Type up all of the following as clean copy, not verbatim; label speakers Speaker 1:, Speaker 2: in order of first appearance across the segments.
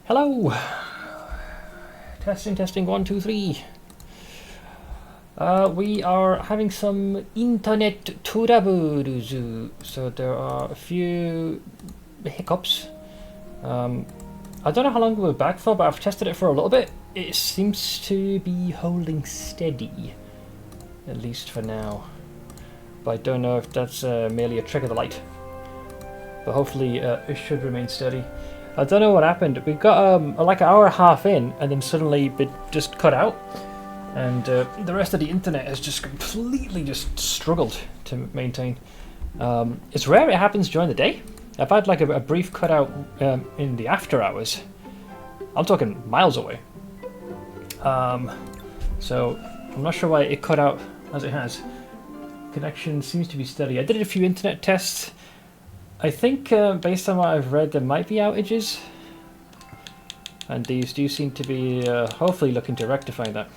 Speaker 1: Hello! Testing, 1, 2, 3. We are having some internet troubles, so there are a few hiccups. I don't know how long we're back for, but I've tested it for a little bit. It seems to be holding steady, at least for now. But I don't know if that's merely a trick of the light. But hopefully it should remain steady. I don't know what happened. We got like an hour and a half in, and then suddenly it just cut out, and the rest of the internet has just completely just struggled to maintain. It's rare it happens during the day. I've had like a brief cutout in the after hours. I'm talking miles away. So I'm not sure why it cut out as it has. Connection seems to be steady. I did a few internet tests. I think, based on what I've read, there might be outages, and these do seem to be hopefully looking to rectify that.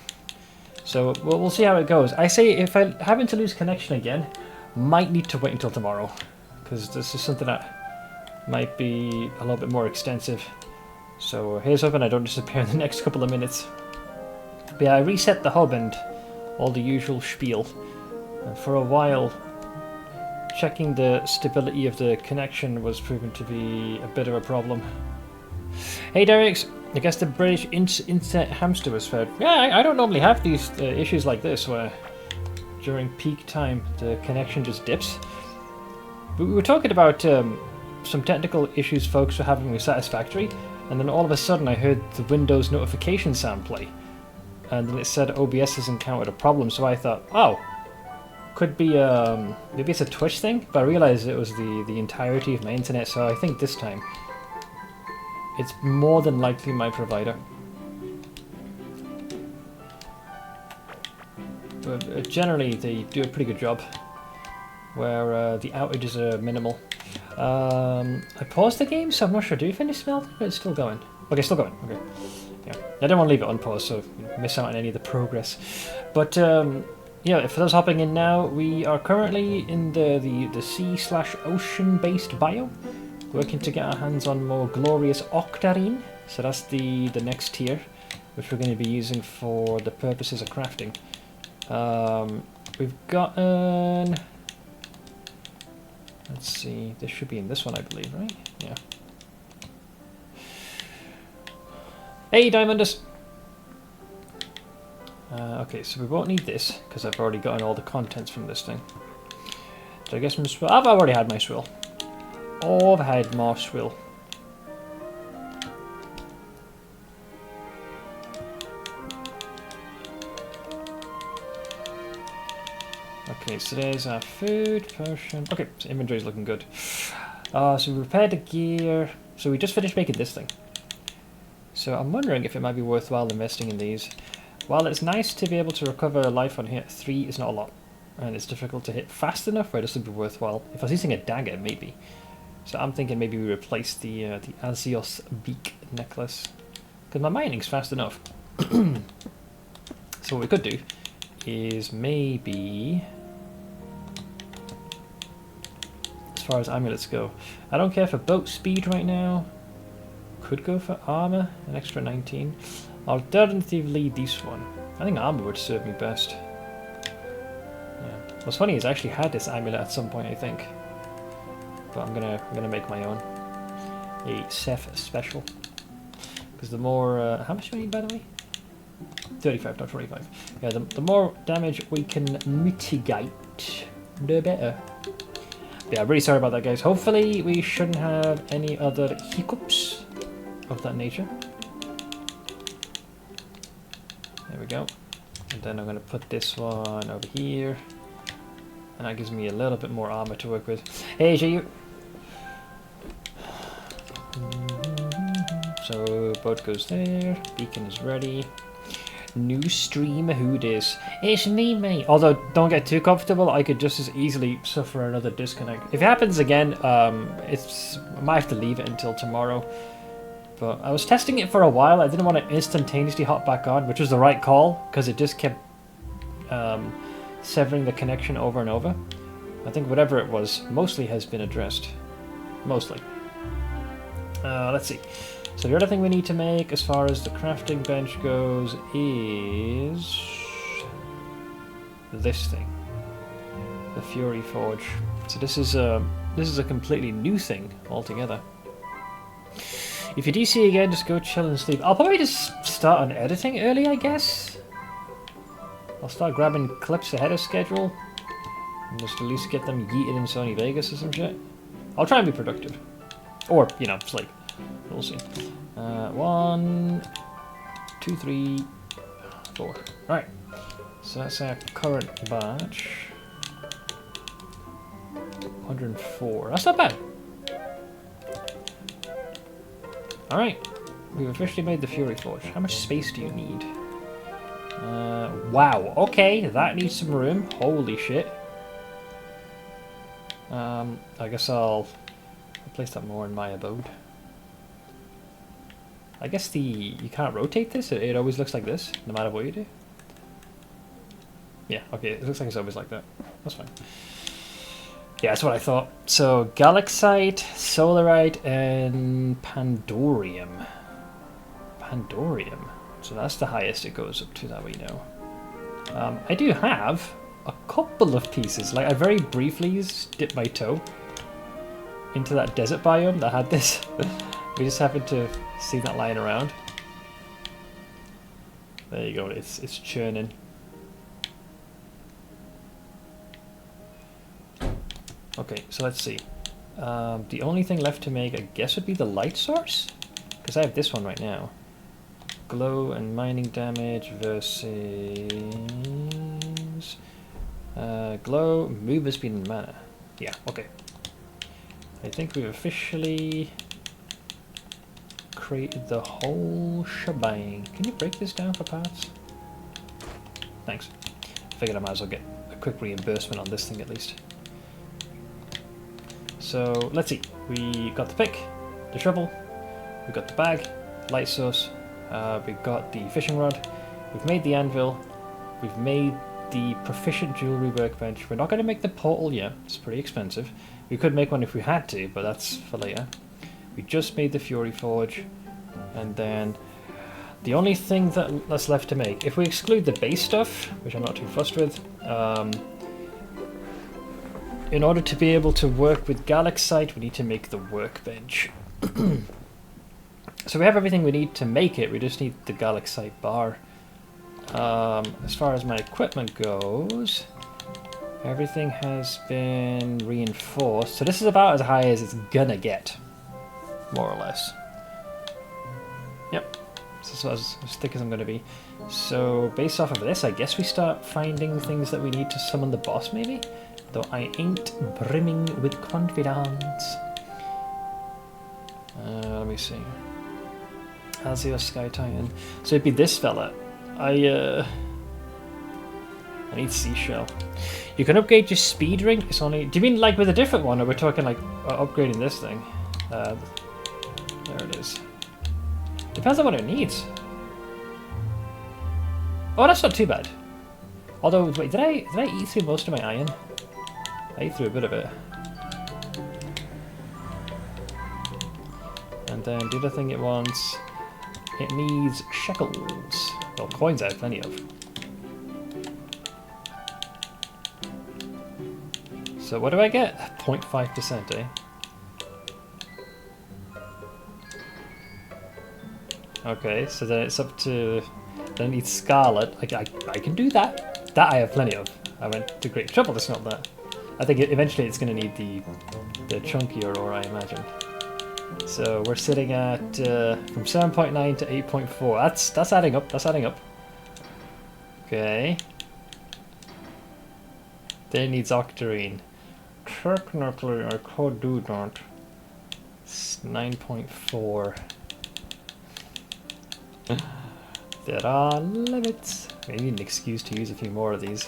Speaker 1: So we'll see how it goes. I say if I happen to lose connection again, might need to wait until tomorrow, because this is something that might be a little bit more extensive. So here's hoping I don't disappear in the next couple of minutes. But yeah, I reset the hub and all the usual spiel, and for a while checking the stability of the connection was proven to be a bit of a problem. Hey Derek, I guess the British internet hamster was fed. Yeah, I don't normally have these issues like this where during peak time the connection just dips. But we were talking about some technical issues folks were having with Satisfactory, and then all of a sudden I heard the Windows notification sound play, and then it said OBS has encountered a problem, so I thought, oh, could be maybe it's a Twitch thing, but I realized it was the entirety of my internet, so I think this time it's more than likely my provider. But generally they do a pretty good job where the outages are minimal. I paused the game, so I'm not sure. Do you finish smelting? It's still going. Okay, still going. Okay. Yeah. I don't want to leave it unpaused, so miss out on any of the progress. But yeah, for those hopping in now, we are currently in the sea/ocean-based biome, working to get our hands on more glorious octarine. So that's the next tier, which we're going to be using for the purposes of crafting. We've gotten... Let's see, this should be in this one, I believe, right? Yeah. Hey, Diamondus! Okay, so we won't need this, because I've already gotten all the contents from this thing. So I guess my swill... I've already had my swill. Oh, I've had more swill. Okay, so there's our food, potion... Okay, so inventory's looking good. So we repaired the gear. So we just finished making this thing. So I'm wondering if it might be worthwhile investing in these. While it's nice to be able to recover life on hit, 3 is not a lot. And it's difficult to hit fast enough where this would be worthwhile. If I was using a dagger, maybe. So I'm thinking maybe we replace the Azios beak necklace. Because my mining's fast enough. So what we could do is maybe... As far as amulets go, I don't care for boat speed right now. Could go for armor, an extra 19. Alternatively, this one. I think armor would serve me best. Yeah. What's funny is I actually had this amulet at some point, I think. But I'm gonna make my own. A Seth special. Because the more how much do I need, by the way? 35, not 25. Yeah, the more damage we can mitigate, the better. Yeah, I'm really sorry about that, guys. Hopefully we shouldn't have any other hiccups of that nature. There we go. And then I'm going to put this one over here. And that gives me a little bit more armor to work with. Hey, you. So, boat goes there. Beacon is ready. New stream, who dis? It's me, mate. Although, don't get too comfortable. I could just as easily suffer another disconnect. If it happens again, I might have to leave it until tomorrow. But I was testing it for a while. I didn't want to instantaneously hop back on, which was the right call, because it just kept severing the connection over and over. I think whatever it was mostly has been addressed. Mostly. Let's see. So the other thing we need to make as far as the crafting bench goes is this thing. The Fury Forge. So this is a completely new thing altogether. If you DC again, just go chill and sleep. I'll probably just start on editing early, I guess. I'll start grabbing clips ahead of schedule. And just at least get them yeeted in Sony Vegas or some shit. I'll try and be productive. Or, you know, sleep. We'll see. 1, 2, 3, 4. Alright. So that's our current batch. 104. That's not bad. Alright. We've officially made the Fury Forge. How much space do you need? Wow. Okay, that needs some room. Holy shit. I guess I'll place that more in my abode. I guess you can't rotate this. It always looks like this, no matter what you do. Yeah, okay, it looks like it's always like that. That's fine. Yeah, that's what I thought. So, Galaxite, Solarite, and Pandorium. Pandorium. So that's the highest it goes up to that we know. I do have a couple of pieces. Like, I very briefly dipped my toe into that desert biome that had this. We just happened to see that lying around. There you go, it's churning. Okay, so let's see. The only thing left to make, I guess, would be the light source? Because I have this one right now. Glow and mining damage versus... glow, mover speed and mana. Yeah, okay. I think we've officially created the whole shebang. Can you break this down for parts? Thanks. Figured I might as well get a quick reimbursement on this thing at least. So let's see. We got the pick, the shovel, we got the bag, light source, we got the fishing rod, we've made the anvil, we've made the proficient jewelry workbench. We're not going to make the portal yet, it's pretty expensive. We could make one if we had to, but that's for later. We just made the Fury Forge, and then the only thing that's left to make, if we exclude the base stuff, which I'm not too fussed with, in order to be able to work with Galaxite, we need to make the workbench. So we have everything we need to make it, we just need the Galaxite bar. As far as my equipment goes, everything has been reinforced. So this is about as high as it's gonna get, more or less. Yep, this is as thick as I'm gonna be. So based off of this, I guess we start finding things that we need to summon the boss, maybe? Though I ain't brimming with confidence. Let me see. Azure Sky Titan. So it'd be this fella. I need Seashell. You can upgrade your speed ring. It's only... Do you mean like with a different one, or we're talking like upgrading this thing? There it is. Depends on what it needs. Oh, that's not too bad. Although, wait, did I eat through most of my iron? I ate through a bit of it. And then the other thing it wants, it needs shekels. Well, coins I have plenty of. So what do I get? 0.5%, eh? Okay, so then it's up to... Then it needs scarlet. I can do that. That I have plenty of. I went to great trouble to smelt that. I think eventually it's going to need the chunkier ore, I imagine. So we're sitting at from 7.9 to 8.4. That's adding up. That's adding up. Okay. Then it needs octarine. Technically, I could do that. It's 9.4. There are limits. Maybe an excuse to use a few more of these.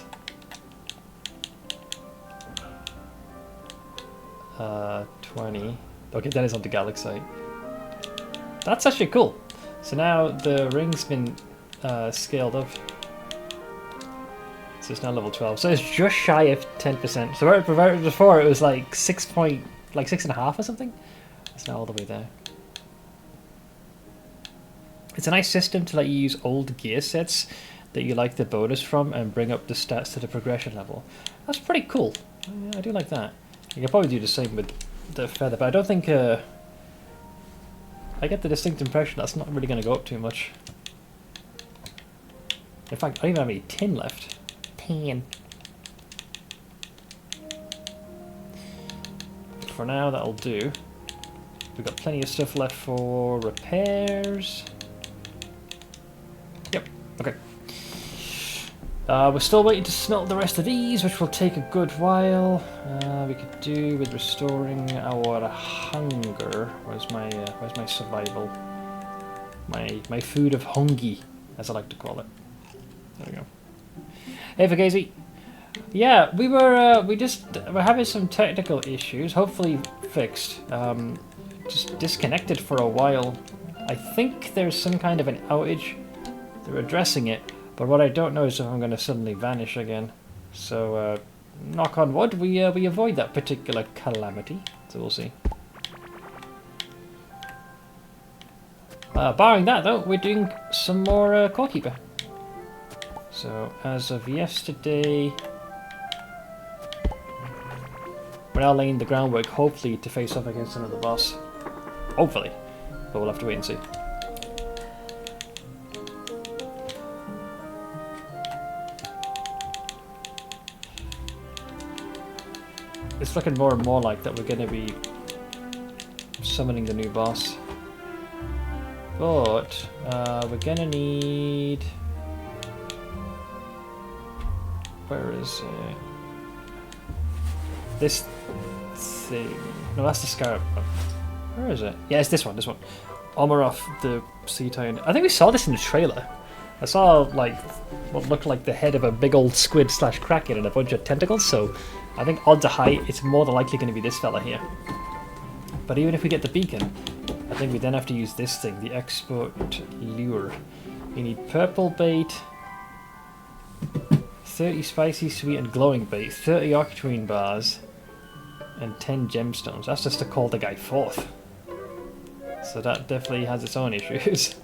Speaker 1: 20. Okay, that is on the Galaxite. That's actually cool. So now the ring's been scaled up. So it's now level 12. So it's just shy of 10%. So before it was like 6.5 or something. It's now all the way there. It's a nice system to let you use old gear sets that you like the bonus from and bring up the stats to the progression level. That's pretty cool. I do like that. You could probably do the same with the feather, but I don't think... I get the distinct impression that's not really going to go up too much. In fact, I don't even have any tin left. Tin. For now, that'll do. We've got plenty of stuff left for repairs. Yep, okay. We're still waiting to smelt the rest of these, which will take a good while. We could do with restoring our hunger. Where's my survival? My food of hungy, as I like to call it. There we go. Hey, Fugazi. Yeah, we're having some technical issues. Hopefully fixed. Just disconnected for a while. I think there's some kind of an outage. They're addressing it. But what I don't know is if I'm going to suddenly vanish again. So, knock on wood, we avoid that particular calamity. So we'll see. Barring that, though, we're doing some more core keeper. So, as of yesterday, we're now laying the groundwork, hopefully, to face off against another boss. Hopefully. But we'll have to wait and see. It's looking more and more like that we're going to be summoning the new boss. But we're going to need... Where is it? This thing... No, that's the scarab. Where is it? Yeah, it's this one, Armor off the sea titan. I think we saw this in the trailer. I saw, like, what looked like the head of a big old squid slash kraken and a bunch of tentacles, so I think odds are high it's more than likely going to be this fella here. But even if we get the beacon, I think we then have to use this thing, the export lure. We need purple bait, 30 spicy, sweet and glowing bait, 30 octarine bars, and 10 gemstones. That's just to call the guy forth. So that definitely has its own issues.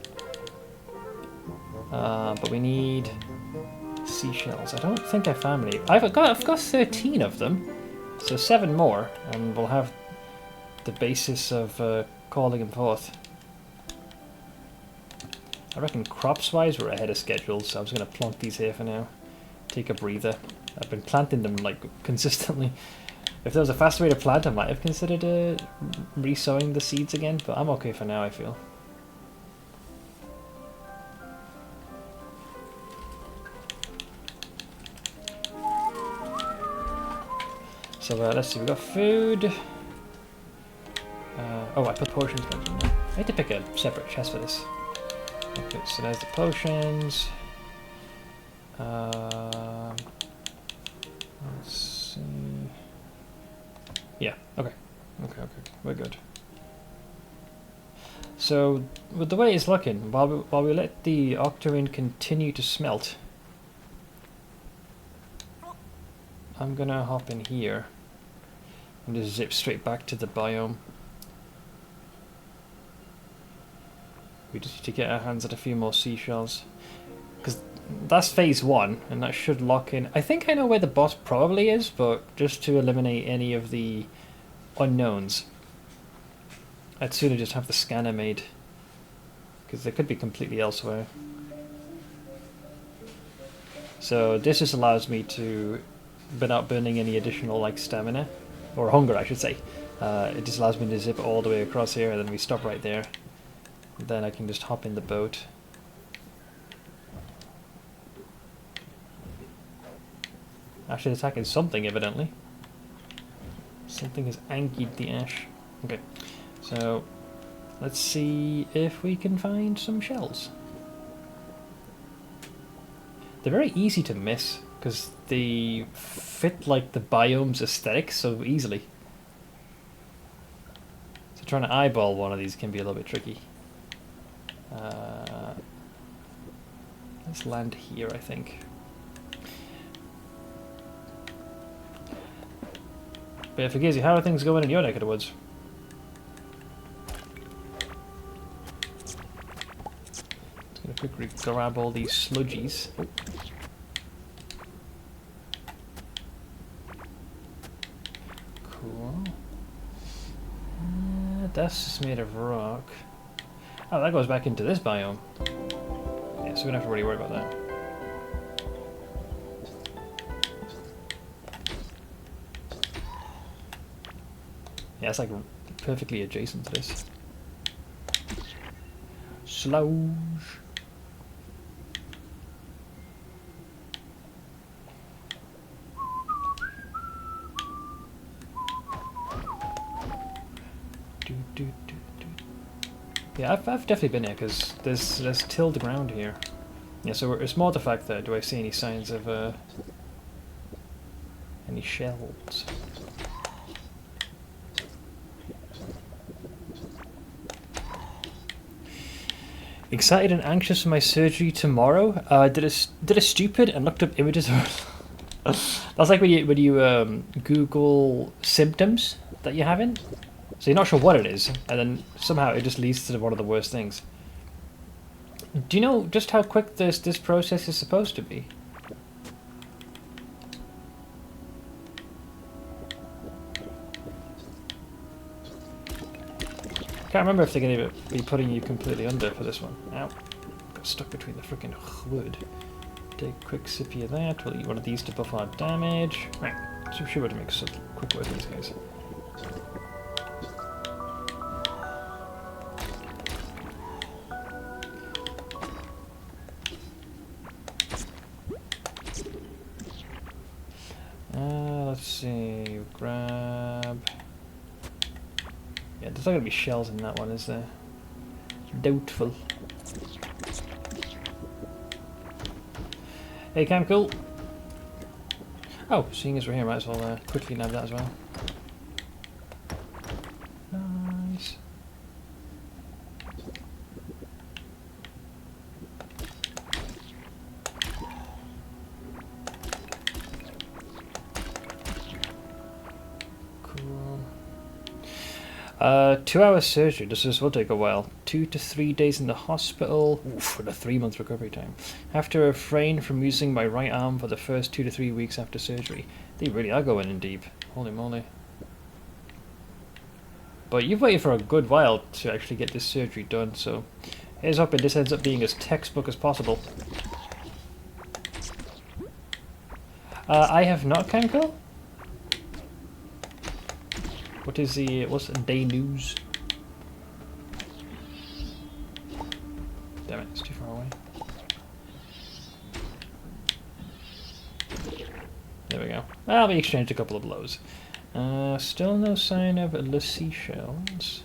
Speaker 1: But we need seashells. I don't think I found any. I've got 13 of them, so 7 more, and we'll have the basis of calling him forth. I reckon crops-wise we're ahead of schedule, so I'm just going to plonk these here for now. Take a breather. I've been planting them like consistently. If there was a faster way to plant, I might have considered re-sowing the seeds again, but I'm okay for now, I feel. So let's see, we got food. Oh, I put potions back in there. I need to pick a separate chest for this. Okay, so there's the potions. Let's see. Yeah, okay. Okay, we're good. So, with the way it's looking, while we let the octarine continue to smelt, I'm gonna hop in here and just zip straight back to the biome. We just need to get our hands at a few more seashells, because that's phase 1, and that should lock in. I think I know where the boss probably is, but just to eliminate any of the unknowns, I'd sooner just have the scanner made, because they could be completely elsewhere. So this just allows me to, without burning any additional like stamina, or hunger I should say, it just allows me to zip all the way across here, and then we stop right there. Then I can just hop in the boat. Actually attacking something, evidently. Something has ankied the ash. Okay, so let's see if we can find some shells. They're very easy to miss, because they fit like the biome's aesthetic so easily. So trying to eyeball one of these can be a little bit tricky. Let's land here, I think. But yeah, Fugazi, how are things going in your neck of the woods? quickly grab all these sludgies. Oh. Cool. Dust is made of rock. Oh, that goes back into this biome. Yeah, so we don't have to really worry about that. Yeah, it's like perfectly adjacent to this. Sludge. Yeah, I've definitely been here because there's tilled ground here. Yeah, so it's more the fact that do I see any signs of any shells? Excited and anxious for my surgery tomorrow. Did a stupid and looked up images of. That's like when you Google symptoms that you're having. So you're not sure what it is, and then somehow it just leads to one of the worst things. Do you know just how quick this process is supposed to be? Can't remember if they're going to be putting you completely under for this one. Ow. Got stuck between the freaking wood. Take a quick sippy of that. We'll eat one of these to buff our damage. Right. So I'm sure to make some quick work of these guys. Let's see, grab... Yeah, there's not going to be shells in that one, is there? Doubtful. Hey, Camcool! Oh, seeing as we're here, might as well quickly nab that as well. Nice. Cool. 2-hour surgery. This will take a while. 2 to 3 days in the hospital. Oof, with a 3-month recovery time. Have to refrain from using my right arm for the first 2 to 3 weeks after surgery. They really are going in deep. Holy moly. But you've waited for a good while to actually get this surgery done, so here's hoping this ends up being as textbook as possible. I have not, Camco. What's the day news? Damn it, it's too far away. There we go. Well, we exchanged a couple of blows. Still no sign of the seashells.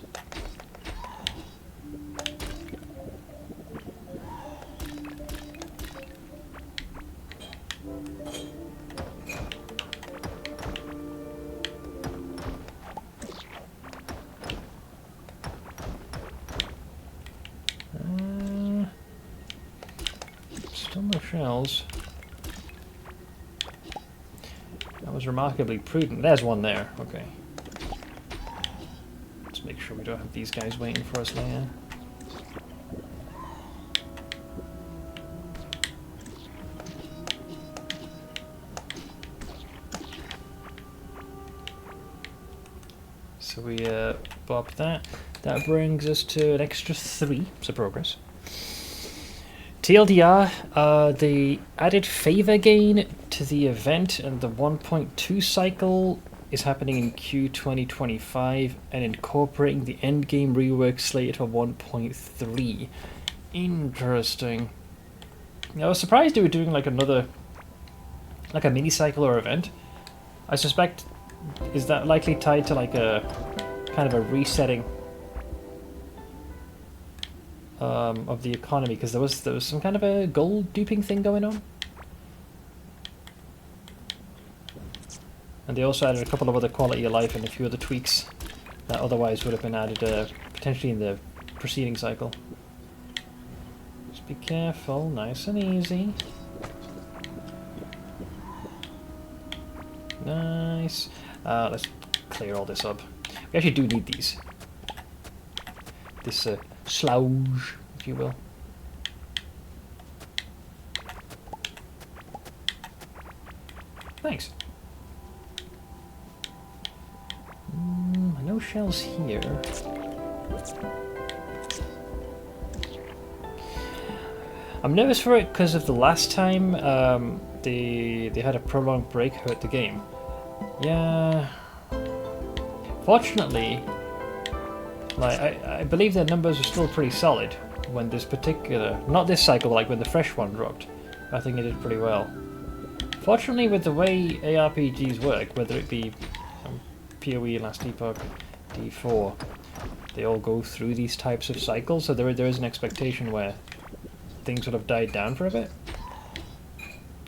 Speaker 1: Still no shells. That was remarkably prudent. There's one there. Okay. Let's make sure we don't have these guys waiting for us later. So we bop that. That brings us to an extra 3, so progress. TLDR, they added favor gain to the event, and the 1.2 cycle is happening in Q 2025 and incorporating the endgame rework slated for 1.3. Interesting. I was surprised they were doing like another, like a mini cycle or event. I suspect, is that likely tied to like a kind of a resetting of the economy, because there was some kind of a gold duping thing going on, and they also added a couple of other quality of life and a few other tweaks that otherwise would have been added potentially in the preceding cycle. Just be careful, nice and easy. Nice. Let's clear all this up. We actually do need these. This sludge, if you will. thanks. No shells here. I'm nervous for it because of the last time they had a prolonged break hurt the game. Yeah. Fortunately, like I believe their numbers were still pretty solid when this particular, not this cycle, like when the fresh one dropped. I think it did pretty well. Fortunately, with the way ARPGs work, whether it be PoE, Last Epoch, D4, they all go through these types of cycles, so there is an expectation where things would have died down for a bit.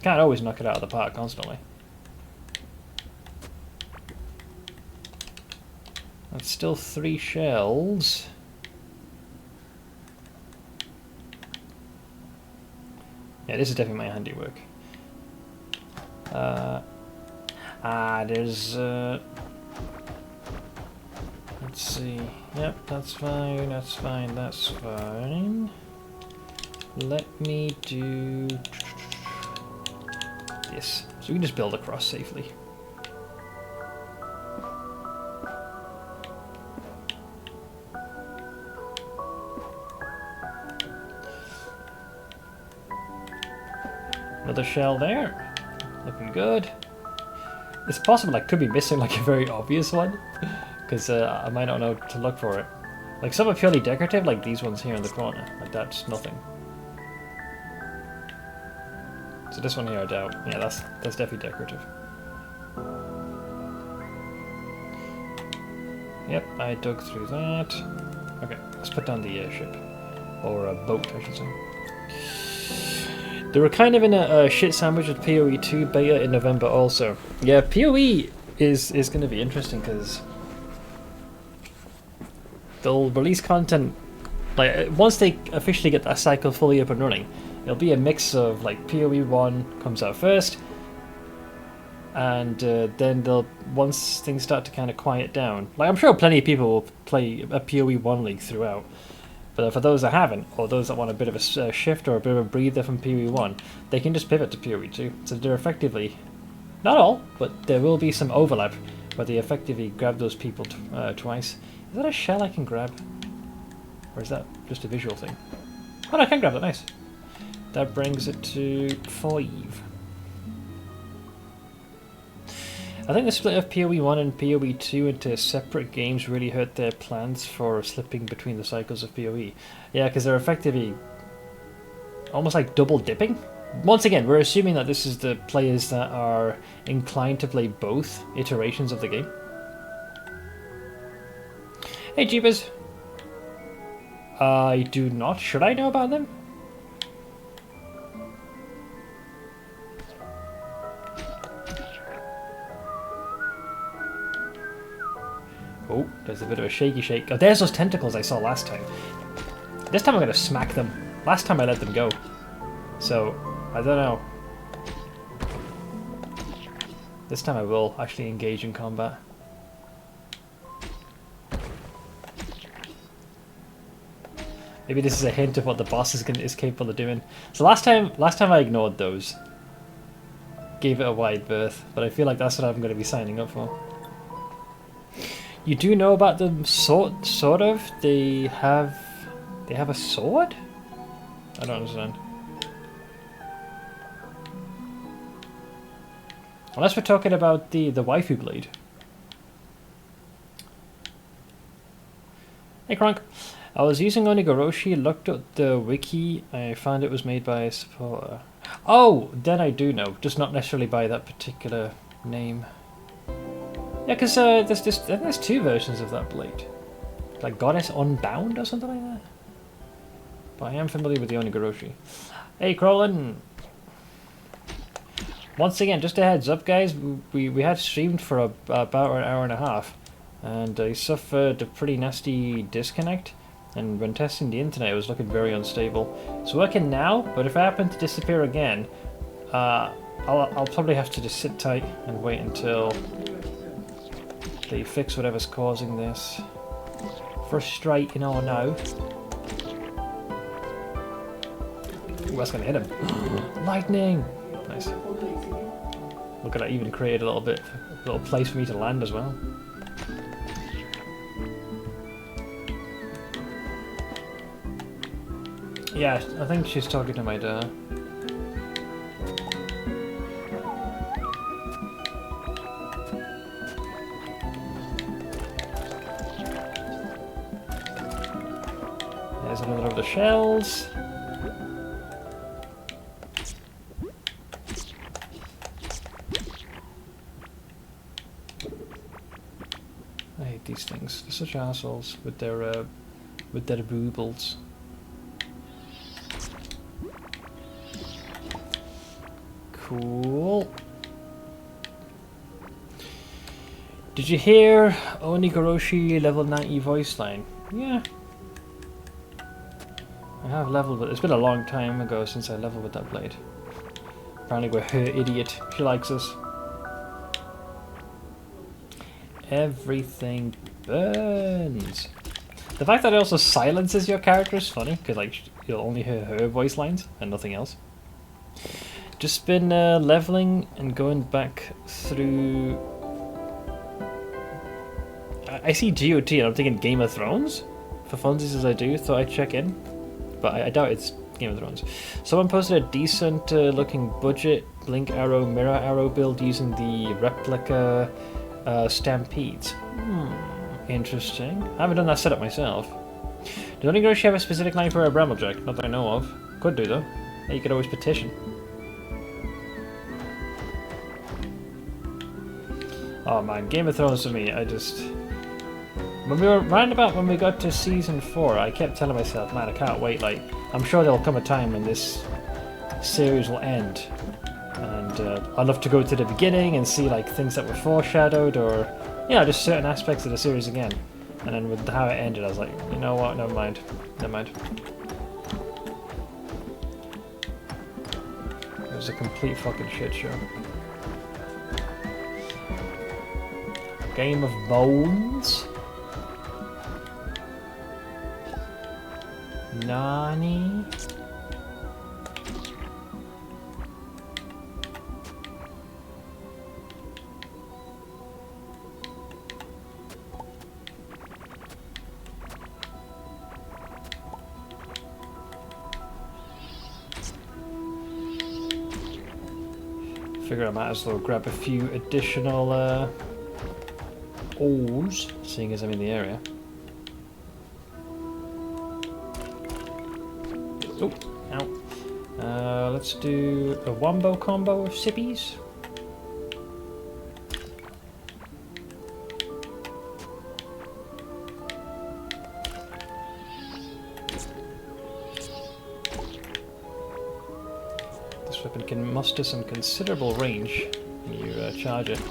Speaker 1: Can't always knock it out of the park constantly. That's still 3 shells. Yeah, this is definitely my handiwork. There's let's see. Yep, that's fine, that's fine, that's fine. Let me do this. So we can just build across safely. Another shell there. Looking good. It's possible I could be missing like a very obvious one, because I might not know to look for it. Like some are purely decorative, like these ones here in the corner. Like that's nothing. So this one here I doubt. Yeah, that's definitely decorative. Yep, I dug through that. Okay, let's put down the airship. Or a boat, I should say. They were kind of in a shit sandwich with PoE 2 beta in November also. Yeah, PoE is going to be interesting because they'll release content, like once they officially get that cycle fully up and running, it'll be a mix of like PoE 1 comes out first, and then they'll, once things start to kind of quiet down, like I'm sure plenty of people will play a PoE 1 league throughout. But for those that haven't, or those that want a bit of a shift or a bit of a breather from PoE 1, they can just pivot to PoE 2. So they're effectively, not all, but there will be some overlap where they effectively grab those people twice. Is that a shell I can grab? Or is that just a visual thing? Oh, no, I can grab that, nice. That brings it to 5. I think the split of PoE 1 and PoE 2 into separate games really hurt their plans for slipping between the cycles of PoE. Yeah, because they're effectively almost like double dipping. Once again, we're assuming that this is the players that are inclined to play both iterations of the game. Hey, Jeebus. I do not. Should I know about them? Oh, there's a bit of a shaky shake. Oh, there's those tentacles I saw last time. This time I'm going to smack them. Last time I let them go. So, I don't know. This time I will actually engage in combat. Maybe this is a hint of what the boss is capable of doing. So last time I ignored those. Gave it a wide berth, but I feel like that's what I'm going to be signing up for. You do know about them, sort of. They have a sword? I don't understand. Unless we're talking about the waifu blade. Hey Kronk. I was using Onigoroshi, looked at the wiki, I found it was made by a supporter. Oh, then I do know, just not necessarily by that particular name. Yeah, because there's 2 versions of that blade. Like Goddess Unbound or something like that. But I am familiar with the Onigoroshi. Hey, Crolin! Once again, just a heads up, guys, we had streamed for about an hour and a half, and I suffered a pretty nasty disconnect, and when testing the internet it was looking very unstable. It's working now, but if I happen to disappear again, I'll probably have to just sit tight and wait until they fix whatever's causing this. Frustrating or no. Ooh, that's gonna hit him. Lightning! Nice. Look at that, even created a little place for me to land as well. Yeah, I think she's talking to my dad. There's another of the shells. I hate these things. They're such assholes with their boobles. Cool. Did you hear Onigoroshi level 90 voice line? Yeah. I have leveled it. It's been a long time ago since I leveled with that blade. Apparently we're her idiot. She likes us. Everything burns. The fact that it also silences your character is funny, because like you'll only hear her voice lines and nothing else. Just been leveling and going back through. I see GOT and I'm thinking Game of Thrones. For funsies as I do, thought I'd check in, but I doubt it's Game of Thrones. Someone posted a decent looking budget blink arrow, mirror arrow build using the replica stampedes. Interesting. I haven't done that setup myself. Does Onigoroshi have a specific line for a Bramblejack? Not that I know of. Could do though. You could always petition. Oh man, Game of Thrones to me, I just... When we were roundabout when we got to season 4, I kept telling myself, man, I can't wait, like, I'm sure there'll come a time when this series will end. And I'd love to go to the beginning and see, like, things that were foreshadowed or, you know, just certain aspects of the series again. And then with how it ended, I was like, you know what, never mind. Never mind. It was a complete fucking shit show. Game of Bones. Nani? Figure I might as well grab a few additional ores, seeing as I'm in the area. Oh, ow. Let's do a wombo combo of sippies. This weapon can muster some considerable range when you charge it.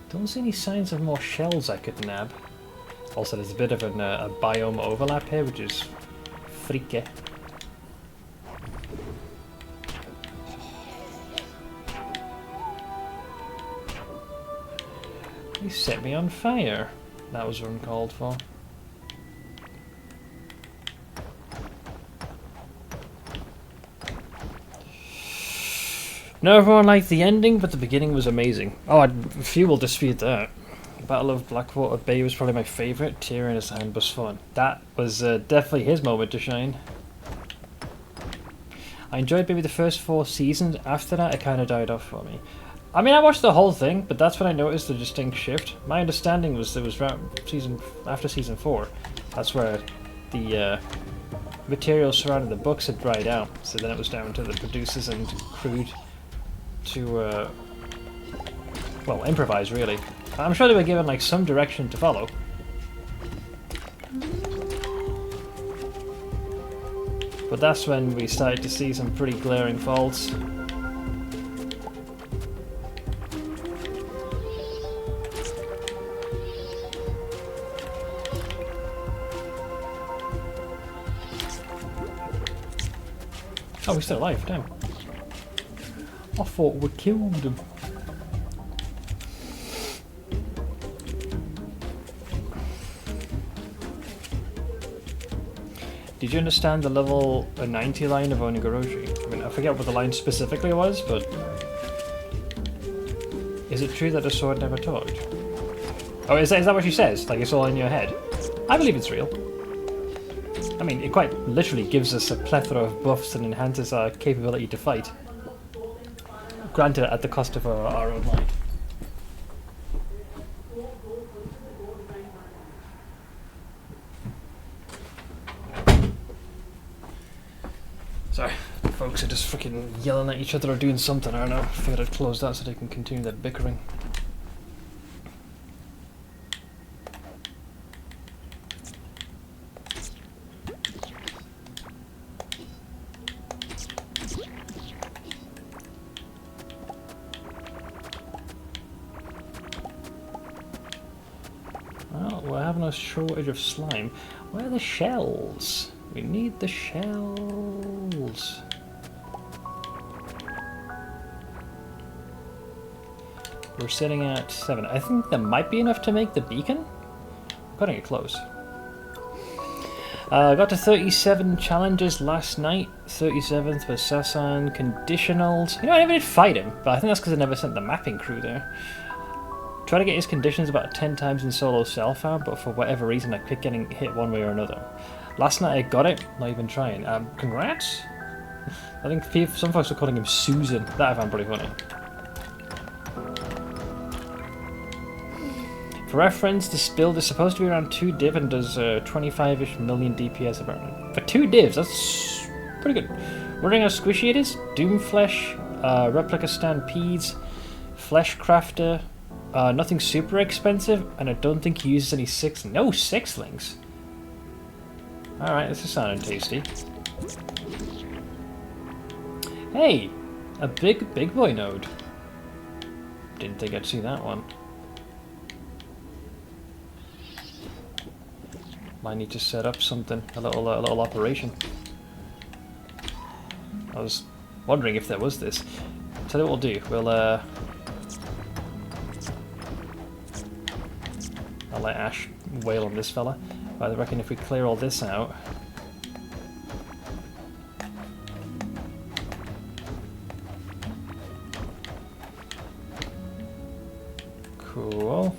Speaker 1: Don't see any signs of more shells I could nab. Also, there's a bit of a biome overlap here, which is freaky. He set me on fire. That was uncalled for. No, everyone liked the ending, but the beginning was amazing. Oh, few will dispute that. Battle of Blackwater Bay was probably my favourite. Tear in his hand was fun. That was definitely his moment to shine. I enjoyed maybe the first 4 seasons. After that, it kind of died off for me. I mean, I watched the whole thing, but that's when I noticed the distinct shift. My understanding was there was after season 4, that's where the material surrounding the books had dried out. So then it was down to the producers and crew to, well, improvise, really. I'm sure they were given, like, some direction to follow. But that's when we started to see some pretty glaring faults. Oh, we're still alive, damn. I thought we killed him. Did you understand the level 90 line of Onigoroshi? I mean, I forget what the line specifically was, but... Is it true that the sword never talked? Oh, is that what she says? Like, it's all in your head? I believe it's real. I mean, it quite literally gives us a plethora of buffs and enhances our capability to fight. Granted, at the cost of our own life. Sorry, folks are just freaking yelling at each other or doing something. I don't know. I figured I'd close that so they can continue their bickering. Well, we're having a shortage of slime. Where are the shells? We need the shells. We're sitting at 7. I think that might be enough to make the beacon. I'm cutting it close. Got to 37 challenges last night. 37th was Sasan. Conditionals. You know, I never did fight him, but I think that's because I never sent the mapping crew there. Tried to get his conditions about 10 times in solo self-farm, but for whatever reason I kept getting hit one way or another. Last night I got it, not even trying. Congrats? I think some folks are calling him Susan. That I found pretty funny. For reference, this build is supposed to be around 2 div and does 25-ish million DPS apparently. For 2 divs, that's pretty good. Running on squishy it is. Doomflesh, Replica Stampedes, Flesh Crafter, nothing super expensive, and I don't think he uses any no sixlings. Alright, this is sounding tasty. Hey! A big boy node. Didn't think I'd see that one. Might need to set up something, a little operation. I was wondering if there was this. So what we'll do, we'll I'll let Ash wail on this fella. But I reckon if we clear all this out... Cool.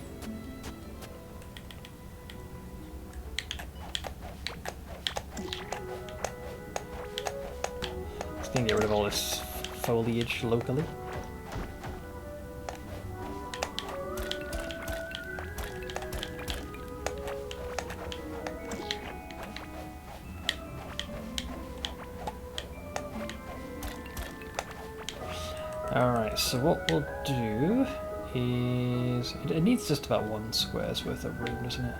Speaker 1: Just gonna get rid of all this foliage locally. Alright, so what we'll do is... It needs just about 1 square's worth of room, doesn't it?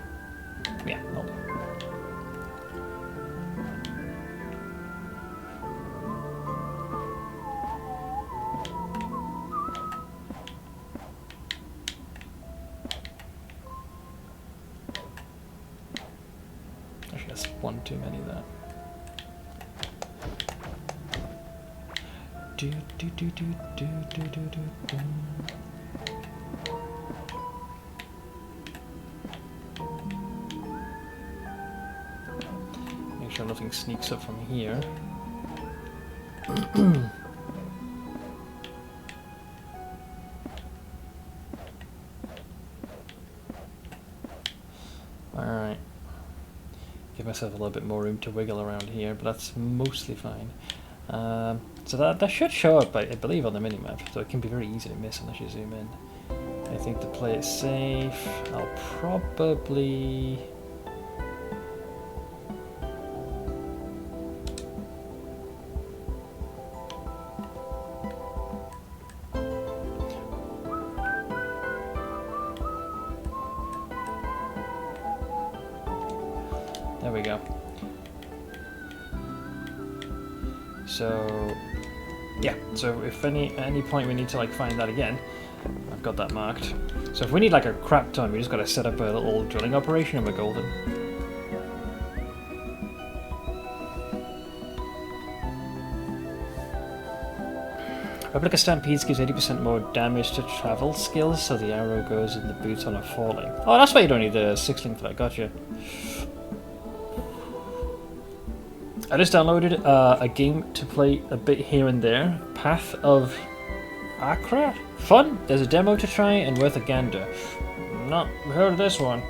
Speaker 1: Yeah, I'll do. Actually, that's 1 too many of that. Do, do, do, do, do, do, do, do. Make sure nothing sneaks up from here. Alright. Give myself a little bit more room to wiggle around here, but that's mostly fine. So that should show up, I believe, on the minimap, so it can be very easy to miss unless you zoom in. I think to play it safe, I'll probably... There we go. So, yeah, so if at any point we need to like find that again, I've got that marked. So if we need like a crap ton, we just gotta set up a little drilling operation and we're golden. Replica Stampedes gives 80% more damage to travel skills, so the arrow goes in the boots on a falling. Oh, that's why you don't need the sixling for that, gotcha. I just downloaded a game to play a bit here and there. Path of Accra? Fun! There's a demo to try and worth a gander. Not heard of this one.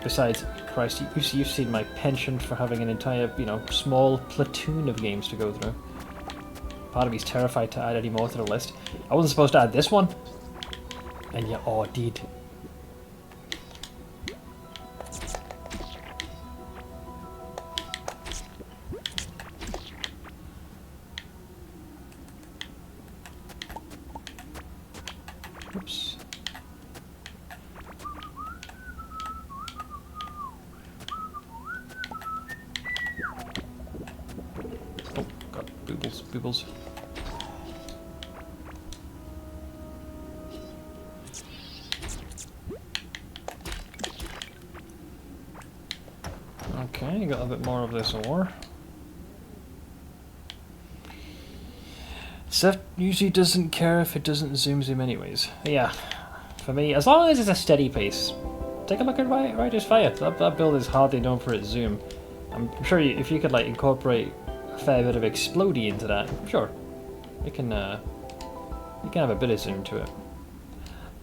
Speaker 1: Besides, Christ, you've seen my penchant for having an entire, you know, small platoon of games to go through. Part of me's terrified to add any more to the list. I wasn't supposed to add this one. And yet, oh, I did. Oops. Oh, God, boobles, boobles. Okay, got a bit more of this ore. Seth usually doesn't care if it doesn't zoom anyways. Yeah, for me, as long as it's a steady pace. Take a look at Rider's Fire. That build is hardly known for its zoom. I'm sure if you could like incorporate a fair bit of explodey into that, sure, you can have a bit of zoom to it,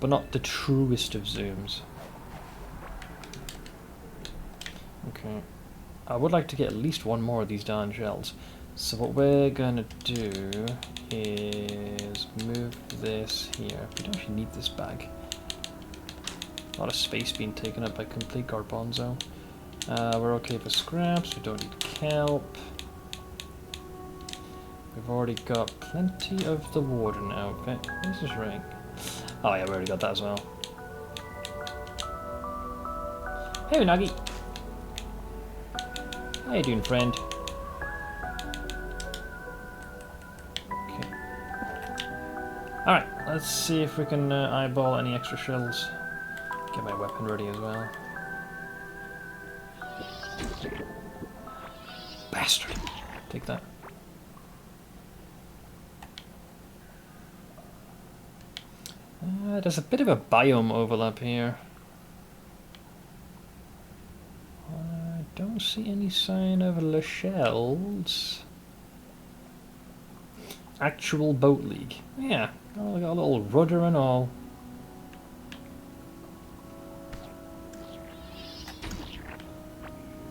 Speaker 1: but not the truest of zooms. Okay, I would like to get at least one more of these darn shells. So what we're gonna do is move this here. We don't actually need this bag. A lot of space being taken up by complete garbanzo. We're okay for scraps, we don't need kelp. We've already got plenty of the warden outfit. This is right. Oh yeah, we already got that as well. Hey Unagi! How you doing, friend? Okay. Alright, let's see if we can eyeball any extra shells. Get my weapon ready as well. Bastard! Take that. There's a bit of a biome overlap here. I don't see any sign of the shells. Actual boat league. Yeah, oh, got a little rudder and all.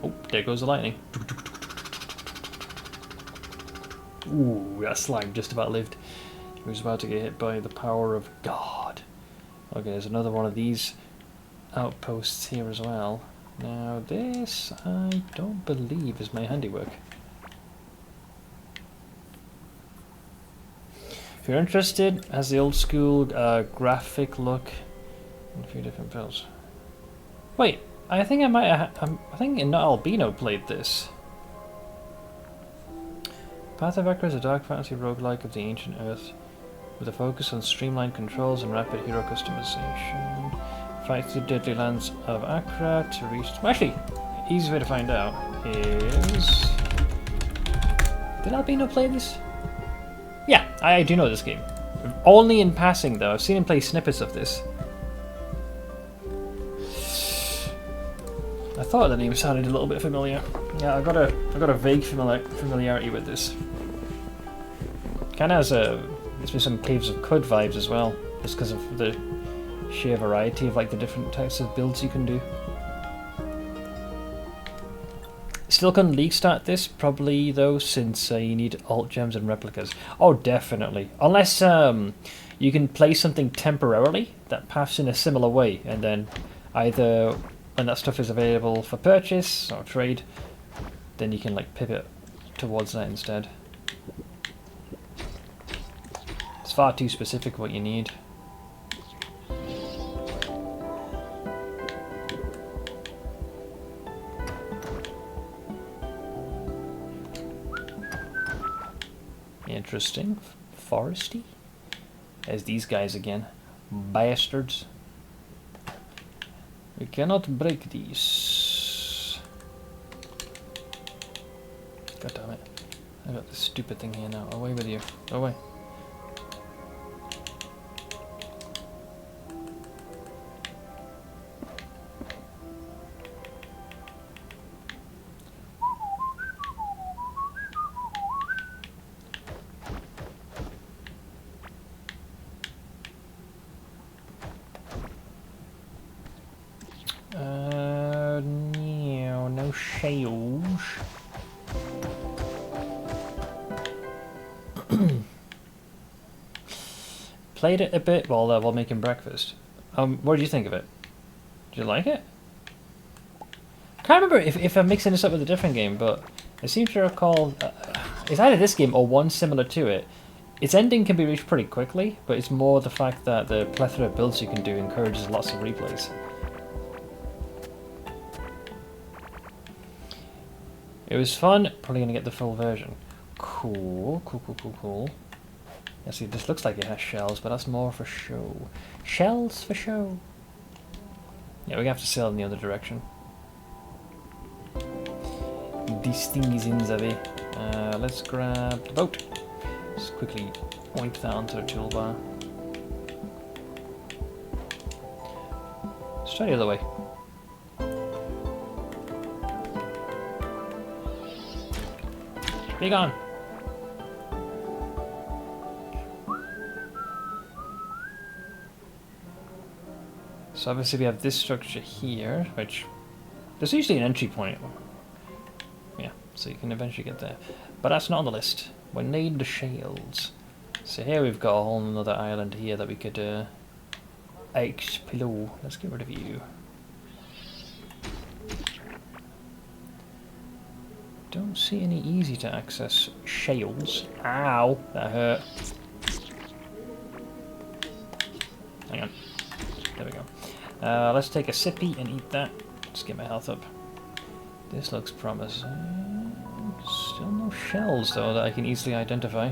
Speaker 1: Oh, there goes the lightning. Ooh, that slime just about lived. He was about to get hit by the power of God. Okay, there's another one of these outposts here as well. Now this, I don't believe is my handiwork. If you're interested, has the old school graphic look in a few different builds. Wait, I think I might have, I think Not Albino played this. Path of Accra is a dark fantasy roguelike of the ancient earth, with a focus on streamlined controls and rapid hero customization. Fight through the deadly lands of Accra to reach... Well, actually, easy way to find out is... Did Albino play this? Yeah, I do know this game. Only in passing, though. I've seen him play snippets of this. I thought the name sounded a little bit familiar. Yeah, I got a vague familiarity with this. Kind of has gives me some Caves of Cud vibes as well, just because of the sheer variety of like the different types of builds you can do. Still couldn't league start this, probably though, since you need alt gems and replicas. Oh, definitely. Unless you can play something temporarily that paths in a similar way, and then either when that stuff is available for purchase or trade, then you can like pivot towards that instead. It's far too specific what you need. Interesting. Foresty? As these guys again. Bastards. We cannot break these. God damn it. I got this stupid thing here now. Away with you. Away. shells. Played it a bit while making breakfast. What did you think of it? Did you like it? I can't remember if I'm mixing this up with a different game, but I seem to recall it's either this game or one similar to it. Its ending can be reached pretty quickly, but it's more the fact that the plethora of builds you can do encourages lots of replays. It was fun. Probably gonna get the full version. Cool. Yeah, see, this looks like it has shells, but that's more for show. Shells for show. Yeah, we're gonna have to sail in the other direction. This thing is in the way. Let's grab the boat. Just quickly point that onto the toolbar. Let's try the other way. Be gone. So obviously we have this structure here, which there's usually an entry point. Yeah, so you can eventually get there. But that's not on the list. We need the shields. So here we've got a whole another island here that we could explore. Let's get rid of you. Don't see any easy to access shields. Ow, that hurt. Hang on. There we go. Let's take a sippy and eat that. Just get my health up. This looks promising. Still no shells though that I can easily identify.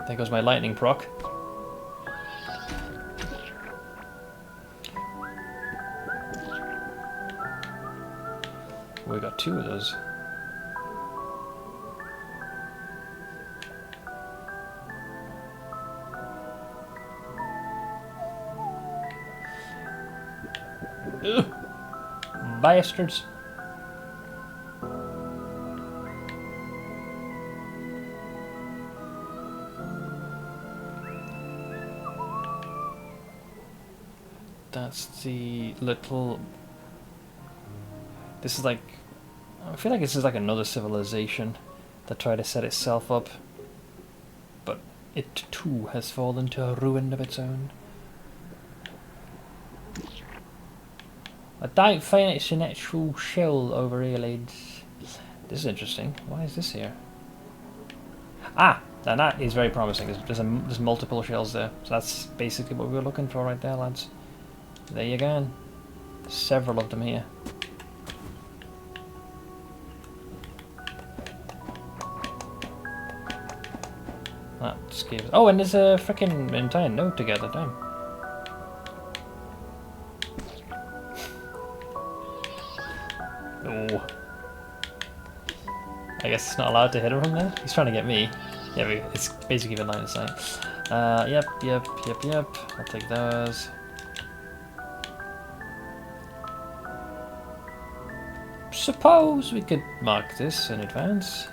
Speaker 1: There goes my lightning proc. We got two of those. Ugh. Bastards. That's the little... This is like... I feel like this is like another civilization that tried to set itself up, but it too has fallen to a ruin of its own. I don't think it's an actual shell over here, lads. This is interesting. Why is this here? Ah! Now that is very promising. There's multiple shells there. So that's basically what we were looking for right there, lads. There you go. Several of them here. That just gives... Oh, and there's a freaking entire node together, damn. Oh. I guess it's not allowed to hit him from there. He's trying to get me. Yeah, it's basically even line of sight. Yep. I'll take those. Suppose we could mark this in advance.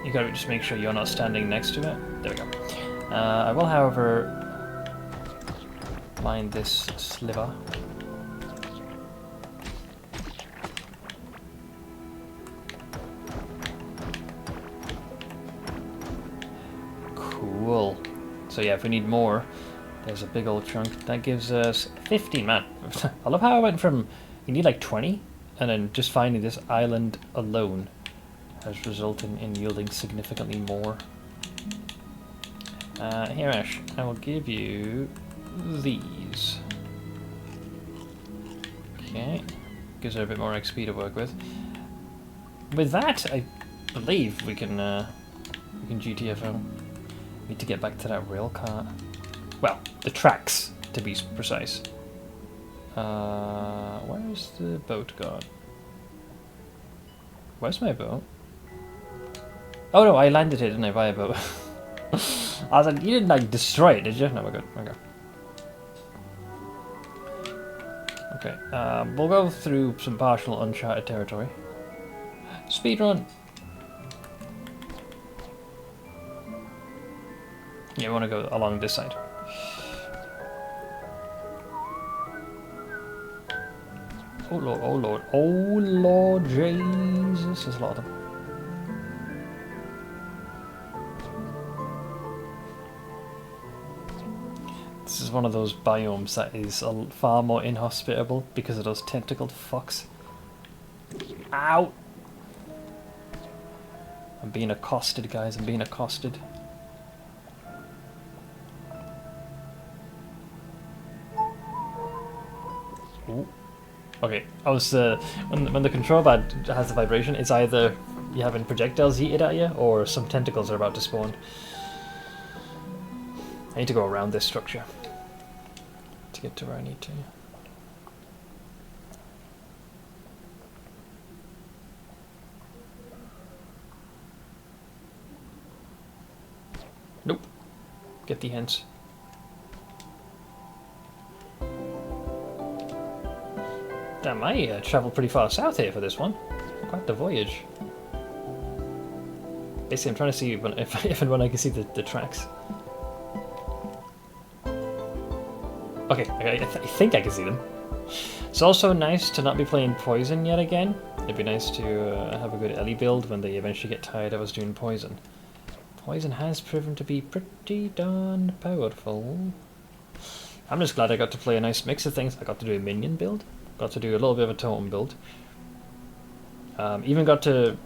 Speaker 1: You gotta just make sure you're not standing next to it. There we go. I will, however, find this sliver. Cool. So yeah, if we need more, there's a big old chunk. That gives us 15, man. I love how I went from, you need like 20, and then just finding this island alone has resulted in yielding significantly more. Here, Ash, I will give you these. Okay, gives her a bit more XP to work with. With that, I believe we can GTFO. Need to get back to that rail car. Well, the tracks, to be precise. Where is the boat gone? Where's my boat? Oh no, I landed it, didn't I, by a boat? I was like, you didn't like destroy it, did you? No, we're good. Okay. Okay, we'll go through some partial uncharted territory. Speedrun! Yeah, we want to go along this side. Oh lord, oh lord, oh lord Jesus, there's a lot of them. This is one of those biomes that is far more inhospitable because of those tentacled fucks. Ow! I'm being accosted, guys, I'm being accosted. Ooh. Okay, I was when the control pad has the vibration, it's either you're having projectiles yeeted at you or some tentacles are about to spawn. I need to go around this structure to get to where I need to. Nope. Get the hints. Damn, I travelled pretty far south here for this one. Quite the voyage. Basically, I'm trying to see if and when I can see the tracks. Okay, I think I can see them. It's also nice to not be playing Poison yet again. It'd be nice to have a good Ellie build when they eventually get tired of us doing Poison. Poison has proven to be pretty darn powerful. I'm just glad I got to play a nice mix of things. I got to do a minion build. Got to do a little bit of a totem build. Even got to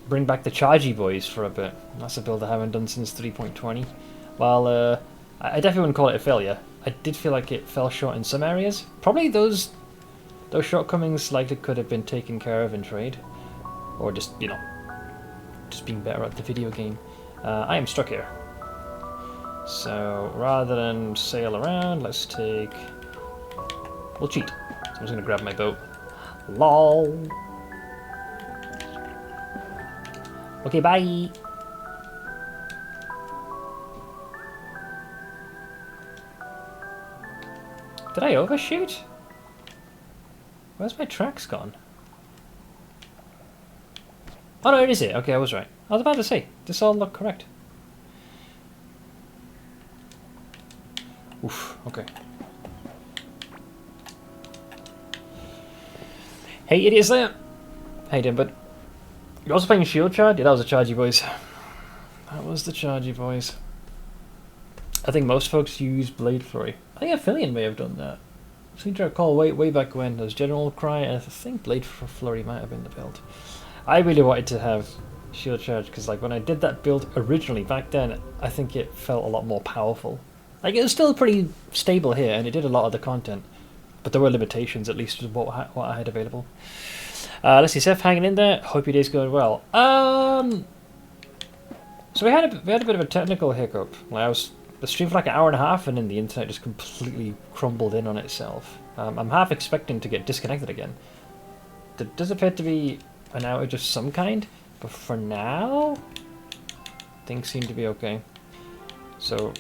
Speaker 1: bring back the Chargy boys for a bit. That's a build I haven't done since 3.20. While I definitely wouldn't call it a failure. I did feel like it fell short in some areas. Probably those shortcomings likely could have been taken care of in trade. Or just, you know, just being better at the video game. I am stuck here. So rather than sail around, let's take... We'll cheat. So I'm just going to grab my boat. LOL! Okay, bye! Did I overshoot? Where's my tracks gone? Oh no, it is it. Okay, I was right. I was about to say, this all looked correct. Oof, okay. Hey, idiots there! How you doing, bud? You're also playing Shield Charge? Yeah, that was the Chargy boys. That was the Chargy boys. I think most folks use Blade Flurry. I think Aphelion may have done that. I seem to recall way back when there was General Cry, and I think Blade Flurry might have been the build. I really wanted to have Shield Charge because, like, when I did that build originally back then, I think it felt a lot more powerful. Like, it was still pretty stable here, and it did a lot of the content, but there were limitations, at least with what I had available. Let's see, Seth hanging in there. Hope your day's going well. So we had a bit of a technical hiccup. Like, I was streamed for like an hour and a half, and then the internet just completely crumbled in on itself. I'm half expecting to get disconnected again. There does appear to be an outage of some kind, but for now, things seem to be okay. So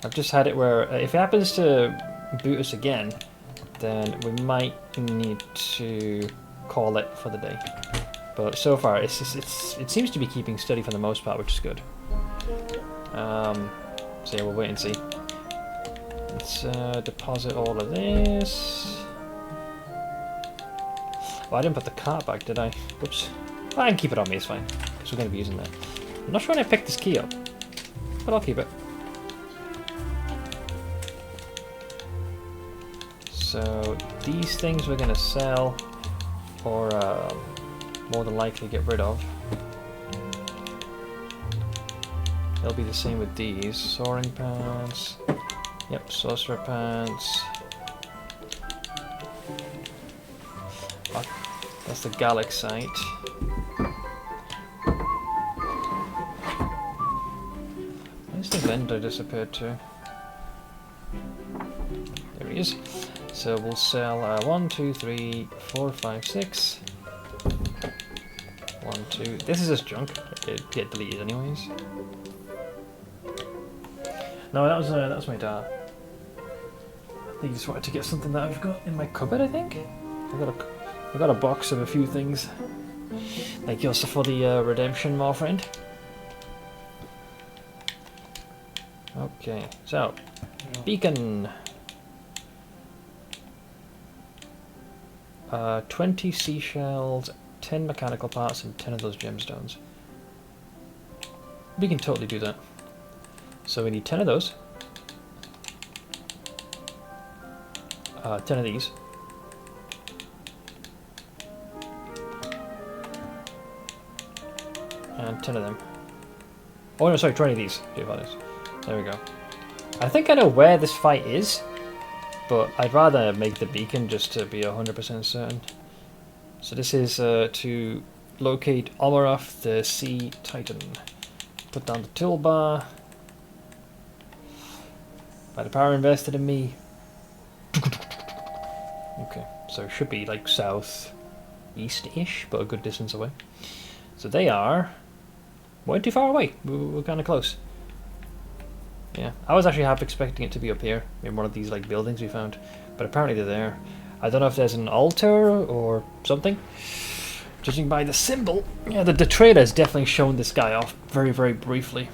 Speaker 1: I've just had it where if it happens to boot us again, then we might need to call it for the day. But so far, it seems to be keeping steady for the most part, which is good. So yeah, we'll wait and see. Let's deposit all of this. Oh, I didn't put the cart back, did I? Whoops. Well, I can keep it on me, it's fine. Because we're going to be using that. I'm not sure when I picked this key up, but I'll keep it. So these things we're going to sell, or more than likely get rid of. It'll be the same with these. Soaring pants. Yep, sorcerer pants. Oh, that's the Gallic site. Where's the vendor disappeared to? There he is. So we'll sell 1, 2, 3, 4, 5, 6. 1, 2. This is just junk. It'd get deleted anyways. No, that was my dad. I I just wanted to get something that I've got in my cupboard, I think. I've got a box of a few things. Thank you also for the redemption, my friend. Okay, so beacon. 20 seashells, 10 mechanical parts, and 10 of those gemstones. We can totally do that. So we need 10 of those. 10 of these. And 10 of them. Oh no, sorry, 20 of these. Do apologize. There we go. I think I know where this fight is, but I'd rather make the beacon just to be 100% certain. So this is to locate Omaroth, the Sea Titan. Put down the toolbar. By the power invested in me. Okay, so it should be like south east-ish, but a good distance away. So they are... weren't too far away. We're kind of close. Yeah, I was actually half expecting it to be up here in one of these like buildings we found, but apparently they're there. I don't know if there's an altar or something. Judging by the symbol, yeah, the trailer's definitely shown this guy off very, very briefly.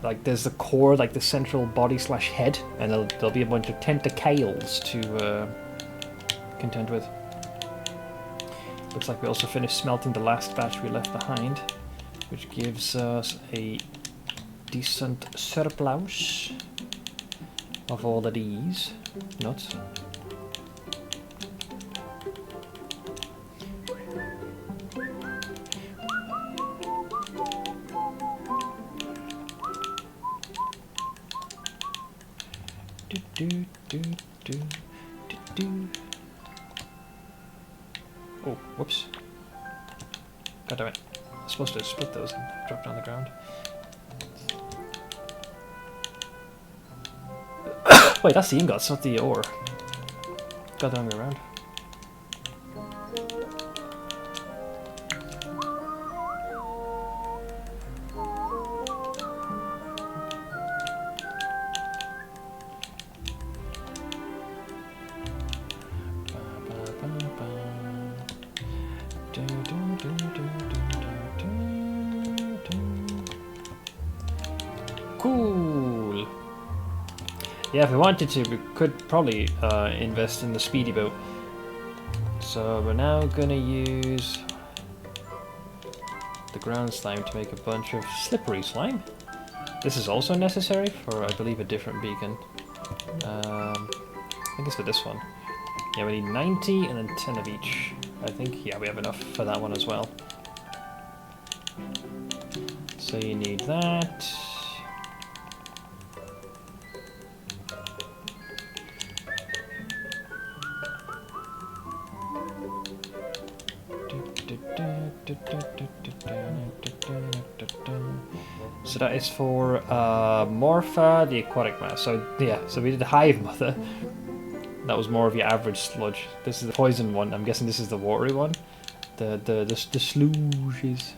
Speaker 1: Like there's the core, like the central body slash head, and there'll be a bunch of tentacles to contend with. Looks like we also finished smelting the last batch we left behind, which gives us a decent surplus of all of these nuts. Oh, whoops. God damn it. I was supposed to split those and drop down the ground. Wait, that's the ingots, not the ore. Got the wrong way around. Cool. Yeah, if we wanted to, we could probably invest in the speedy boat. So we're now gonna use the ground slime to make a bunch of slippery slime. This is also necessary for, I believe, a different beacon. I think it's for this one. Yeah, we need 90 and then 10 of each. I think, yeah, we have enough for that one as well. So you need that. So that is for Morpha, the aquatic mass. So yeah, so we did the Hive Mother. That was more of your average sludge. This is the poison one. I'm guessing this is the watery one. The sludges.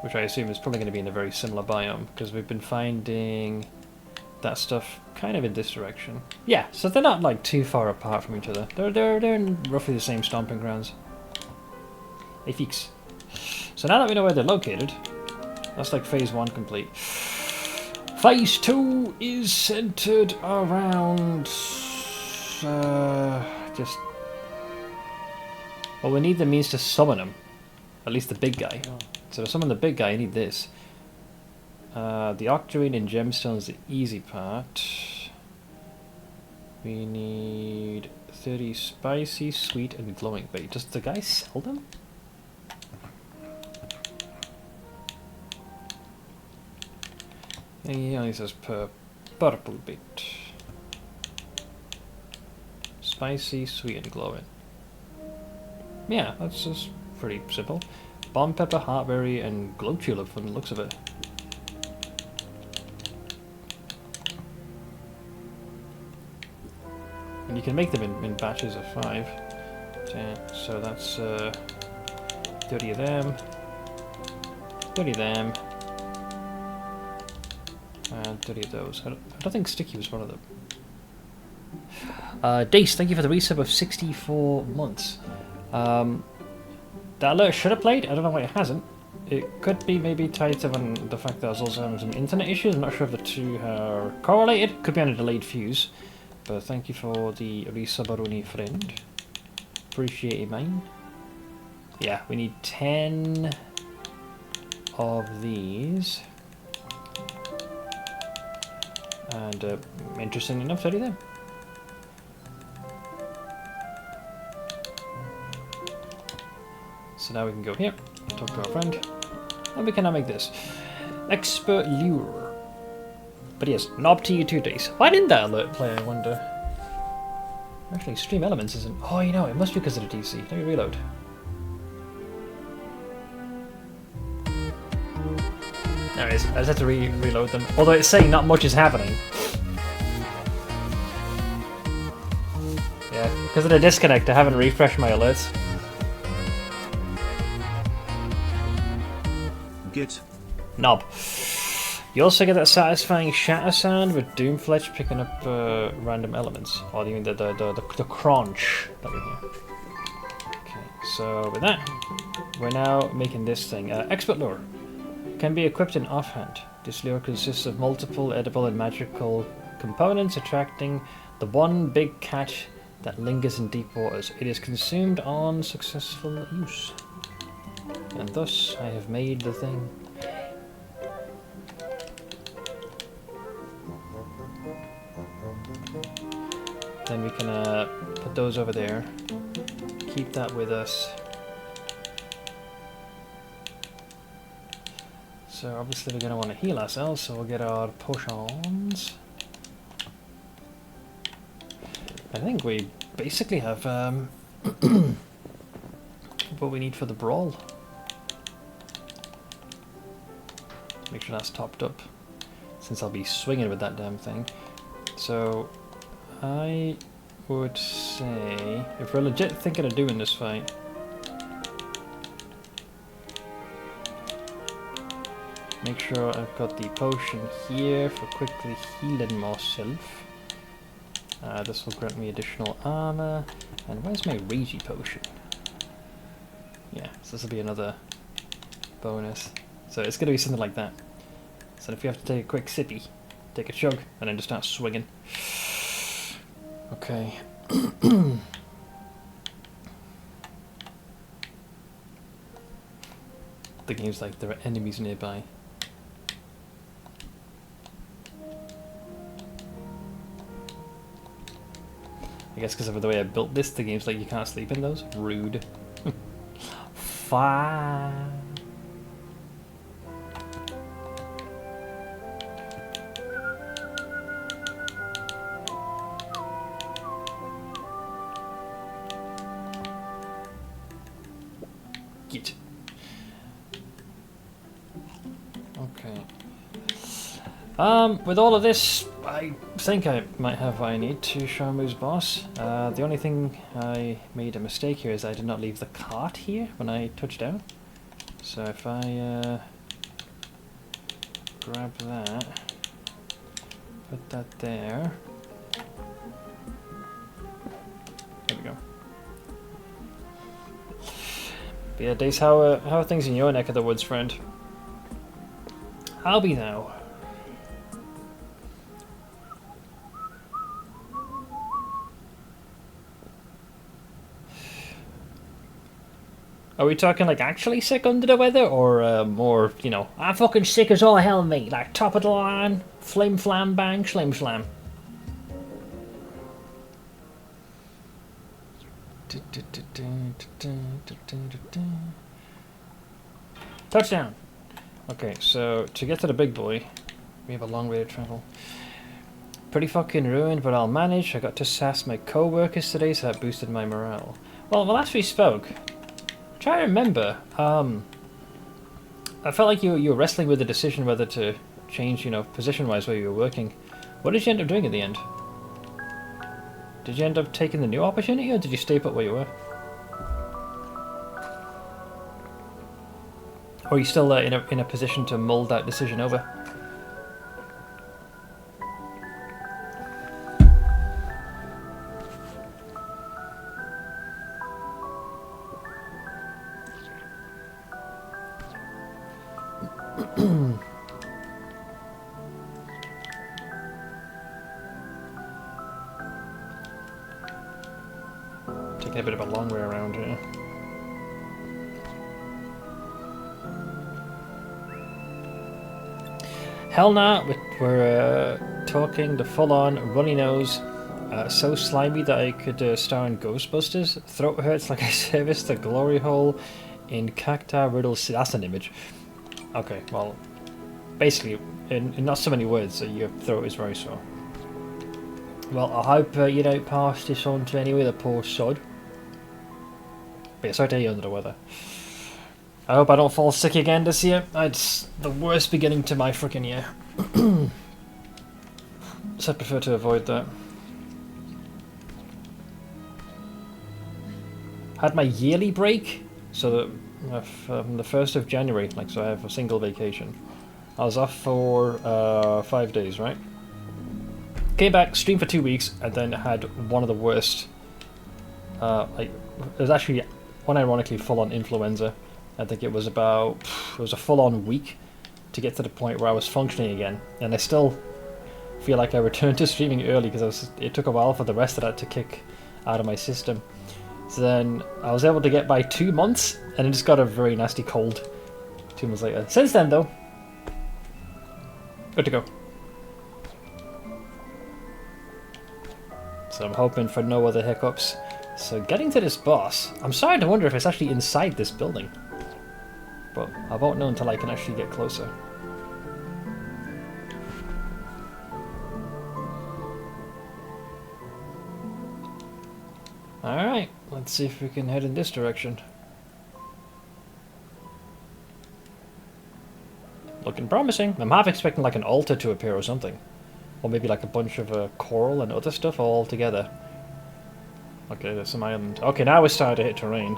Speaker 1: Which I assume is probably going to be in a very similar biome, because we've been finding that stuff kind of in this direction. Yeah, so they're not like too far apart from each other. They're in roughly the same stomping grounds. Hey Feeks. So now that we know where they're located, that's like phase 1 complete. Phase 2 is centered around just... well, we need the means to summon him. At least the big guy. So to summon the big guy, I need this. The octarine and gemstone is the easy part. We need 30 spicy, sweet, and glowing. Wait, does the guy sell them? He only says per purple bit. Spicy, sweet, and glowing. Yeah, that's just pretty simple. Bomb pepper, heartberry, and glow tulip from the looks of it. And you can make them in batches of 5. 10, so that's 30 of them, 30 of them, And 30 of those. I don't think Sticky was one of them. Dace, thank you for the resub of 64 months. That alert should have played. I don't know why it hasn't. It could be maybe tied to the fact that I was also having some internet issues. I'm not sure if the two are correlated. Could be on a delayed fuse. But thank you for the resub, friend. Appreciate it, mine. Yeah, we need 10 of these. And interesting enough, 30 there. So now we can go here, talk to our friend, and we can now make this. Expert Lure. But yes, knob to you 2 days. Why didn't that alert play, I wonder? Actually, Stream Elements isn't... Oh, you know, it must be because of the DC. Let me reload. There it is. I just had to reload them. Although it's saying not much is happening. Yeah, because of the disconnect, I haven't refreshed my alerts.
Speaker 2: Git.
Speaker 1: Knob. You also get that satisfying shatter sound with Doomfletch picking up random elements. Or you mean the crunch that we hear. Okay, so with that, we're now making this thing. Expert Lure. Can be equipped in offhand. This lure consists of multiple edible and magical components attracting the one big catch that lingers in deep waters. It is consumed on successful use. And thus, I have made the thing. Then we can put those over there. Keep that with us. So obviously we're going to want to heal ourselves, so we'll get our potions. I think we basically have what we need for the brawl. Make sure that's topped up, since I'll be swinging with that damn thing. So I would say, if we're legit thinking of doing this fight, make sure I've got the potion here for quickly healing myself. This will grant me additional armor. And where's my ragey potion? Yeah, so this will be another bonus. So it's going to be something like that. So if you have to take a quick sippy, take a chug, and then just start swinging. Okay. The game's like there are enemies nearby. I guess because of the way I built this, the game's like you can't sleep in those. Rude. Fine. Get. Okay. With all of this, I think I might have what I need to Sharmu's boss. The only thing I made a mistake here is I did not leave the cart here when I touched down. So if I grab that, put that there. There we go. But yeah, Dace, how are things in your neck of the woods, friend? I'll be now. Are we talking like actually sick under the weather, or more, you know, I'm fucking sick as all hell, mate, like top of the line, flim flam bang, slim slam? Touchdown! Okay, so to get to the big boy, we have a long way to travel. Pretty fucking ruined, but I'll manage. I got to sass my co-workers today, so that boosted my morale. Well, the last we spoke, try to remember, I felt like you were wrestling with the decision whether to change, you know, position-wise where you were working. What did you end up doing at the end? Did you end up taking the new opportunity, or did you stay put where you were? Or are you still in a position to mull that decision over? Taking a bit of a long way around here. Hell nah, we're talking the full-on runny nose, so slimy that I could star in Ghostbusters. Throat hurts like I serviced the glory hole in Cacti Riddle. That's an image. Okay, well, basically, in not so many words, your throat is very sore. Well, I hope you don't pass this on to anyone, the poor sod. But yeah, sorry to hear you're under the weather. I hope I don't fall sick again this year. It's the worst beginning to my freaking year. So I prefer to avoid that. Had my yearly break, so that from the 1st of January, like, so I have a single vacation. I was off for 5 days, right? Came back, streamed for 2 weeks, and then had one of the worst. Like, it was actually, unironically, full-on influenza. I think it was a full-on week to get to the point where I was functioning again, and I still feel like I returned to streaming early because it took a while for the rest of that to kick out of my system. So then I was able to get by 2 months, and it just got a very nasty cold 2 months later. Since then, though, good to go. So I'm hoping for no other hiccups. So getting to this boss, I'm starting to wonder if it's actually inside this building. But I won't know until I can actually get closer. Alright, let's see if we can head in this direction. Looking promising. I'm half expecting like an altar to appear or something. Or maybe like a bunch of coral and other stuff all together. Okay, there's some island. Okay, now we're starting to hit terrain.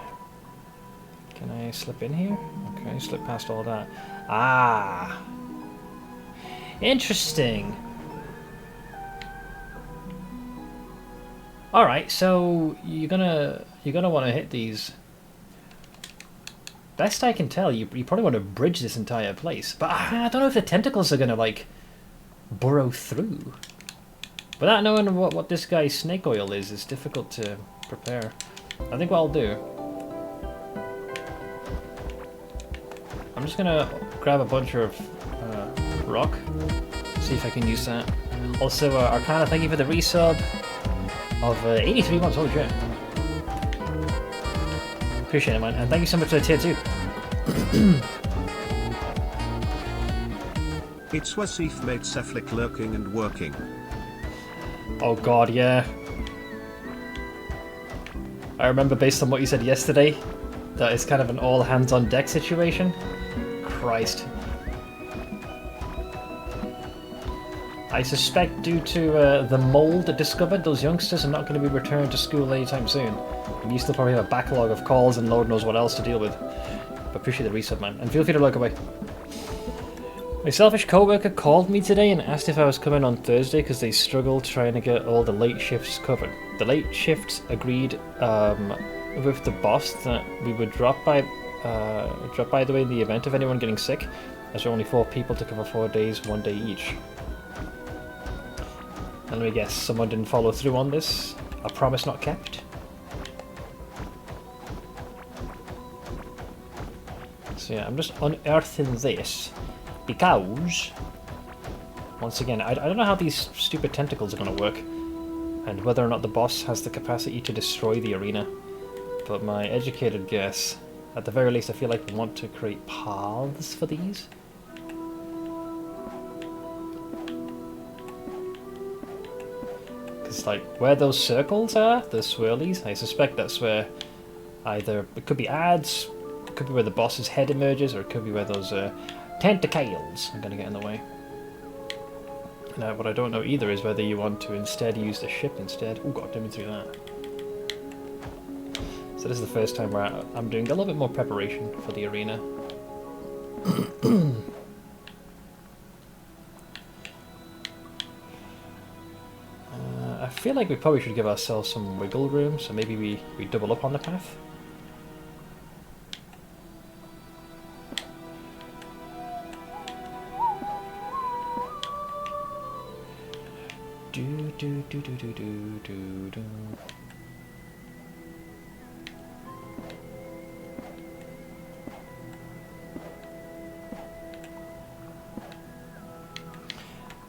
Speaker 1: Can I slip in here? Okay, slip past all that. Ah! Interesting! Alright, so you're gonna want to hit these. Best I can tell, you probably want to bridge this entire place. But I don't know if the tentacles are gonna, like, burrow through. Without knowing what this guy's snake oil is, it's difficult to prepare. I think what I'll do, I'm just gonna grab a bunch of rock, see if I can use that. Also, Arcana, thank you for the resub of 83 months, holy shit. Appreciate it, man, and thank you so much for the tier 2.
Speaker 2: It's Wasif made Seflik lurking and working.
Speaker 1: Oh god, yeah. I remember based on what you said yesterday, that it's kind of an all hands on deck situation. Christ. I suspect due to the mold discovered, those youngsters are not going to be returned to school anytime soon. And you still probably have a backlog of calls and Lord knows what else to deal with. But appreciate the reset, man. And feel free to look away. My selfish co-worker called me today and asked if I was coming on Thursday because they struggled trying to get all the late shifts covered. The late shifts agreed with the boss that we would drop by the way in the event of anyone getting sick, as there are only 4 people to cover 4 days, 1 day each. And let me guess, someone didn't follow through on this? A promise not kept? So yeah, I'm just unearthing this. Because, once again, I don't know how these stupid tentacles are going to work, and whether or not the boss has the capacity to destroy the arena. But my educated guess, at the very least, I feel like we want to create paths for these. Because, like, where those circles are, the swirlies, I suspect that's where either, it could be ads, it could be where the boss's head emerges, or it could be where those tentacles are going to get in the way. Now, what I don't know either is whether you want to instead use the ship instead. Oh god, didn't through that. So this is the first time where I'm doing a little bit more preparation for the arena. I feel like we probably should give ourselves some wiggle room, so maybe we double up on the path. Do do do do do do.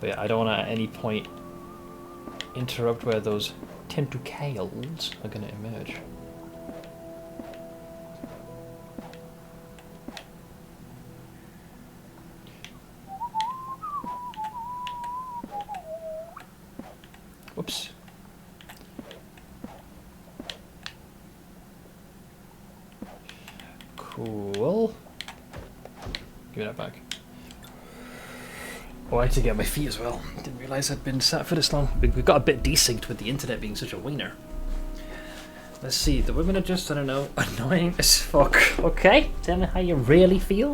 Speaker 1: But yeah, I don't want to at any point interrupt where those tentacles are going to emerge. Oops. Cool. Give me that back. Oh, I had to get my feet as well. Didn't realise I'd been sat for this long. We got a bit desynced with the internet being such a wiener. Let's see, the women are just, I don't know, annoying as fuck. Okay, tell me how you really feel.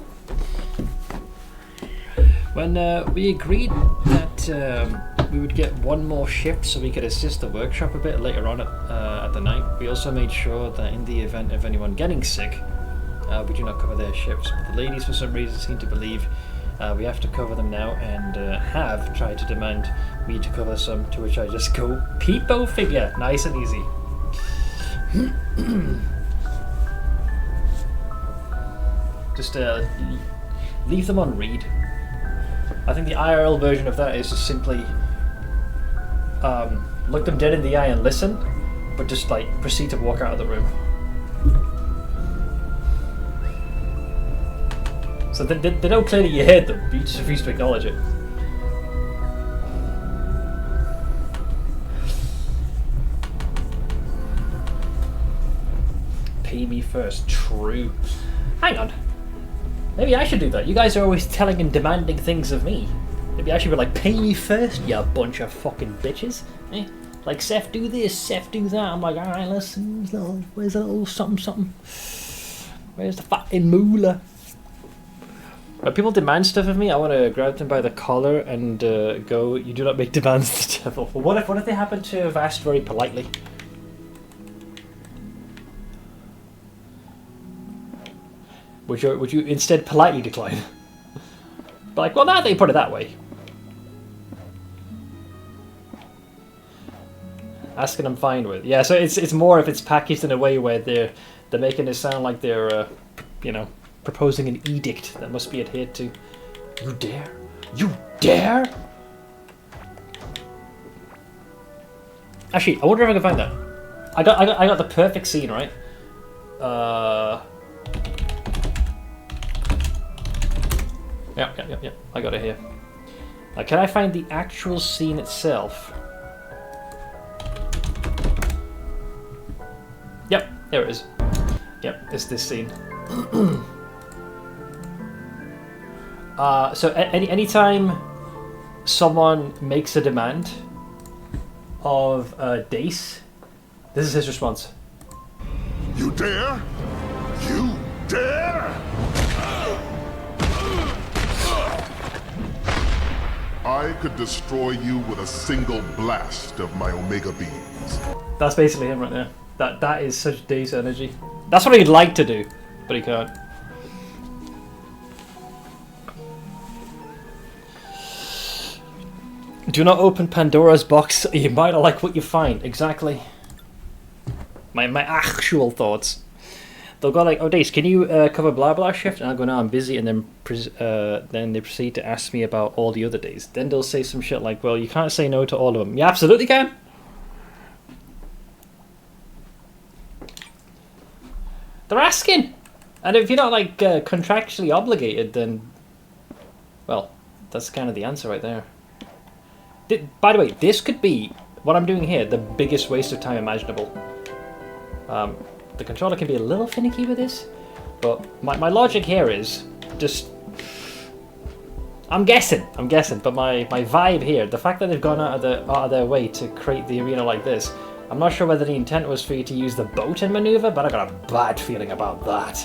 Speaker 1: When we agreed that we would get one more shift so we could assist the workshop a bit later on at the night, we also made sure that in the event of anyone getting sick, we do not cover their shifts. But the ladies for some reason seem to believe we have to cover them now, and have tried to demand me to cover some, to which I just go, peepo figure, nice and easy. Just leave them on read. I think the IRL version of that is just simply look them dead in the eye and listen, but just like proceed to walk out of the room. So they know clearly you heard them, but you just refuse to acknowledge it. Pay me first, true. Hang on. Maybe I should do that. You guys are always telling and demanding things of me. Maybe I should be like, pay me first, you bunch of fucking bitches. Eh? Like, Seth do this, Seth do that. I'm like, alright, listen, where's that little something something? Where's the fucking moolah? When people demand stuff of me, I want to grab them by the collar and go, you do not make demands to the devil. Well, what if they happen to have asked very politely? Would you instead politely decline? Like, well, now they put it that way. Asking I'm fine with. Yeah, so it's more if it's packaged in a way where they're making it sound like they're you know, proposing an edict that must be adhered to. You dare? You dare? Actually, I wonder if I can find that. I got the perfect scene, right? Yeah. I got it here. Can I find the actual scene itself? Yep, there it is. Yep, it's this scene. So anytime someone makes a demand of Dace, this is his response.
Speaker 3: You dare? You dare? I could destroy you with a single blast of my Omega beams.
Speaker 1: That's basically him right there. That is such Dace energy. That's what he'd like to do, but he can't. Do not open Pandora's box. You might not like what you find. Exactly. My actual thoughts. They'll go like, oh, Dace, can you cover blah blah shift? And I'll go, no, I'm busy. And then they proceed to ask me about all the other days. Then they'll say some shit like, well, you can't say no to all of them. You absolutely can. They're asking. And if you're not like contractually obligated, then, well, that's kind of the answer right there. By the way, this could be, what I'm doing here, the biggest waste of time imaginable. The controller can be a little finicky with this, but my logic here is just... I'm guessing, but my vibe here, the fact that they've gone out of their way to create the arena like this, I'm not sure whether the intent was for you to use the boat and maneuver, but I got a bad feeling about that.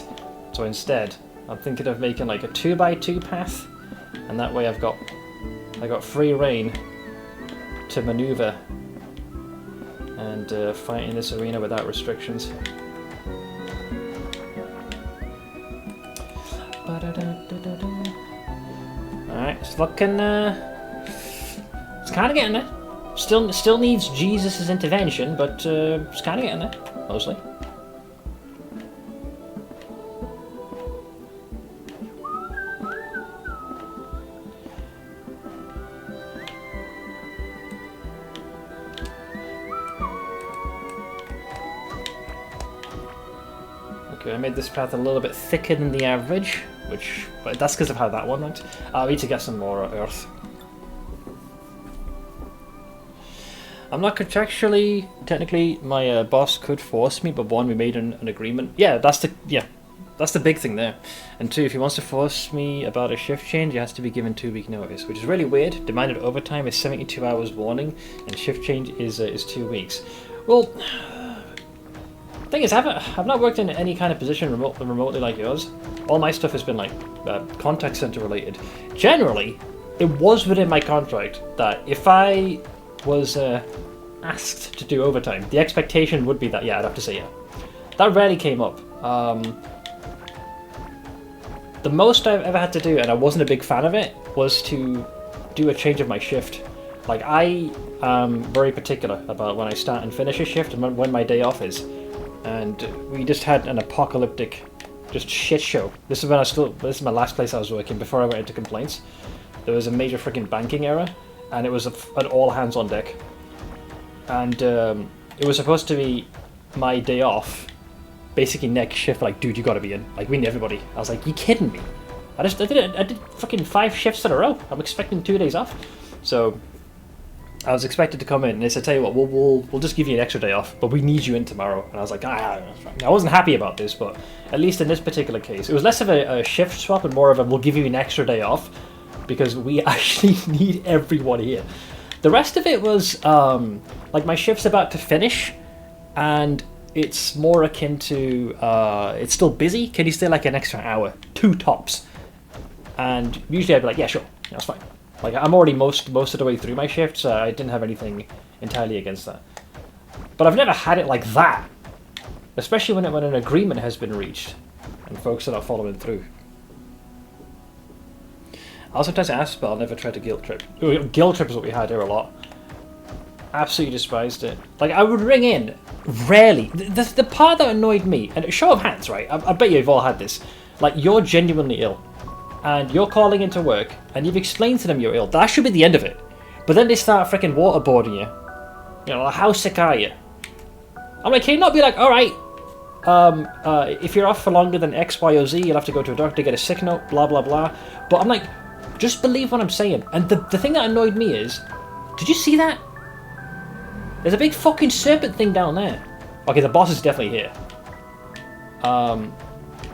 Speaker 1: So instead, I'm thinking of making like a 2x2 path, and that way I got free reign to maneuver and fight in this arena without restrictions. Alright, it's looking, it's kind of getting there. Still needs Jesus' intervention, but it's kind of getting there, mostly. Okay, I made this path a little bit thicker than the average, but that's because of how that one went. I need to get some more earth. I'm not contractually, technically, my boss could force me, but one, we made an agreement. Yeah, that's the big thing there. And two, if he wants to force me about a shift change, he has to be given 2-week notice, which is really weird. Demanded overtime is 72 hours warning, and shift change is 2 weeks. Well, thing is, I've not worked in any kind of position remotely like yours. All my stuff has been like contact center related. Generally, it was within my contract that if I was asked to do overtime, the expectation would be that, yeah, I'd have to say yeah. That rarely came up. The most I've ever had to do, and I wasn't a big fan of it, was to do a change of my shift. Like, I am very particular about when I start and finish a shift and when my day off is. And we just had an apocalyptic, just shit show. This is my last place I was working before I went into complaints. There was a major freaking banking error, and it was an all hands on deck. And it was supposed to be my day off, basically next shift. Like, dude, you gotta be in. Like, we need everybody. I was like, you kidding me? I did fucking 5 shifts in a row. I'm expecting 2 days off. So I was expected to come in, and they said, tell you what, we'll just give you an extra day off, but we need you in tomorrow. And I was like, I wasn't happy about this, but at least in this particular case, it was less of a shift swap and more of a, we'll give you an extra day off, because we actually need everyone here. The rest of it was, like, my shift's about to finish, and it's more akin to, it's still busy, can you stay like an extra hour? 2 tops. And usually I'd be like, yeah, sure, that's fine. Like, I'm already most of the way through my shift, so I didn't have anything entirely against that. But I've never had it like that, especially when an agreement has been reached and folks are not following through. I'll sometimes ask, but I'll never try to guilt trip. Guilt trip is what we had here a lot. Absolutely despised it. Like, I would ring in, rarely. The part that annoyed me, and show of hands, right? I bet you've all had this. Like, you're genuinely ill, and you're calling into work, and you've explained to them you're ill. That should be the end of it. But then they start freaking waterboarding you. You know, like, how sick are you? I'm like, can you not be like, alright, if you're off for longer than X, Y, or Z, you'll have to go to a doctor, get a sick note, blah, blah, blah. But I'm like, just believe what I'm saying. And the thing that annoyed me is, did you see that? There's a big fucking serpent thing down there. Okay, the boss is definitely here.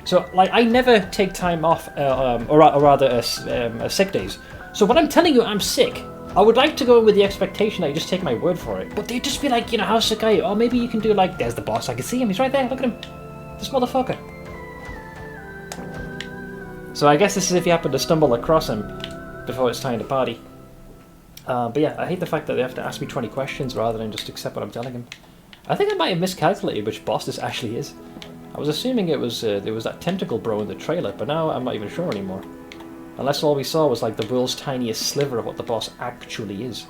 Speaker 1: So, like, I never take time off, or rather, sick days. So when I'm telling you I'm sick, I would like to go in with the expectation that you just take my word for it. But they'd just be like, you know, how sick are you? Oh, maybe you can do, like, there's the boss, I can see him, he's right there, look at him. This motherfucker. So I guess this is if you happen to stumble across him before it's time to party. But yeah, I hate the fact that they have to ask me 20 questions rather than just accept what I'm telling them. I think I might have miscalculated which boss this actually is. I was assuming it was there was that tentacle bro in the trailer, but now I'm not even sure anymore. Unless all we saw was like the world's tiniest sliver of what the boss actually is.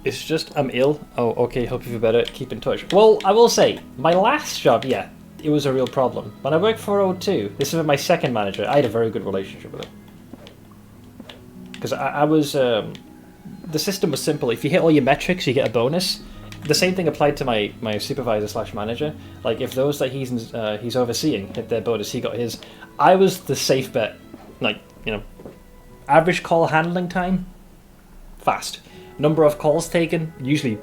Speaker 1: It's just, I'm ill. Oh, okay, hope you feel better. Keep in touch. Well, I will say, my last job, yeah, it was a real problem. When I worked for O2, this is with my second manager, I had a very good relationship with him. Because I was, the system was simple. If you hit all your metrics, you get a bonus. The same thing applied to my supervisor slash manager. Like, if those that he's overseeing hit their bonus, he got his. I was the safe bet. Like, you know, average call handling time, fast. Number of calls taken, usually.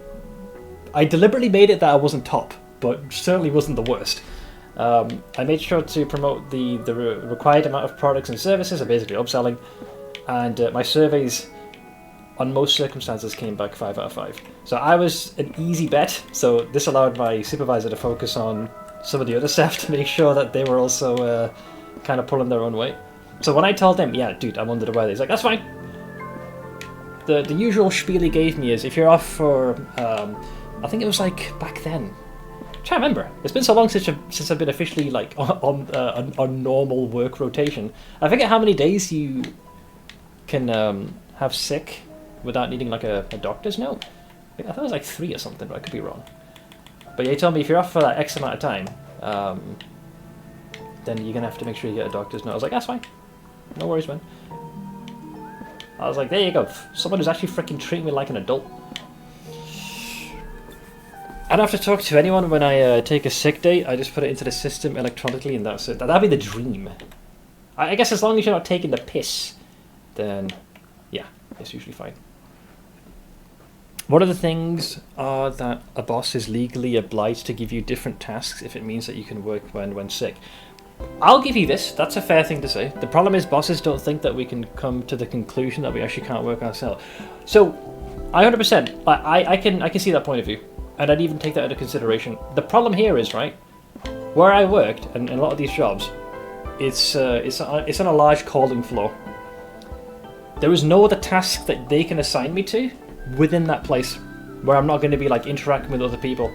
Speaker 1: I deliberately made it that I wasn't top, but certainly wasn't the worst. I made sure to promote the required amount of products and services, so basically upselling, and my surveys on most circumstances came back 5 out of 5. So I was an easy bet, so this allowed my supervisor to focus on some of the other staff to make sure that they were also kind of pulling their own weight. So when I told him, yeah, dude, I'm under the weather, he's like, that's fine. The usual spiel he gave me is, if you're off for, I think it was like back then, trying to remember. It's been so long since I've been officially like on normal work rotation. I forget how many days you can have sick without needing like a doctor's note. I thought it was like 3 or something, but I could be wrong. But yeah, you told me if you're off for like X amount of time, then you're gonna have to make sure you get a doctor's note. I was like, that's fine. No worries, man. I was like, there you go. Someone who's actually freaking treating me like an adult. I don't have to talk to anyone when I take a sick day. I just put it into the system electronically and that's it. That'd be the dream. I guess as long as you're not taking the piss, then yeah, it's usually fine. One of the things are that a boss is legally obliged to give you different tasks if it means that you can work when sick. I'll give you this. That's a fair thing to say. The problem is bosses don't think that we can come to the conclusion that we actually can't work ourselves. So, I 100%. I can see that point of view, and I'd even take that into consideration. The problem here is, right, where I worked and a lot of these jobs, it's on a large calling floor. There is no other task that they can assign me to within that place where I'm not going to be like interacting with other people.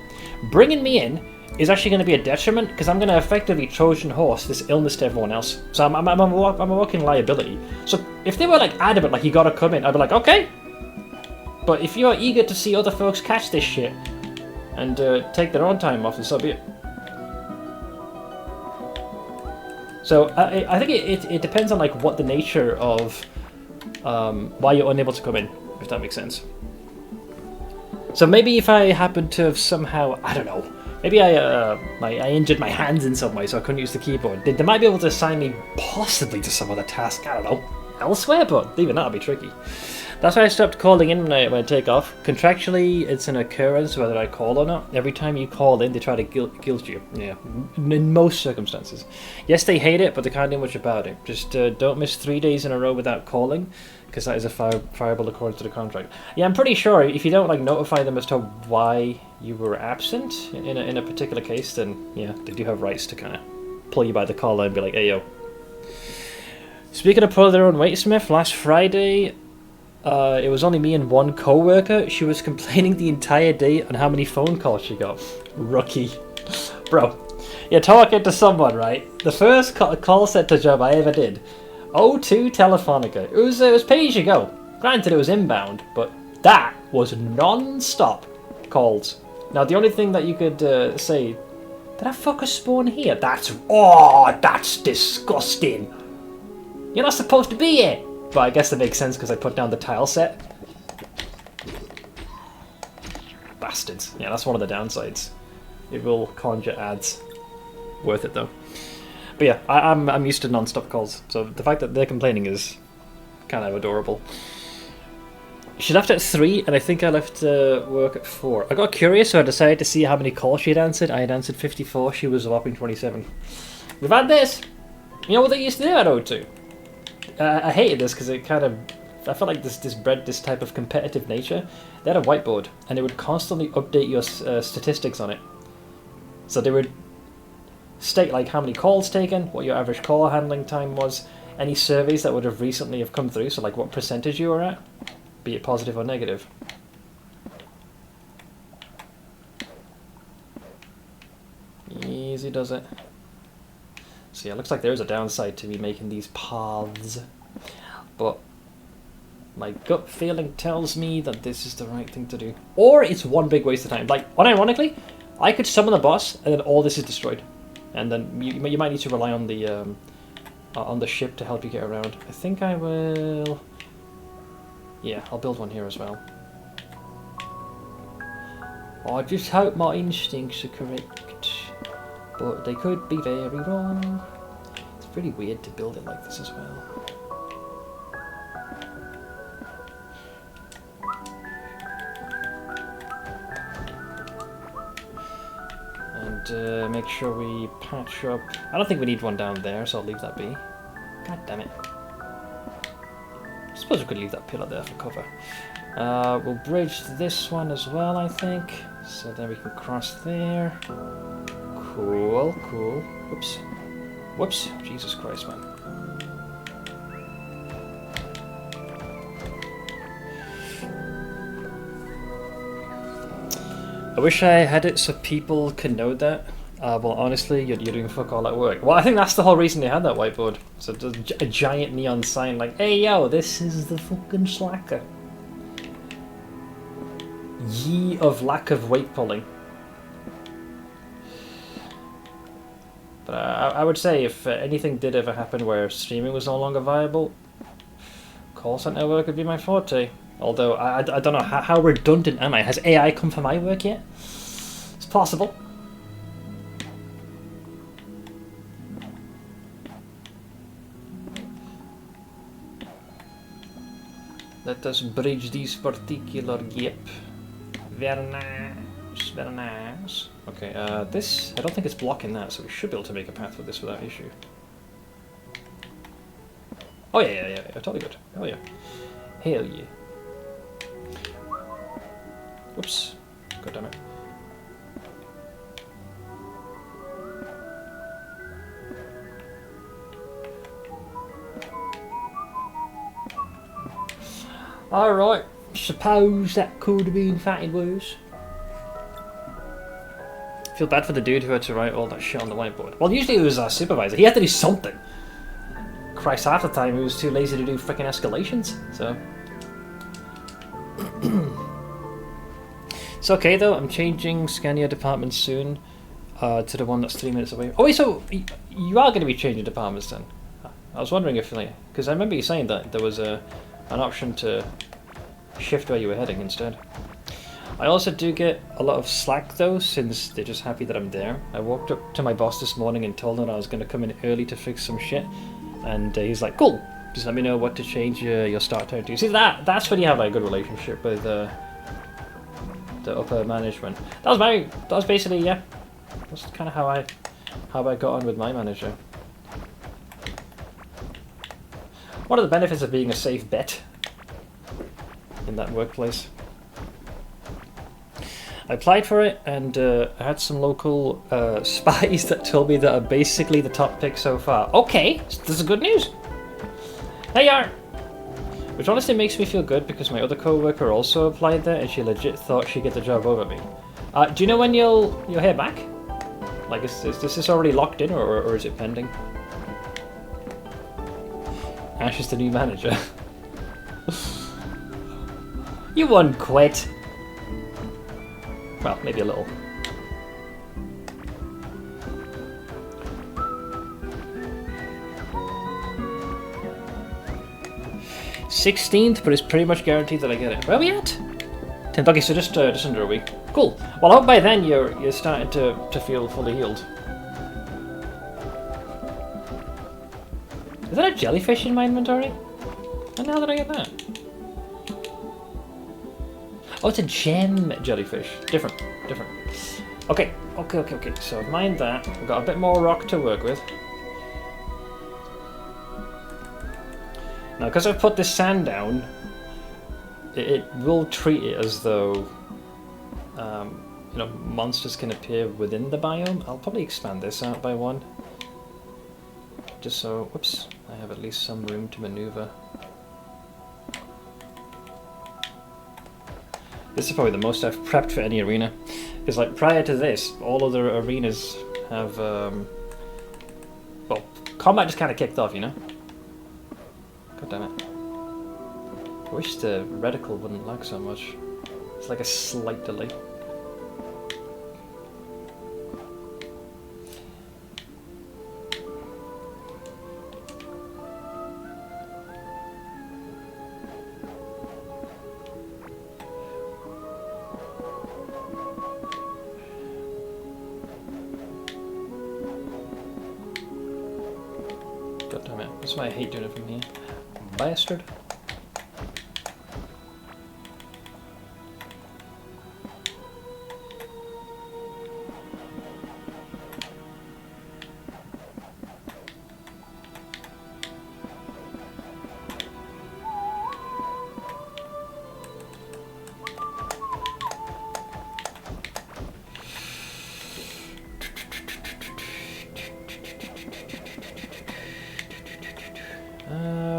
Speaker 1: Bringing me in is actually going to be a detriment because I'm going to effectively Trojan horse this illness to everyone else. So I'm a walking liability. So if they were like adamant, like you got to come in, I'd be like, okay. But if you're eager to see other folks catch this shit and take their own time off, then so be it. So I think it depends on like what the nature of why you're unable to come in, if that makes sense. So maybe if I happen to have somehow, I don't know, maybe I injured my hands in some way so I couldn't use the keyboard. They might be able to assign me possibly to some other task, I don't know, elsewhere, but even that would be tricky. That's why I stopped calling in when I take off. Contractually, it's an occurrence whether I call or not. Every time you call in, they try to guilt you. Yeah, in most circumstances. Yes, they hate it, but they can't do much about it. Just don't miss 3 days in a row without calling, because that is a fireable according to the contract. Yeah, I'm pretty sure if you don't like notify them as to why you were absent in a particular case, then yeah, they do have rights to kind of pull you by the collar and be like, hey yo. Speaking of pull their own weight, Smith, last Friday, it was only me and one co-worker. She was complaining the entire day on how many phone calls she got. Rookie. Bro, you're talking to someone, right? The first call center job I ever did. O2 Telefonica. It was pay-as-you-go. Granted, it was inbound, but that was non-stop calls. Now, the only thing that you could say, did I fucker spawn here? That's disgusting. You're not supposed to be here. But I guess that makes sense because I put down the tile set. Bastards. Yeah, that's one of the downsides. It will conjure ads. Worth it though. But yeah, I'm used to non-stop calls, so the fact that they're complaining is kind of adorable. She left at 3, and I think I left work at 4. I got curious, so I decided to see how many calls she had answered. I had answered 54, she was a whopping 27. We've had this! You know what they used to do at O2? I hated this because it kind of... I felt like this bred this type of competitive nature. They had a whiteboard, and it would constantly update your statistics on it. So they would state like how many calls taken, what your average call handling time was, any surveys that would have recently come through, so like what percentage you were at, be it positive or negative. Easy does it. So yeah, it looks like there's a downside to me making these paths, but my gut feeling tells me that this is the right thing to do. Or it's one big waste of time. Like, unironically, I could summon the boss and then all this is destroyed. And then you might need to rely on the ship to help you get around. I think I will... Yeah, I'll build one here as well. I just hope my instincts are correct. But they could be very wrong. It's pretty weird to build it like this as well. And make sure we patch up. I don't think we need one down there, so I'll leave that be. God damn it. I suppose we could leave that pillar there for cover. We'll bridge this one as well, I think. So then we can cross there. Cool, cool. Whoops. Whoops. Jesus Christ, man. I wish I had it so people can know that. Well, honestly, you're doing fuck all at work. Well, I think that's the whole reason they had that whiteboard. So there's a giant neon sign like, hey yo, this is the fucking slacker. Ye of lack of weight pulling. But I would say if anything did ever happen where streaming was no longer viable, call center work would be my forte. Although I don't know, how redundant am I? Has AI come for my work yet? It's possible. Let us bridge this particular gap. Very nice, very nice. Okay, this, I don't think it's blocking that, so we should be able to make a path with this without issue. Oh yeah, totally good. Hell yeah. Hell yeah. Whoops. God damn it. Alright, suppose that could have been fatted worse. Feel bad for the dude who had to write all that shit on the whiteboard. Well, usually it was our supervisor. He had to do something. Christ, half the time he was too lazy to do freaking escalations, so... It's okay though, I'm changing Scania departments soon to the one that's 3 minutes away. Oh wait, so you are going to be changing departments then? I was wondering if, like, because I remember you saying that there was an option to shift where you were heading instead. I also do get a lot of slack though, since they're just happy that I'm there. I walked up to my boss this morning and told him I was going to come in early to fix some shit, and he's like, cool, just let me know what to change your start time to. See, that's when you have like a good relationship with the upper management. That was basically, yeah, that's kind of how I got on with my manager. One of the benefits of being a safe bet in that workplace. I applied for it, and I had some local spies that told me that I'm basically the top pick so far. Okay, this is good news. There you are. Which honestly makes me feel good because my other co-worker also applied there, and she legit thought she'd get the job over me. Do you know when you'll hear back? Like, is this already locked in, or is it pending? Ash is the new manager. You won't quit. Well, maybe a little. $16th, but it's pretty much guaranteed that I get it. Where are we at? 10th. Okay, so just under a week. Cool. Well, I hope by then you're starting to feel fully healed. Is that a jellyfish in my inventory? How the hell did I get that? Oh, it's a gem jellyfish. Different. Okay. So mind that. We've got a bit more rock to work with. Now, because I've put this sand down, it will treat it as though, you know, monsters can appear within the biome. I'll probably expand this out by 1. Just so, whoops, I have at least some room to maneuver. This is probably the most I've prepped for any arena. Because like prior to this, all other arenas have, well, combat just kind of kicked off, you know? God damn it. I wish the reticle wouldn't lag so much. It's like a slight delay. God damn it. That's why I hate doing it from here. Bastard.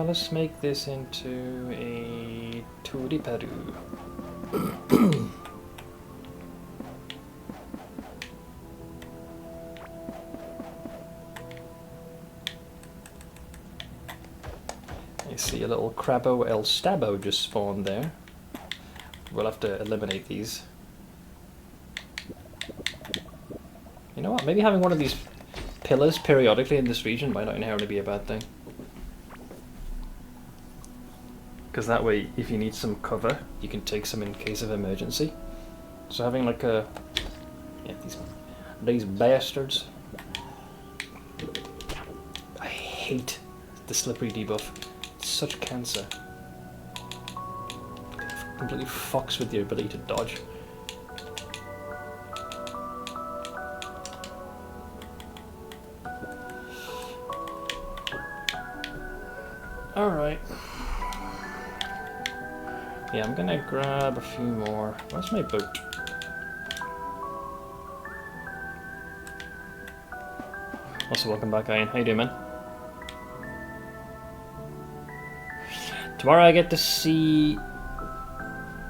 Speaker 1: Let's make this into a Turiparu. see a little Crabbo El Stabbo just spawned there. We'll have to eliminate these. You know what, maybe having one of these pillars periodically in this region might not inherently be a bad thing. Because that way, if you need some cover, you can take some in case of emergency. So having like a... yeah, these bastards. I hate the slippery debuff. It's such cancer. It completely fucks with your ability to dodge. Alright. Yeah, I'm gonna grab a few more. Where's my boat? Also, welcome back, Ian. How you doing, man? Tomorrow I get to see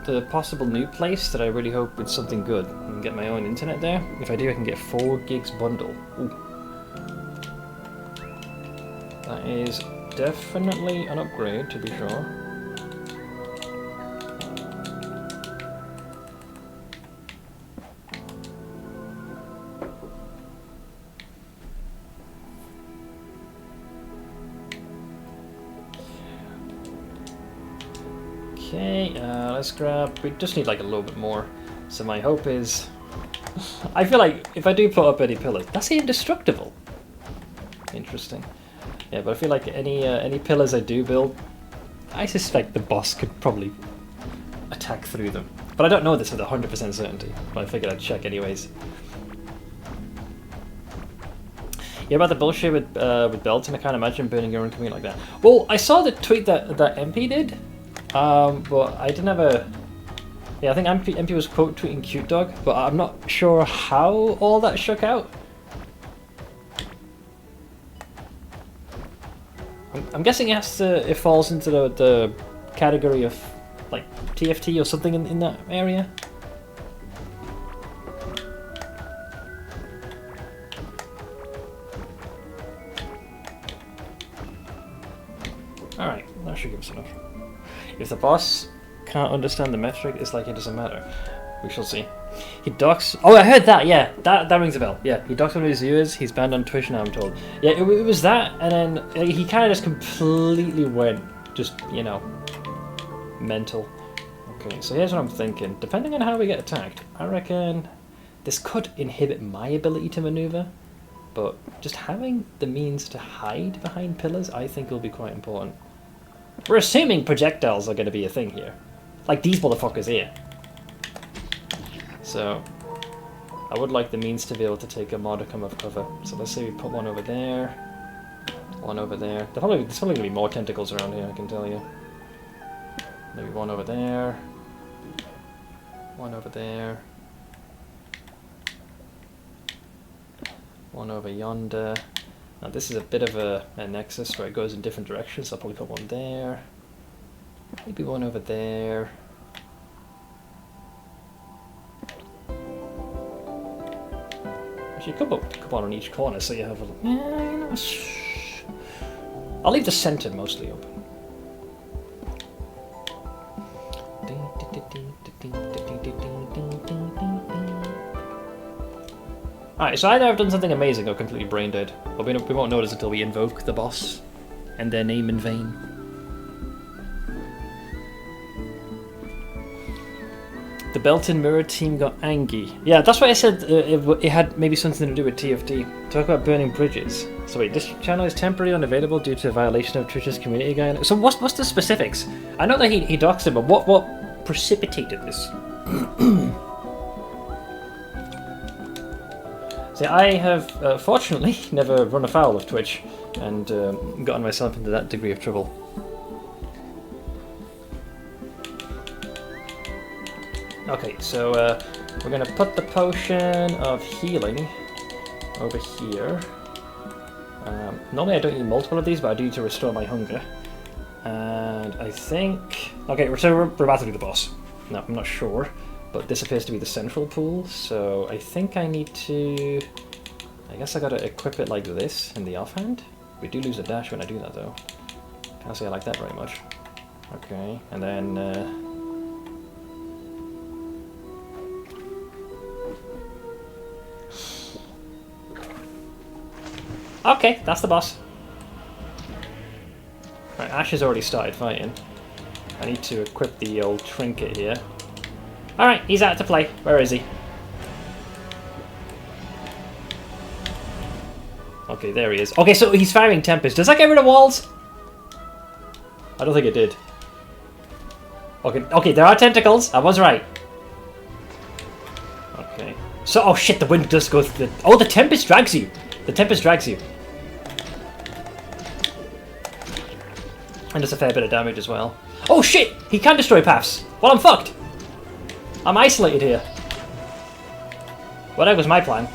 Speaker 1: the possible new place that I really hope it's something good. I can get my own internet there. If I do, I can get 4 gigs bundle. Ooh. That is definitely an upgrade, to be sure. Okay, let's grab... we just need like a little bit more. So my hope is... I feel like if I do put up any pillars, that's indestructible. Interesting. Yeah, but I feel like any pillars I do build, I suspect the boss could probably attack through them. But I don't know this with 100% certainty, but I figured I'd check anyways. Yeah, about the bullshit with Belton, I can't imagine burning your own community like that. Well, I saw the tweet that MP did, but I didn't have a... yeah, I think MP was quote tweeting Cute Dog, but I'm not sure how all that shook out. I'm guessing it falls into the category of like TFT or something in that area. Alright, that should give us enough. If the boss can't understand the metric, it's like it doesn't matter. We shall see. He docks... oh, I heard that, yeah. That rings a bell. Yeah, he docks one of his viewers. He's banned on Twitch now, I'm told. Yeah, it was that, and then he kind of just completely went, just, you know, mental. Okay, so here's what I'm thinking. Depending on how we get attacked, I reckon this could inhibit my ability to maneuver, but just having the means to hide behind pillars, I think will be quite important. We're assuming projectiles are going to be a thing here. Like these motherfuckers here. So, I would like the means to be able to take a modicum of cover. So let's say we put one over there, one over there. There's probably going to be more tentacles around here, I can tell you. Maybe one over there, one over there, one over yonder. Now this is a bit of a nexus where it goes in different directions, so I'll probably put one there, maybe one over there. Actually, come on each corner so you have a... yeah, you know, I'll leave the center mostly open. Alright, so either I've done something amazing or completely brain dead, but we won't notice until we invoke the boss and their name in vain. The Belton Mirror team got angry. Yeah, that's why I said it had maybe something to do with TFT. Talk about burning bridges. So wait, this channel is temporarily unavailable due to a violation of Twitch's community guidelines. So what's the specifics? I know that he doxed him, but what precipitated this? See, I have fortunately never run afoul of Twitch and gotten myself into that degree of trouble. Okay, so we're going to put the potion of healing over here. Normally I don't need multiple of these, but I do need to restore my hunger. And I think... okay, so we're about to do the boss. No, I'm not sure, but this appears to be the central pool, so I think I need to... I guess I gotta equip it like this in the offhand. We do lose a dash when I do that, though. Can't say I like that very much. Okay, and then... Okay, that's the boss. Right, Ash has already started fighting. I need to equip the old trinket here. Alright, he's out to play. Where is he? Okay, there he is. Okay, so he's firing Tempest. Does that get rid of walls? I don't think it did. Okay, there are tentacles. I was right. Okay. So, oh shit, the wind does go through the... Oh, the Tempest drags you. The Tempest drags you. And does a fair bit of damage as well. Oh shit! He can destroy paths. Well, I'm fucked. I'm isolated here. Well, that was my plan.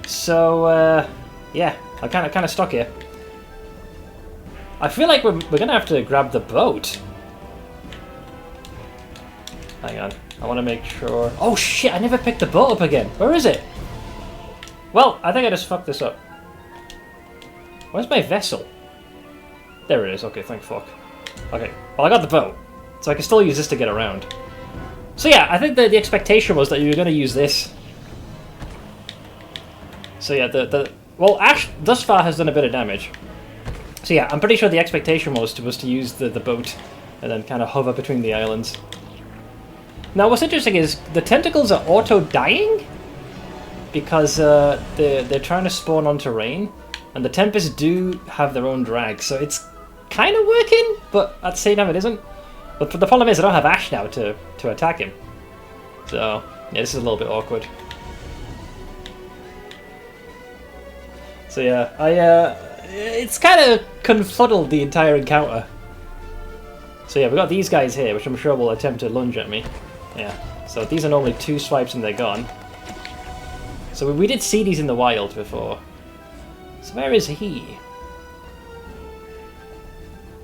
Speaker 1: So, yeah, I'm kind of stuck here. I feel like we're gonna have to grab the boat. Hang on, I want to make sure. Oh shit! I never picked the boat up again. Where is it? Well, I think I just fucked this up. Where's my vessel? There it is. Okay, thank fuck. Okay, well I got the boat, so I can still use this to get around. So yeah, I think the expectation was that you were going to use this. So yeah, well, Ash thus far has done a bit of damage. So yeah, I'm pretty sure the expectation was to use the boat and then kind of hover between the islands. Now what's interesting is the tentacles are auto-dying because they're trying to spawn onto rain, and the Tempests do have their own drag, so it's kind of working, but at the same time it isn't. But the problem is I don't have Ash now to attack him. So yeah, this is a little bit awkward. So yeah, it's kind of confuddled the entire encounter. So yeah, we've got these guys here, which I'm sure will attempt to lunge at me. Yeah, so these are normally 2 swipes and they're gone. So we did see these in the wild before. So where is he?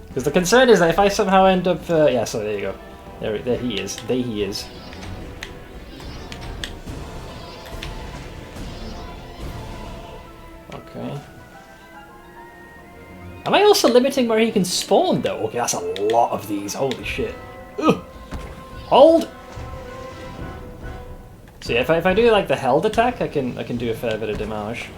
Speaker 1: Because the concern is that if I somehow end up... yeah, so there you go. There he is. There he is. Okay. Am I also limiting where he can spawn, though? Okay, that's a lot of these. Holy shit. Ugh. Hold! So yeah, if I do like the held attack, I can do a fair bit of damage.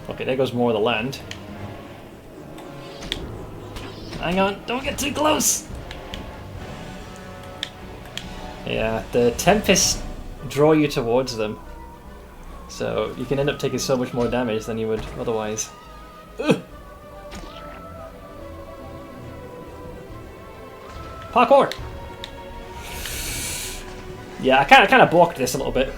Speaker 1: Okay, there goes more of the land. Hang on, don't get too close! Yeah, the Tempests draw you towards them. So you can end up taking so much more damage than you would otherwise. Ugh. Parkour! Yeah, I kind of balked this a little bit.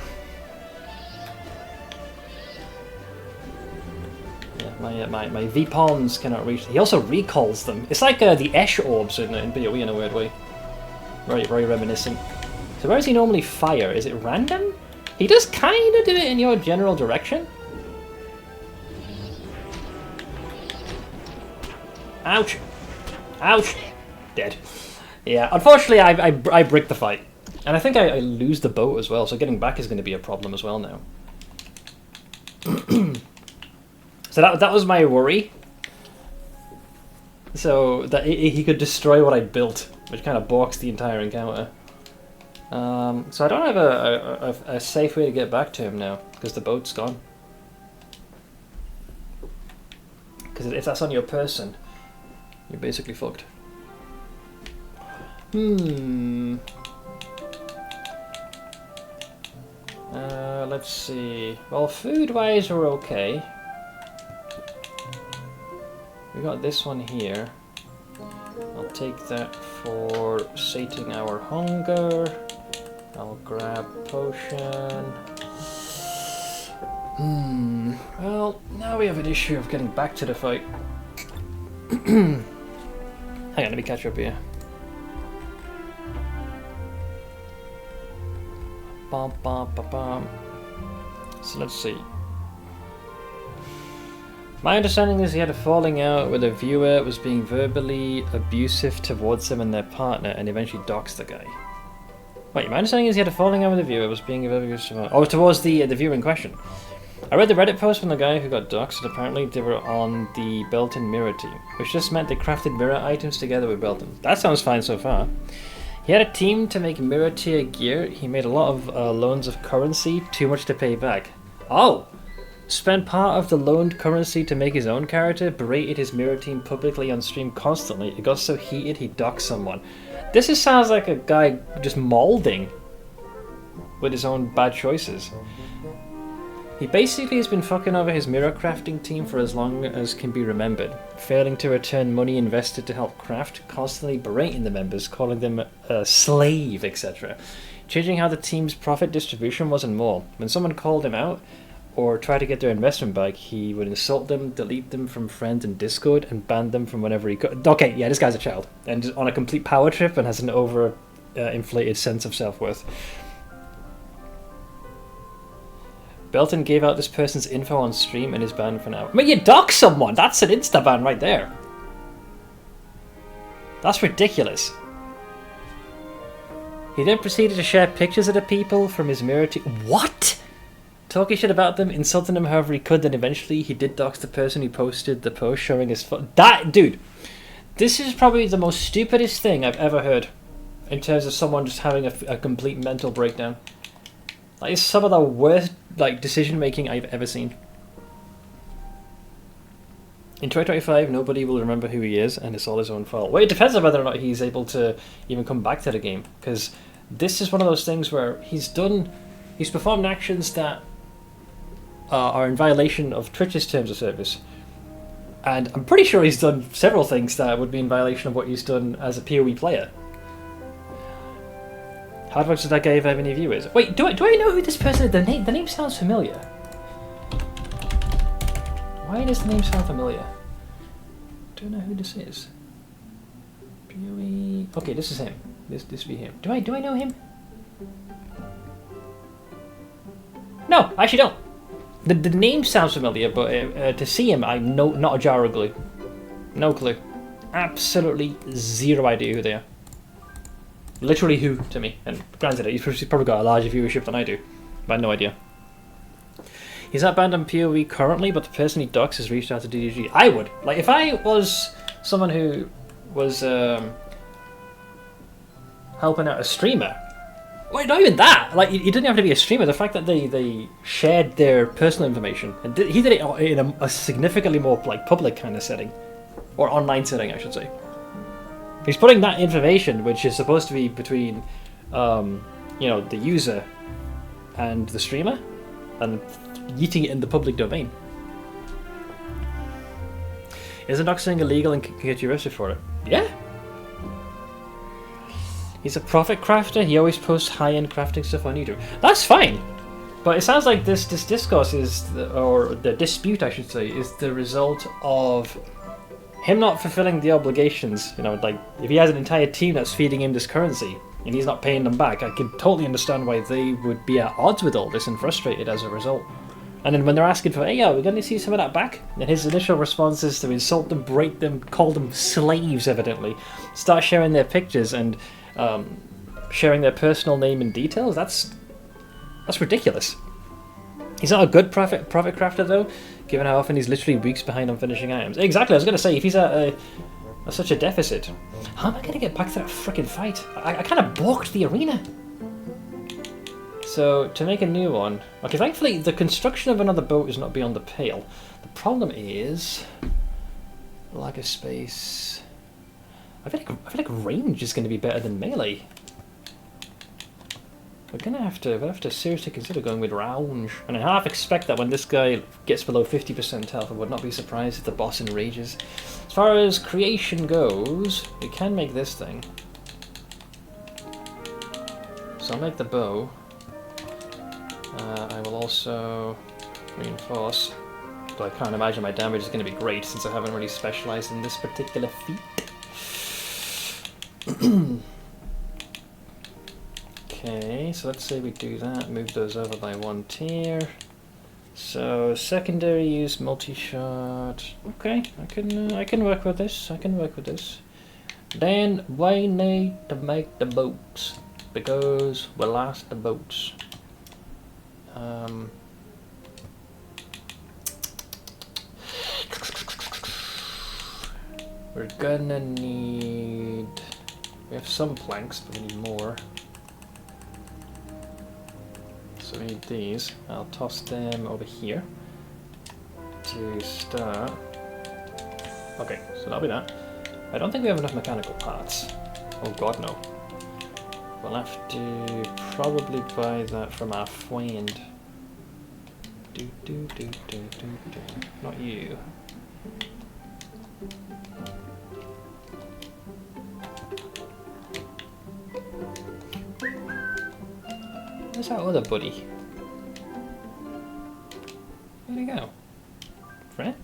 Speaker 1: Yeah, my V-Pawns cannot reach. He also recalls them. It's like the Esh orbs in BoE in a weird way. Very reminiscent. So where does he normally fire? Is it random? He does kind of do it in your general direction. Ouch! Ouch! Dead. Yeah, unfortunately I brick the fight. And I think I lose the boat as well, so getting back is going to be a problem as well now. So that was my worry. So that he could destroy what I built, which kind of balks the entire encounter. So I don't have a safe way to get back to him now, because the boat's gone. Because if that's on your person, you're basically fucked. Let's see. Well, food-wise, we're okay. We got this one here. I'll take that for sating our hunger. I'll grab potion. Well, now we have an issue of getting back to the fight. Hang on, let me catch up here. Bum, bum, bum, bum. So let's see. My understanding is he had a falling out with a viewer, was being verbally abusive towards him and their partner, and eventually doxed the guy. Wait, my understanding is he had a falling out with the viewer, was being evaluated. Oh, towards the viewer in question. I read the Reddit post from the guy who got doxxed, and apparently they were on the Belton mirror team, which just meant they crafted mirror items together with Belton. That sounds fine so far. He had a team to make mirror tier gear. He made a lot of loans of currency, too much to pay back. Oh! Spent part of the loaned currency to make his own character, berated his mirror team publicly on stream constantly. It got so heated he doxed someone. This just sounds like a guy just molding with his own bad choices. He basically has been fucking over his mirror crafting team for as long as can be remembered, failing to return money invested to help craft, constantly berating the members, calling them a slave, etc. Changing how the team's profit distribution was and more. When someone called him out, or tried to get their investment back, he would insult them, delete them from friends and Discord, and ban them from whenever he could. Okay, yeah, this guy's a child, and on a complete power trip and has an inflated sense of self-worth. Belton gave out this person's info on stream and is banned for now. I mean, you dox someone! That's an insta-ban right there. That's ridiculous. He then proceeded to share pictures of the people from his mirror team. What? Talking shit about them, insulting them however he could, then eventually he did dox the person who posted the post showing his that dude, this is probably the most stupidest thing I've ever heard in terms of someone just having a complete mental breakdown. Like, it's some of the worst decision making I've ever seen. In 2025, nobody will remember who he is, and it's all his own fault. Well, it depends on whether or not he's able to even come back to the game, because this is one of those things where he's performed actions that are in violation of Twitch's terms of service. And I'm pretty sure he's done several things that would be in violation of what he's done as a PoE player. How much did that guy have any viewers? Wait, do I know who this person is? The name sounds familiar. Why does the name sound familiar? Don't know who this is. PoE. Okay, this is him. This be him. Do I know him? No, I actually don't. The name sounds familiar, but to see him, I'm not a jar of glue. No clue. Absolutely zero idea who they are. Literally who to me. And granted, he's probably got a larger viewership than I do, but I have no idea. He's not banned on PoE currently, but the person he doxed has reached out to DDG. I would. Like, if I was someone who was helping out a streamer. Well, not even that. Like, you didn't have to be a streamer. The fact that they shared their personal information, and he did it in a significantly more public kind of setting, or online setting, I should say. He's putting that information, which is supposed to be between, the user and the streamer, and yeeting it in the public domain. Isn't doxing illegal and can get you arrested for it? Yeah. He's a profit crafter. He always posts high-end crafting stuff on YouTube. That's fine. But it sounds like this discourse or the dispute, I should say, is the result of him not fulfilling the obligations. Like, if he has an entire team that's feeding him this currency and he's not paying them back, I can totally understand why they would be at odds with all this and frustrated as a result. And then when they're asking for, hey, yo, we're going to see some of that back? And his initial response is to insult them, break them, call them slaves, evidently. Start sharing their pictures and sharing their personal name and details. That's ridiculous. He's not a good profit crafter, though, given how often he's literally weeks behind on finishing items. Exactly, I was going to say, if he's at such a deficit, how am I going to get back to that frickin' fight? I kind of balked the arena. So, to make a new one... Okay, thankfully, the construction of another boat is not beyond the pale. The problem is... lack of space... I feel like range is going to be better than melee. We're going to have to seriously consider going with range. And I half expect that when this guy gets below 50% health, I would not be surprised if the boss enrages. As far as creation goes, we can make this thing. So I'll make the bow. I will also reinforce, but I can't imagine my damage is going to be great since I haven't really specialized in this particular feat. Okay, so let's say we do that, move those over by one tier. So secondary use, multi-shot. Okay, I can work with this. Then we need to make the boats. because we lost the boats. We're gonna need... We have some planks, but we need more. So we need these. I'll toss them over here to start. Okay, so that'll be that. I don't think we have enough mechanical parts. Oh god, no. We'll have to probably buy that from our friend. Not you. Where's our other buddy? Where'd he go? Friend?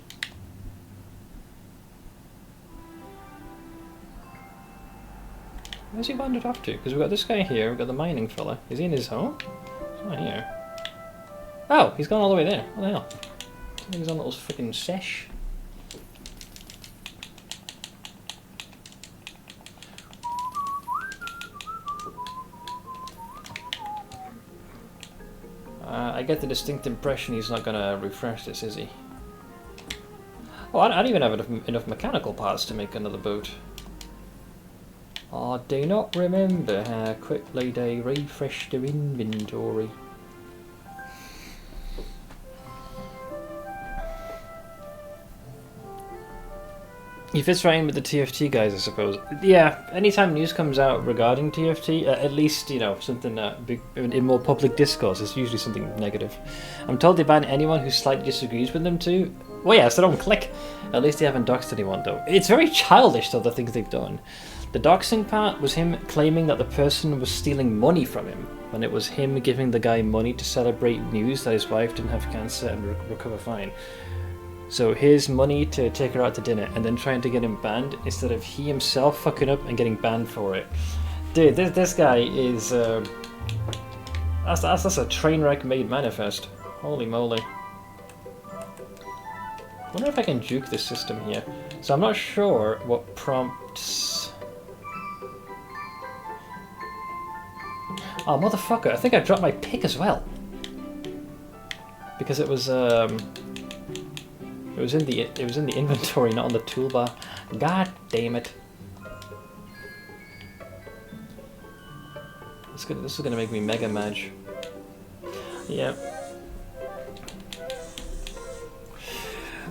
Speaker 1: Where's he wandered off to? Because we've got this guy here, we've got the mining fella. Is he in his home? He's not here. Oh, he's gone all the way there. What the hell? I think he's on a little freaking sesh. I get the distinct impression he's not going to refresh this, is he? Oh, I don't even have enough mechanical parts to make another boat. I do not remember how quickly they refresh their inventory. He fits right in with the TFT guys, I suppose. Yeah, anytime news comes out regarding TFT, at least, you know, something in more public discourse, it's usually something negative. I'm told they ban anyone who slightly disagrees with them too. Well, yeah, so don't click. At least they haven't doxed anyone, though. It's very childish, though, the things they've done. The doxing part was him claiming that the person was stealing money from him, when it was him giving the guy money to celebrate news that his wife didn't have cancer and recover fine. So here's money to take her out to dinner, and then trying to get him banned instead of he himself fucking up and getting banned for it. Dude, this guy is that's a train wreck made manifest. Holy moly! I wonder if I can juke this system here. So I'm not sure what prompts. Oh motherfucker! I think I dropped my pick as well because it was It was in the inventory, not on the toolbar. God damn it! This is gonna make me mega mad. Yeah.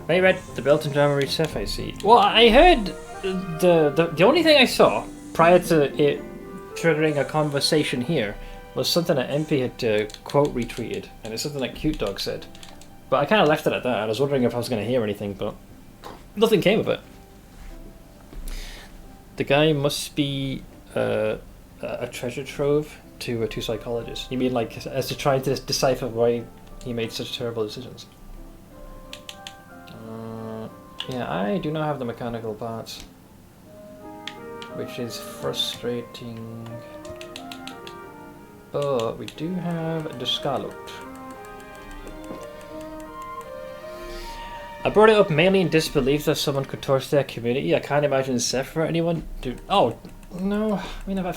Speaker 1: Hey Red, the Belton drama reached F, I see. Well, I heard the only thing I saw prior to it triggering a conversation here was something that MP had quote retweeted, and it's something that Cute Dog said. But I kind of left it at that. I was wondering if I was going to hear anything, but nothing came of it. The guy must be a treasure trove to two psychologists. You mean like as to try to decipher why he made such terrible decisions? Yeah, I do not have the mechanical parts, which is frustrating. But we do have the Scarlet. I brought it up mainly in disbelief that someone could torch their community. I can't imagine Seth for anyone. Dude, oh no! I mean, I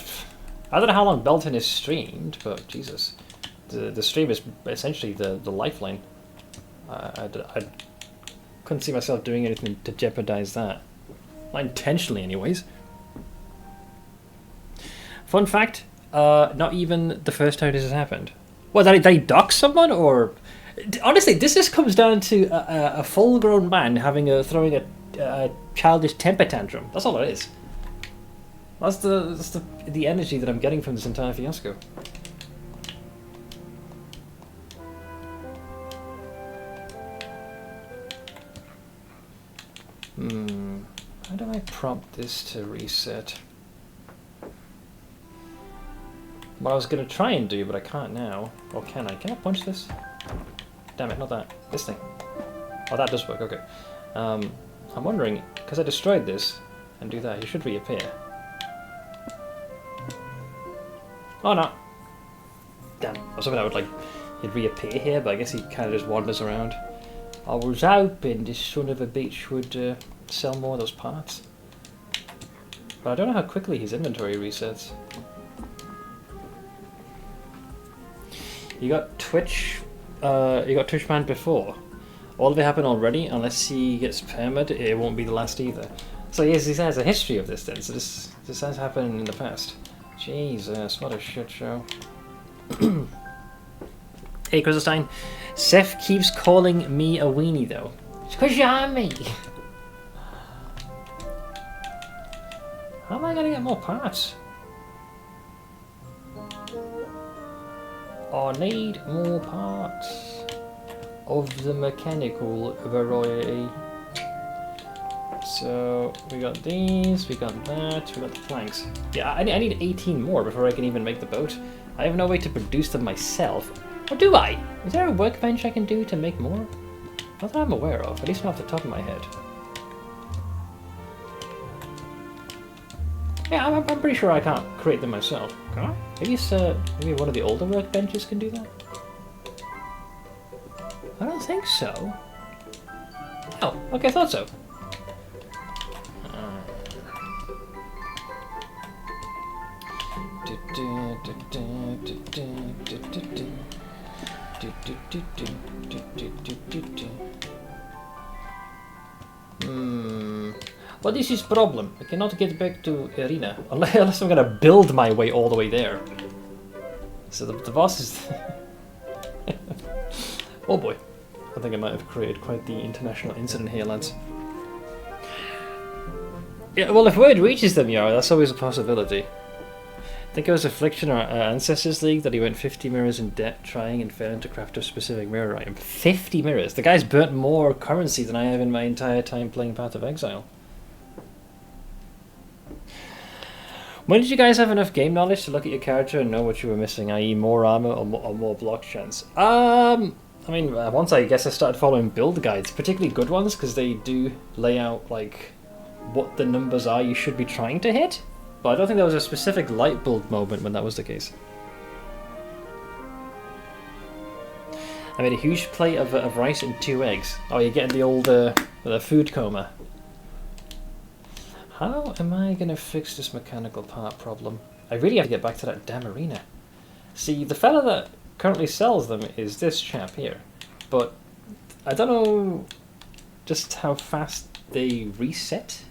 Speaker 1: don't know how long Belton is streamed, but Jesus, the stream is essentially the lifeline. I couldn't see myself doing anything to jeopardize that. Not intentionally, anyways. Fun fact: not even the first time this has happened. What, did he dox someone, or? Honestly, this just comes down to a full-grown man throwing a childish temper tantrum. That's all it is. That's the energy that I'm getting from this entire fiasco. How do I prompt this to reset? What I was going to try and do, but I can't now. Or can I? Can I punch this? Damn it, not that. This thing. Oh, that does work, okay. I'm wondering, because I destroyed this, and do that, he should reappear. Oh, no. Damn, I was hoping I would, like, he'd reappear here, but I guess he kind of just wanders around. I was hoping this son of a bitch would sell more of those parts. But I don't know how quickly his inventory resets. You got Twitch. You got Twitch banned before. All of it happened already. Unless he gets permad, it won't be the last either. So yes, he has a history of this then. So this has happened in the past. Jesus, what a shit show. Hey, Christelstein. Seth keeps calling me a weenie though. It's because you're on me. How am I gonna get more parts? I need more parts of the mechanical variety. So we got these, we got that, we got the planks. Yeah, I need 18 more before I can even make the boat. I have no way to produce them myself. Or do I? Is there a workbench I can do to make more? Not that I'm aware of, at least not off the top of my head. Yeah, I'm pretty sure I can't create them myself. Can I? Maybe it's maybe one of the older workbenches can do that. I don't think so. Oh, okay, I thought so. Well, this is problem. I cannot get back to arena unless I'm gonna build my way all the way there. So the boss is. Oh boy, I think I might have created quite the international incident here, lads. Yeah, well, if word reaches them, Yara, that's always a possibility. I think it was Affliction or Ancestors League that he went 50 mirrors in debt trying and failing to craft a specific mirror item. 50 mirrors? The guy's burnt more currency than I have in my entire time playing Path of Exile. When did you guys have enough game knowledge to look at your character and know what you were missing, i.e. more armor or more block chance? I mean, once I guess I started following build guides, particularly good ones, because they do lay out, like, what the numbers are you should be trying to hit. But I don't think there was a specific light bulb moment when that was the case. I made a huge plate of rice and 2 eggs. Oh, you're getting the old the food coma. How am I going to fix this mechanical part problem? I really have to get back to that damn arena. See, the fella that currently sells them is this chap here. But I don't know just how fast they reset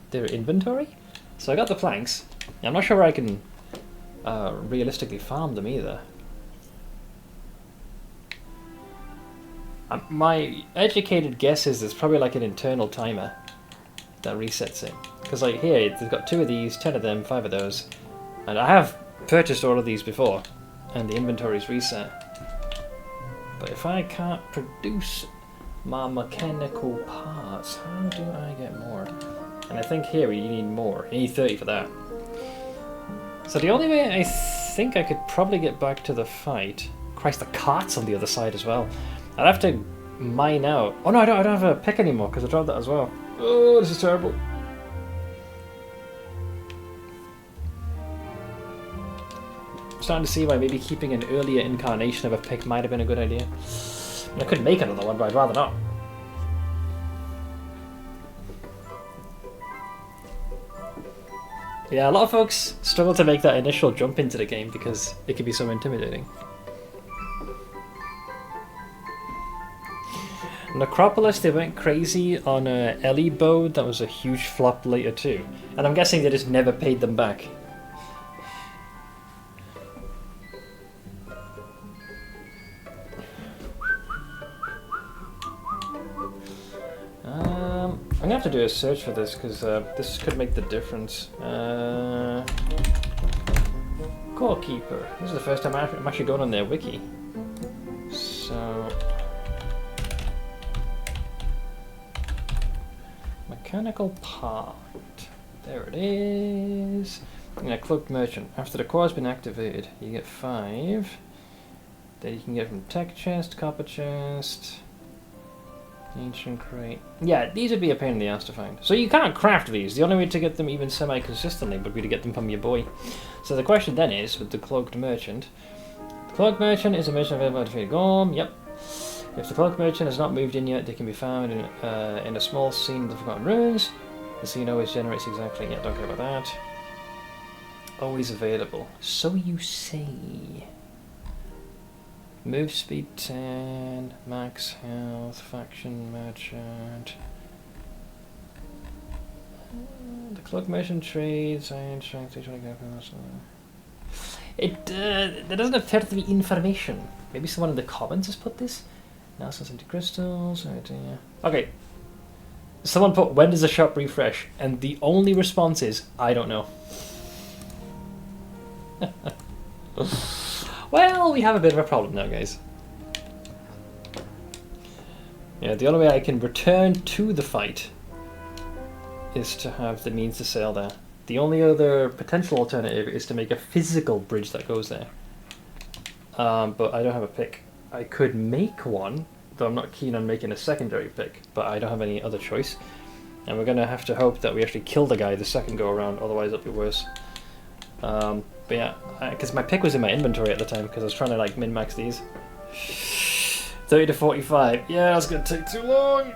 Speaker 1: their inventory. So I got the planks. I'm not sure I can realistically farm them either. My educated guess is there's probably like an internal timer that resets it. Because like here, they've got 2 of these, 10 of them, 5 of those. And I have purchased all of these before, and the inventory's reset. But if I can't produce my mechanical parts, how do I get more? And I think here you need more. You need 30 for that. So the only way I think I could probably get back to the fight... Christ, the cart's on the other side as well. I'd have to mine out... Oh no, I don't have a pick anymore because I dropped that as well. Oh, this is terrible. I'm starting to see why maybe keeping an earlier incarnation of a pick might have been a good idea. I could make another one, but I'd rather not. Yeah, a lot of folks struggle to make that initial jump into the game because it can be so intimidating. Necropolis, they went crazy on Ellie Bow. That was a huge flop later too. And I'm guessing they just never paid them back. I'm gonna have to do a search for this because this could make the difference. Core Keeper. This is the first time I'm actually going on their wiki. So, mechanical part. There it is. Yeah, Cloaked Merchant. After the core has been activated, you get 5. That you can get from Tech Chest, Copper Chest. Ancient Crate. Yeah, these would be a pain in the ass to find. So you can't craft these. The only way to get them even semi-consistently would be to get them from your boy. So the question then is, with the Cloaked Merchant. The Cloaked Merchant is a merchant available to defeat Gorm. Yep. If the Cloaked Merchant has not moved in yet, they can be found in a small scene of the Forgotten Ruins. The scene always generates exactly... Yeah, don't care about that. Always available. So you say. Move speed 10, max health, faction merchant. The cloak merchant trades, iron strength, there doesn't appear to be information. Maybe someone in the comments has put this? Now it's into crystals. Right, yeah. Okay. Someone put, when does the shop refresh? And the only response is, I don't know. Well, we have a bit of a problem now, guys. Yeah, the only way I can return to the fight is to have the means to sail there. The only other potential alternative is to make a physical bridge that goes there. But I don't have a pick. I could make one, though I'm not keen on making a secondary pick, but I don't have any other choice. And we're going to have to hope that we actually kill the guy the second go around, otherwise it'll be worse. But yeah, because my pick was in my inventory at the time, because I was trying to like min-max these. 30 to 45. Yeah, that's going to take too long.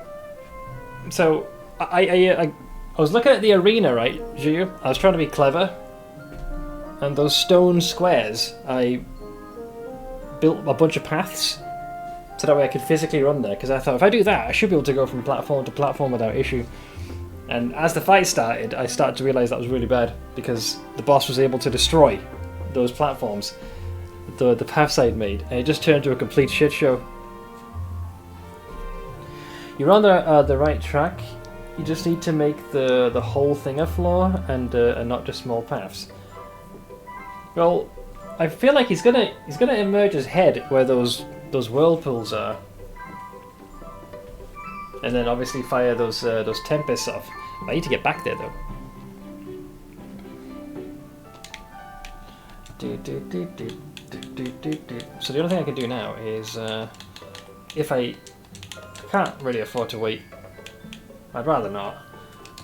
Speaker 1: So, I was looking at the arena, right, Gio? I was trying to be clever. And those stone squares, I built a bunch of paths so that way I could physically run there, because I thought if I do that, I should be able to go from platform to platform without issue. And as the fight started, I started to realise that was really bad, because the boss was able to destroy those platforms, the paths I'd made, and it just turned into a complete shit show. You're on the right track. You just need to make the whole thing a floor and not just small paths. Well, I feel like he's gonna emerge his head where those whirlpools are, and then obviously fire those tempests off. I need to get back there though. So the only thing I can do now is if I can't really afford to wait. I'd rather not.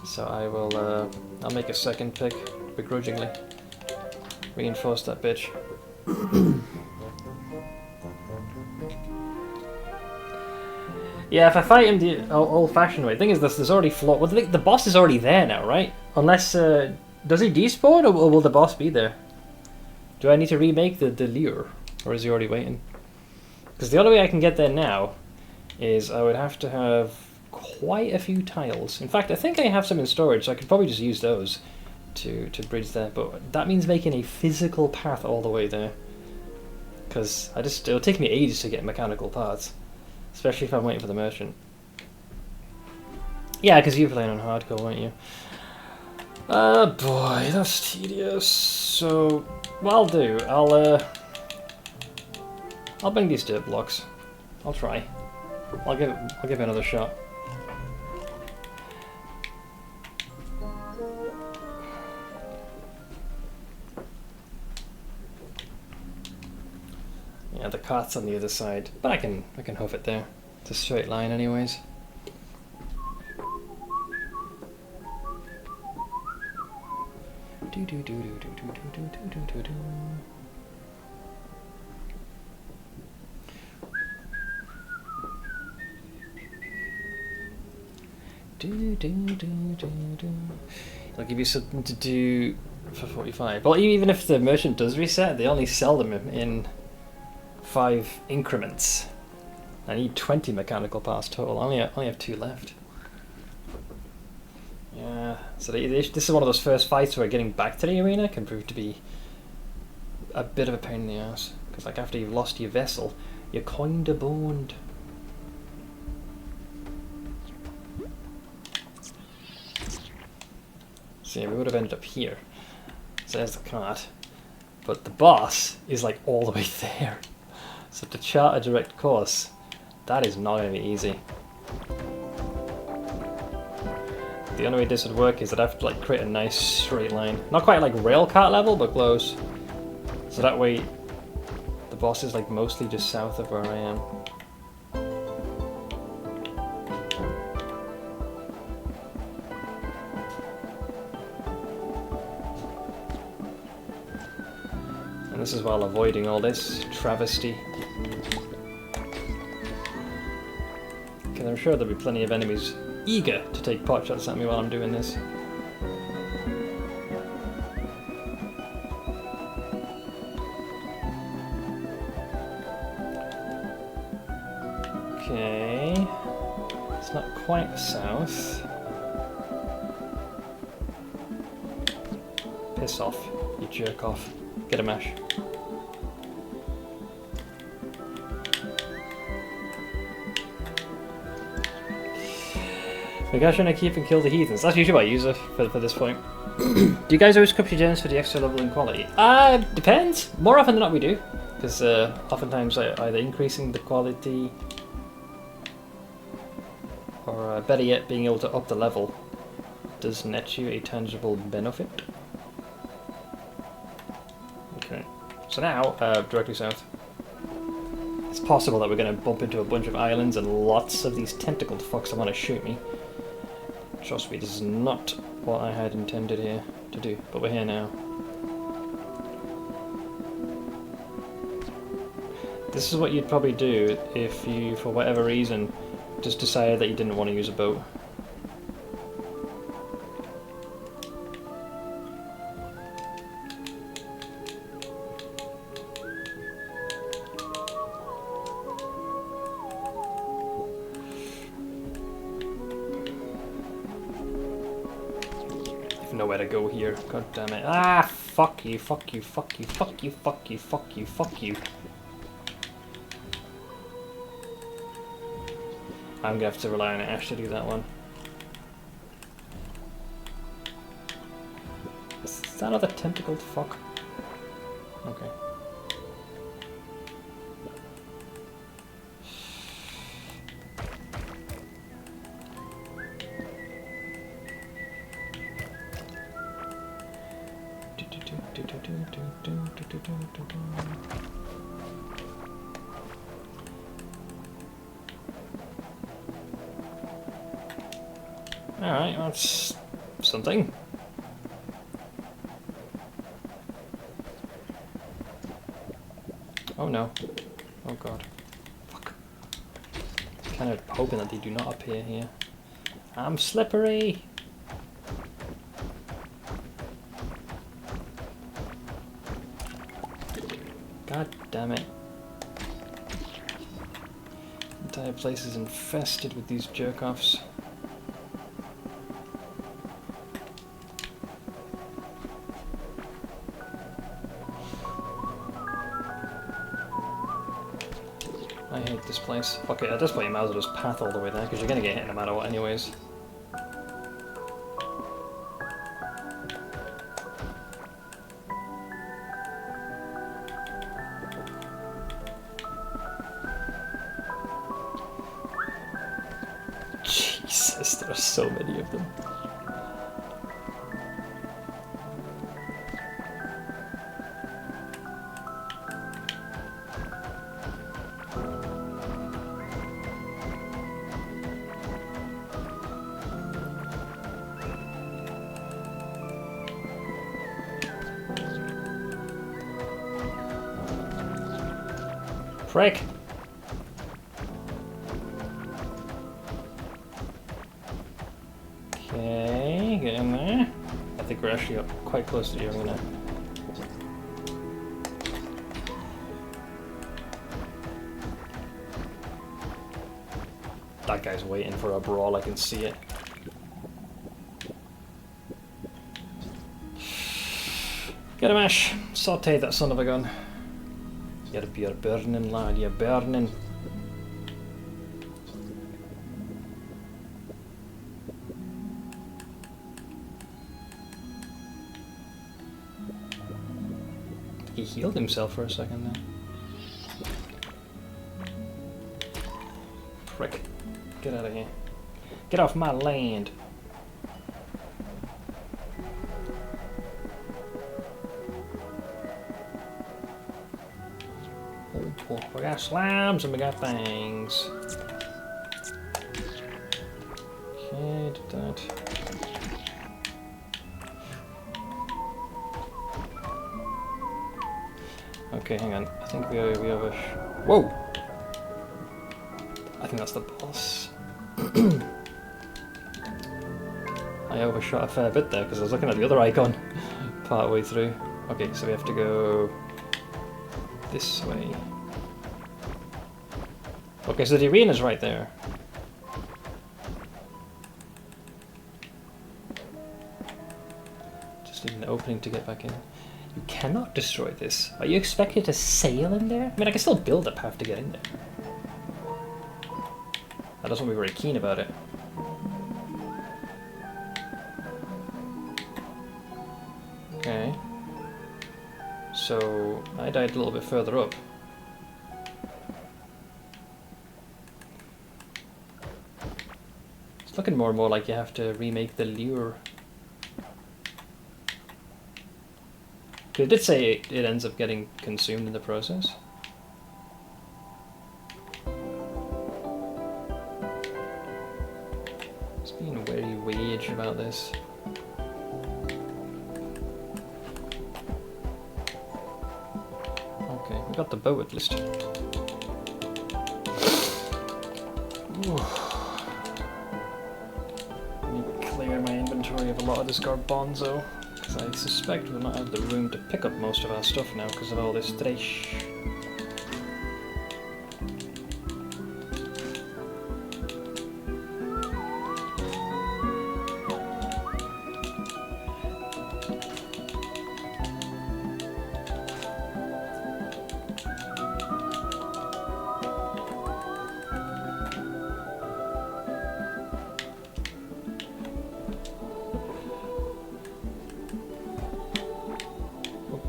Speaker 1: So I will. I'll make a second pick begrudgingly. Reinforce that bitch. Yeah, if I fight him the old-fashioned way, the thing is, there's already flaw. Well, the boss is already there now, right? Unless does he despawn, or will the boss be there? Do I need to remake the lure, or is he already waiting? Because the only way I can get there now is I would have to have quite a few tiles. In fact, I think I have some in storage, so I could probably just use those to bridge there. But that means making a physical path all the way there, because it'll take me ages to get mechanical parts, especially if I'm waiting for the merchant. Yeah, because you're playing on hardcore, weren't you? Oh boy, that's tedious. So what I'll do, I'll bring these dirt blocks. I'll try. I'll give it another shot. Yeah, the cart's on the other side, but I can hoof it there. It's a straight line, anyways. I'll give you something to do for 45. Well, even if the merchant does reset, they only sell them in 5 increments. I need 20 mechanical parts total. I only have 2 left. Yeah, so this is one of those first fights where getting back to the arena can prove to be a bit of a pain in the ass. Because like after you've lost your vessel, you're kinda boned. So yeah, we would have ended up here. So there's the cart. But the boss is like all the way there. So to chart a direct course, that is not going to be easy. The only way this would work is I'd have to like create a nice straight line. Not quite like rail cart level, but close. So that way the boss is like mostly just south of where I am. And this is while avoiding all this travesty. Because I'm sure there'll be plenty of enemies eager to take pot shots at me while I'm doing this. not quite south. Piss off, you jerk off. Get a mash. We're going to keep and kill the heathens. That's usually what I use it for this point. Do you guys always equip your gens for the extra level in quality? Depends. More often than not we do. Because oftentimes either increasing the quality or better yet being able to up the level does net you a tangible benefit. Okay. So now, directly south. It's possible that we're going to bump into a bunch of islands and lots of these tentacled fucks that want to shoot me. Trust me, this is not what I had intended here to do, but we're here now. This is what you'd probably do if you, for whatever reason, just decided that you didn't want to use a boat. Nowhere to go here. God damn it. Ah, fuck you, fuck you, fuck you, fuck you, fuck you, fuck you, fuck you. I'm gonna have to rely on Ash to do that one. Is that another tentacled fuck? Okay. Alright, that's something. Oh no. Oh god. Fuck. Kind of hoping that they do not appear here. I'm slippery! God damn it. The entire place is infested with these jerk-offs. I hate this place. Okay, at this point you might as well just path all the way there, because you're gonna get hit no matter what anyways. Jesus, there are so many of them. Frick! Okay, get in there. I think we're actually up quite close to the arena. That guy's waiting for a brawl, I can see it. Get a mash! Saute that son of a gun. You're burning, lad, you're burning. He healed himself for a second there. Frick. Get out of here. Get off my land. Oh, we got slabs and we got things. Okay, did that. Okay, hang on. I think we have a... Whoa! I think that's the boss. I overshot a fair bit there because I was looking at the other icon part way through. Okay, so we have to go this way. Okay, so the arena's right there. Just need an opening to get back in. You cannot destroy this. Are you expected to sail in there? I mean, I can still build a path to get in there. I just won't be very keen about it. Okay. So, I died a little bit further up. It's looking more and more like you have to remake the lure. It did say it ends up getting consumed in the process. Just being very wage about this. Okay, we got the bow at least. Ooh. Let me clear my inventory of a lot of this garbanzo. Because I suspect we'll not have the room to pick up most of our stuff now because of all this trash.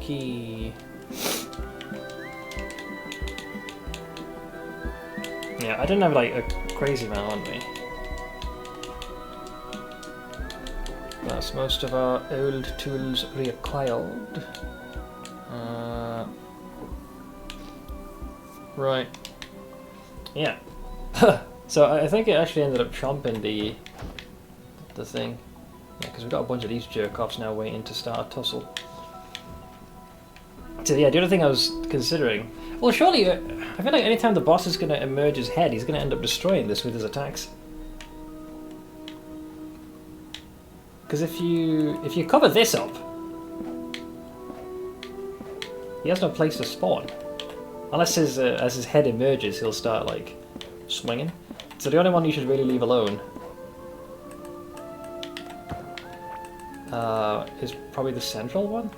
Speaker 1: Okay. Yeah, I didn't have like a crazy amount on me. That's most of our old tools reacquired. Right. Yeah. So I think it actually ended up chomping the thing. Yeah, because we've got a bunch of these jerk-offs now waiting to start a tussle. So yeah, the other thing I was considering... Well, surely, I feel like anytime the boss is going to emerge his head, he's going to end up destroying this with his attacks. Because if you cover this up, he has no place to spawn. Unless as his head emerges, he'll start, like, swinging. So the only one you should really leave alone is probably the central one.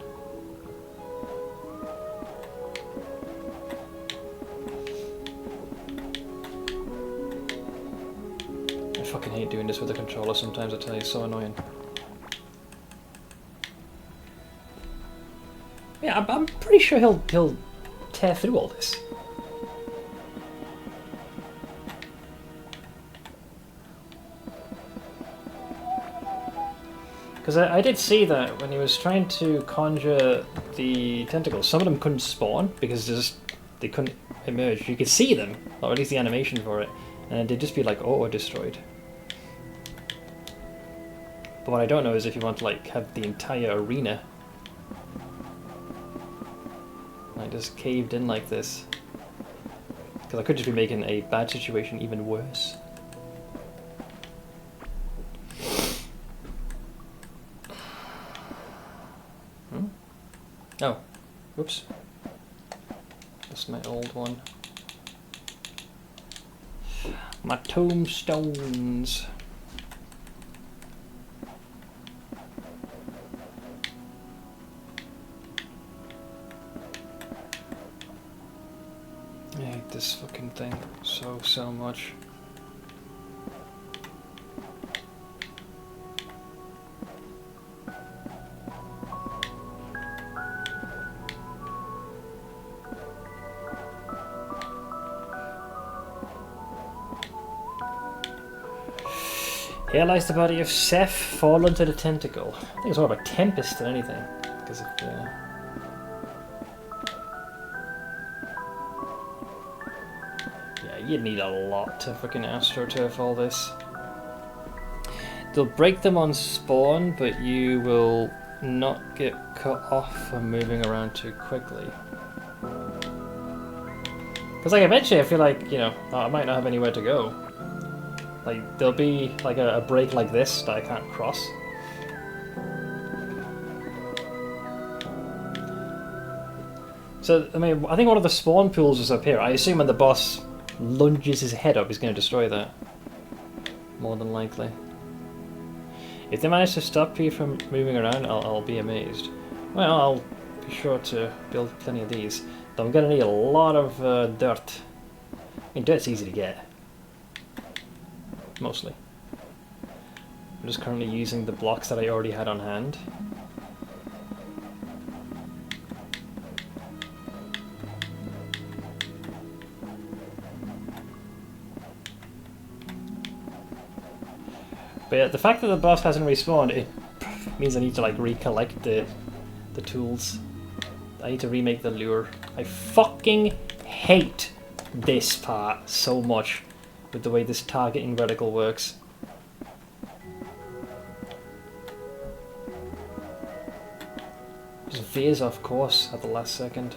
Speaker 1: I fucking hate doing this with the controller sometimes, I tell you, it's so annoying. Yeah, I'm pretty sure he'll tear through all this. Because I did see that when he was trying to conjure the tentacles, some of them couldn't spawn because they couldn't emerge. You could see them, or at least the animation for it, and they'd just be like auto-destroyed. But what I don't know is if you want to like have the entire arena like just caved in like this. Because I could just be making a bad situation even worse. Oh, whoops. That's my old one. My tombstones. I hate this fucking thing so much. Here lies the body of Seth, fallen to the tentacle. I think it's more of a tempest than anything. Because of, yeah, you'd need a lot to freaking astroturf all this. They'll break them on spawn, but you will not get cut off from moving around too quickly. Because like eventually I feel like, you know, I might not have anywhere to go. Like, there'll be like a break like this that I can't cross. So, I mean, I think one of the spawn pools is up here. I assume when the boss lunges his head up, he's going to destroy that. More than likely. If they manage to stop you from moving around, I'll be amazed. Well, I'll be sure to build plenty of these. Though I'm going to need a lot of dirt. I mean, dirt's easy to get. Mostly. I'm just currently using the blocks that I already had on hand. But yeah, the fact that the boss hasn't respawned, it means I need to like recollect the tools. I need to remake the lure. I fucking hate this part so much with the way this targeting reticle works. Just veers off course at the last second.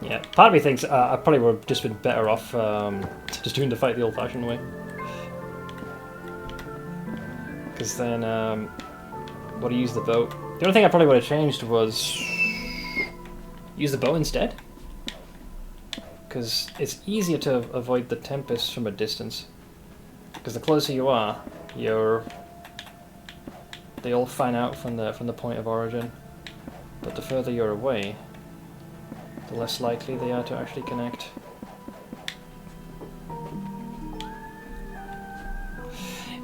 Speaker 1: Yeah, part of me thinks I probably would have just been better off just doing the fight the old-fashioned way. Because then, would I use the boat? The only thing I probably would have changed was use the bow instead. Because it's easier to avoid the tempest from a distance. Because the closer you are, they all fan out from the point of origin. But the further you're away, the less likely they are to actually connect.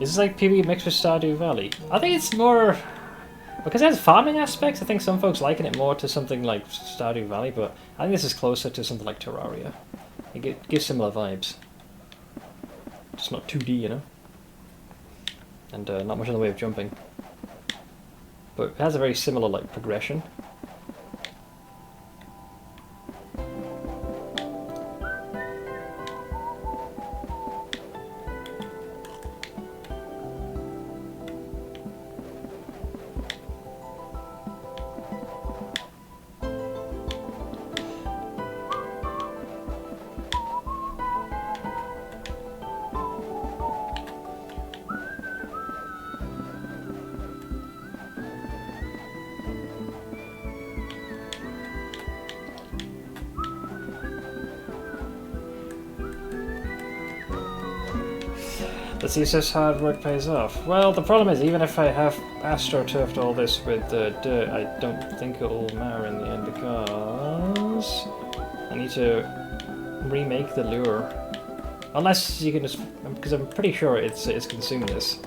Speaker 1: Is this like PvE mixed with Stardew Valley? I think it's more... Because it has farming aspects, I think some folks liken it more to something like Stardew Valley, but I think this is closer to something like Terraria. It gives similar vibes. Just not 2D, you know? And not much in the way of jumping. But it has a very similar like progression. Let's see if this hard work pays off. Well, the problem is, even if I have astroturfed all this with dirt, I don't think it'll matter in the end because I need to remake the lure. Unless you can just, because I'm pretty sure it's consumed this.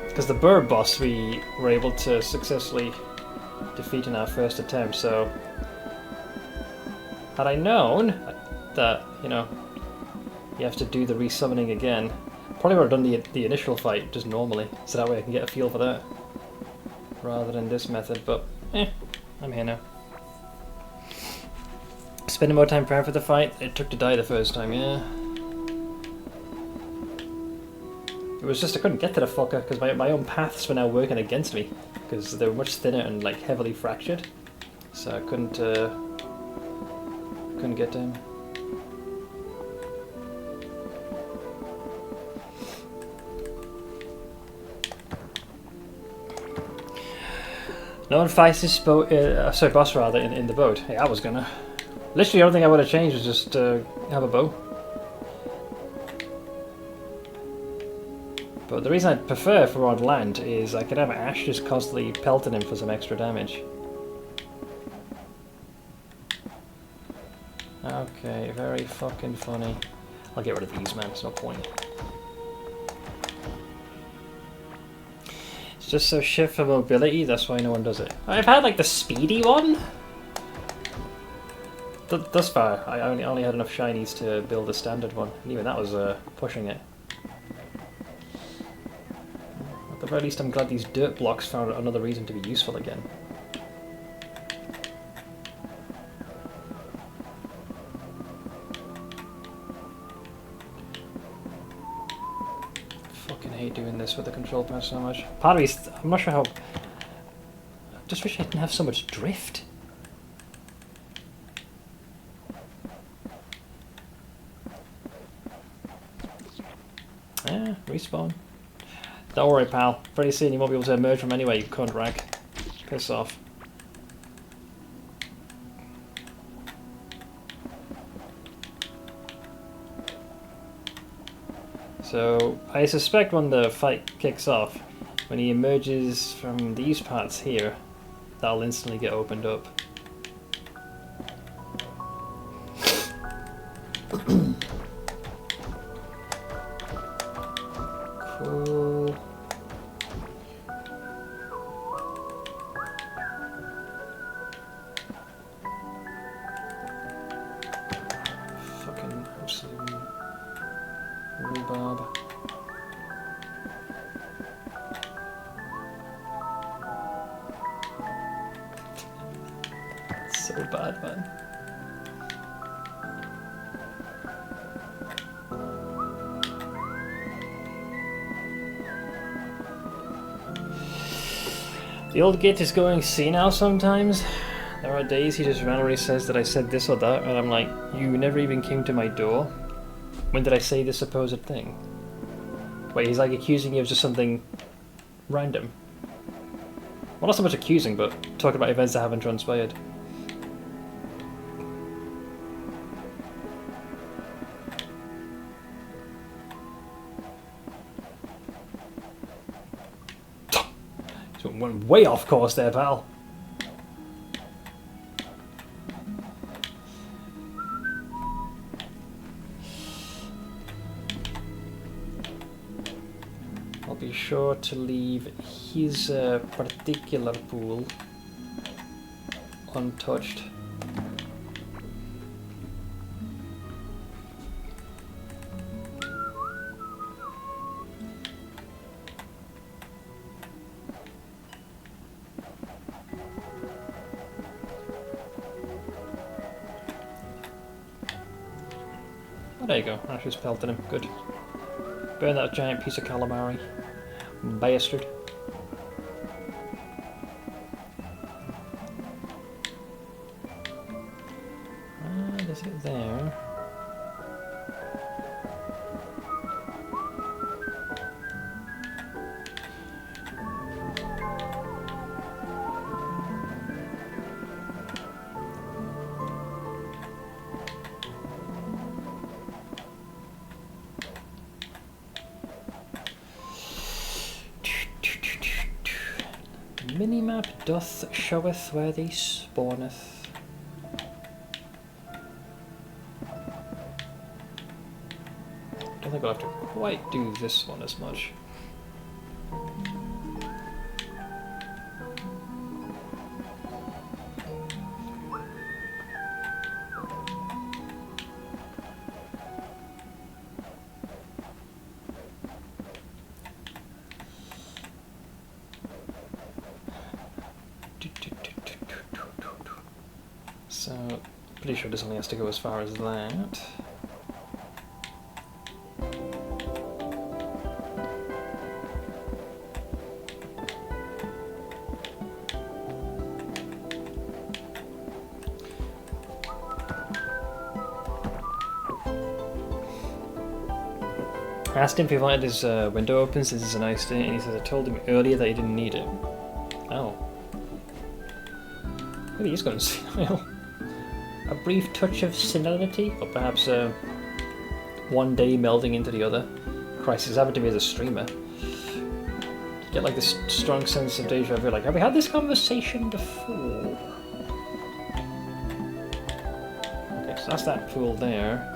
Speaker 1: Because the bird boss we were able to successfully defeat in our first attempt, so had I known that, you know, you have to do the resummoning again, probably would have done the initial fight just normally, so that way I can get a feel for that, rather than this method, but I'm here now. Spending more time preparing for the fight, it took to die the first time, yeah. It was just I couldn't get to the fucker, because my own paths were now working against me. Because they were much thinner and like heavily fractured, so I couldn't get to him. No one fights this boat, boss rather, in the boat. Hey, I was gonna. Literally, the only thing I would have changed was just have a bow. But the reason I prefer for on land is I could have Ash just constantly pelting him for some extra damage. Okay, very fucking funny. I'll get rid of these, man, there's no point. It's just so shit for mobility, that's why no one does it. I've had like the speedy one. Thus far, I only had enough shinies to build a standard one, and even that was pushing it. At the very least, I'm glad these dirt blocks found another reason to be useful again. I fucking hate doing this with the control pad so much. Part of me, I'm not sure how... I just wish I didn't have so much drift. Respawn. Don't worry, pal. Pretty soon you won't be able to emerge from anywhere, you cunt rag. Piss off. So, I suspect when the fight kicks off, when he emerges from these parts here, that'll instantly get opened up. Cool. Fucking absolute rhubarb. So bad, man. The old git is going senile sometimes. There are days he just randomly says that I said this or that, and I'm like, you never even came to my door? When did I say this supposed thing? Wait, he's like accusing you of just something random. Well, not so much accusing, but talking about events that haven't transpired. So went way off course there, pal. I'll be sure to leave his particular pool untouched. Oh, there you go. Ash is pelting him. Good. Burn that giant piece of calamari. Bastard. Is it there? Minimap doth showeth where they spawneth. Don't think I'll have to quite do this one as much. So, pretty sure this only has to go as far as that. I asked him if he wanted his window open since it's a nice day, and he says I told him earlier that he didn't need it. Oh. Maybe he's going senile. A brief touch of senility, or perhaps one day melding into the other. Christ, it's happened to me as a streamer. You get like this strong sense of deja vu, like, have we had this conversation before? Okay, so that's that pool there.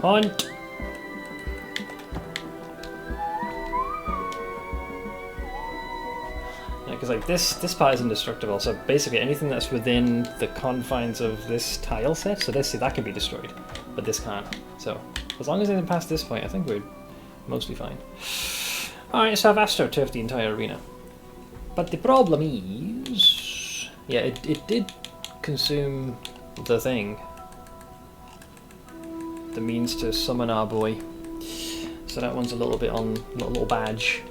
Speaker 1: Hunt! Yeah, because like this part is indestructible, so basically anything that's within the confines of this tile set, so this, see, that can be destroyed, but this can't. So as long as they didn't pass this point, I think we're mostly fine. Alright, so I've astroturfed the entire arena. But the problem is, yeah, it did consume the thing. The means to summon our boy. So that one's a little bit on, a little badge.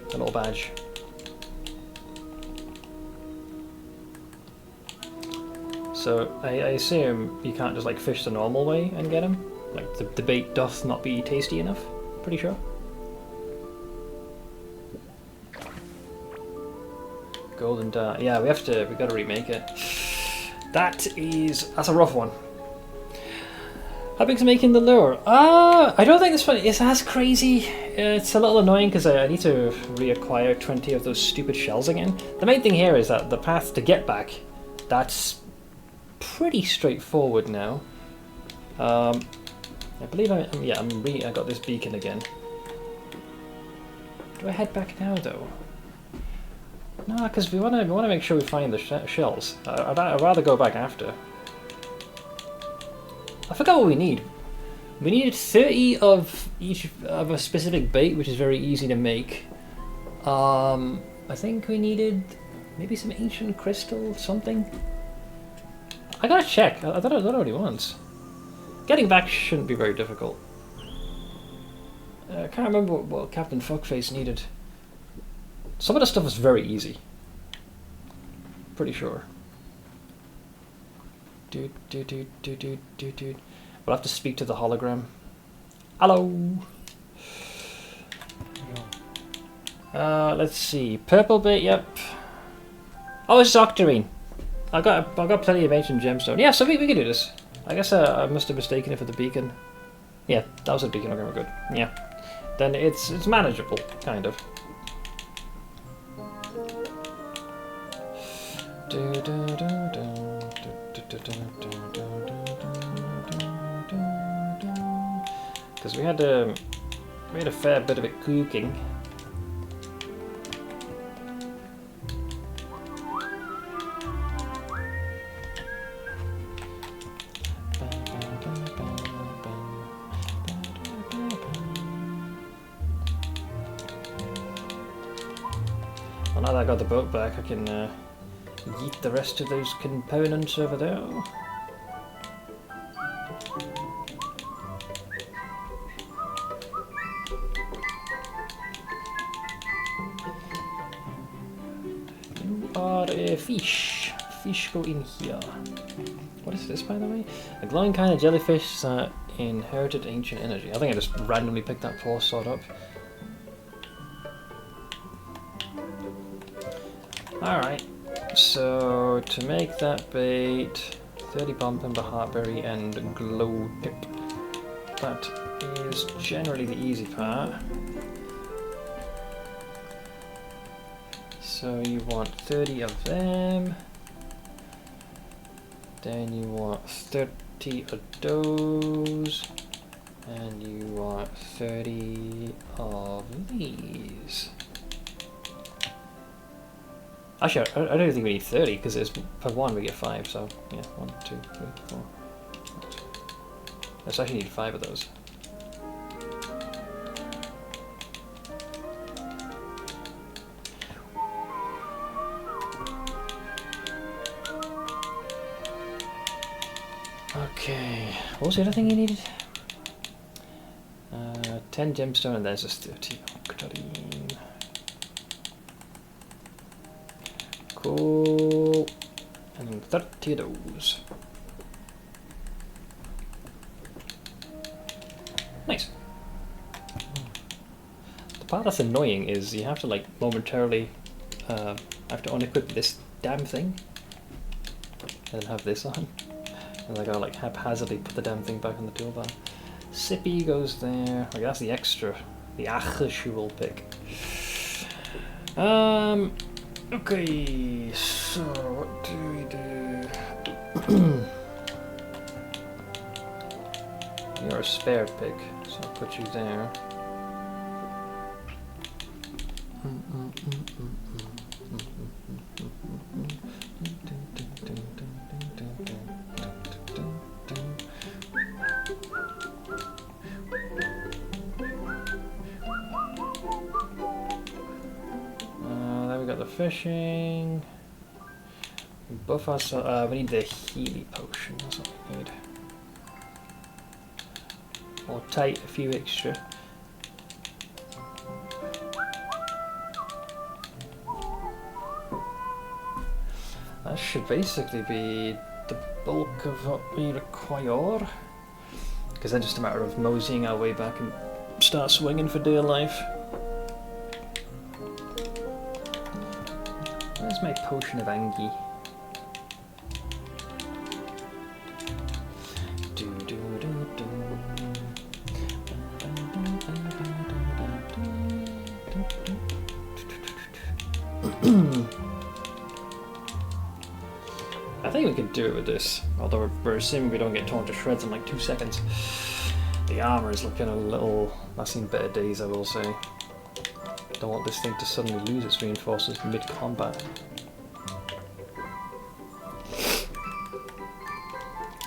Speaker 1: So I assume you can't just like fish the normal way and get them. Like the bait doth not be tasty enough. Pretty sure. Golden dart. Yeah, we gotta remake it. That's a rough one. How big's making the lure? I don't think this one is as crazy. It's a little annoying because I need to reacquire 20 of those stupid shells again. The main thing here is that the path to get back, that's pretty straightforward now. I believe I got this beacon again. Do I head back now though? No, because we want to make sure we find the shells. I'd rather go back after. I forgot what we need. We needed 30 of each of a specific bait, which is very easy to make. I think we needed maybe some ancient crystal, something. I gotta check. I don't know what he wants. Getting back shouldn't be very difficult. I can't remember what Captain Fuckface needed. Some of the stuff was very easy. Pretty sure. We'll have to speak to the hologram. Hello. Let's see. Purple bit. Yep. Oh, it's Octarine. I got plenty of ancient gemstone. Yeah, so we can do this. I guess I must have mistaken it for the beacon. Yeah, that was a beacon. Okay, we're good. Yeah. Then it's manageable, kind of. Because we had a fair bit of it cooking. Well, now that I got the boat back, I can yeet the rest of those components over there. You are a fish. Fish go in here. What is this, by the way? A glowing kind of jellyfish that inherited ancient energy. I think I just randomly picked that poor sod up. Alright, so to make that bait, 30 pumpkin, heartberry, and glow tip. That is generally the easy part. So you want 30 of them. Then you want 30 of those. And you want 30 of these. Actually, I don't think we need 30 because it's per one we get 5. So yeah, 1, 2, 3, 4. Let's actually need 5 of those. Okay, what was the other thing you needed? 10 gemstone and there's just 30 octarine. Cool. And then 30 of those. Nice. The part that's annoying is you have to like momentarily have to unequip this damn thing and then have this on. And I gotta like haphazardly put the damn thing back on the toolbar. Sippy goes there. Okay, that's the extra, the actual pick. Okay, so what do we do? You're a spare pick, so I'll put you there. Fishing. Buff us. We need the Healy potion. That's what we need. Or tight a few extra. That should basically be the bulk of what we require. Because then just a matter of moseying our way back and start swinging for dear life. Where's my potion of Angie? I think we could do it with this, although we're assuming we don't get torn to shreds in like 2 seconds. The armour is looking a little... I've seen better days, I will say. Don't want this thing to suddenly lose its reinforcements mid-combat.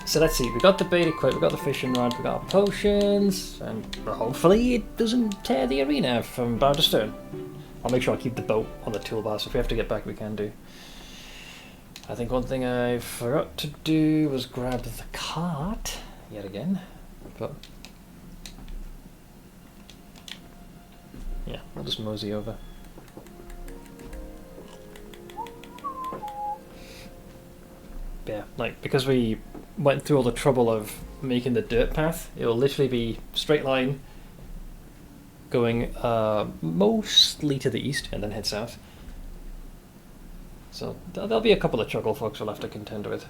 Speaker 1: So let's see, we got the bait equipped, we got the fishing rod, we got our potions, and hopefully it doesn't tear the arena from bow to stern. I'll make sure I keep the boat on the toolbar, so if we have to get back we can do. I think one thing I forgot to do was grab the cart, yet again, but yeah, we'll just mosey over. Yeah, like, because we went through all the trouble of making the dirt path, it'll literally be straight line, going mostly to the east, and then head south. So there'll be a couple of chuckle folks we'll have to contend with.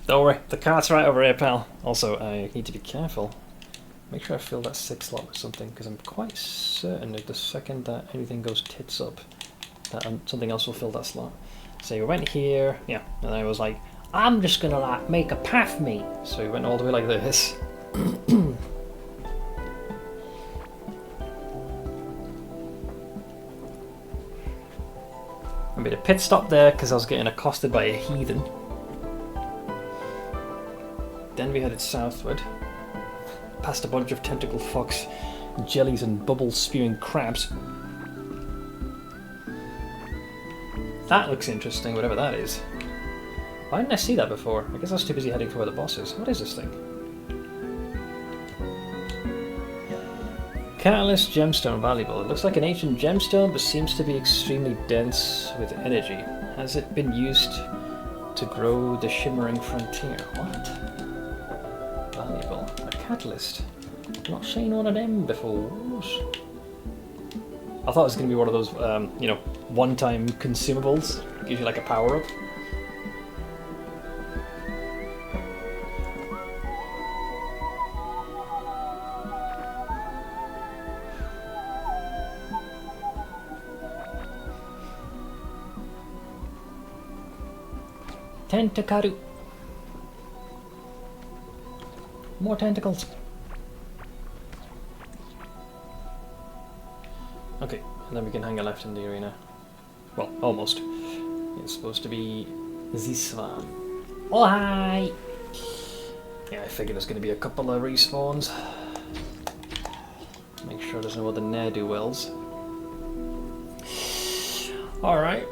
Speaker 1: Don't worry, the cart's right over here, pal. Also, I need to be careful. Make sure I fill that 6 slot with something, because I'm quite certain that the second that anything goes tits up, that something else will fill that slot. So we went here, yeah, and I was like, I'm just gonna like make a path me. So we went all the way like this. I made a pit stop there because I was getting accosted by a heathen. Then we headed southward, past a bunch of tentacle fox, jellies and bubble spewing crabs. That looks interesting, whatever that is. Why didn't I see that before? I guess I was too busy heading for where the boss is. What is this thing? Catalyst gemstone valuable. It looks like an ancient gemstone, but seems to be extremely dense with energy. Has it been used to grow the shimmering frontier? What? Valuable. A catalyst. I've not seen one of them before. I thought it was going to be one of those, you know, one-time consumables. Gives you like a power-up. Tentakaru. More tentacles. Okay, and then we can hang a left in the arena. Well, almost. It's supposed to be this one. Oh, hi! Yeah, I figured there's going to be a couple of respawns. Make sure there's no other ne'er-do-wells. Alright.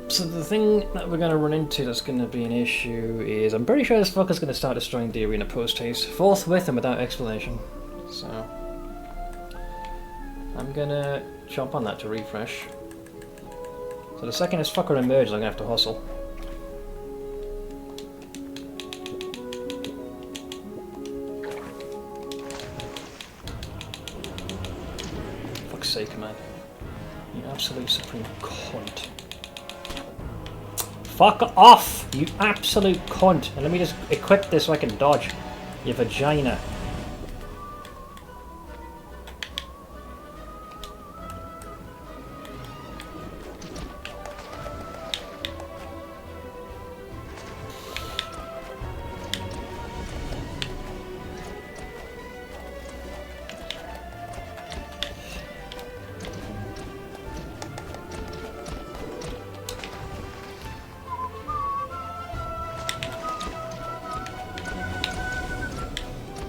Speaker 1: So the thing that we're going to run into that's going to be an issue is I'm pretty sure this fucker's going to start destroying the arena post-haste, forthwith and without explanation. So I'm going to jump on that to refresh. So the second this fucker emerges, I'm going to have to hustle. Fuck's sake, man. You absolute supreme cunt. Fuck off, you absolute cunt. And let me just equip this so I can dodge. You vagina.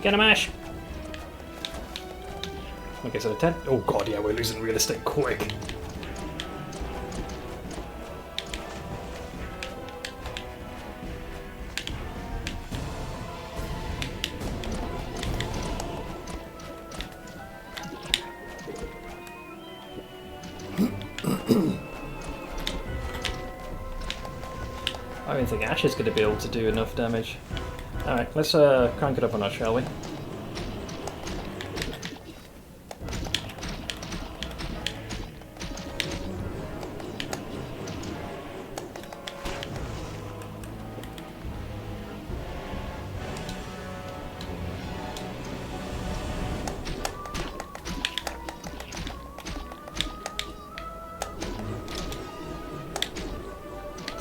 Speaker 1: Get him, Ash! Okay, so the 10. Oh god, yeah, we're losing real estate quick. I don't think Ash is going to be able to do enough damage. Alright, let's crank it up on that, shall we?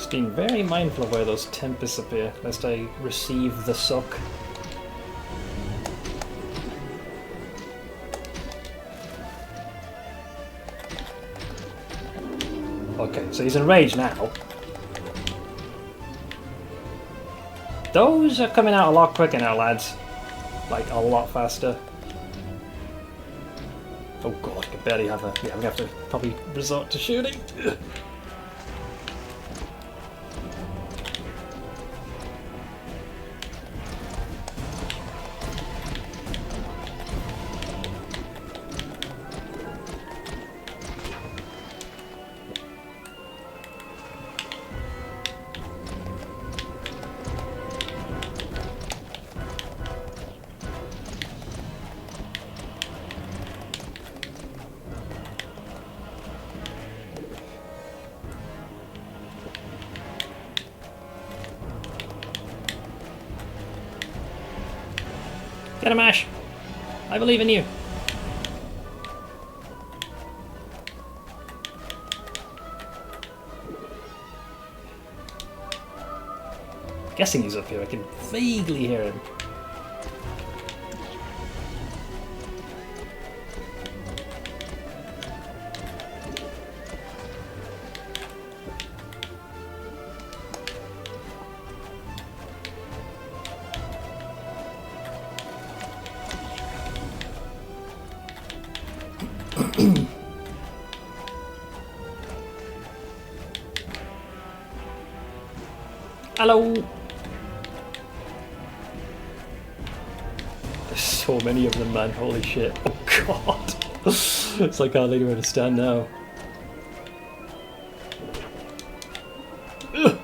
Speaker 1: Being very mindful of where those tempests appear, lest I receive the suck. Okay, so he's enraged now. Those are coming out a lot quicker now, lads. Like, a lot faster. Oh god, I can barely have a... Yeah, I'm gonna have to probably resort to shooting. Ugh. Get him, Ash! I believe in you! Guessing he's up here, I can vaguely hear him. Hello! There's so many of them, man. Holy shit. Oh god! It's like I can't think where to stand now. Ugh.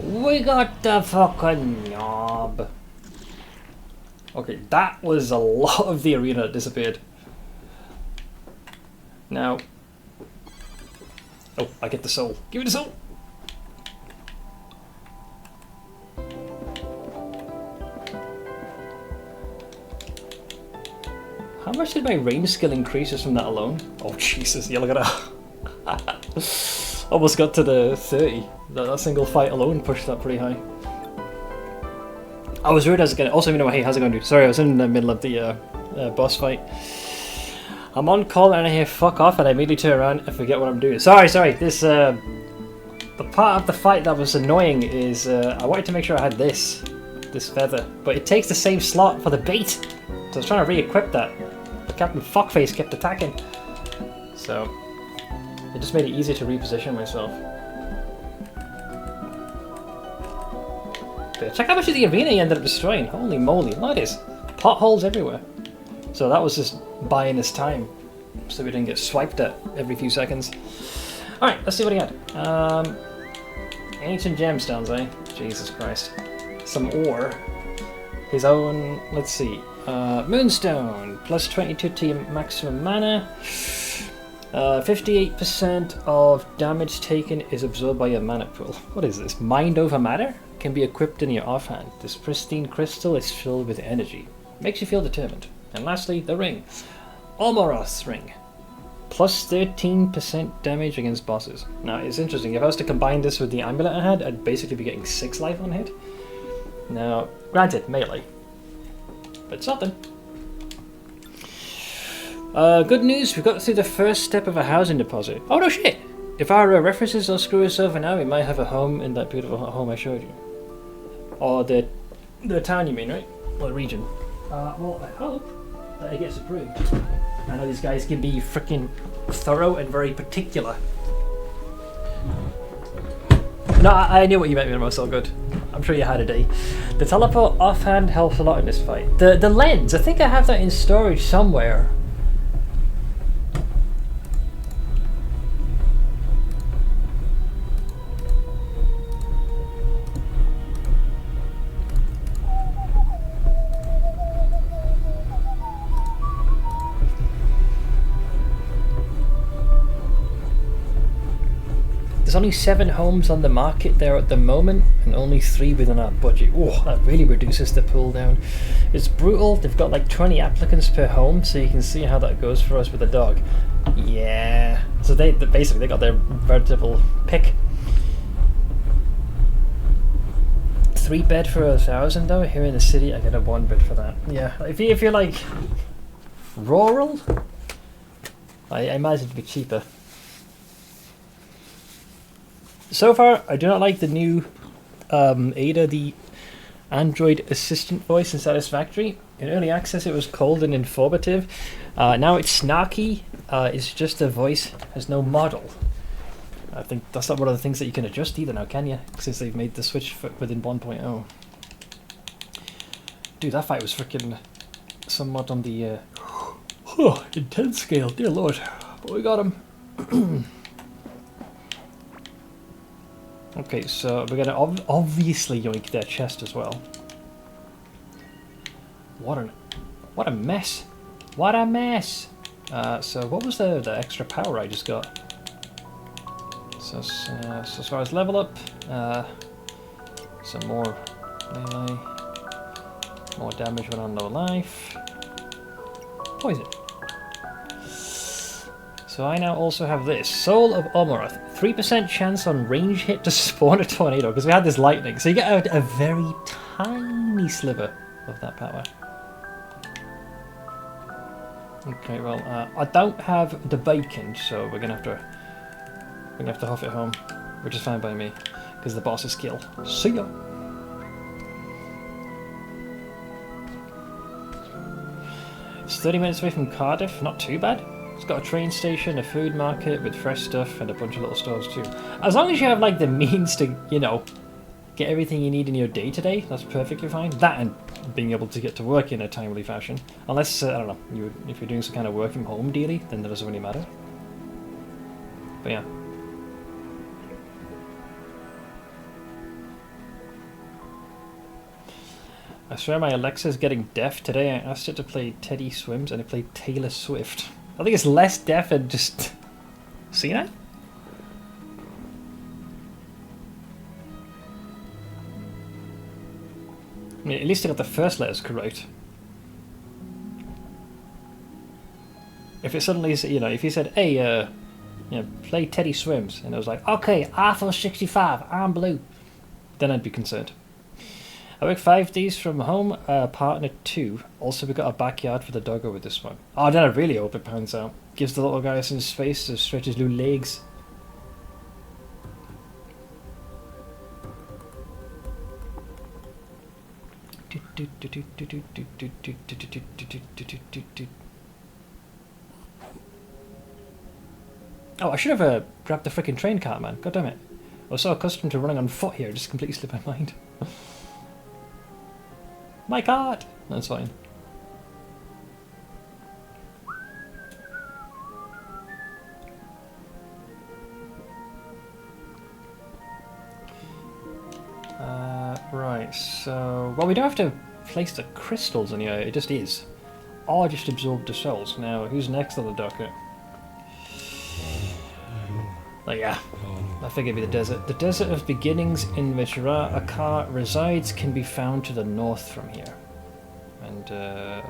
Speaker 1: We got the fucking knob. Okay, that was a lot of the arena that disappeared. Now, oh, I get the soul. Give me the soul. How much did my range skill increase just from that alone? Oh Jesus! Yeah, look at that. Almost got to the 30. That single fight alone pushed that pretty high. I was worried I was gonna. Also, you know, hey, how's it going, dude? Sorry, I was in the middle of the boss fight. I'm on call and I hear fuck off and I immediately turn around and forget what I'm doing. Sorry, this, the part of the fight that was annoying is, I wanted to make sure I had this feather, but it takes the same slot for the bait. So I was trying to re-equip that, but Captain Fuckface kept attacking. So, it just made it easier to reposition myself. But check how much of the arena he ended up destroying. Holy moly, look at this. Potholes everywhere. So that was just buying us time, so we didn't get swiped at every few seconds. Alright, let's see what he had. Ancient gemstones, eh? Jesus Christ. Some ore. His own, let's see. Moonstone, plus 22 to your maximum mana. 58% of damage taken is absorbed by your mana pool. What is this? Mind over matter? Can be equipped in your offhand. This pristine crystal is filled with energy. Makes you feel determined. And lastly, the ring. Omoroth's ring. Plus 13% damage against bosses. Now, it's interesting. If I was to combine this with the amulet I had, I'd basically be getting 6 life on hit. Now, granted, melee. But something. Good news, we got through the first step of a housing deposit. Oh no shit! If our references don't screw us over now, we might have a home in that beautiful home I showed you. Or the town, you mean, right? Or the region. Well, I hope that it gets approved. I know these guys can be freaking thorough and very particular. No, I knew what you meant when I was so good. I'm sure you had a day. The teleport offhand helps a lot in this fight. The lens, I think I have that in storage somewhere. There's only 7 homes on the market there at the moment, and only 3 within our budget. Oh, that really reduces the pool down. It's brutal. They've got like 20 applicants per home, so you can see how that goes for us with a dog. Yeah. So they basically got their veritable pick. 3 bed for 1,000 though. Here in the city, I get a 1 bed for that. Yeah. If you're like rural, I imagine it'd be cheaper. So far, I do not like the new Ada, the Android assistant voice in Satisfactory. In early access, it was cold and informative. Now it's snarky. It's just a voice, has no model. I think that's not one of the things that you can adjust either now, can you? Since they've made the switch within 1.0. Dude, that fight was freaking somewhat on the intense scale. Dear Lord, but we got him. Okay, so we're gonna obviously yoink their chest as well. What a mess! What a mess! So what was the extra power I just got? So as far as level up, some more melee, more damage when on low life. Poison. So I now also have this. Soul of Omorath. 3% chance on range hit to spawn a tornado, because we had this lightning. So you get a very tiny sliver of that power. Okay, well, I don't have the bacon, so we're gonna have to huff it home, which is fine by me, because the boss is skill. See ya! It's 30 minutes away from Cardiff, not too bad. It's got a train station, a food market with fresh stuff, and a bunch of little stores too. As long as you have like the means to, you know, get everything you need in your day-to-day, that's perfectly fine. That and being able to get to work in a timely fashion. Unless, I don't know, if you're doing some kind of work from home dealy, then that doesn't really matter. But yeah. I swear my Alexa's getting deaf. Today I asked it to play Teddy Swims and it played Taylor Swift. I think it's less deaf and just senile. I mean, at least I got the first letters correct. If it suddenly, you know, if you said, "Hey, you know, play Teddy Swims," and I was like, "Okay, Arthur 65, I'm blue," then I'd be concerned. I work 5 days from home, partner 2. Also, we got a backyard for the doggo with this one. Oh, then I really hope it pans out. Gives the little guy some space to stretch his little legs. Oh, I should have grabbed the freaking train cart, man. God damn it. I was so accustomed to running on foot here, it just completely slipped my mind. My cart! That's fine. Right, so... Well, we don't have to place the crystals anyway, it just is. Or just absorb the souls. Now, who's next on the docket? Oh yeah, I figured it'd be the desert. The desert of beginnings in which Ra-Akar resides can be found to the north from here. And, do I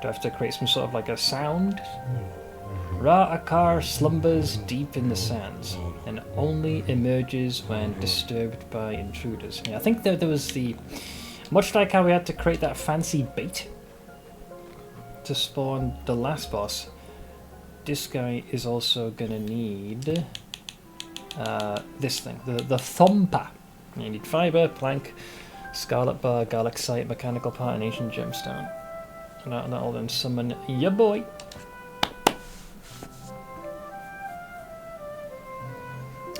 Speaker 1: have to create some sort of like a sound? Ra-Akar slumbers deep in the sands, and only emerges when disturbed by intruders. Yeah, I think there was the... Much like how we had to create that fancy bait to spawn the last boss, this guy is also gonna need this thing, the thumper. You need fibre, plank, scarlet bar, galaxite, mechanical part, and ancient gemstone. And that'll then summon ya boy.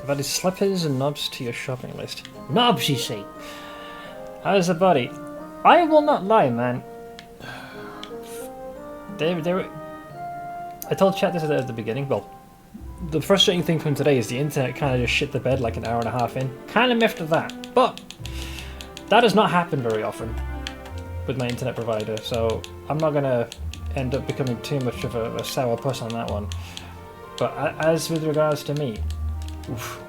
Speaker 1: I've added slippers and knobs to your shopping list. Knobs, you see. How's the body? I will not lie, man. I told chat this at the beginning. Well, the frustrating thing from today is the internet kind of just shit the bed like an hour and a half in. Kind of miffed at that. But that does not happen very often with my internet provider, so I'm not going to end up becoming too much of a sour puss on that one. But as with regards to me, oof,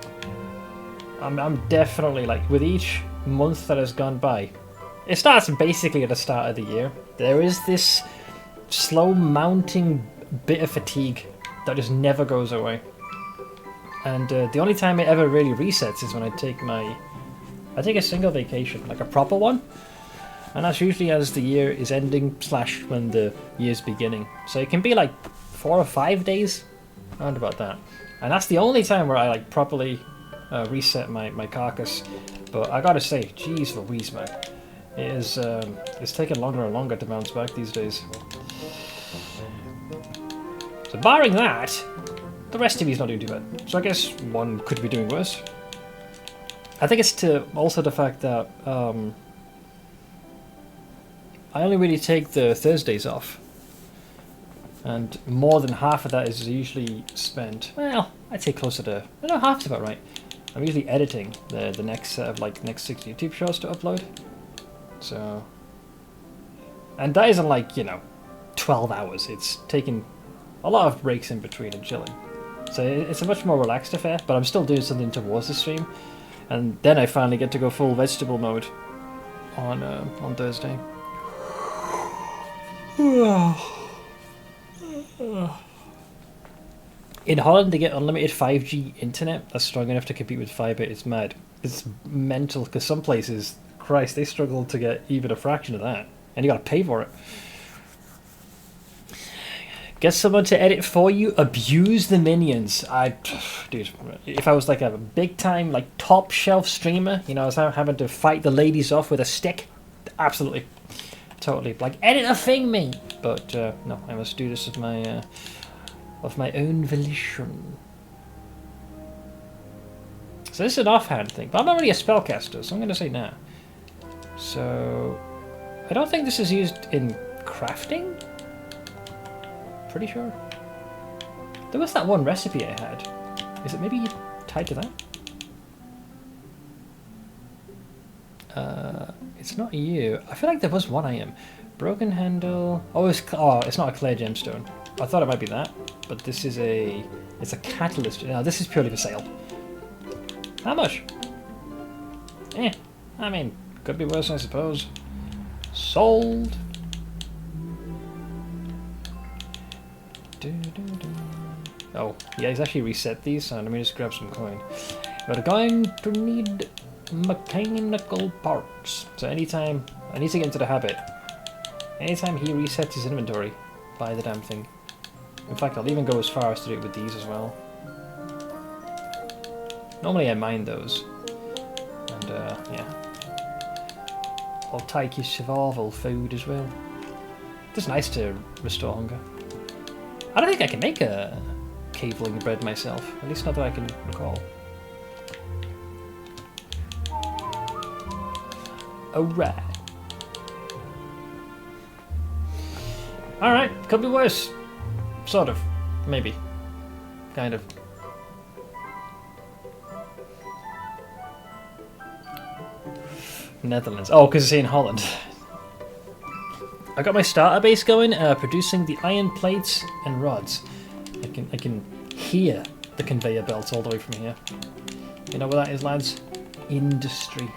Speaker 1: I'm definitely, like, with each month that has gone by, it starts basically at the start of the year. There is this slow mounting bit of fatigue that just never goes away. And the only time it ever really resets is when I take a single vacation, like a proper one. And that's usually as the year is ending / when the year's beginning. So it can be like 4 or 5 days, around about that. And that's the only time where I like properly reset my carcass. But I gotta say, geez Louise, man. It's taking longer and longer to bounce back these days. So barring that, the rest of you's not doing too bad. So I guess one could be doing worse. I think it's also the fact that I only really take the Thursdays off. And more than half of that is usually spent, well, I'd say closer to, no, half's about right. I'm usually editing the next set of like next 6 YouTube shows to upload. So, and that isn't like, 12 hours. It's taking a lot of breaks in between and chilling. So it's a much more relaxed affair, but I'm still doing something towards the stream. And then I finally get to go full vegetable mode on Thursday. In Holland, they get unlimited 5G internet that's strong enough to compete with fibre. It's mad. It's mental, because some places, Christ, they struggle to get even a fraction of that. And you gotta pay for it. Get someone to edit for you. Abuse the minions. Dude, if I was like a big time, like top shelf streamer, I was having to fight the ladies off with a stick, absolutely. Totally. Like, edit a thing, me! But, no, I must do this of my own volition. So this is an offhand thing, but I'm not really a spellcaster, so I'm going to say nah. So, I don't think this is used in crafting? Pretty sure. There was that one recipe I had. Is it maybe tied to that? It's not you. I feel like there was one item. Broken handle. Oh, it's not a clear gemstone. I thought it might be that, but this is it's a catalyst. No, this is purely for sale. How much? I mean, could be worse, I suppose. Sold. Oh, yeah, he's actually reset these, so let me just grab some coin. We're going to need mechanical parts. So anytime, I need to get into the habit. Anytime he resets his inventory, buy the damn thing. In fact, I'll even go as far as to do it with these as well. Normally I mine those. And, yeah. I'll take his survival food as well. It's nice to restore hunger. I don't think I can make a caveling bread myself. At least not that I can recall. Alright. Alright, could be worse. Sort of. Maybe. Kind of. Netherlands. Oh, because it's in Holland. I got my starter base going, producing the iron plates and rods. I can hear the conveyor belts all the way from here. You know what that is, lads? Industry,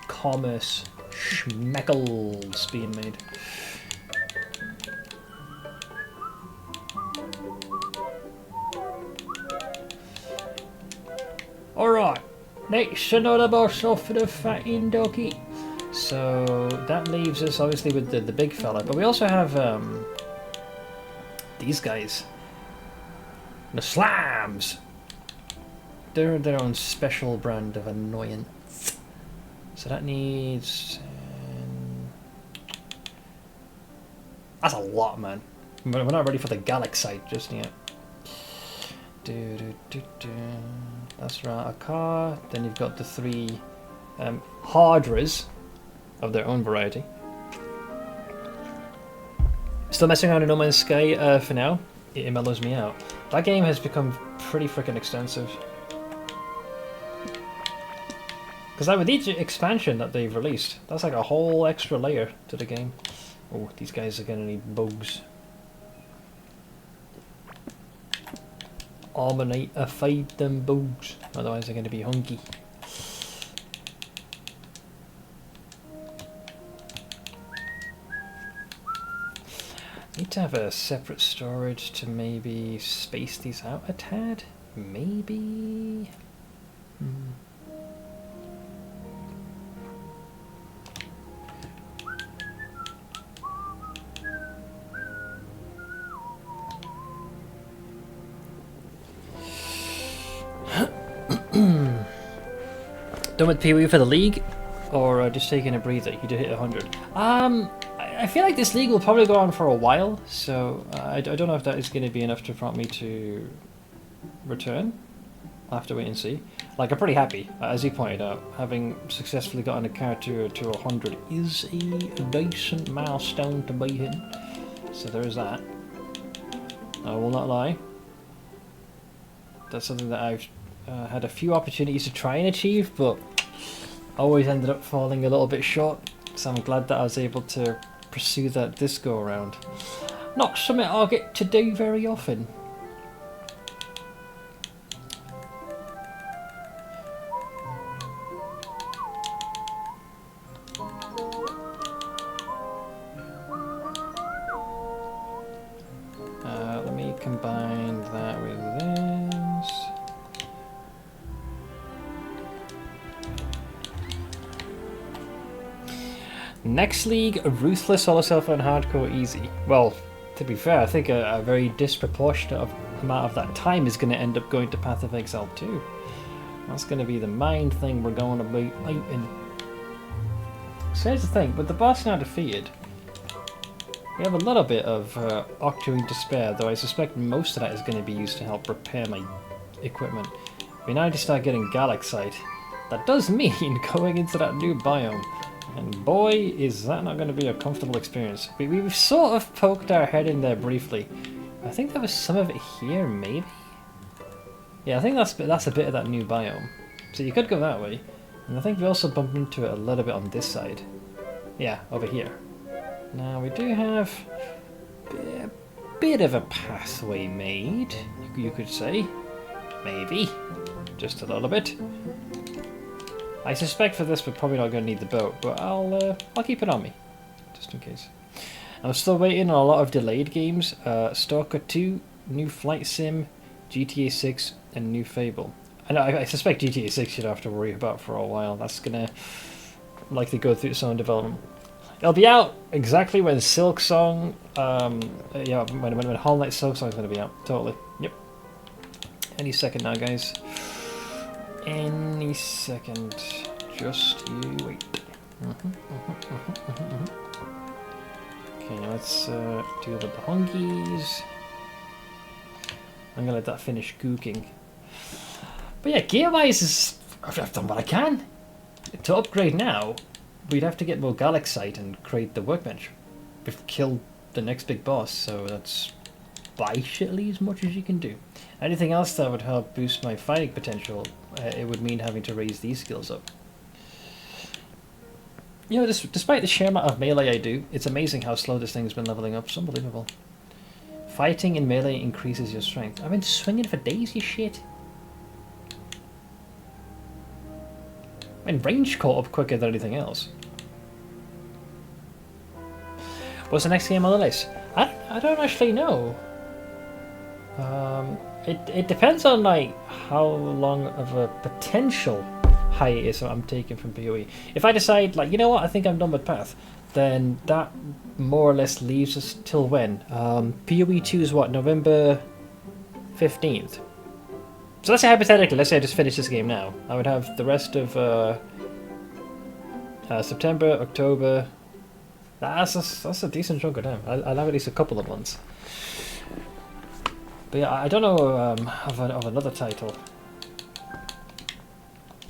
Speaker 1: commerce, schmeckles being made. Alright, next another boss off for the fatting doggy. So that leaves us obviously with the big fella, but we also have these guys. The slams! they're their own special brand of annoyance. So that needs... that's a lot, man. We're not ready for the galaxite just yet. That's right, a car. Then you've got the 3 Hardras of their own variety. Still messing around in No Man's Sky for now. It mellows me out. That game has become pretty freaking extensive. Because like with each expansion that they've released, that's like a whole extra layer to the game. Oh, these guys are gonna need bugs. Almanite, fight them bugs, otherwise they're gonna be hungry. Need to have a separate storage to maybe space these out a tad? Maybe? Done with PoE for the league? Or just taking a breather? You did hit 100. I feel like this league will probably go on for a while, so I don't know if that is going to be enough to prompt me to return. I'll have to wait and see. Like, I'm pretty happy, as you pointed out. Having successfully gotten a character to 100 is a decent milestone to be hit. So there is that. I will not lie. That's something that I've had a few opportunities to try and achieve, but always ended up falling a little bit short. So I'm glad that I was able to pursue that this go around. Not something I'll get to do very often. Let me combine that with this. Next league, Ruthless, Solo Self and Hardcore Easy. Well, to be fair, I think a very disproportionate amount of that time is going to end up going to Path of Exile 2. That's going to be the main thing we're going to be fighting. So here's the thing, with the boss now defeated, we have a little bit of Octarine Despair, though I suspect most of that is going to be used to help repair my equipment. We now just start getting Galaxite. That does mean going into that new biome. And boy, is that not going to be a comfortable experience. We've sort of poked our head in there briefly. I think there was some of it here, maybe? Yeah, I think that's a bit of that new biome. So you could go that way. And I think we also bumped into it a little bit on this side. Yeah, over here. Now we do have a bit of a pathway made, you could say. Maybe. Just a little bit. I suspect for this we're probably not going to need the boat, but I'll keep it on me, just in case. I'm still waiting on a lot of delayed games. Stalker 2, new Flight Sim, GTA 6, and new Fable. And I suspect GTA 6 you'd have to worry about for a while. That's going to likely go through its own development. It'll be out exactly when Silk Song, yeah, when Hollow Knight Silk Song is going to be out. Totally. Yep. Any second now, guys. Any second. Just you wait. Okay, let's deal with the hungies. I'm gonna let that finish cooking. But yeah, gear-wise, I've done what I can. To upgrade now, we'd have to get more Galaxite and create the workbench. We've killed the next big boss, so that's basically as much as you can do. Anything else that would help boost my fighting potential, it would mean having to raise these skills up. You know, despite the sheer amount of melee I do, it's amazing how slow this thing's been leveling up. It's unbelievable. Fighting in melee increases your strength. I've been swinging for days, you shit. I mean, range caught up quicker than anything else. What's the next game on the list? I don't actually know. It depends on like how long of a potential hiatus I'm taking from PoE. If I decide, like, you know what, I think I'm done with Path, then that more or less leaves us till when? PoE 2 is what, November 15th? So let's say hypothetically, let's say I just finish this game now. I would have the rest of September, October. That's a decent chunk of time. I'll have at least a couple of months. But yeah, I don't know of another title.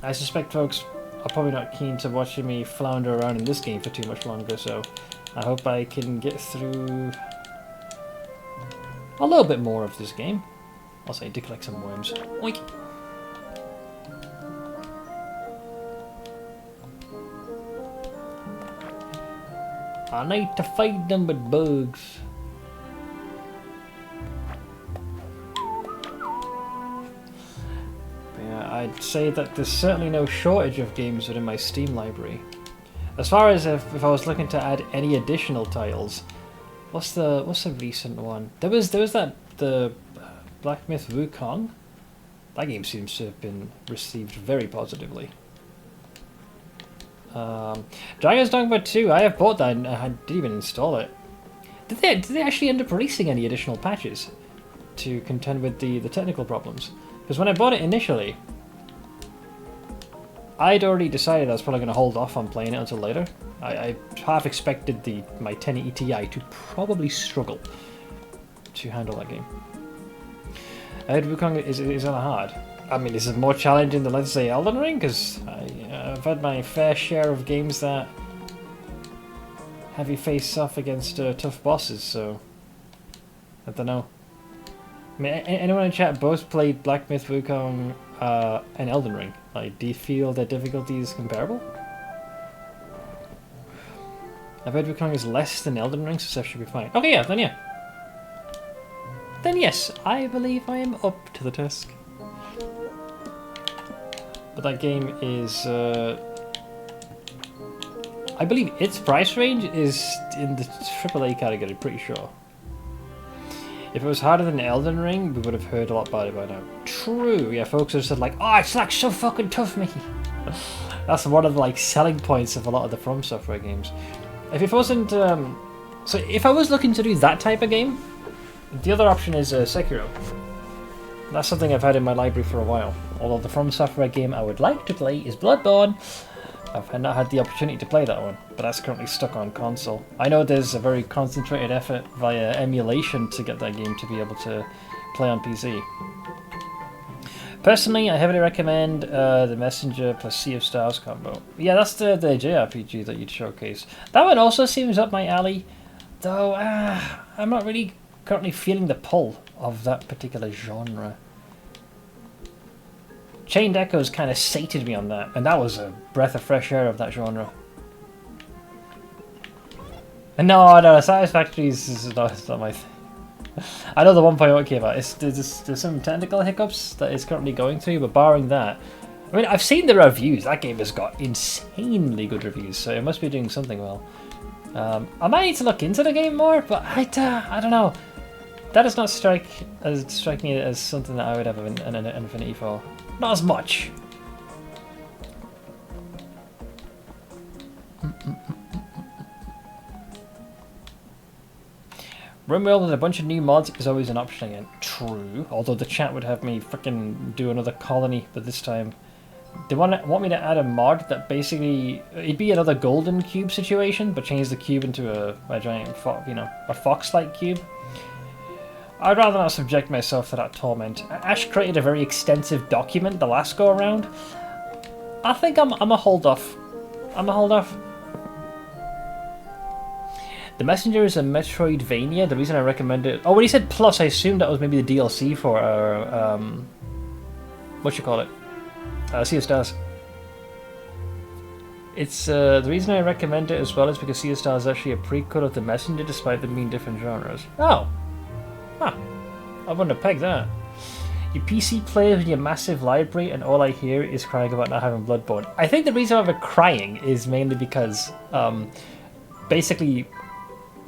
Speaker 1: I suspect folks are probably not keen to watching me flounder around in this game for too much longer, so I hope I can get through a little bit more of this game. Also, I did collect some worms. Oink! I need to feed them with bugs. I'd say that there's certainly no shortage of games within my Steam library. As far as if I was looking to add any additional titles, what's the recent one? There was the Black Myth Wukong. That game seems to have been received very positively. Dragon's Dogma 2, I have bought that and I didn't even install it. Did they actually end up releasing any additional patches to contend with the technical problems? Because when I bought it initially, I'd already decided I was probably going to hold off on playing it until later. I half expected my 1080 Ti to probably struggle to handle that game. I heard Wukong is on hard. I mean, is it more challenging than, let's say, Elden Ring? Because I've had my fair share of games that have you face off against tough bosses, so I don't know. I mean, anyone in chat both played Black Myth Wukong and Elden Ring? Like, do you feel their difficulty is comparable? I bet Wukong is less than Elden Ring, so that should be fine. Okay, yeah, then yeah. Then yes, I believe I am up to the task. But that game is... I believe its price range is in the AAA category, pretty sure. If it was harder than Elden Ring, we would have heard a lot about it by now. True, yeah, folks have said like, oh, it's like so fucking tough, Mickey. That's one of the like selling points of a lot of the From Software games. If it wasn't, so if I was looking to do that type of game, the other option is Sekiro. That's something I've had in my library for a while. Although the From Software game I would like to play is Bloodborne. I've not had the opportunity to play that one, but that's currently stuck on console. I know there's a very concentrated effort via emulation to get that game to be able to play on PC. Personally, I heavily recommend the Messenger plus Sea of Stars combo. Yeah, that's the JRPG that you'd showcase. That one also seems up my alley, though I'm not really currently feeling the pull of that particular genre. Chained Echoes kind of sated me on that, and that was a breath of fresh air of that genre. And no, Satisfactory is not my thing. I know the 1.0 came out. There's some technical hiccups that it's currently going through, but barring that, I mean, I've seen the reviews. That game has got insanely good reviews, so it must be doing something well. I might need to look into the game more, but I don't know. That does not strike me as something that I would have an affinity for. Not as much. RimWorld with a bunch of new mods is always an option again. True. Although the chat would have me freaking do another colony, but this time they want me to add a mod that basically it'd be another golden cube situation, but change the cube into a giant a fox-like cube. I'd rather not subject myself to that torment. Ash created a very extensive document the last go around. I think I'm a hold off. The Messenger is a Metroidvania. The reason I recommend it... Oh, when he said plus, I assumed that was maybe the DLC for Sea of Stars. It's the reason I recommend it as well is because Sea of Stars is actually a prequel of the Messenger, despite them being different genres. Oh. Huh. I wouldn't have pegged that. You PC play with your massive library and all I hear is crying about not having Bloodborne. I think the reason I'm crying is mainly because basically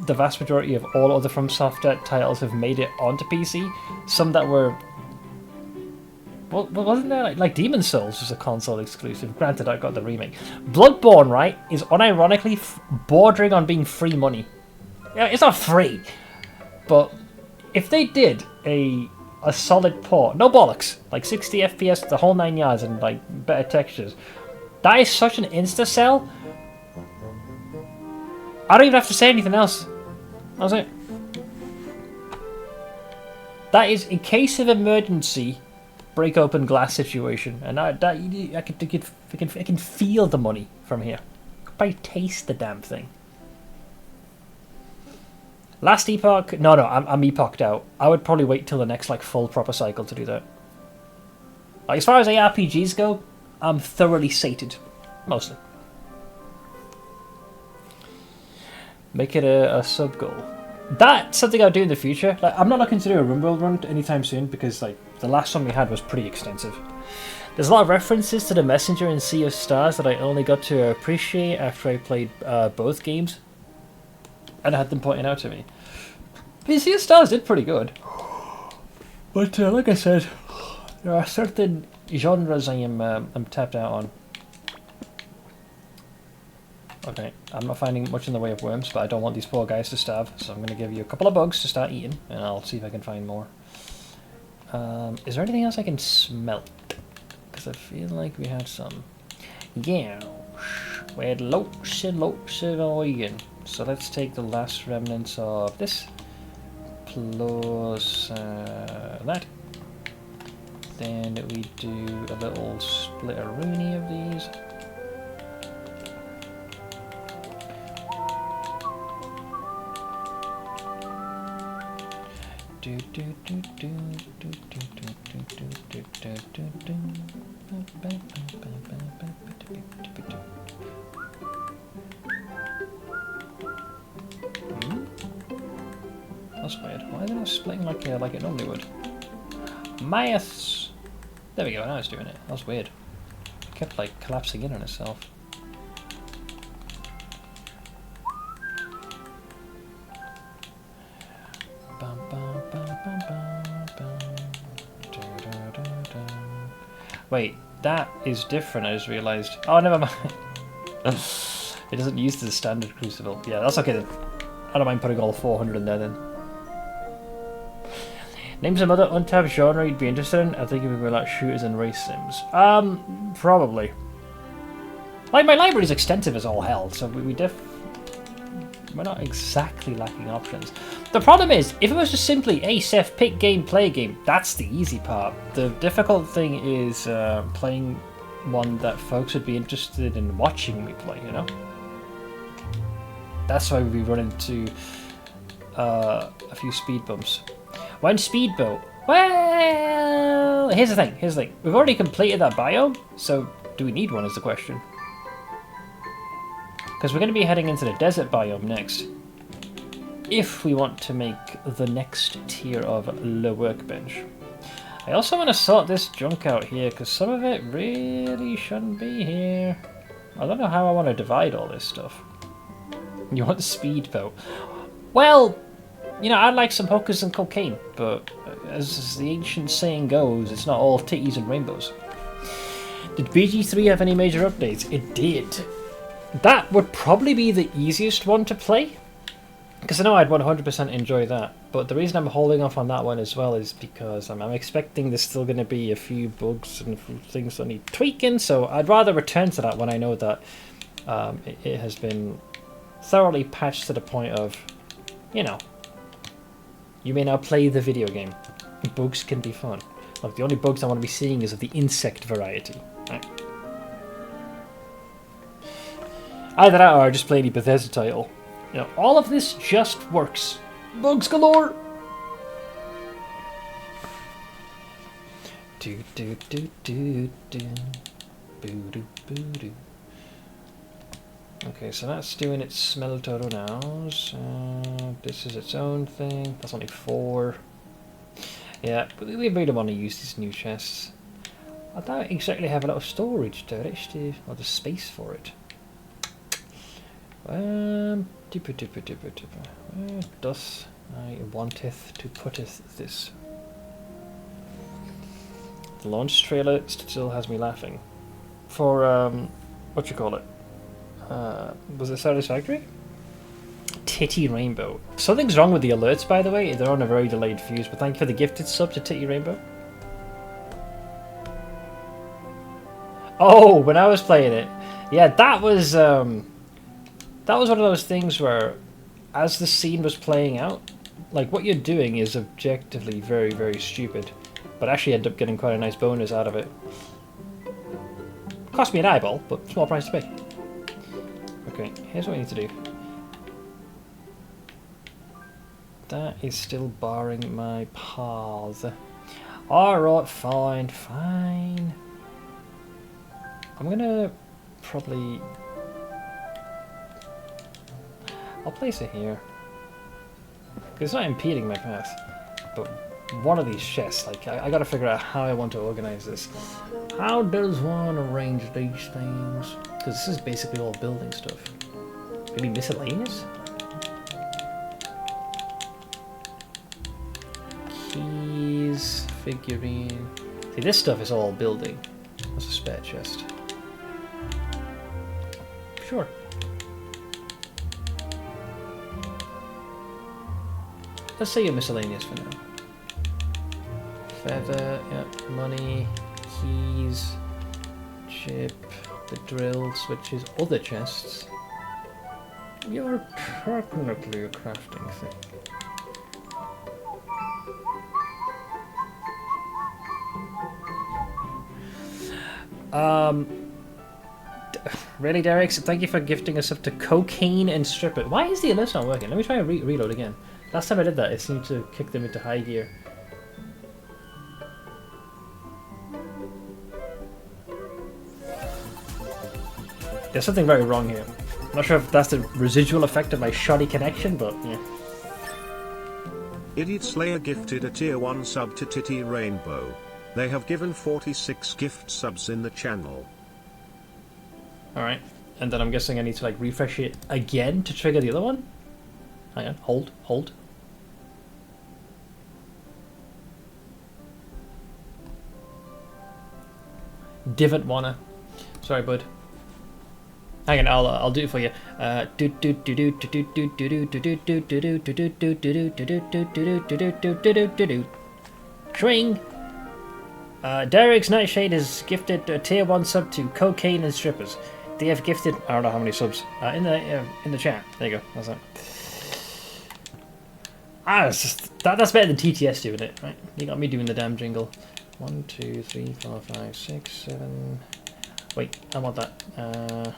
Speaker 1: the vast majority of all other From Software titles have made it onto PC. Some that were... Well, wasn't there like Demon's Souls was a console exclusive. Granted, I got the remake. Bloodborne, right, is unironically bordering on being free money. Yeah, it's not free, but if they did a a solid port. No bollocks. Like 60 FPS, the whole 9 yards, and like better textures. That is such an insta-sell. I don't even have to say anything else. That's it. That is, in case of emergency, break open glass situation. And I can feel the money from here. I can probably taste the damn thing. Last epoch? No, I'm epoch'd out. I would probably wait till the next like full proper cycle to do that. Like, as far as ARPGs go, I'm thoroughly sated. Mostly. Make it a sub-goal. That's something I'll do in the future. Like, I'm not looking to do a RimWorld run anytime soon because like the last one we had was pretty extensive. There's a lot of references to the Messenger and Sea of Stars that I only got to appreciate after I played both games. And I had them pointing out to me. But Sea of Stars did pretty good. But like I said, there are certain genres I'm tapped out on. Okay, I'm not finding much in the way of worms, but I don't want these poor guys to starve, so I'm going to give you a couple of bugs to start eating, and I'll see if I can find more. Is there anything else I can smelt? Because I feel like we had some. Yeah, we had lots and lots of iron. So let's take the last remnants of this, plus that. Then we do a little splitteroonie of these. That's weird. Why are they not splitting like it normally would? Maths! There we go, now it's doing it. That was weird. It kept like collapsing in on itself. Wait, that is different, I just realised. Oh, never mind. It doesn't use the standard crucible. Yeah, that's okay then. I don't mind putting all 400 in there then. Name some other untapped genre you'd be interested in. I think it would be like shooters and race sims. Probably. Like, my library is extensive as all hell, so we're not exactly lacking options. The problem is, if it was just simply, hey Seth, pick game, play a game, that's the easy part. The difficult thing is playing one that folks would be interested in watching me play, you know? That's why we run into a few speed bumps. When speedboat? Well, here's the thing. We've already completed that biome, so do we need one is the question. Because we're going to be heading into the desert biome next. If we want to make the next tier of the workbench. I also want to sort this junk out here, because some of it really shouldn't be here. I don't know how I want to divide all this stuff. You want the speedboat? Well, you know, I'd like some hookers and cocaine, but as the ancient saying goes, it's not all titties and rainbows. Did BG3 have any major updates? It did. That would probably be the easiest one to play, because I know I'd 100% enjoy that. But the reason I'm holding off on that one as well is because I'm expecting there's still going to be a few bugs and things that need tweaking, so I'd rather return to that when I know that it has been thoroughly patched to the point of, you know, you may now play the video game. Bugs can be fun. Like, the only bugs I want to be seeing is of the insect variety. Right. Either that or I just play any Bethesda title. You know, all of this just works. Bugs galore! Do do do do do. Boo doo boo doo. Okay, so that's doing its smelter now. So this is its own thing. That's only 4. Yeah, but we really want to use these new chests. I don't exactly have a lot of storage to it, or the space for it. Where doth I wanteth to putteth this? The launch trailer still has me laughing. For what you call it? Was it satisfactory? Titty Rainbow. Something's wrong with the alerts, by the way. They're on a very delayed fuse, but thank you for the gifted sub to Titty Rainbow. Oh, when I was playing it, yeah, that was one of those things where, as the scene was playing out, like what you're doing is objectively very, very stupid, but actually end up getting quite a nice bonus out of it. Cost me an eyeball, but small price to pay. Okay, here's what we need to do. That is still barring my path. Alright, fine. I'm gonna probably... I'll place it here. It's not impeding my path. But one of these chests, like, I gotta figure out how I want to organize this. How does one arrange these things? Because this is basically all building stuff. Maybe miscellaneous? Keys, figurine. See, this stuff is all building. What's a spare chest? Sure. Let's say you're miscellaneous for now. Feather, yeah, money, keys, chip, the drill, switches, other chests. You're technically a crafting thing. Really, Derek? So thank you for gifting us up to cocaine and stripper. Why is the alert not working? Let me try and reload again. Last time I did that, it seemed to kick them into high gear. There's something very wrong here. I'm not sure if that's the residual effect of my shoddy connection, but yeah.
Speaker 2: Idiot Slayer gifted a tier 1 sub to Titty Rainbow. They have given 46 gift subs in the channel.
Speaker 1: Alright, and then I'm guessing I need to like refresh it again to trigger the other one? Hang on, hold. Divot wanna. Sorry, bud. Hang on, I'll do it for you. Swing. Derek's Nightshade has gifted a tier 1 sub to cocaine and strippers. They have gifted, I don't know how many subs, in the chat. There you go. That's it. It's just, that's better than TTS doing it, right? You got me doing the damn jingle. 1, 2, 3, 4, 5, 6, 7. Wait, I want that.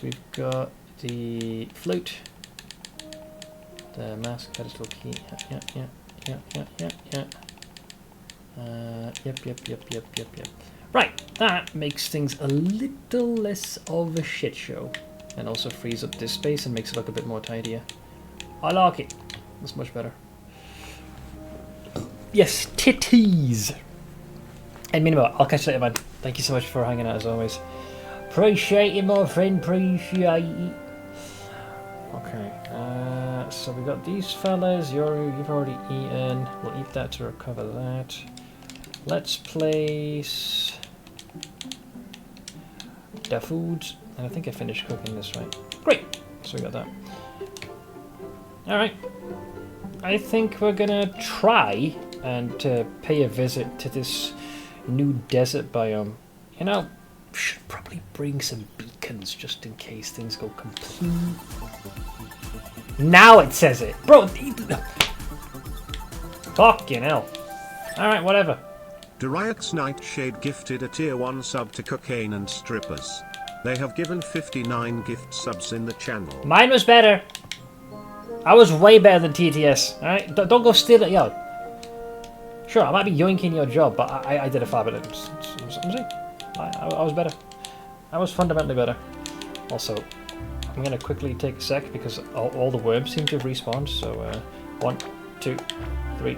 Speaker 1: We've got the flute, the mask, pedestal key. Yeah. Yep. Right, that makes things a little less of a shit show, and also frees up this space and makes it look a bit more tidier. I like it. That's much better. Yes, titties. And Minimo, I'll catch you later, man. Thank you so much for hanging out as always. Appreciate it, my friend. Appreciate it. Okay, so we got these fellas. You've already eaten. We'll eat that to recover that. Let's place the foods. And I think I finished cooking this, right? Great. So we got that. All right. I think we're gonna try and pay a visit to this new desert biome. You know, should probably bring some beacons just in case things go complete. Now it says it, bro. Fucking hell. All right, whatever.
Speaker 2: Dariak's Nightshade gifted a tier 1 sub to cocaine and strippers. They have given 59 gift subs in the channel.
Speaker 1: Mine was better. I was way better than TTS. All right, don't go steal it, yo. Sure, I might be yoinking your job, but I did a far better. I was better. I was fundamentally better. Also, I'm gonna quickly take a sec because all the worms seem to have respawned. So 1, 2, 3.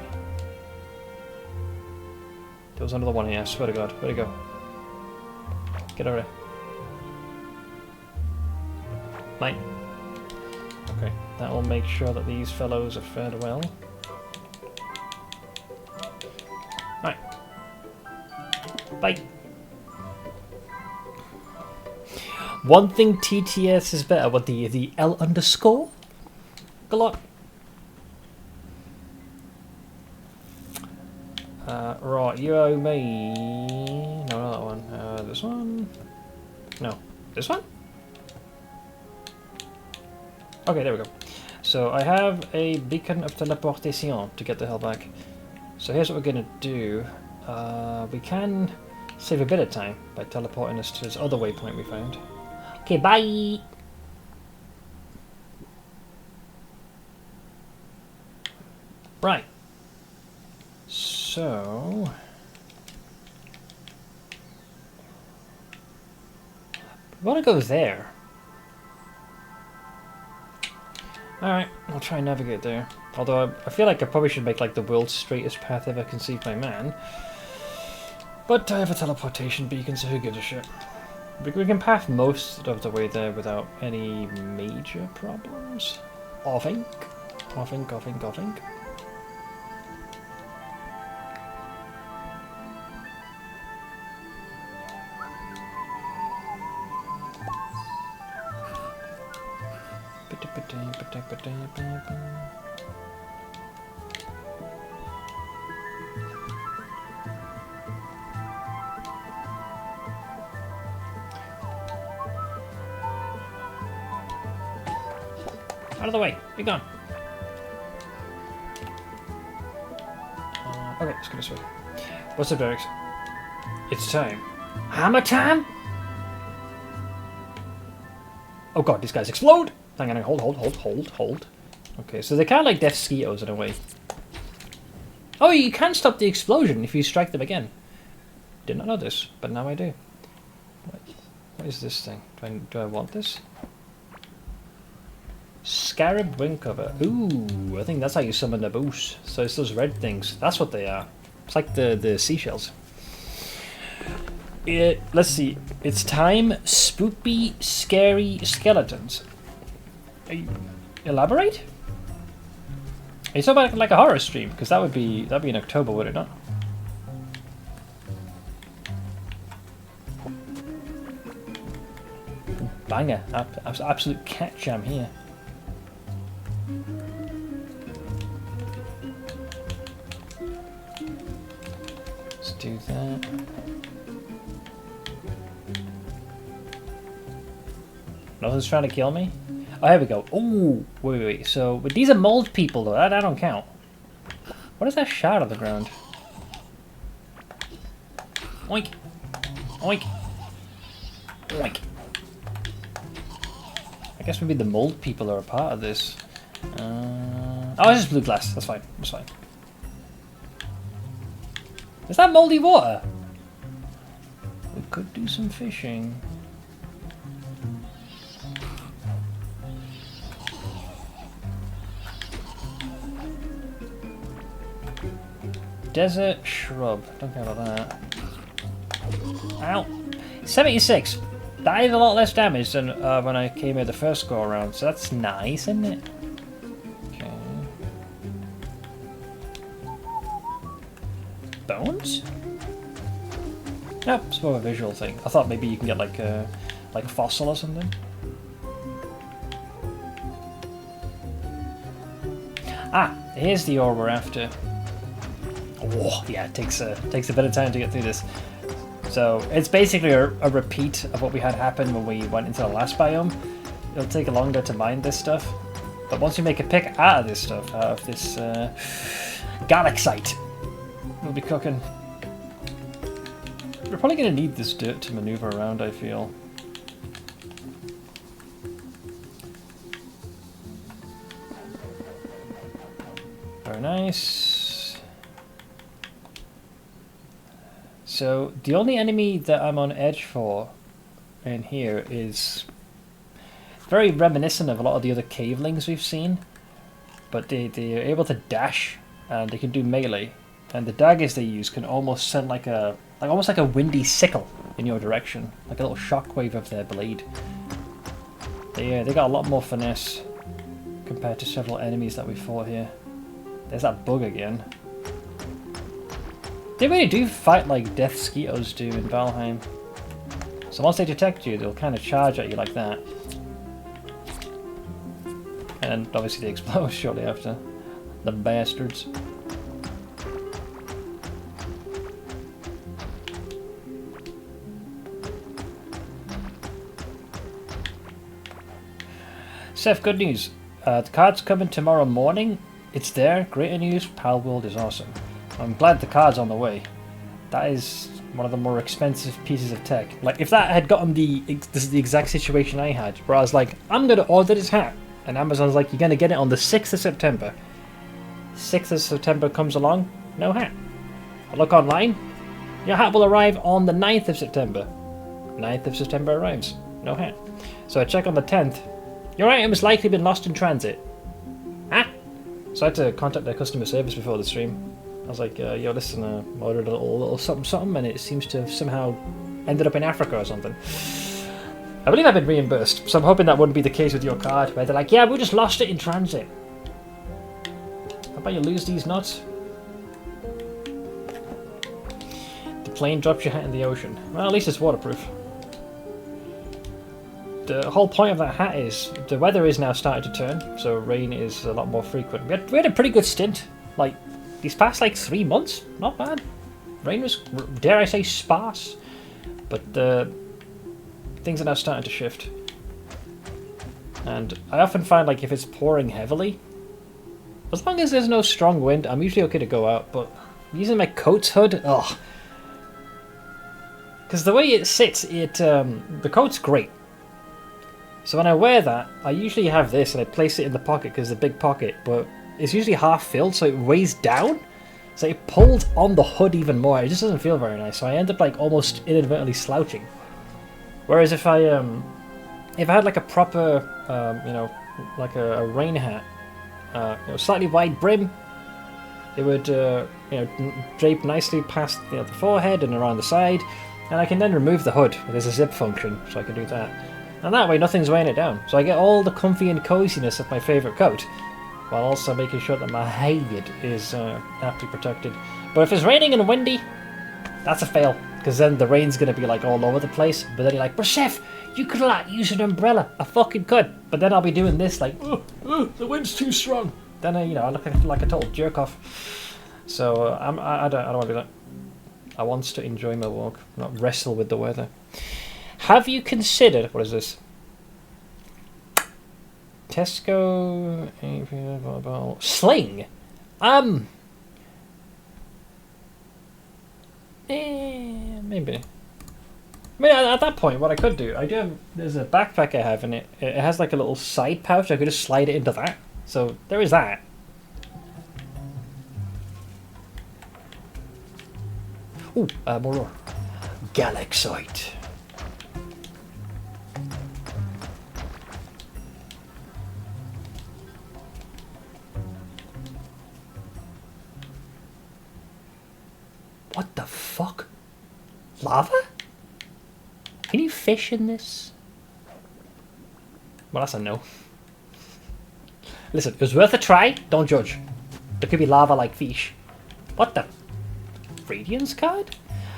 Speaker 1: There was another one here. I swear to God. Where'd it go? Get over there. Mine. Okay, that will make sure that these fellows are fed well. Right. Bye. One thing TTS is better, what the L underscore? Galot. Right, you owe me... No, not that one. This one? No. This one? Okay, there we go. So I have a beacon of teleportation to get the hell back. So here's what we're going to do. We can save a bit of time by teleporting us to this other waypoint we found. Okay, bye! Right. So... we want to go there. Alright, I'll try and navigate there. Although I feel like I probably should make like the world's straightest path ever conceived by man. But I have a teleportation beacon, so who gives a shit? We can path most of the way there without any major problems. I think. I think. Out of the way, be gone. Okay, let's go this way. What's up, Derek? It's time. Hammer time? Oh god, these guys explode! Hang on, hold. Okay, so they're kind of like death skeeters in a way. Oh, you can stop the explosion if you strike them again. Did not know this, but now I do. What is this thing? Do I want this? Scarab wing cover. Ooh, I think that's how you summon the boost. So it's those red things. That's what they are. It's like the seashells. Let's see. It's time. Spoopy, scary skeletons. Elaborate? Are you talking about like a horror stream? Because that'd be in October, would it not? Banger. Absolute cat jam here. Let's do that. Nothing's trying to kill me? Oh, here we go. Ooh, wait. So, but these are mold people, though. That don't count. What is that shot on the ground? Oink. Oink. Oink. I guess maybe the mold people are a part of this. Oh, it's just blue glass. That's fine. That's fine. Is that moldy water? We could do some fishing. Desert shrub. Don't care about that. Ow. 76. That is a lot less damage than when I came here the first go around, so that's nice, isn't it? Okay. Bones? Nope, it's more of a visual thing. I thought maybe you can get like a fossil or something. Ah, here's the ore we're after. Oh, yeah, it takes a bit of time to get through this. So it's basically a repeat of what we had happen when we went into the last biome. It'll take longer to mine this stuff, but once you make a pick out of this stuff, out of this galaxite, we'll be cooking. We're probably going to need this dirt to maneuver around, I feel. Very nice. So the only enemy that I'm on edge for in here is very reminiscent of a lot of the other cavelings we've seen, but they're able to dash and they can do melee, and the daggers they use can almost send almost like a windy sickle in your direction, like a little shockwave of their blade. They got a lot more finesse compared to several enemies that we fought here. There's that bug again. They really do fight like Death Skeetos do in Valheim. So once they detect you, they'll kind of charge at you like that. And obviously they explode shortly after. The bastards. Seth, good news. The card's coming tomorrow morning. It's there. Greater news. Pal World is awesome. I'm glad the card's on the way. That is one of the more expensive pieces of tech. Like, if that had gotten this is the exact situation I had, where I was like, I'm going to order this hat. And Amazon's like, you're going to get it on the 6th of September. 6th of September comes along, no hat. I look online, your hat will arrive on the 9th of September. 9th of September arrives, no hat. So I check on the 10th. Your item has likely been lost in transit. Huh? So I had to contact their customer service before the stream. I was like, yo, listen, I ordered a little something, and it seems to have somehow ended up in Africa or something. I believe I've been reimbursed, so I'm hoping that wouldn't be the case with your card, where they're like, yeah, we just lost it in transit. How about you lose these nuts? The plane drops your hat in the ocean. Well, at least it's waterproof. The whole point of that hat is, the weather is now starting to turn, so rain is a lot more frequent. We had a pretty good stint, like, these past, like, 3 months. Not bad. Rain was, dare I say, sparse. But, things are now starting to shift. And I often find, like, if it's pouring heavily, as long as there's no strong wind, I'm usually okay to go out, but using my coat's hood, ugh. Because the way it sits, the coat's great. So when I wear that, I usually have this and I place it in the pocket because it's a big pocket, but it's usually half filled, so it weighs down. So it pulls on the hood even more. It just doesn't feel very nice. So I end up like almost inadvertently slouching. Whereas if I had like a proper, you know, like a rain hat, you know, slightly wide brim, it would, you know, drape nicely past, you know, the forehead and around the side, and I can then remove the hood. There's a zip function, so I can do that. And that way nothing's weighing it down. So I get all the comfy and coziness of my favourite coat, while also making sure that my head is aptly protected. But if it's raining and windy, that's a fail, because then the rain's going to be like all over the place. But then you're like, but Chef, you could like use an umbrella. I fucking could. But then I'll be doing this like, the wind's too strong. Then you know, I look like a total jerk off. So I don't want to do that. I want to enjoy my walk, not wrestle with the weather. Have you considered, what is this? Tesco sling. Maybe. I mean, at that point, what I could do, there's a backpack I have, and it has like a little side pouch. I could just slide it into that. So there is that. Ooh, more Galaxite. What the fuck? Lava? Can you fish in this? Well, that's a no. Listen, it was worth a try. Don't judge. There could be lava like fish. What the? Radiance card?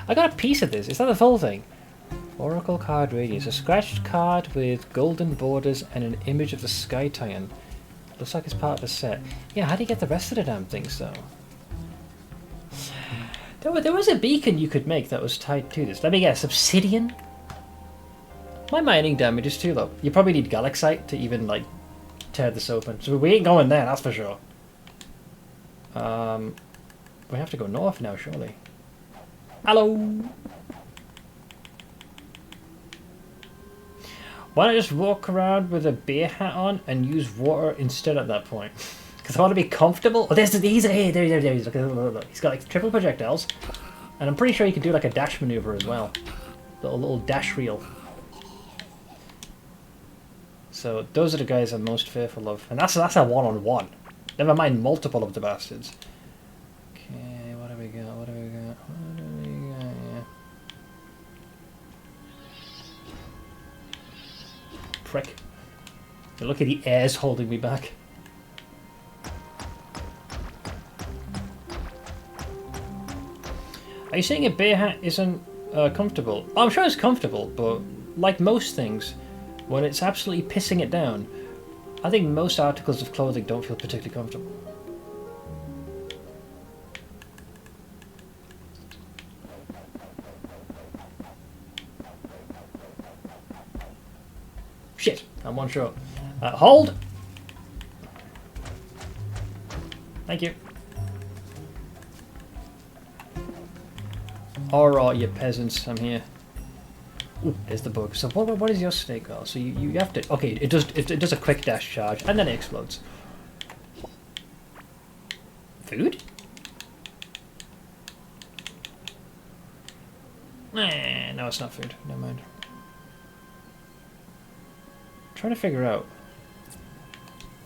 Speaker 1: I got a piece of this. Is that the full thing? Oracle card Radiance. A scratched card with golden borders and an image of the Sky Titan. Looks like it's part of a set. Yeah, how do you get the rest of the damn things though? There was a beacon you could make that was tied to this. Let me guess, obsidian? My mining damage is too low. You probably need Galaxite to even, like, tear this open. So we ain't going there, that's for sure. We have to go north now, surely. Hello! Why not just walk around with a beer hat on and use water instead at that point? Because I want to be comfortable. Oh, he's here. There he is. Look. He's got like triple projectiles, and I'm pretty sure he can do like a dash maneuver as well, little dash reel. So those are the guys I'm most fearful of, and that's a one-on-one. Never mind multiple of the bastards. Okay, what do we got? Yeah. Prick. Look at the airs holding me back. Are you saying a bear hat isn't comfortable. I'm sure it's comfortable, but like most things, when it's absolutely pissing it down, I think most articles of clothing don't feel particularly comfortable. Shit, I'm one short. Hold! Thank you. Alright, you peasants, I'm here. Ooh, there's the bug. So what is your snake oil? So you have to... Okay, it does a quick dash charge, and then it explodes. Food? Nah, no, it's not food. Never mind. Trying to figure out.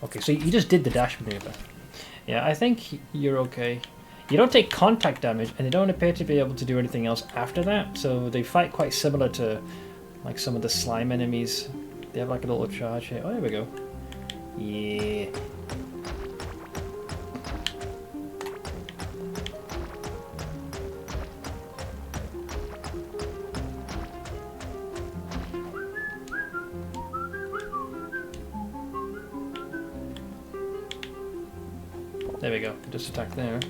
Speaker 1: Okay, so you just did the dash maneuver. Yeah, I think you're okay. You don't take contact damage, and they don't appear to be able to do anything else after that, so they fight quite similar to like some of the slime enemies. They have like a little charge here. Oh, there we go. Yeah. There we go. Just attack there.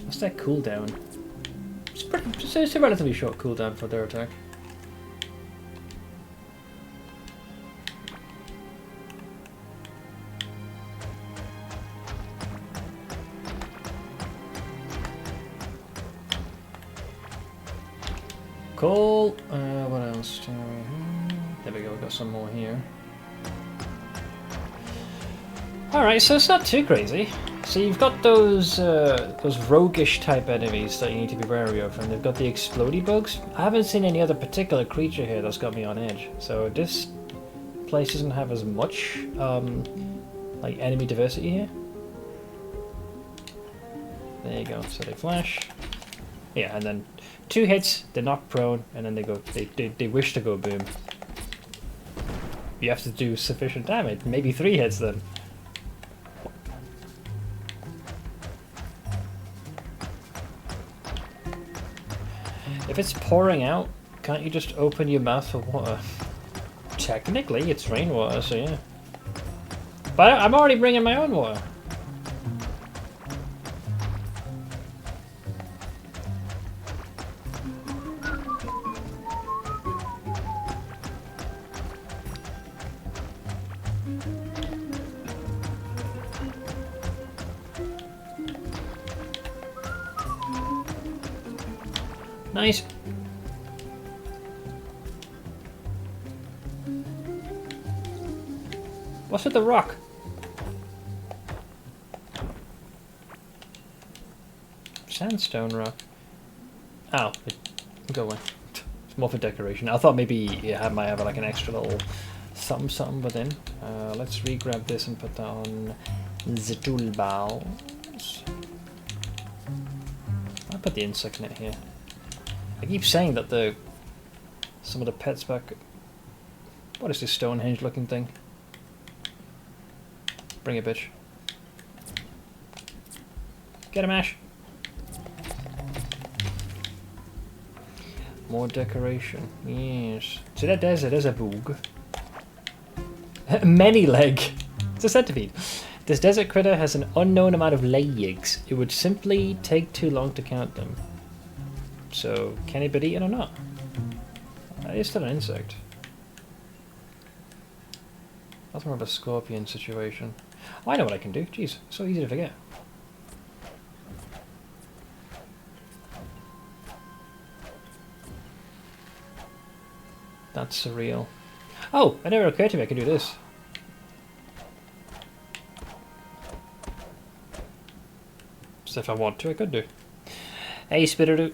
Speaker 1: What's that cooldown? It's a relatively short cooldown for their attack. Cool. What else? There we go. Got some more here. Alright, so it's not too crazy. So you've got those roguish type enemies that you need to be wary of, and they've got the explodey bugs. I haven't seen any other particular creature here that's got me on edge. So this place doesn't have as much like enemy diversity here. There you go. So they flash. Yeah, and then 2 hits, they're knocked prone, and then they wish to go boom. You have to do sufficient damage. Maybe 3 hits then. If it's pouring out, can't you just open your mouth for water? Technically, it's rainwater, so yeah. But I'm already bringing my own water. Nice. What's with the rock? Sandstone rock. Oh, go away. It's more for decoration. I thought maybe it might have like an extra little something within. Let's re-grab this and put that on the toolbox. I'll put the insect net here. I keep saying that some of the pets back... What is this Stonehenge looking thing? Bring it, bitch. Get him, Ash! More decoration. Yes. See that desert is a boog. Many leg! It's a centipede. This desert critter has an unknown amount of legs. It would simply take too long to count them. So, can it be eaten or not? It's still an insect. That's more of a scorpion situation. Oh, I know what I can do. Jeez, so easy to forget. That's surreal. Oh, it never occurred to me I could do this. So if I want to, I could do. Hey, Spitterdoot.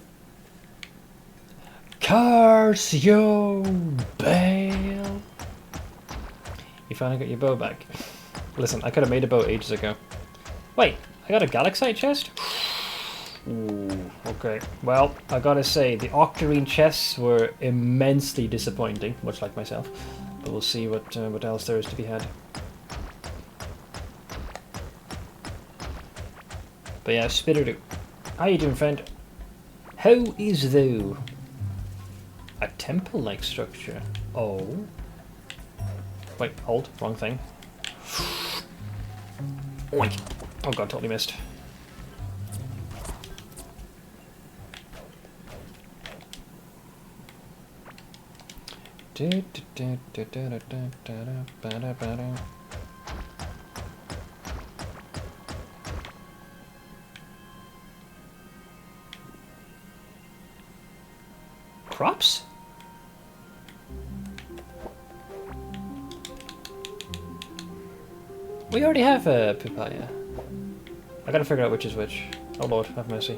Speaker 1: Curse you, Bale! You finally got your bow back. Listen, I could have made a bow ages ago. Wait, I got a Galaxite chest? Ooh, okay. Well, I gotta say, the Octarine chests were immensely disappointing, much like myself. But we'll see what else there is to be had. But yeah, Spitterdoot. How you doing, friend? How is thou? A temple-like structure. Oh. Wait, hold. Wrong thing. Oink. Oh god, totally missed. Crops? We already have a papaya. I gotta figure out which is which. Oh lord, have mercy.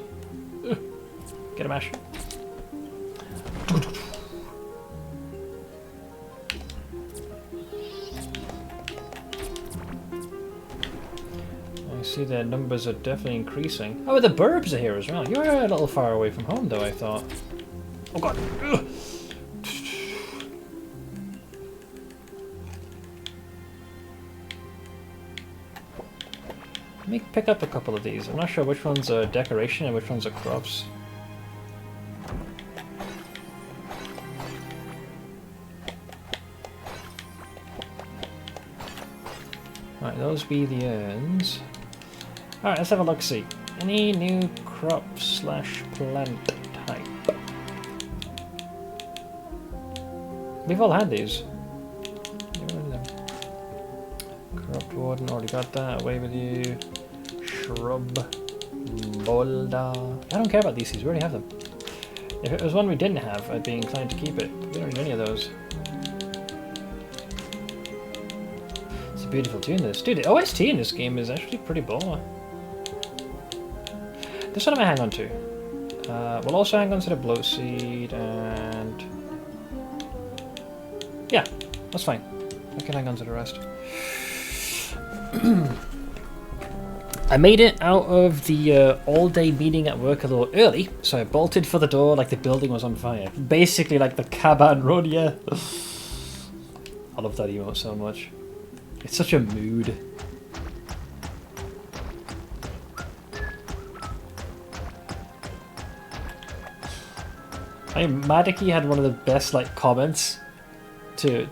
Speaker 1: Ugh. Get a mash. I see their numbers are definitely increasing. Oh, the burbs are here as well. You're a little far away from home though, I thought. Oh god. Ugh. Let me pick up a couple of these. I'm not sure which ones are decoration and which ones are crops. Right, those be the urns. Alright, let's have a look-see. Any new crop slash plant type? We've all had these. Corrupt Warden, already got that. Away with you. Shrub. Boulder. I don't care about these seeds, we already have them. If it was one we didn't have, I'd be inclined to keep it. We don't need any of those. It's a beautiful tune, this. Dude, the OST in this game is actually pretty baller. This one I might hang on to. We'll also hang on to the bloat seed and... yeah, that's fine. I can hang on to the rest. I made it out of the all-day meeting at work a little early, so I bolted for the door like the building was on fire. Basically like the cavern run, yeah. I love that emote so much. It's such a mood. I mean, Madiki had one of the best like comments to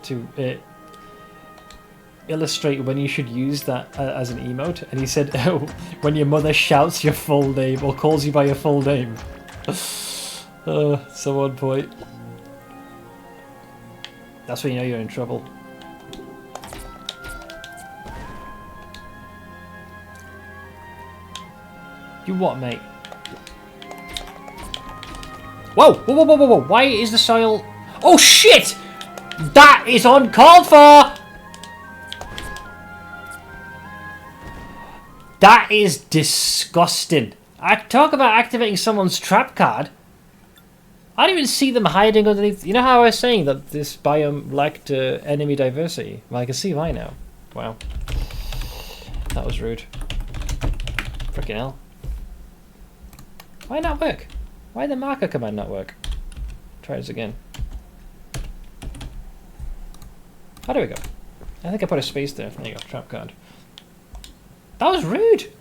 Speaker 1: illustrate when you should use that as an emote, and he said, oh, when your mother shouts your full name or calls you by your full name. So on point. That's when you know you're in trouble. You what, mate? Whoa! Whoa, whoa, whoa, whoa, whoa! Why is the soil... oh shit! That is uncalled for! That is disgusting. I talk about activating someone's trap card. I don't even see them hiding underneath... you know how I was saying that this biome lacked enemy diversity? Well, I can see why now. Wow. That was rude. Frickin' hell. Why not work? Why the marker command not work? Try this again. Oh, there we go. I think I put a space there. There you go, trap card. That was rude!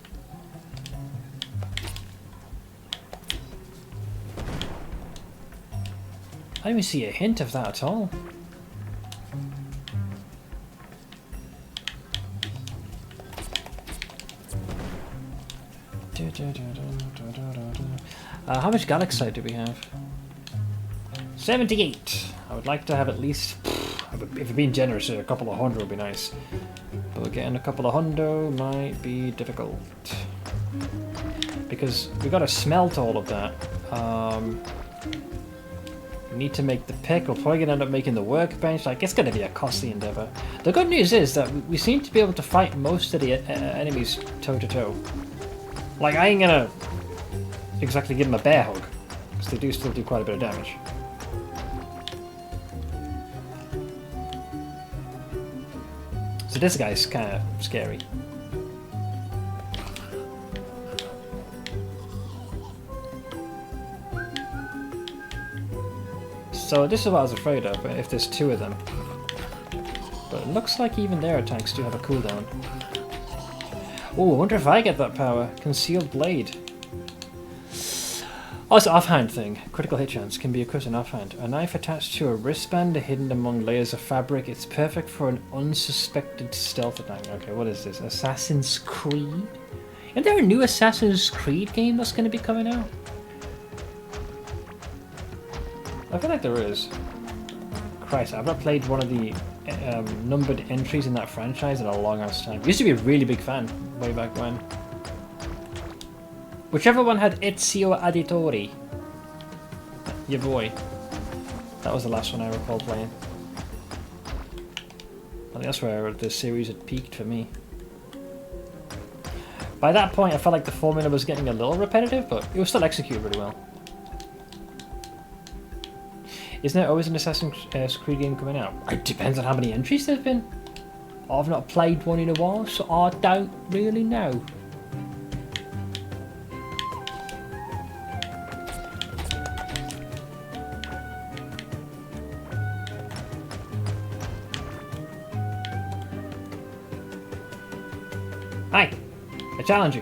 Speaker 1: I didn't even see a hint of that at all. How much galaxite do we have? 78! I would like to have at least... if you're being generous, a couple of hundred would be nice. But getting a couple of hundo might be difficult. Because we gotta smelt all of that. We need to make the pick. We're probably gonna end up making the workbench. Like, it's gonna be a costly endeavor. The good news is that we seem to be able to fight most of the enemies toe to toe. Like, I ain't gonna exactly give them a bear hug, because they do still do quite a bit of damage. So this guy's kind of scary. So this is what I was afraid of, if there's two of them. But it looks like even their attacks do have a cooldown. Oh, I wonder if I get that power. Concealed Blade. Oh, it's an offhand thing. Critical hit chance can be occurs in offhand. A knife attached to a wristband hidden among layers of fabric. It's perfect for an unsuspected stealth attack. Okay, what is this? Assassin's Creed? Isn't there a new Assassin's Creed game that's going to be coming out? I feel like there is. Christ, I've not played one of the numbered entries in that franchise in a long ass time. Used to be a really big fan way back when. Whichever one had Ezio Auditore. Your boy. That was the last one I recall playing. I think that's where the series had peaked for me. By that point I felt like the formula was getting a little repetitive, but it was still executed really well. Isn't there always an Assassin's Creed game coming out? It depends on how many entries there's been. I've not played one in a while, so I don't really know. Hi, I challenge you.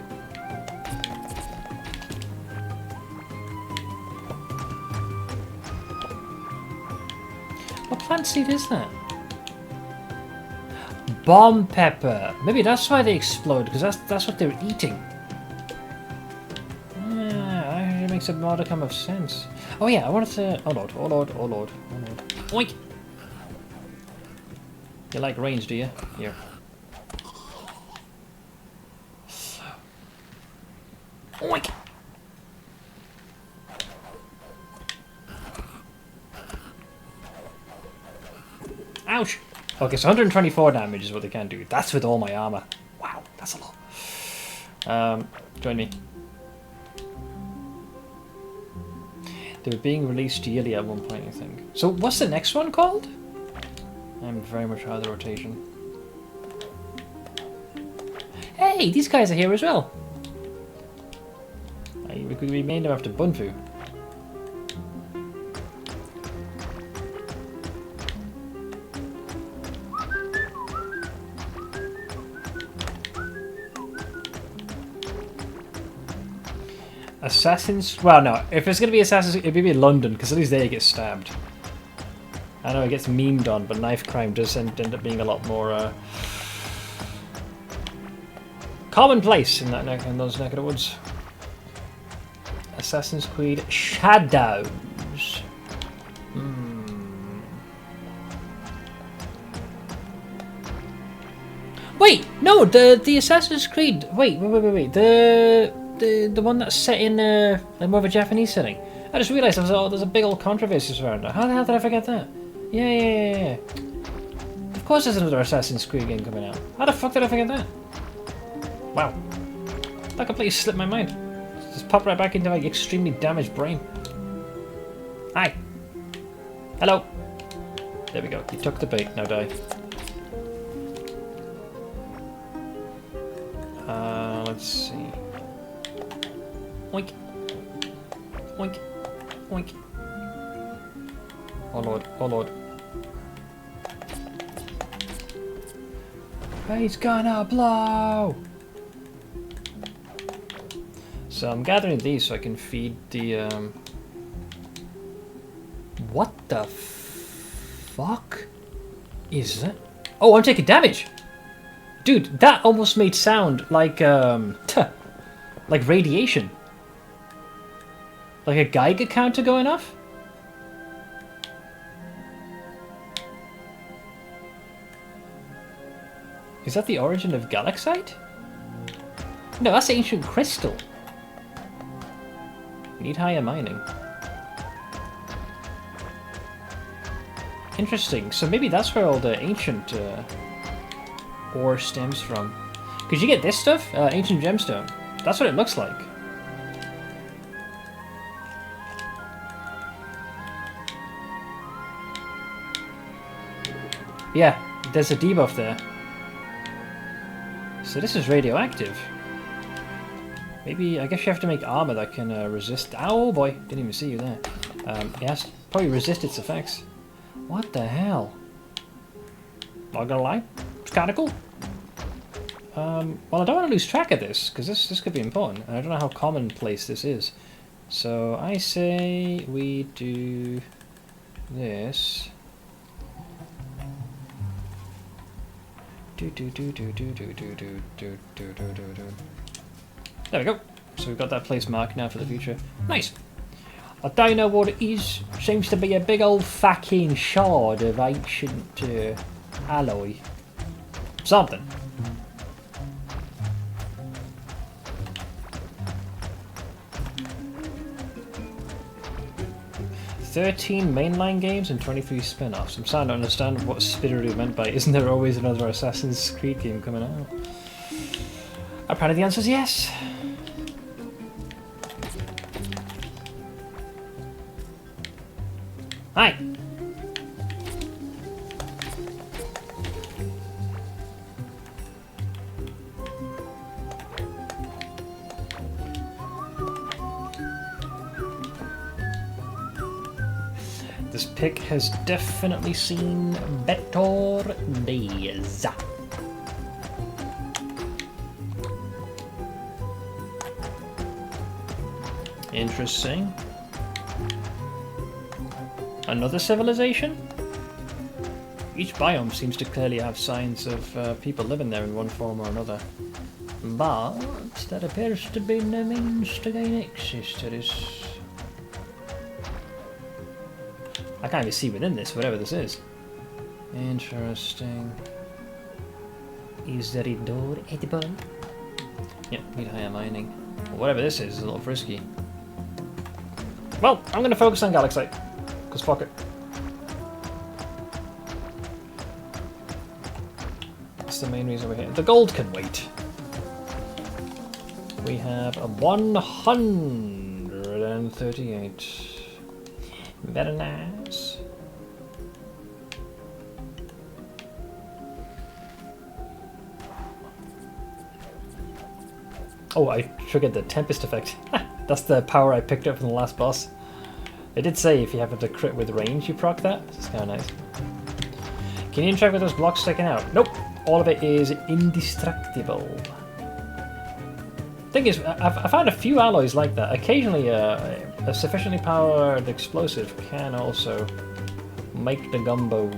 Speaker 1: What plant seed is that? Bomb pepper. Maybe that's why they explode, because that's what they're eating. Yeah, it makes a modicum of sense. Oh yeah, I wanted to. Oh lord, oh lord, oh lord, oh lord. Oink! You like range, do you? Here. Oink! Ouch! Okay, so 124 damage is what they can do. That's with all my armor. Wow, that's a lot. Join me. They were being released yearly at one point, I think. So what's the next one called? I'm very much out of the rotation. Hey, these guys are here as well. We could rename them after Bunfu. Assassins? Well, no. If it's going to be Assassins, it'd be London, because at least there you get stabbed. I know it gets memed on, but knife crime does end up being a lot more commonplace in those neck of the woods. Assassin's Creed Shadows. Wait, no, the Assassin's Creed. Wait. The one that's set in like more of a Japanese setting. I just realised there's a big old controversy around it. How the hell did I forget that? Yeah. Of course there's another Assassin's Creed game coming out. How the fuck did I forget that? Wow. That completely slipped my mind. Just popped right back into my extremely damaged brain. Hi. Hello. There we go. You took the bait. Now die. Let's see. Oink. Oink. Oink. Oh lord. Oh lord. He's gonna blow! So I'm gathering these so I can feed the What the fuck is that? Oh, I'm taking damage! Dude, that almost made sound like like radiation. Like a Geiger counter going off? Is that the origin of Galaxite? No, that's ancient crystal. We need higher mining. Interesting. So maybe that's where all the ancient ore stems from. Because you get this stuff, ancient gemstone. That's what it looks like. Yeah, there's a debuff there. So this is radioactive. Maybe, I guess you have to make armor that can resist... Oh boy, didn't even see you there. It has to probably resist its effects. What the hell? Not gonna lie, it's kinda cool. Well, I don't want to lose track of this, because this could be important. And I don't know how commonplace this is. So I say we do this. There we go. So we've got that place marked now for the future. Nice. I don't know what it is. Seems to be a big old fucking shard of ancient alloy. Something. "13 mainline games and 23 spin-offs." I'm starting to understand what Spittery meant by "isn't there always another Assassin's Creed game coming out?" Apparently the answer is yes. Hi! This pick has definitely seen better days. Interesting. Another civilization? Each biome seems to clearly have signs of people living there in one form or another. But there appears to be no means to gain access to this. I can't even see within this, whatever this is. Interesting. Is there a door edible? Yep, need higher mining. Well, whatever this is a little frisky. Well, I'm going to focus on Galaxite. Because fuck it. That's the main reason we're here. The gold can wait. We have a 138. Very nice. Oh, I triggered the Tempest effect. That's the power I picked up from the last boss. It did say if you happen to crit with range, you proc that. It's kind of nice. Can you interact with those blocks sticking out? Nope. All of it is indestructible. Thing is, I've found a few alloys like that. Occasionally, a sufficiently powered explosive can also make the gumbo.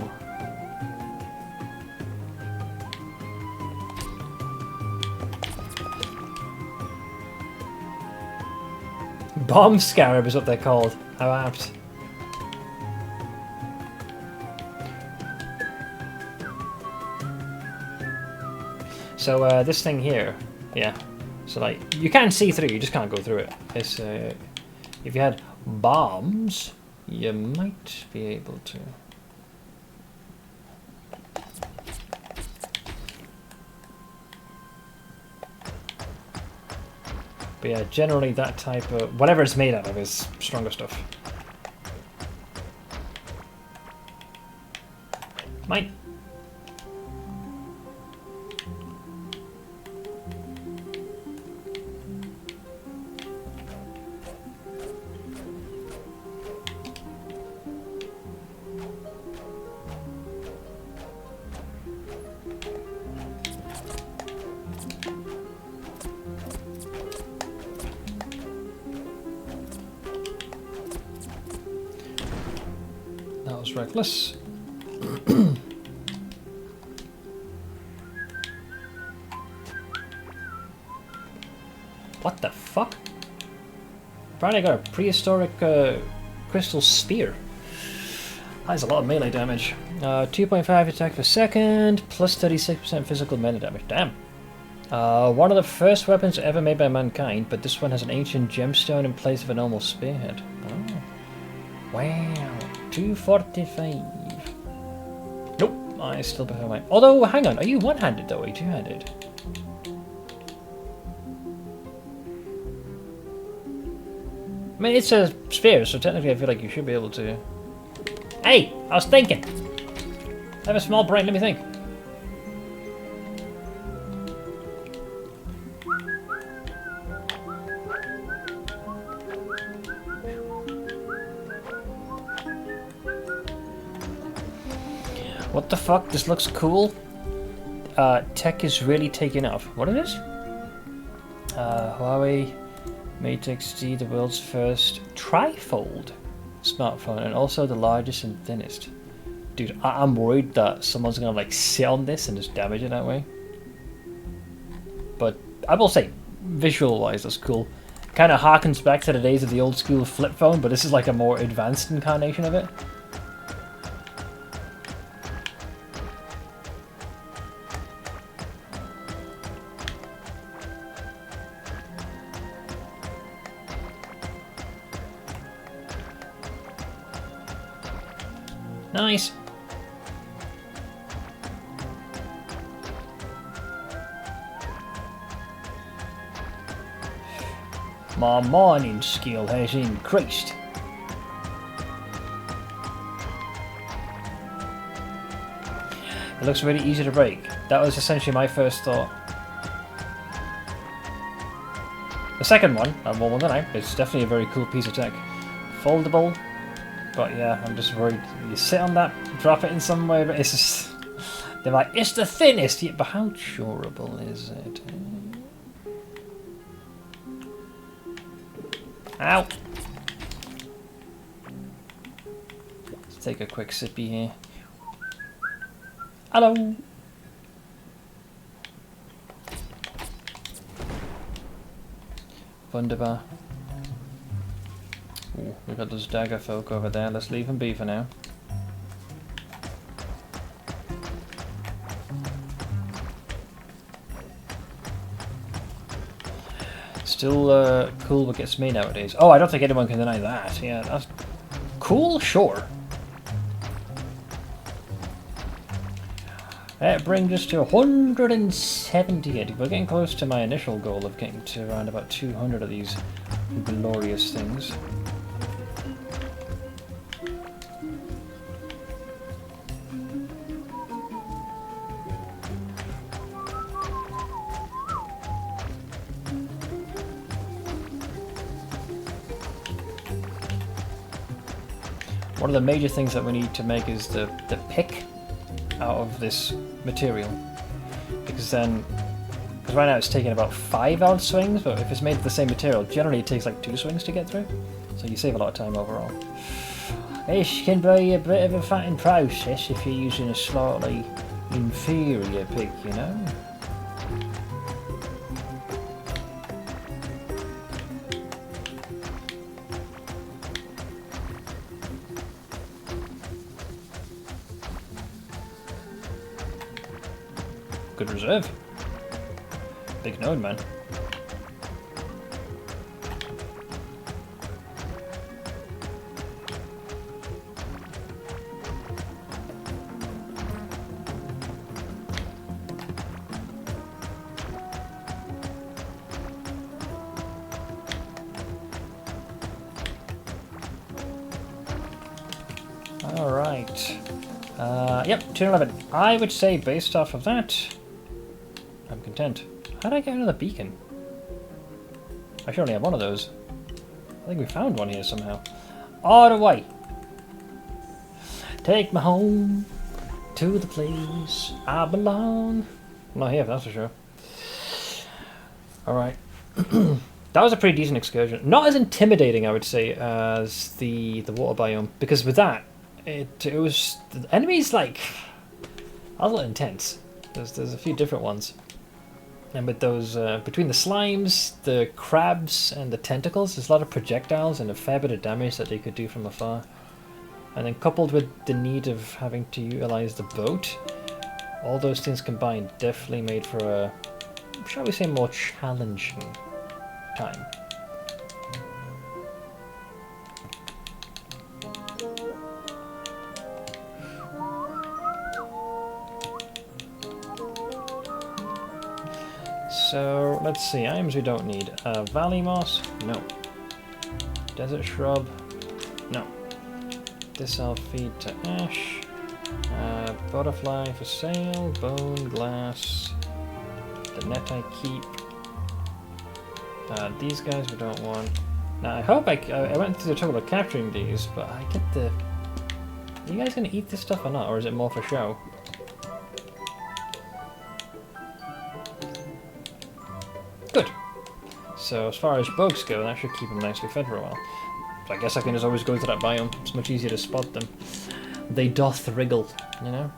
Speaker 1: Bomb Scarab is what they're called. How apt. So this thing here, yeah. So like, you can see through, you just can't go through it. It's, if you had bombs, you might be able to. But yeah, generally that type of, whatever it's made out of is stronger stuff. Mine. That was reckless. What the fuck? Apparently I got a prehistoric crystal spear. That's a lot of melee damage. 2.5 attack per second, plus 36% physical melee damage. Damn. One of the first weapons ever made by mankind, but this one has an ancient gemstone in place of a normal spearhead. Oh. Wow. 245. Nope, I still prefer mine. Although, hang on, are you one-handed though, or are you two-handed? I mean, it's a sphere, so technically I feel like you should be able to... Hey, I was thinking! I have a small brain, let me think. What the fuck? This looks cool. Tech is really taking off. What it is? Huawei Made to exceed the world's first trifold smartphone and also the largest and thinnest. Dude, I'm worried that someone's gonna like sit on this and just damage it that way. But I will say, visual-wise, that's cool. Kind of harkens back to the days of the old school flip phone, but this is like a more advanced incarnation of it. Nice. My mining skill has increased. It looks really easy to break. That was essentially my first thought. The second one, more than I, it's definitely a very cool piece of tech. Foldable, but yeah, I'm just worried. You sit on that, drop it in some way, but it's just... They're like, it's the thinnest! Yeah, but how durable is it? Ow! Let's take a quick sippy here. Hello! Wunderbar. Ooh, we've got those dagger folk over there. Let's leave them be for now. Still cool what gets me nowadays. Oh, I don't think anyone can deny that. Yeah, that's cool, sure. That brings us to 178. We're getting close to my initial goal of getting to around about 200 of these glorious things. One of the major things that we need to make is the pick out of this material, because right now it's taking about 5 odd swings, but if it's made of the same material, generally it takes like 2 swings to get through, so you save a lot of time overall. This can be a bit of a fatting process if you're using a slightly inferior pick, you know. Good reserve. Big node, man. Alright. Yep, 211. I would say based off of that, I'm content. How did I get another beacon? I should only have one of those. I think we found one here somehow. All the way. Take me home to the place I belong. I'm not here, that's for sure. Alright. That was a pretty decent excursion. Not as intimidating, I would say, as the water biome. Because with that, it was... The enemies, like... a little intense. There's a few different ones. And with those, between the slimes, the crabs, and the tentacles, there's a lot of projectiles and a fair bit of damage that they could do from afar. And then coupled with the need of having to utilize the boat, all those things combined definitely made for a, shall we say, more challenging time. So, let's see, items we don't need. Valley moss? No. Desert shrub? No. This I'll feed to ash. Butterfly for sale. Bone, glass. The net I keep. These guys we don't want. Now, I hope I went through the trouble of capturing these, but I get the... Are you guys going to eat this stuff or not, or is it more for show? Good. So as far as bugs go, that should keep them nicely fed for a while. So I guess I can just always go to that biome. It's much easier to spot them. They doth wriggle, you know?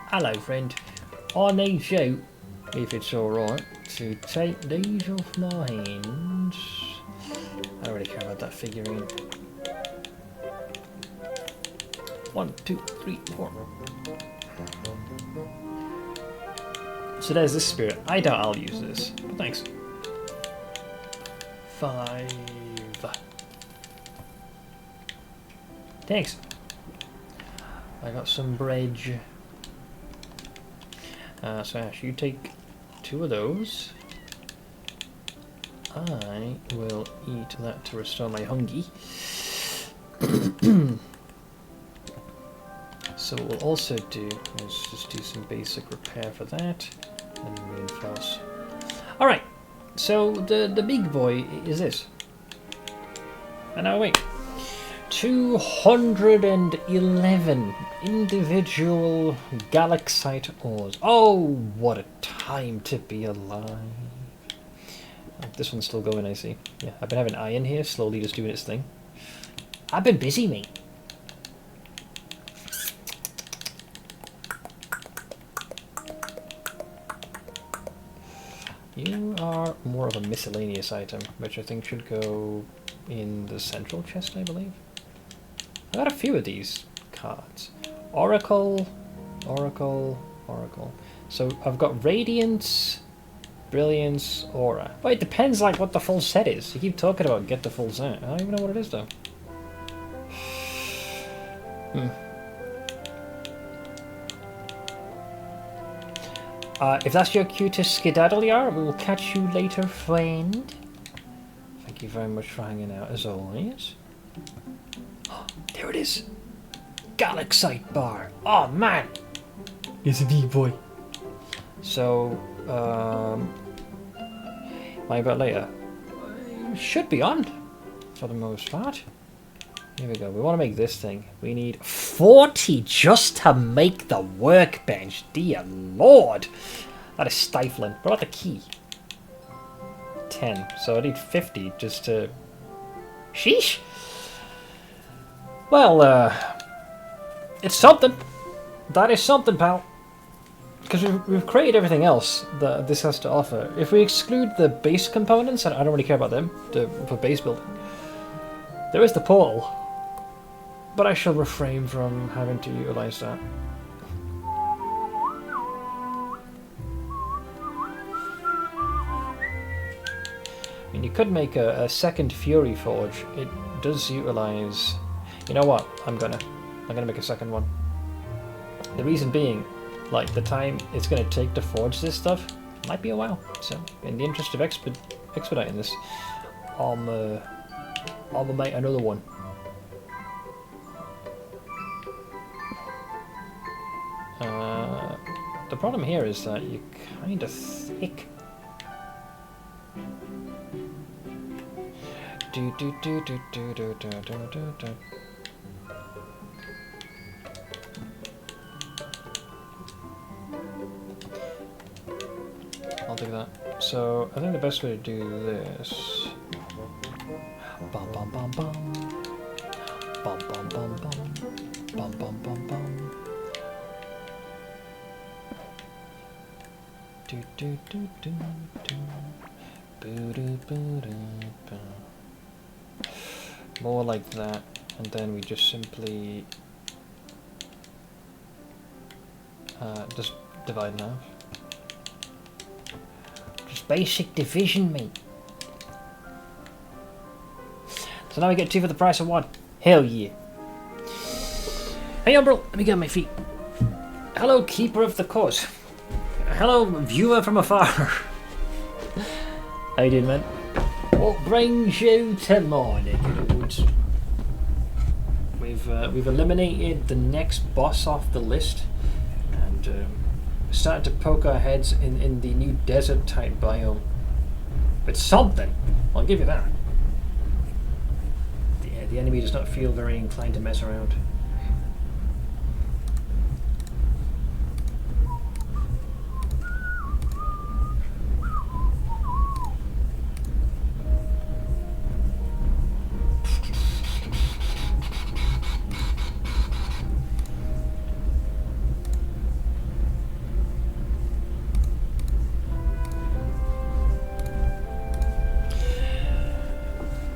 Speaker 1: Hello, friend. I need you, if it's alright, to take these off my hands. I don't really care about that figurine. 1, 2, 3, 4. So there's this spirit. I doubt I'll use this, but thanks. 5. Thanks. I got some bread. So Ash, you take 2 of those. I will eat that to restore my hungy. So what we'll also do is just do some basic repair for that and reinforce. Alright, so the big boy is this. And now wait. 211 individual galaxite ores. Oh, what a time to be alive. Oh, this one's still going, I see. Yeah, I've been having iron here, slowly just doing its thing. I've been busy, mate. You are more of a miscellaneous item, which I think should go in the central chest, I believe. I got a few of these cards. Oracle, Oracle, Oracle. So I've got Radiance, Brilliance, Aura. Well, it depends like what the full set is. You keep talking about get the full set. I don't even know what it is though. If that's your cue to skedaddle, Yar, we will catch you later, friend. Thank you very much for hanging out, as always. There it is. Galaxite bar. Oh, man. It's a big boy. So, why about later? Should be on, for the most part. Here we go. We want to make this thing. We need 40 just to make the workbench. Dear Lord. That is stifling. What about the key? 10. So I need 50 just to... Sheesh. Well, it's something. That is something, pal. Because we've created everything else that this has to offer. If we exclude the base components, I don't really care about them for base building. There is the portal. But I shall refrain from having to utilize that. I mean, you could make a second Fury Forge. It does utilize... You know what? I'm gonna make a second one. The reason being, like, the time it's gonna take to forge this stuff might be a while. So, in the interest of expediting this, I'll make another one. The problem here is that you're kind of thick. I'll take that. So I think the best way to do this. Bum bum bum bum. Bum bum bum bum. Bum bum bum bum. Do do do do do. Boo do boo do boo. More like that, and then we just simply just divide in half. Just basic division, mate. So now we get 2 for the price of 1. Hell yeah. Hey, Umbral, let me get on my feet. Hello, keeper of the course. Hello, viewer from afar. How you doing, man? What brings you to my neck of the woods? We've eliminated the next boss off the list, and started to poke our heads in the new desert type biome. It's something, I'll give you that. Yeah, the enemy does not feel very inclined to mess around.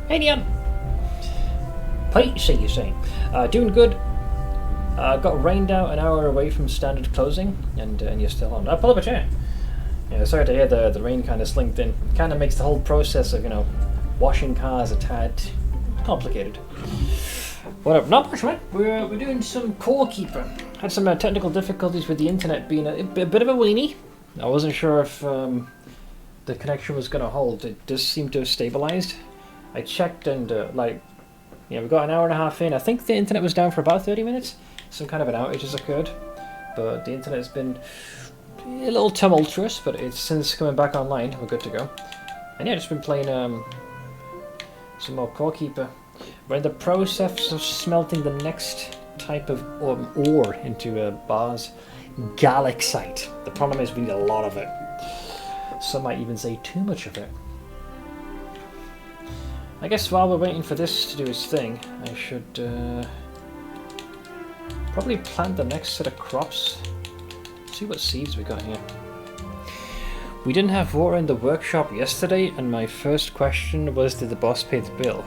Speaker 1: Hey, Neon! Pete, see you saying. Doing good. Got rained out an hour away from standard closing, and you're still on. Pull up a chair. Yeah, sorry to hear the rain kind of slinked in. Kind of makes the whole process of, washing cars a tad complicated. What up? Not much, man. We're doing some core keeper. Had some technical difficulties with the internet being a bit of a weenie. I wasn't sure if the connection was going to hold. It does seem to have stabilized. I checked and we got an hour and a half in. I think the internet was down for about 30 minutes. Some kind of an outage has occurred, but the internet has been a little tumultuous, but it's since coming back online. We're good to go. And yeah, just been playing some more core keeper. We're in the process of smelting the next type of ore into bars. Galaxite. The problem is we need a lot of it. Some might even say too much of it. I guess while we're waiting for this to do its thing, I should probably plant the next set of crops. See what seeds we got here. We didn't have water in the workshop yesterday, and my first question was, did the boss pay the bill?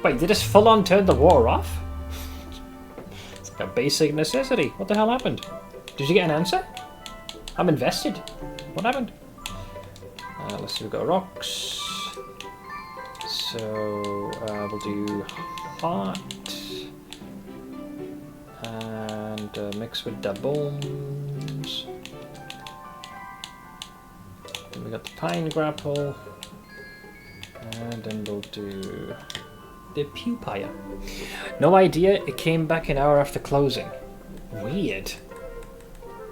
Speaker 1: Wait, they just full on turn the water off? It's like a basic necessity. What the hell happened? Did you get an answer? I'm invested. What happened? Let's see, we've got rocks. So we'll do heart and mix with the bones. Then we got the pine grapple, and then we'll do the pupaya. No idea. It came back an hour after closing. Weird.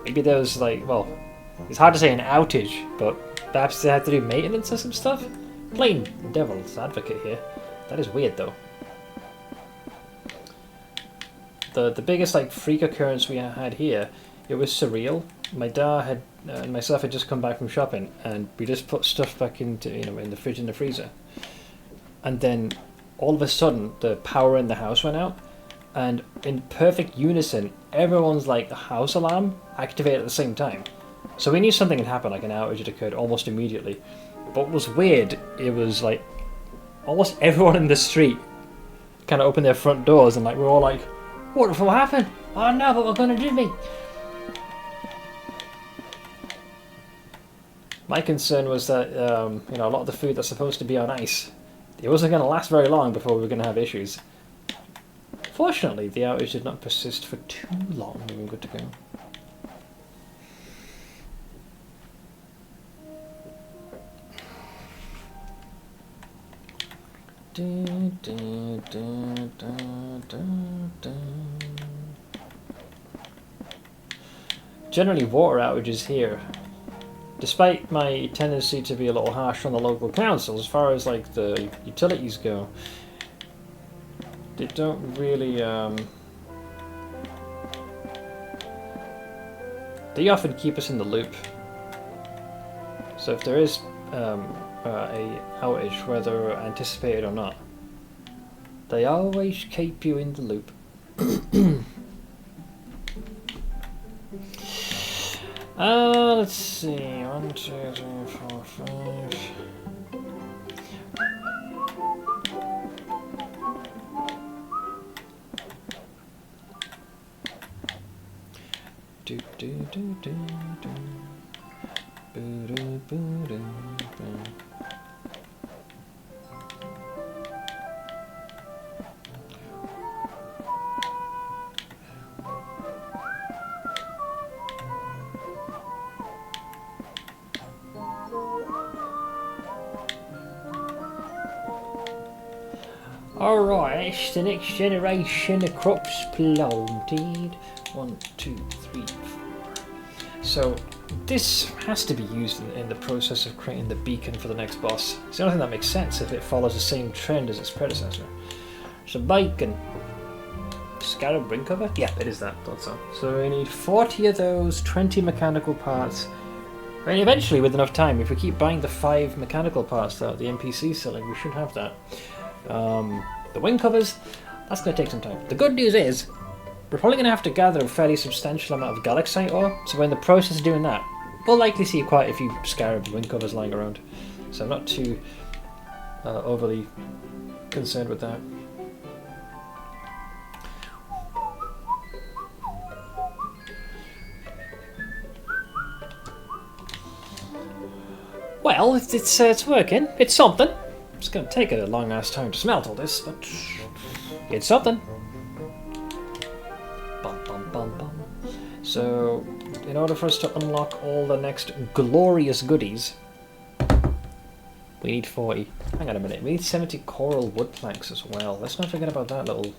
Speaker 1: Maybe there was it's hard to say an outage, but perhaps they had to do maintenance or some stuff. Plain devil's advocate here. That is weird though. The biggest freak occurrence we had here, it was surreal. My dad and myself had just come back from shopping, and we just put stuff back into in the fridge and the freezer, and then all of a sudden the power in the house went out, and in perfect unison everyone's house alarm activated at the same time. So we knew something had happened, an outage had occurred almost immediately. But what was weird, it was almost everyone in the street kind of opened their front doors, and we're all like, what the fuck happened? Oh no, what we're gonna do, me? My concern was that a lot of the food that's supposed to be on ice, it wasn't going to last very long before we were going to have issues. Fortunately, the outage did not persist for too long. We were good to go. Generally, water outages here, despite my tendency to be a little harsh on the local council as far as the utilities go, they don't really they often keep us in the loop. So if there is a outage, whether anticipated or not, they always keep you in the loop. Let's see. 1, 2, 3, 4, 5. Do do do do do. Boo doo boo doo boo. Alright, it's the next generation of crops planted. 1, 2, 3, 4. So this has to be used in the process of creating the beacon for the next boss. It's the only thing that makes sense if it follows the same trend as its predecessor. So bacon. Scarab ring cover? Yeah, it is that, thought so. So we need 40 of those, 20 mechanical parts. And eventually, with enough time, if we keep buying the 5 mechanical parts that the NPC's selling, we should have that. The wing covers, that's going to take some time. The good news is, we're probably going to have to gather a fairly substantial amount of galaxite ore, so we're in the process of doing that. We'll likely see quite a few scarab wing covers lying around, so I'm not too overly concerned with that. Well, it's working. It's something. It's going to take a long ass time to smelt all this, but it's something. Bum, bum, bum, bum. So, in order for us to unlock all the next glorious goodies, we need 40. Hang on a minute. We need 70 coral wood planks as well. Let's not forget about that little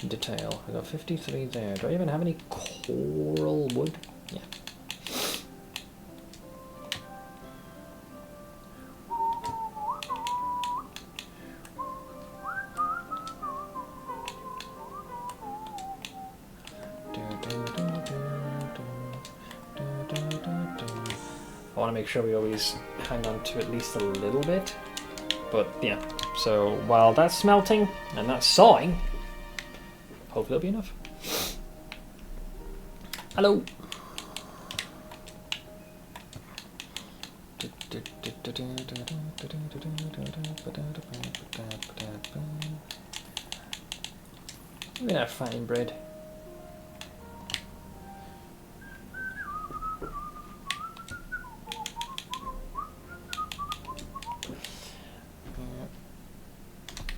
Speaker 1: detail. We got 53 there. Do I even have any coral wood? Yeah. I want to make sure we always hang on to at least a little bit. But yeah, so while that's smelting and that's sawing, hopefully it'll be enough. Hello. Look at that fine bread.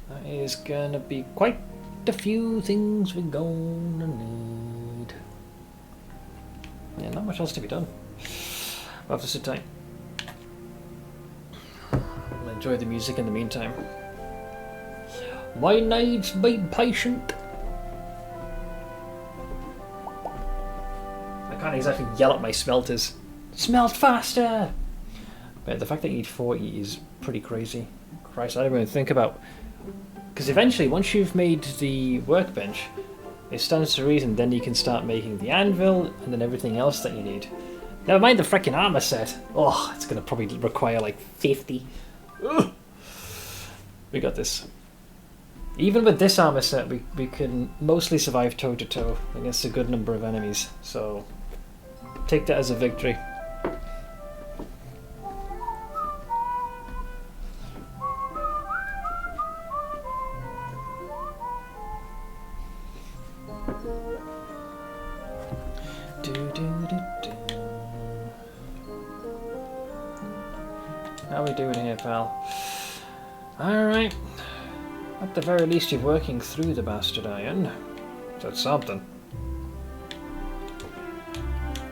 Speaker 1: That is gonna be quite a few things we're gonna need. Yeah, not much else to be done. We'll have to sit tight. I'll enjoy the music in the meantime. My needs be patient. I can't exactly yell at my smelters. Smelt faster! But the fact that you need 40 is pretty crazy. Christ, I don't even think about. Because eventually, once you've made the workbench, it stands to reason then you can start making the anvil and then everything else that you need. Never mind the freaking armor set. Oh, it's going to probably require like 50. Ugh. We got this. Even with this armor set, we can mostly survive toe to toe against a good number of enemies. So, take that as a victory. How are we doing here, pal? Alright. At the very least, you're working through the bastard iron. That's something.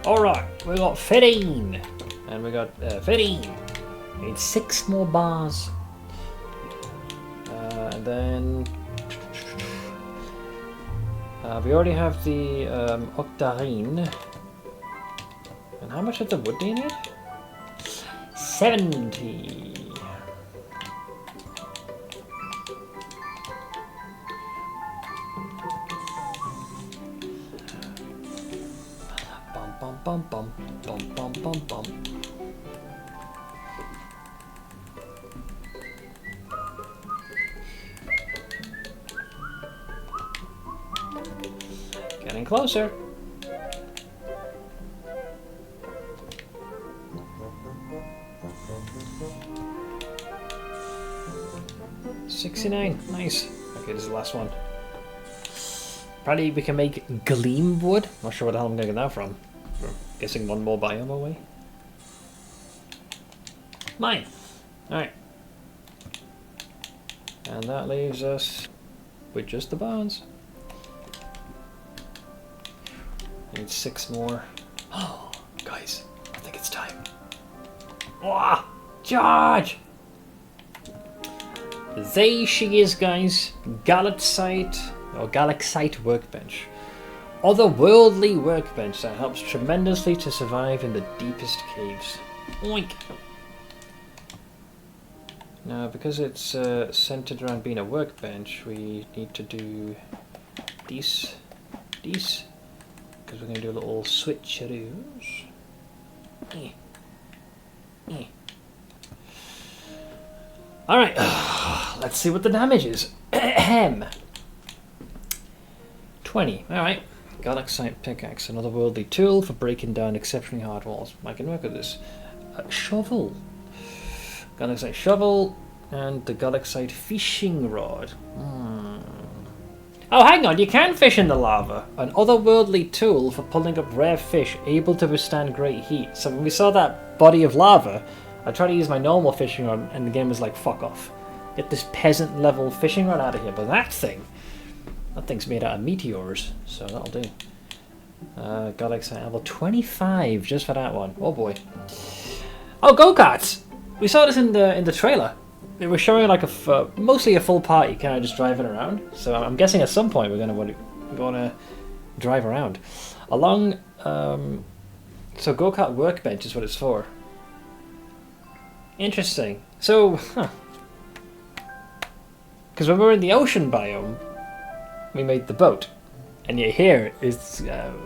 Speaker 1: Alright, we got 15. And we got 15. We need 6 more bars. And then... we already have the octarine. And how much of the wood do you need? 70. Bum bum bum bum bum bum bum bum. Getting closer. $69. Nice. Okay, this is the last one. Probably we can make gleam wood. Not sure where the hell I'm gonna get that from. I'm guessing one more biome away. Mine. Alright. And that leaves us with just the bones. I need 6 more. Oh, guys, I think it's time. Wah! Charge! There she is, guys. Galaxite or Galaxite workbench. Otherworldly workbench that helps tremendously to survive in the deepest caves. Oink! Now, because it's centered around being a workbench, we need to do these, because we're going to do a little switcheroos. Alright, let's see what the damage is. 20, alright. Galaxite pickaxe, another worldly tool for breaking down exceptionally hard walls. I can work with this. Shovel. Galaxite shovel, And the Galaxite fishing rod. Oh, hang on, you can fish in the lava. An otherworldly tool for pulling up rare fish able to withstand great heat. So when we saw that body of lava, I tried to use my normal fishing rod and the game was like, fuck off. Get this peasant level fishing rod out of here. But that thing's made out of meteors, so that'll do. Galaxite level 25 just for that one. Oh boy. Oh, go-karts! We saw this in the trailer. They were showing like mostly a full party kind of just driving around. So I'm guessing at some point we're gonna drive around along. So go-kart workbench is what it's for. Interesting. So, because when we were in the ocean biome, we made the boat, and yet here it's going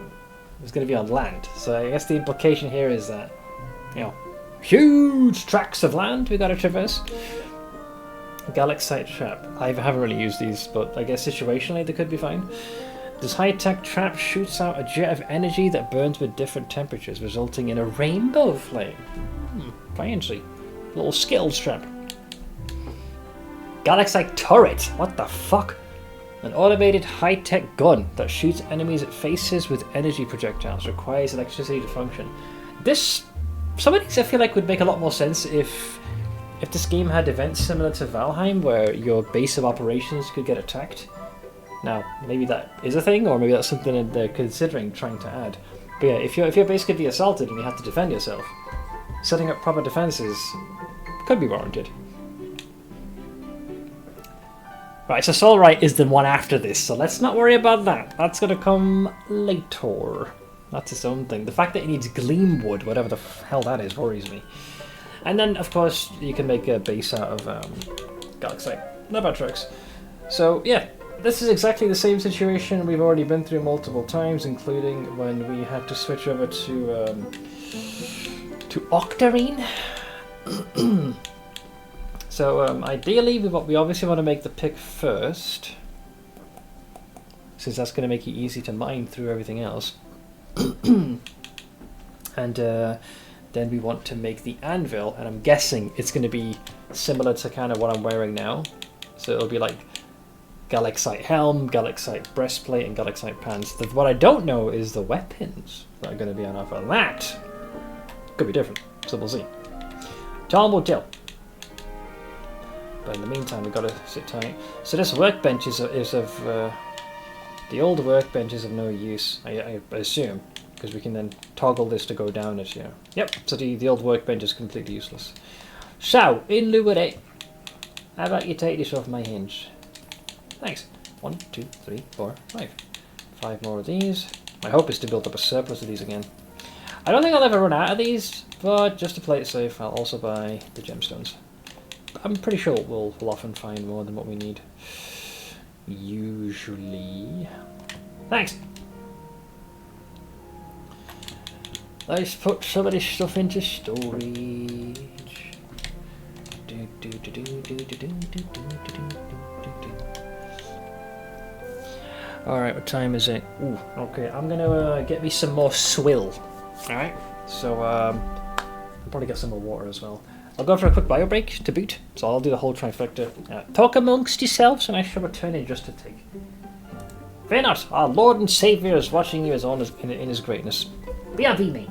Speaker 1: to be on land. So I guess the implication here is that, you know, huge tracts of land we got to traverse. Galaxite trap. I haven't really used these, but I guess situationally they could be fine. This high-tech trap shoots out a jet of energy that burns with different temperatures, resulting in a rainbow flame. Fancy. Little Skittles trap. Galaxite turret. What the fuck? An automated high-tech gun that shoots enemies it faces with energy projectiles. Requires electricity to function. Some of these I feel like would make a lot more sense if this game had events similar to Valheim where your base of operations could get attacked. Now, maybe that is a thing, or maybe that's something that they're considering trying to add. But yeah, if your base could be assaulted and you have to defend yourself, setting up proper defenses could be warranted. Right, so Soulrite is the one after this, so let's not worry about that. That's going to come later. That's its own thing. The fact that it needs gleam wood, whatever the hell that is, worries me. And then, of course, you can make a base out of Galaxite. Not bad tricks. So, yeah, this is exactly the same situation we've already been through multiple times, including when we had to switch over to Octarine. So ideally we obviously want to make the pick first, since that's going to make it easy to mine through everything else. And then we want to make the anvil, and I'm guessing it's going to be similar to kind of what I'm wearing now. So it'll be like Galaxite helm, Galaxite breastplate, and Galaxite pants. What I don't know is the weapons that are going to be on offer. That could be different, so we'll see. Time will tell. But in the meantime, we've got to sit tight. So this workbench is of the old workbench is of no use, I assume, because we can then toggle this to go down it here. Yep. So the old workbench is completely useless. So in lieu of that, how about you take this off my hinge? Thanks. 1, 2, 3, 4, 5. 5 more of these. My hope is to build up a surplus of these again. I don't think I'll ever run out of these, but just to play it safe, I'll also buy the gemstones. I'm pretty sure we'll often find more than what we need. Usually. Thanks! Let's put some of this stuff into storage. Alright, what time is it? Ooh, okay, I'm gonna get me some more swill. Alright, so I'll probably get some more water as well. I'll go for a quick bio break to boot, so I'll do the whole trifecta. Talk amongst yourselves, and I shall return in just a tick. Fear not, our Lord and Saviour is watching you in his greatness. BRB me.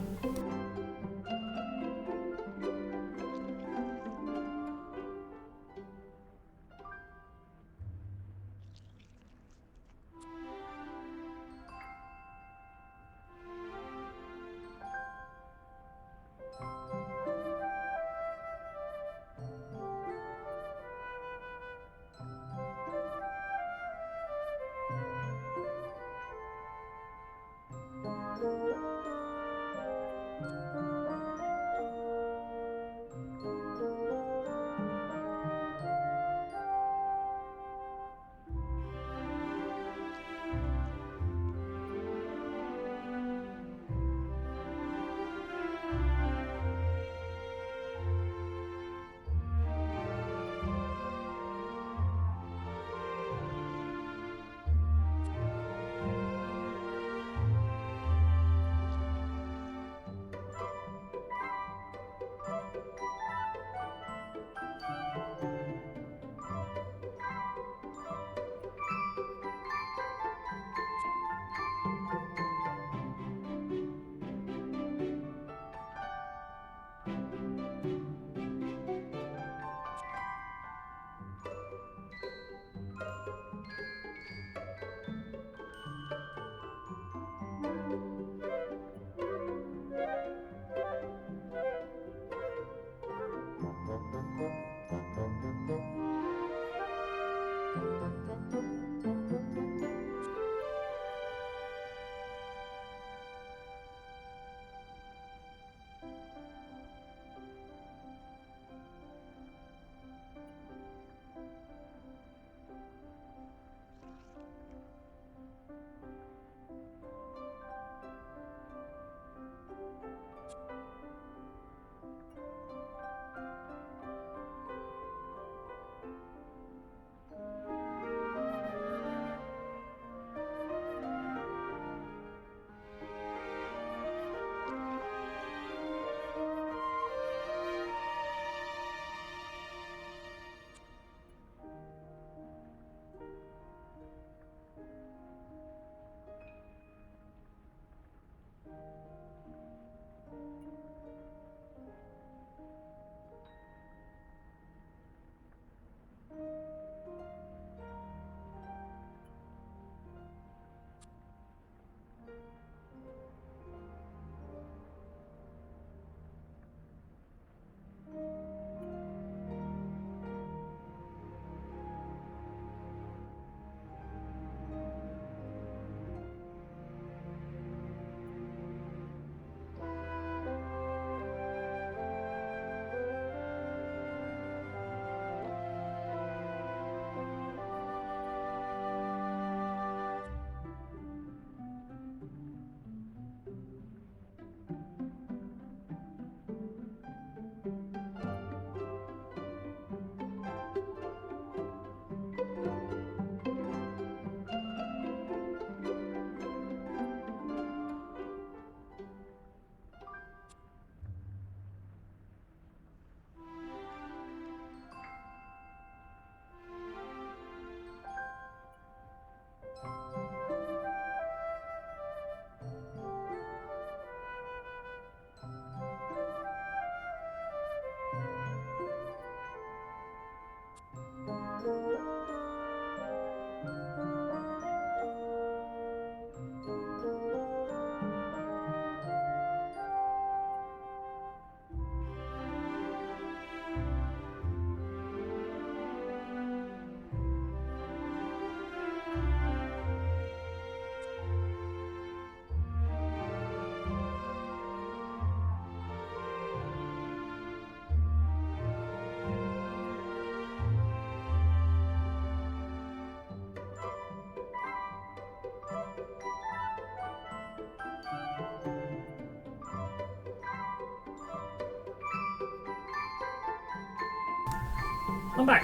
Speaker 1: I'm back.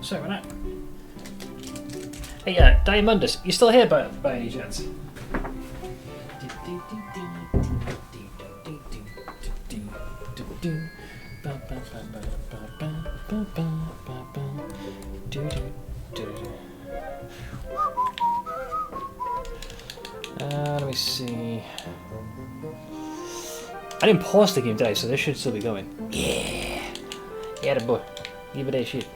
Speaker 1: Sorry about that. Hey, Diamondus, you still here by any chance? Let me see. I didn't pause the game today, so this should still be going. Yeah! Yeah, the boy. Give it a shit.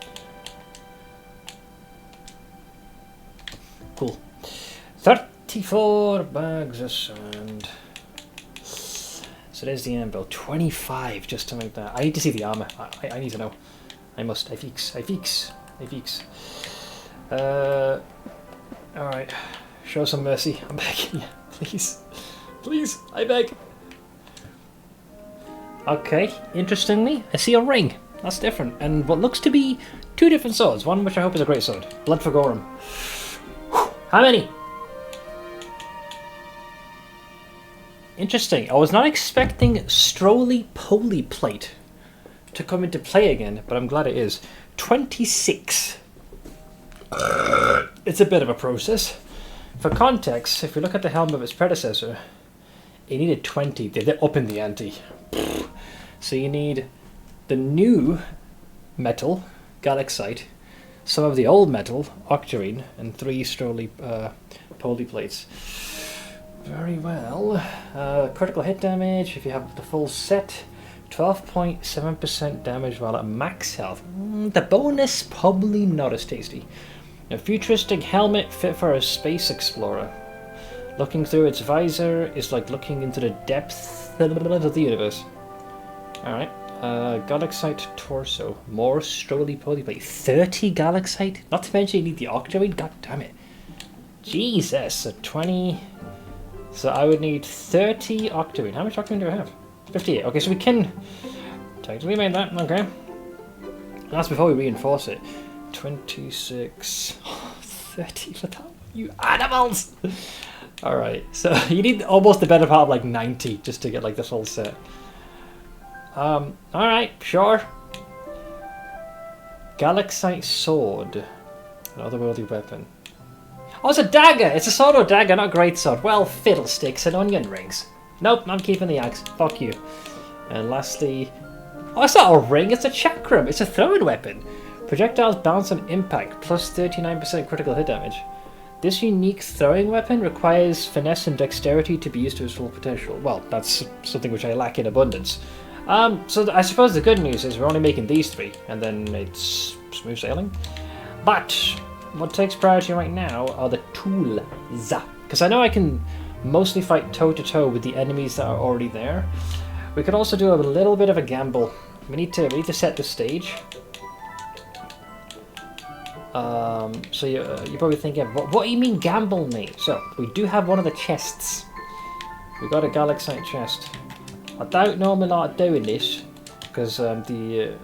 Speaker 1: Cool. 34 bags of sand. So there's the anvil. 25 just to make that. I need to see the armor. I need to know. I must. I feeks. Alright. Show some mercy. I'm begging you. Please. Please. I beg. Okay. Interestingly, I see a ring. That's different. And what looks to be 2 different swords. One which I hope is a great sword. Blood for Gorham. How many? Interesting. I was not expecting Stroly-Poly Plate to come into play again, but I'm glad it is. 26. It's a bit of a process. For context, if we look at the helm of its predecessor, it needed 20. They're up in the ante. So you need the new metal, Galaxite, some of the old metal, Octarine, and 3 Stroly-Poly Plates. Very well. Critical hit damage, if you have the full set, 12.7% damage while at max health. The bonus, probably not as tasty. A futuristic helmet fit for a space explorer. Looking through its visor is like looking into the depths of the universe. Alright. Galaxite torso. More Stroly-Poly Plate. 30 Galaxite? Not to mention you need the Octarine? God damn it. Jesus. So 20... So I would need 30 Octarine. How much Octarine do I have? 58. Okay, so we can technically make that. Okay. That's before we reinforce it. 26. 30 for that. You animals! Alright, so you need almost the better part of like 90 just to get like the full set. Alright, sure. Galaxite sword. An otherworldly weapon. Oh, it's a dagger! It's a sword or dagger, not a great sword. Well, fiddlesticks and onion rings. Nope, I'm keeping the axe. Fuck you. And lastly... Oh, it's not a ring, it's a chakram. It's a throwing weapon. Projectiles bounce on impact, plus 39% critical hit damage. This unique throwing weapon requires finesse and dexterity to be used to its full potential. Well, that's something which I lack in abundance. So I suppose the good news is we're only making these 3, and then it's smooth sailing. But what takes priority right now are the tools. Because I know I can mostly fight toe-to-toe with the enemies that are already there. We could also do a little bit of a gamble. We need to set the stage. So you're probably thinking, what do you mean gamble, mate? So, we do have one of the chests. We got a Galaxite chest. I don't normally like doing this, because the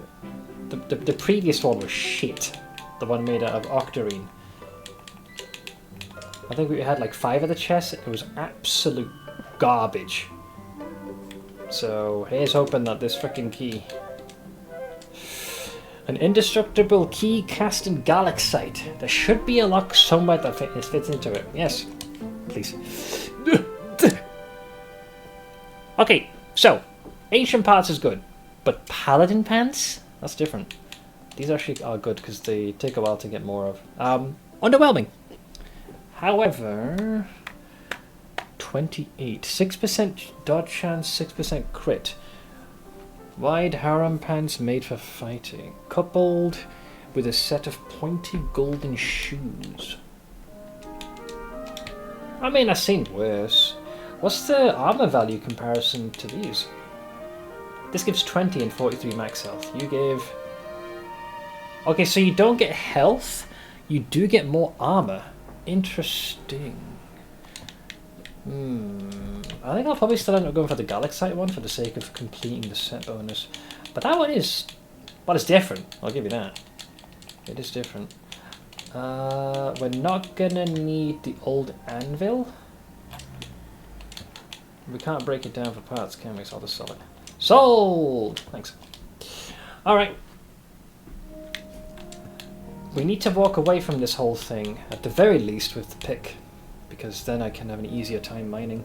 Speaker 1: previous one was shit. The one made out of Octarine. I think we had like 5 of the chests. It was absolute garbage. So, here's hoping that this freaking key... An indestructible key cast in Galaxite. There should be a lock somewhere that fits into it. Yes. Please. Okay, so. Ancient parts is good. But Paladin pants? That's different. These actually are good because they take a while to get more of. Underwhelming. However... 28. 6% dodge chance, 6% crit. Wide harem pants made for fighting, coupled with a set of pointy golden shoes. I mean, I've seen worse. What's the armor value comparison to these? This gives 20 and 43 max health. You gave... Okay, so you don't get health, you do get more armor. Interesting. I think I'll probably still end up going for the Galaxite one for the sake of completing the set bonus. But that one is... Well, it's different. I'll give you that. It is different. We're not gonna need the old anvil. We can't break it down for parts, can we? So I'll just sell it. Sold! Thanks. Alright. we need to walk away from this whole thing, at the very least with the pick, because then I can have an easier time mining.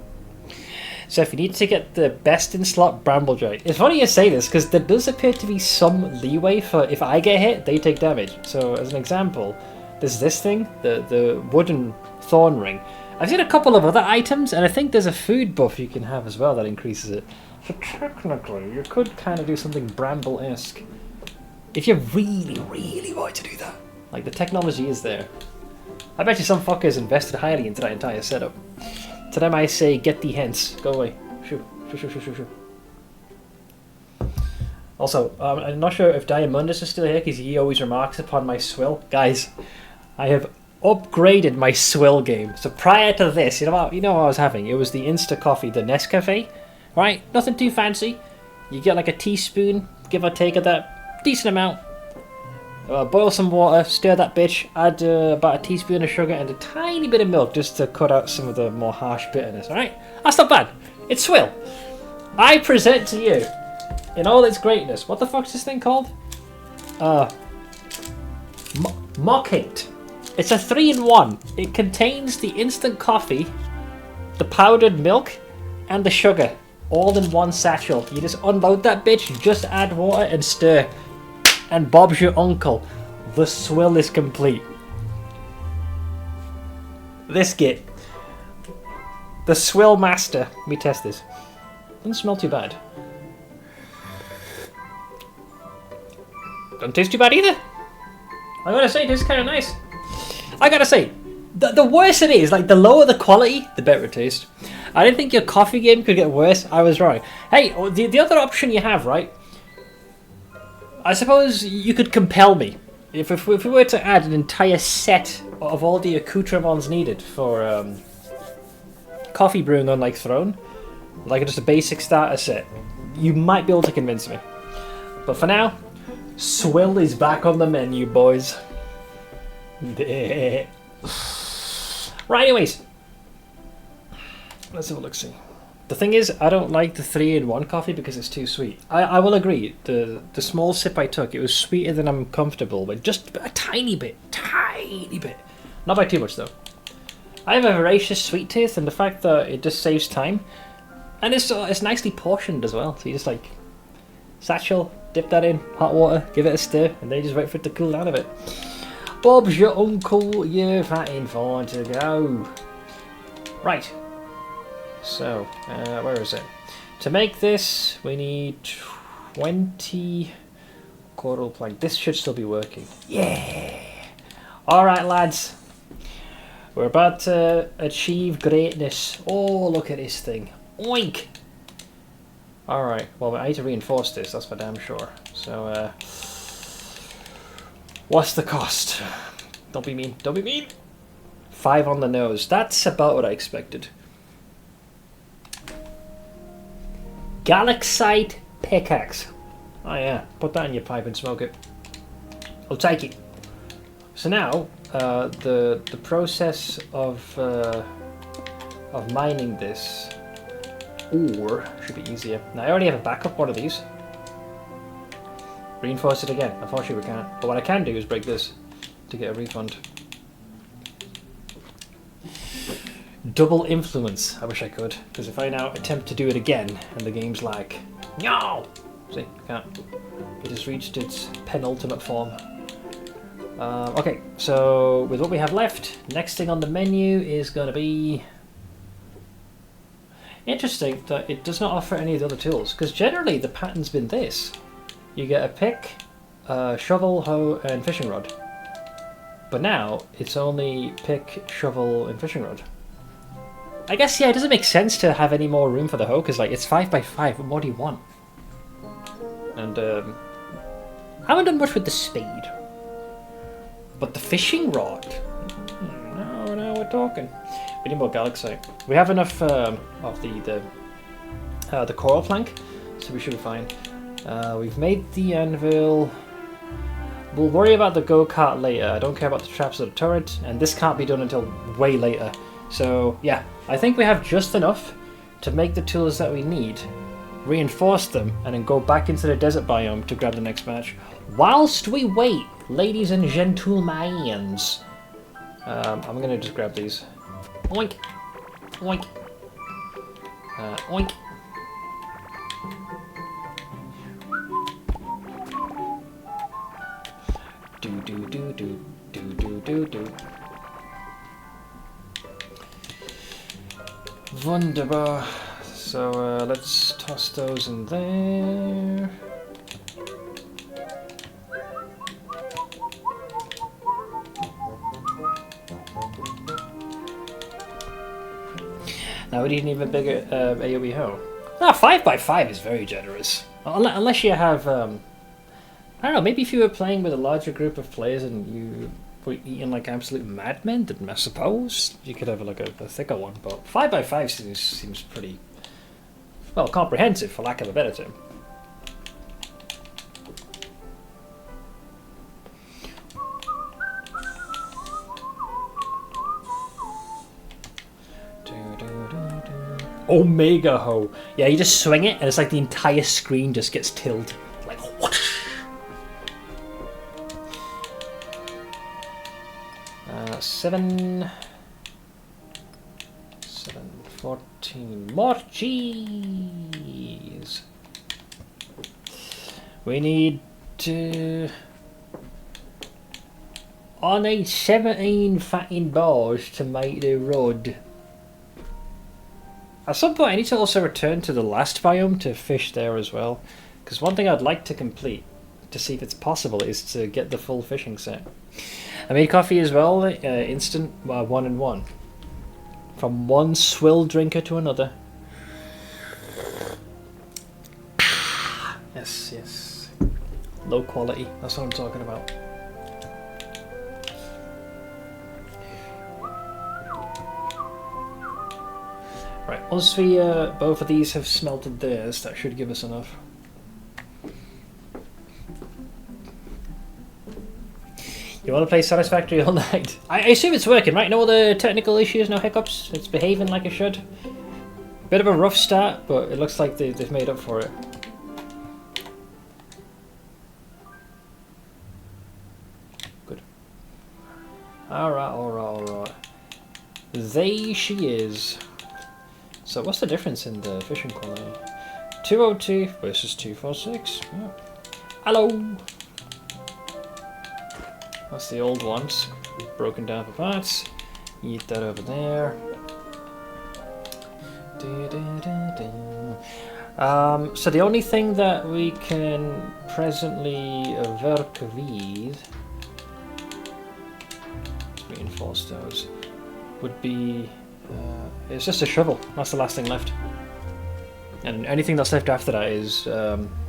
Speaker 1: So if you need to get the best in slot Bramblejoy, it's funny you say this, because there does appear to be some leeway for if I get hit, they take damage. So as an example, there's this thing, the wooden thorn ring. I've seen a couple of other items, and I think there's a food buff you can have as well that increases it. So technically, you could kind of do something Bramble-esque. If you really, really want to do that. Like, the technology is there. I bet you some fuckers invested highly into that entire setup. To them I say, get thee hence. Go away. Shoo. Shoo, shoo, shoo, shoo, shoo. Also, I'm not sure if Diamondus is still here, because he always remarks upon my swill. Guys, I have upgraded my swill game. So prior to this, you know what I was having? It was the Insta Coffee, the Nescafe. Right? Nothing too fancy. You get like a teaspoon, give or take of that. Decent amount. Boil some water, stir that bitch, add about a teaspoon of sugar and a tiny bit of milk just to cut out some of the more harsh bitterness, alright? That's not bad. It's swill. I present to you, in all its greatness, what the fuck's this thing called? Mockate. It's a 3-in-1. It contains the instant coffee, the powdered milk, and the sugar, all in one satchel. You just unload that bitch, just add water and stir. And Bob's your uncle. The swill is complete. This git. The swill master. Let me test this. Doesn't smell too bad. Doesn't taste too bad either. I gotta say, it tastes kind of nice. I gotta say, the worse it is, like the lower the quality, the better it tastes. I didn't think your coffee game could get worse. I was wrong. Hey, the other option you have, right? I suppose you could compel me. If we were to add an entire set of all the accoutrements needed for coffee brewing on like Throne, like just a basic starter set, you might be able to convince me. But for now, swill is back on the menu, boys. Right, anyways. Let's have a look-see. The thing is, I don't like the 3-in-1 coffee because it's too sweet. I will agree, the small sip I took, it was sweeter than I'm comfortable with, just a tiny bit. Not by too much though. I have a voracious sweet tooth, and the fact that it just saves time, and it's nicely portioned as well, so you just like, satchel, dip that in, hot water, give it a stir, and then you just wait for it to cool down a bit. Bob's your uncle, you're fatting fine to go. Right. So, where is it? To make this, we need 20 coral plank. This should still be working. Yeah! Alright, lads. We're about to achieve greatness. Oh, look at this thing. Oink! Alright, well, I need to reinforce this, that's for damn sure. So, what's the cost? Don't be mean, don't be mean! 5 on the nose. That's about what I expected. Galaxite pickaxe. Oh yeah, put that in your pipe and smoke it. I'll take it. So now, the process of mining this ore should be easier. Now I already have a backup one of these. Reinforce it again. Unfortunately we can't. But what I can do is break this to get a refund. Double influence. I wish I could, because if I now attempt to do it again and the game's like, no! See, I can't. It has reached its penultimate form. Okay, so with what we have left, next thing on the menu is going to be... Interesting that it does not offer any of the other tools, because generally the pattern's been this. You get a pick, a shovel, hoe, and fishing rod. But now, it's only pick, shovel, and fishing rod. I guess, yeah, it doesn't make sense to have any more room for the hoe, because like, it's 5x5, what more do you want? And, I haven't done much with the spade. But the fishing rod? Now we're talking. We need more galaxite. We have enough of the coral plank, so we should be fine. We've made the anvil. We'll worry about the go-kart later. I don't care about the traps or the turret, and this can't be done until way later. So, yeah, I think we have just enough to make the tools that we need. reinforce them, and then go back into the desert biome to grab the next match. Whilst we wait, ladies and gentlemen, I'm gonna just grab these. Oink, oink, oink. Do do do do do do do do. Wunderbar. So let's toss those in there. Now we need an even bigger AoE hoe. 5x5 is very generous. Unless you have, I don't know, maybe if you were playing with a larger group of players and you were eating like absolute madmen, then I suppose you could have like a thicker one. But 5x5 seems pretty, well, comprehensive, for lack of a better term. Omega hoe. Yeah, you just swing it and it's like the entire screen just gets tilted. Like whoosh. 7, 14 more cheese. We need to I need 17 fatting bars to make the rod. At some point I need to also return to the last biome to fish there as well, because one thing I'd like to complete to see if it's possible is to get the full fishing set. I made coffee as well, instant 1 and 1. From one swill drinker to another. Yes, yes. Low quality, that's what I'm talking about. Right, once we both of these have smelted theirs, that should give us enough. You want to play Satisfactory all night? I assume it's working, right? No other technical issues, no hiccups? It's behaving like it should? Bit of a rough start, but it looks like they've made up for it. Good. Alright, alright, alright. There she is. So what's the difference in the fishing quality? 202 versus 246. Yeah. Hello! That's the old ones, broken down for parts. Eat that over there. So the only thing that we can presently work with, reinforce those, would be, it's just a shovel. That's the last thing left. And anything that's left after that is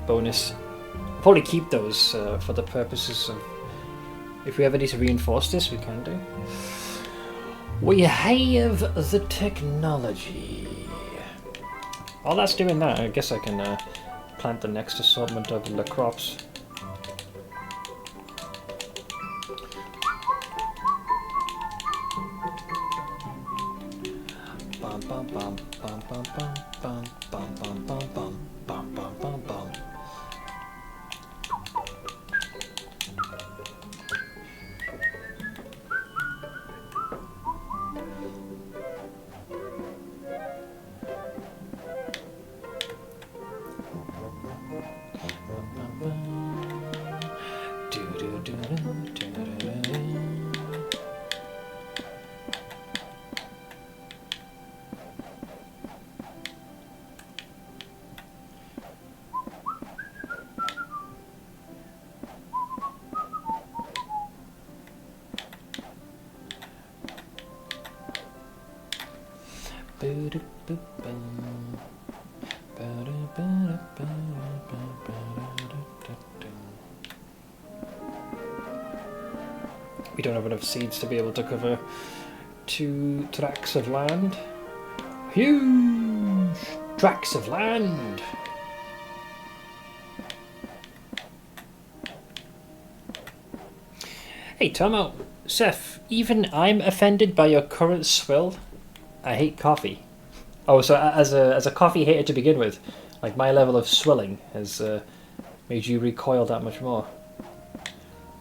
Speaker 1: bonus. I'll probably keep those for the purposes of, if we ever need to reinforce this, we can do. We have the technology. While that's doing that, I guess I can plant the next assortment of the crops. Bum bum bum bum bum bum bum bum bum bum bum bum bum bum. We don't have enough seeds to be able to cover 2 tracts of land. Huge tracts of land! Hey Tomo, Seth, even I'm offended by your current swill. I hate coffee. Oh, so as a coffee hater to begin with, Like my level of swelling has made you recoil that much more.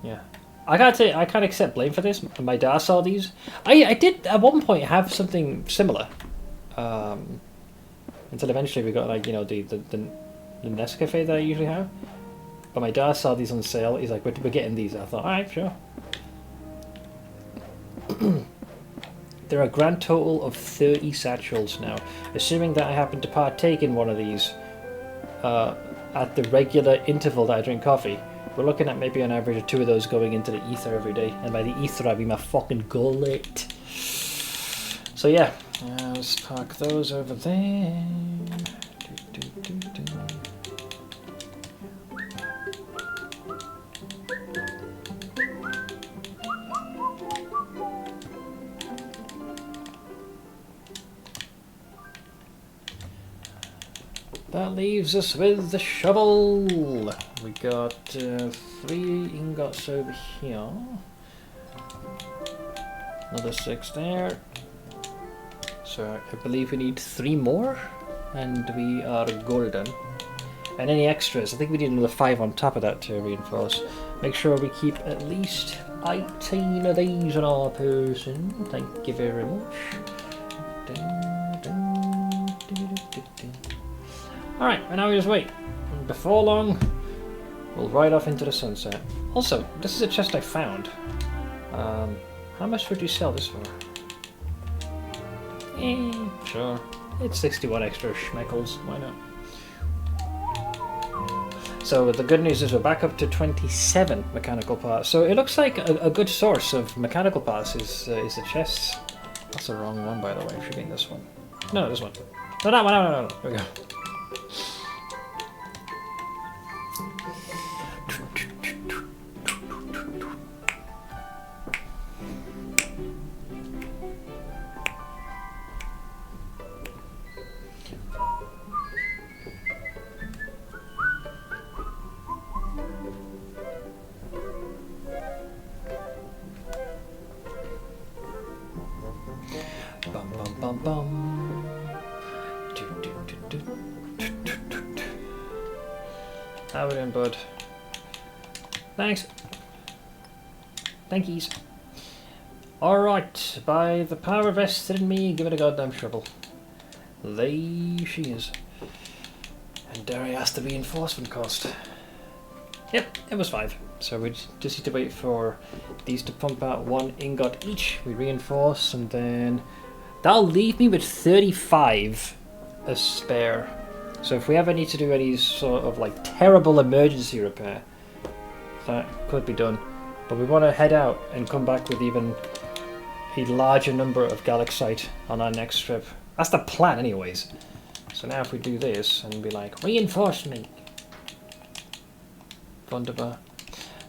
Speaker 1: Yeah. I can't accept blame for this. My dad saw these. I did at one point have something similar. Until eventually we got like, you know, the Nescafe that I usually have. But my dad saw these on sale. He's like, we're getting these. I thought, alright, sure. There are a grand total of 30 satchels now. Assuming that I happen to partake in one of these at the regular interval that I drink coffee, we're looking at maybe an average of 2 of those going into the ether every day. And by the ether, I mean my fucking gullet. So yeah, let's park those over there. That leaves us with the shovel. We got 3 ingots over here. Another 6 there. So I believe we need 3 more, and we are golden. And any extras, I think we need another 5 on top of that to reinforce. Make sure we keep at least 18 of these on our person. Thank you very much. Alright, and now we just wait. And before long, we'll ride off into the sunset. Also, this is a chest I found. How much would you sell this for? Sure. It's 61 extra schmeckles, why not? So the good news is we're back up to 27 mechanical parts. So it looks like a good source of mechanical parts is the chests. That's the wrong one, by the way. It should be in this one. No, this one. No, that one. No. There we go. How we doing, bud? Thanks. Thankies. Alright, by the power vested in me, give it a goddamn shovel. There she is. And dare I ask the reinforcement cost? Yep, it was 5. So we just need to wait for these to pump out 1 ingot each. We reinforce, and then that'll leave me with 35 as spare. So if we ever need to do any sort of like terrible emergency repair, that could be done. But we want to head out and come back with even a larger number of galaxite on our next trip. That's the plan anyways. So now if we do this and be like, reinforcement. Wunderbar.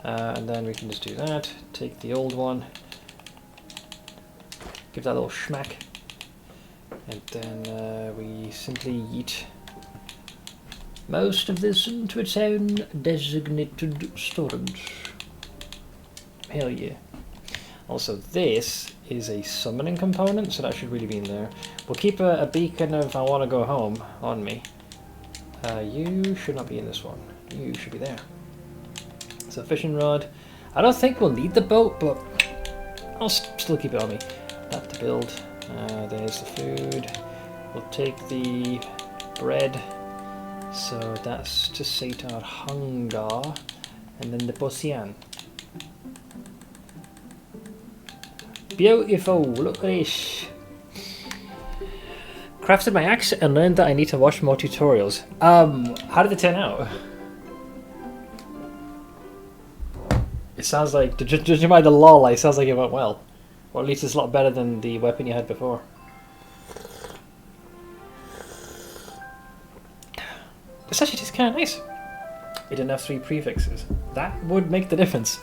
Speaker 1: And then we can just do that. Take the old one. Give that a little schmack. And then we simply yeet most of this into its own designated storage. Hell yeah. Also, this is a summoning component, so that should really be in there. We'll keep a beacon of I want to go home on me. You should not be in this one. You should be there. So fishing rod. I don't think we'll need the boat, but I'll still keep it on me. That to build. There's the food. We'll take the bread. So that's to sate our hunger. And then the potion. Beautiful, look at this. Crafted my axe and learned that I need to watch more tutorials. How did it turn out? It sounds like, judging by the lol, it sounds like it went well. Or at least it's a lot better than the weapon you had before. This actually tastes kind of nice. It didn't have 3 prefixes. That would make the difference.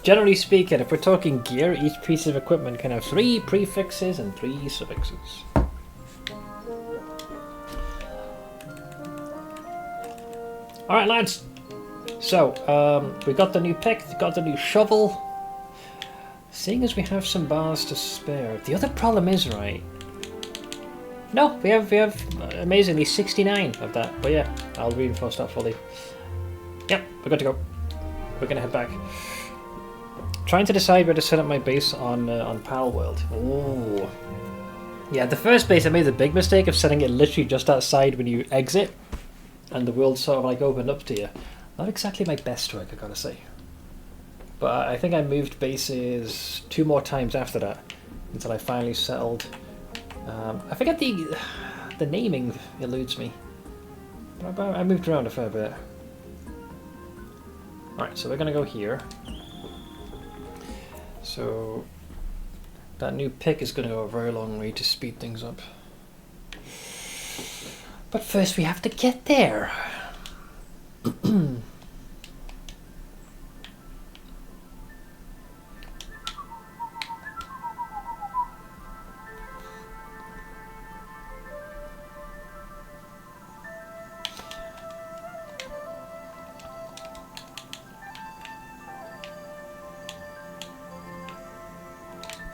Speaker 1: Generally speaking, if we're talking gear, each piece of equipment can have 3 prefixes and 3 suffixes. Alright lads, so we got the new pick, got the new shovel. Seeing as we have some bars to spare, the other problem is, right, No, we have amazingly 69 of that. But yeah, I'll reinforce that fully. Yep, we're good to go. We're gonna head back. Trying to decide where to set up my base on Pal World. Ooh. Yeah, the first base I made the big mistake of setting it literally just outside when you exit, and the world sort of like opened up to you. Not exactly my best work, I gotta say. But I think I moved bases 2 more times after that until I finally settled. I forget the naming eludes me. But I moved around a fair bit. Alright, so we're gonna go here. So that new pick is gonna go a very long way to speed things up. But first we have to get there.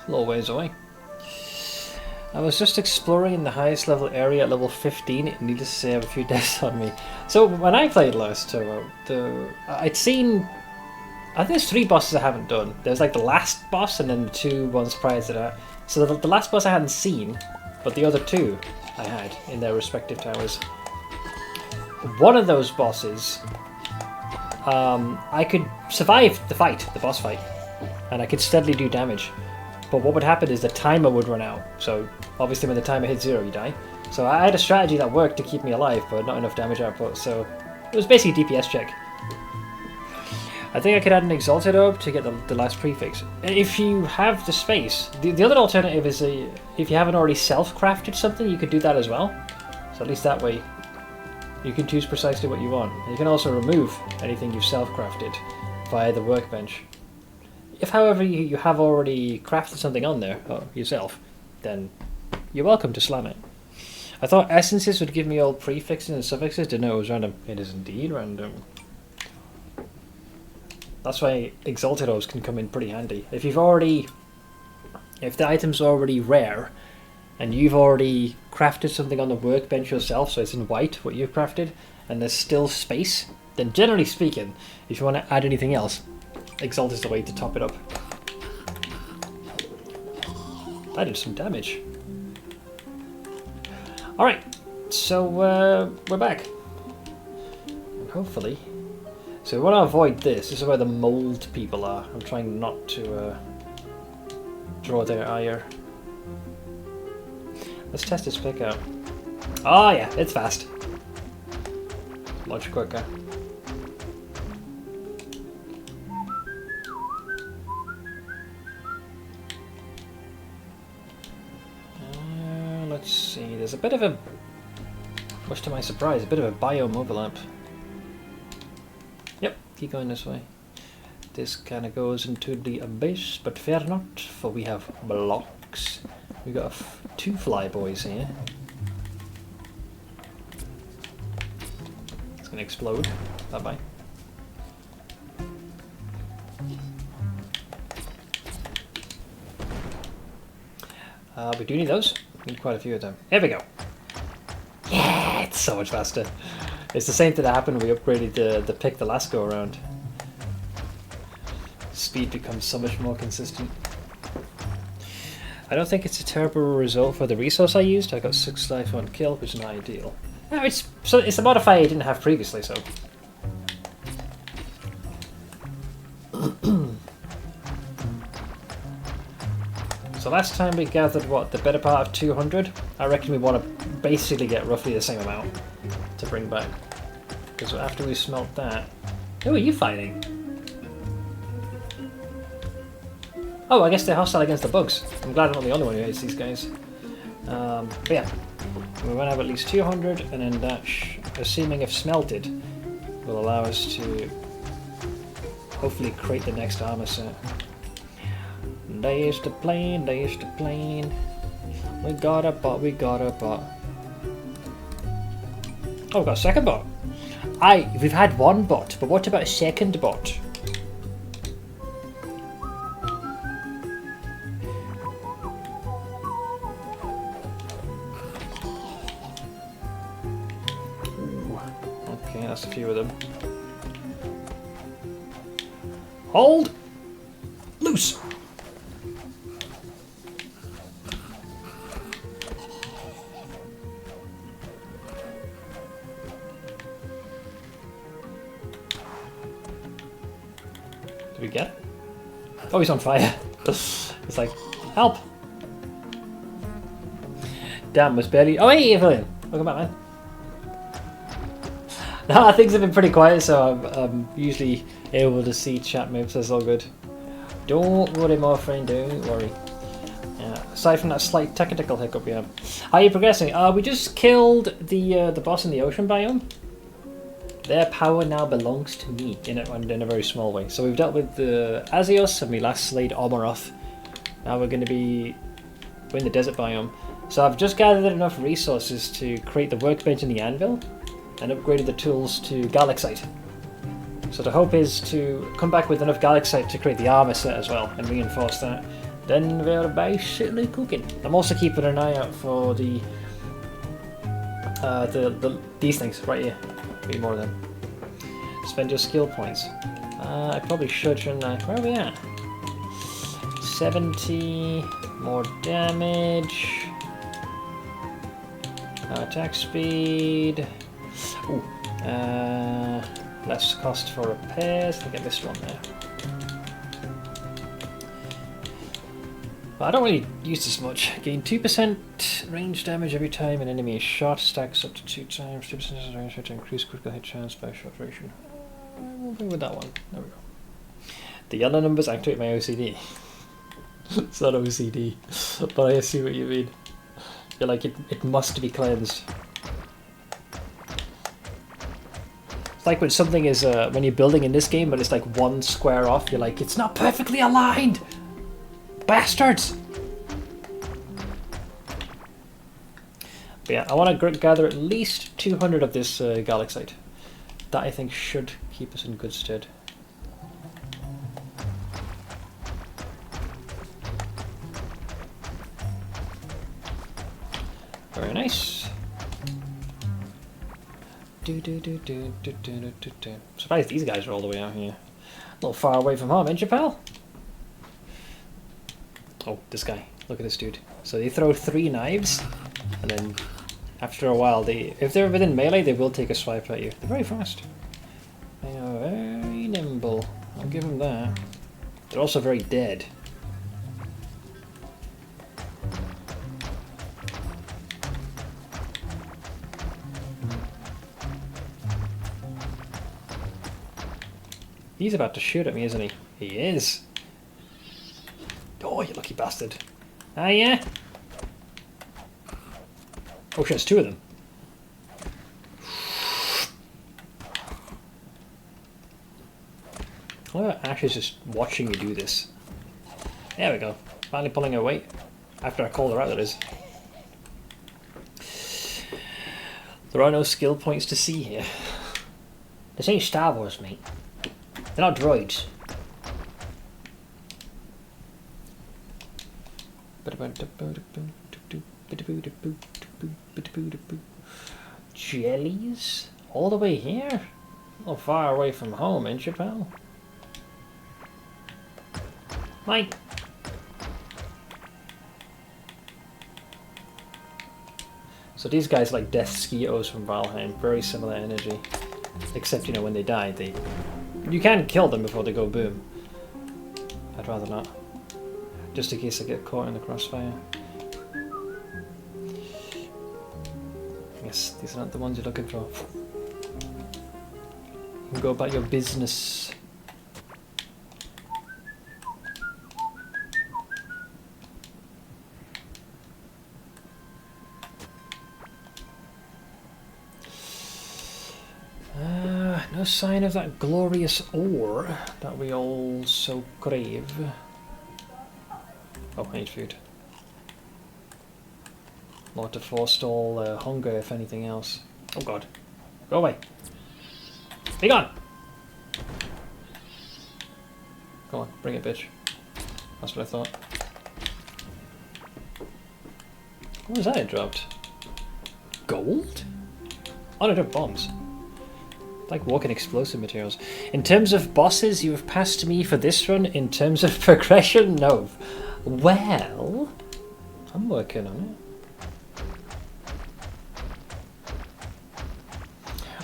Speaker 1: A little ways away. I was just exploring in the highest level area at level 15. Needless to say, I have a few deaths on me. So when I played last, I'd seen. I think there's 3 bosses I haven't done. There's like the last boss and then the 2 ones prior to that. So the last boss I hadn't seen, but the other 2 I had in their respective towers. One of those bosses, I could survive the fight, the boss fight, and I could steadily do damage. But what would happen is the timer would run out. So obviously when the timer hits 0, you die. So I had a strategy that worked to keep me alive, but not enough damage output. So it was basically a DPS check. I think I could add an Exalted Orb to get the last prefix. If you have the space, the other alternative is if you haven't already self-crafted something, you could do that as well. So at least that way you can choose precisely what you want. And you can also remove anything you've self-crafted via the workbench. If, however, you have already crafted something on there yourself, then you're welcome to slam it. I thought essences would give me all prefixes and suffixes. Didn't know it was random. It is indeed random. That's why Exalted Orbs can come in pretty handy. If the item's already rare, and you've already crafted something on the workbench yourself, so it's in white, what you've crafted, and there's still space, then generally speaking, if you want to add anything else, Exalt is the way to top it up. That did some damage. Alright, so we're back. And hopefully... So we want to avoid this. This is where the mold people are. I'm trying not to draw their ire. Let's test this pick out. Oh yeah, it's fast. Much quicker. Let's see, there's a bit of a, much to my surprise, a bit of a biome overlap. Yep, keep going this way. This kind of goes into the abyss, but fear not, for we have blocks. We got 2 flyboys here. It's gonna explode. Bye bye. We do need those. Need quite a few of them. Here we go. Yeah, it's so much faster. It's the same thing that happened when we upgraded the pick the last go around. Speed becomes so much more consistent. I don't think it's a terrible result for the resource I used. I got 6 life on kill, which is not ideal. No, it's a modifier I didn't have previously, so. So last time we gathered, what, the better part of 200? I reckon we want to basically get roughly the same amount to bring back. Because after we smelt that... Who are you fighting? Oh, I guess they're hostile against the bugs. I'm glad I'm not the only one who hates these guys. But yeah, we want to have at least 200, and then that, assuming if smelted, will allow us to hopefully create the next armor set. Days to plane, days to plane. We got a bot, we got a bot. Oh, we got a second bot. We've had 1 bot, but what about a second bot? past a few of them. Hold! Loose! Did we get it? Oh, he's on fire. It's like, help! Damn, was barely... Oh, hey, Evelyn! Welcome back, man. Nah, things have been pretty quiet, so I'm usually able to see chat moves. That's all good. Don't worry, my friend, don't worry. Yeah, aside from that slight technical hiccup we have. How are you progressing? We just killed the boss in the ocean biome. Their power now belongs to me in a very small way. So we've dealt with the Azios and we last slayed Omoroth. Now we're going to be in the desert biome. So I've just gathered enough resources to create the workbench and the anvil and upgraded the tools to Galaxite. So the hope is to come back with enough Galaxite to create the armor set as well and reinforce that. Then we're basically cooking. I'm also keeping an eye out for these things right here. Need more of them. Spend your skill points. I probably should, shouldn't I? Where are we at? 70 more damage. Attack speed. Ooh. Less cost for repairs. I think I missed one there. But I don't really use this much. Gain 2% range damage every time an enemy is shot. Stacks up to 2 times. 2% range to increase critical hit chance by shot duration. We'll go with that one. There we go. The yellow numbers activate my OCD. It's not OCD, but I see what you mean. You're like, it must be cleansed. It's like when something is, when you're building in this game, but it's like one square off, you're like, it's not perfectly aligned! Bastards! But yeah, I want to gather at least 200 of this Galaxite. That I think should keep us in good stead. Very nice. Surprised these guys are all the way out here. A little far away from home, ain't you, pal? Oh, this guy. Look at this dude. So they throw 3 knives, and then after a while, if they're within melee, they will take a swipe at you. They're very fast. They are very nimble. I'll give them that. They're also very dead. He's about to shoot at me, isn't he? He is. Oh, you lucky bastard. Ah, yeah? Oh shit, there's 2 of them. Well, Ash is just watching me do this. There we go. Finally pulling her weight. After I called her out, that is. There are no skill points to see here. This ain't Star Wars, mate. They're not droids. Jellies? All the way here? A little far away from home, ain't you, pal? Mike! So these guys are like Death Skeetos from Valheim. Very similar energy. Except, you know, when they die, you can kill them before they go boom. I'd rather not. Just in case I get caught in the crossfire. Yes, these are not the ones you're looking for. Go about your business. No sign of that glorious ore that we all so crave. Oh, I need food. More to forestall hunger, if anything else. Oh god. Go away. Be gone! Go on, bring it, bitch. That's what I thought. What was that I dropped? Gold? Oh no, they're bombs. Like walking explosive materials. In terms of bosses, you have passed me for this run. In terms of progression, no. Well, I'm working on it.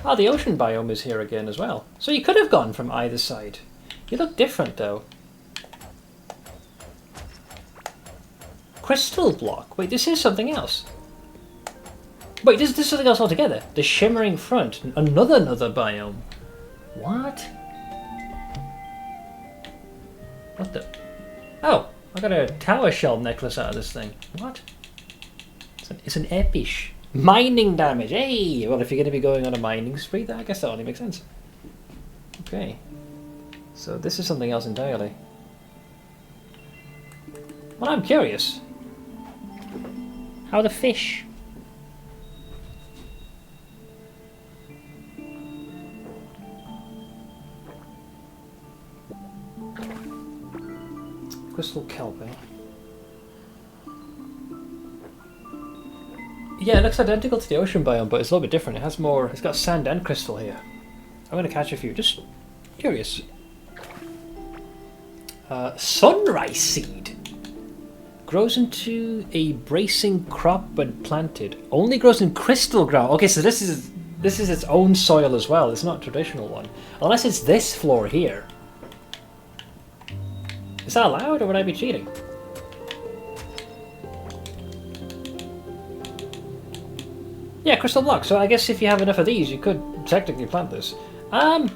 Speaker 1: Oh, the ocean biome is here again as well. So you could have gone from either side. You look different though. Crystal block. Wait, this is something else. Wait, this is something else altogether. The shimmering front. Another biome. What? What the? Oh, I got a tower shell necklace out of this thing. What? It's an epish. Mining damage. Hey! Well, if you're going to be going on a mining spree, I guess that only makes sense. Okay. So this is something else entirely. Well, I'm curious. How are the fish? Crystal kelp, eh? Yeah, it looks identical to the ocean biome, but it's a little bit different. It has more. It's got sand and crystal here. I'm going to catch a few. Just curious. Sunrise seed grows into a bracing crop when planted. Only grows in crystal ground. Okay, so this is its own soil as well. It's not a traditional one, unless it's this floor here. Is that allowed, or would I be cheating? Yeah, crystal block. So I guess if you have enough of these, you could technically plant this. You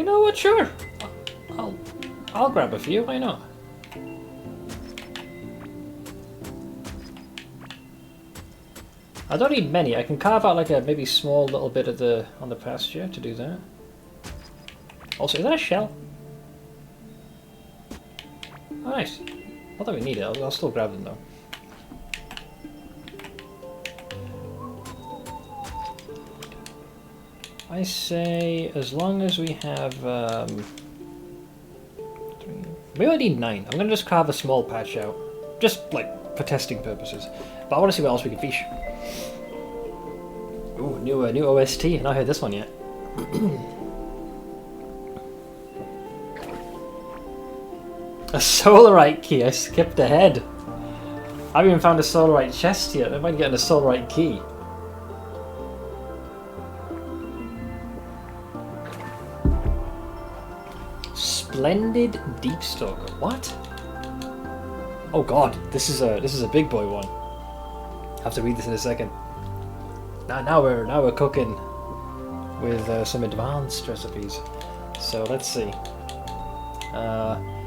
Speaker 1: know what? Sure. I'll grab a few. Why not? I don't need many. I can carve out like a maybe small little bit of on the pasture to do that. Also, is that a shell? Oh, nice. Not that we need it. I'll still grab them though. I say as long as we have we only need 9. I'm gonna just carve a small patch out, just like for testing purposes. But I want to see what else we can fish. Ooh, new OST. I've not heard this one yet. A solarite key. I skipped ahead. I haven't even found a solarite chest yet. I might get a solarite key. Splendid Deep Stalker. What? Oh god, this is a big boy one. I have to read this in a second. Now we're cooking with some advanced recipes. So let's see.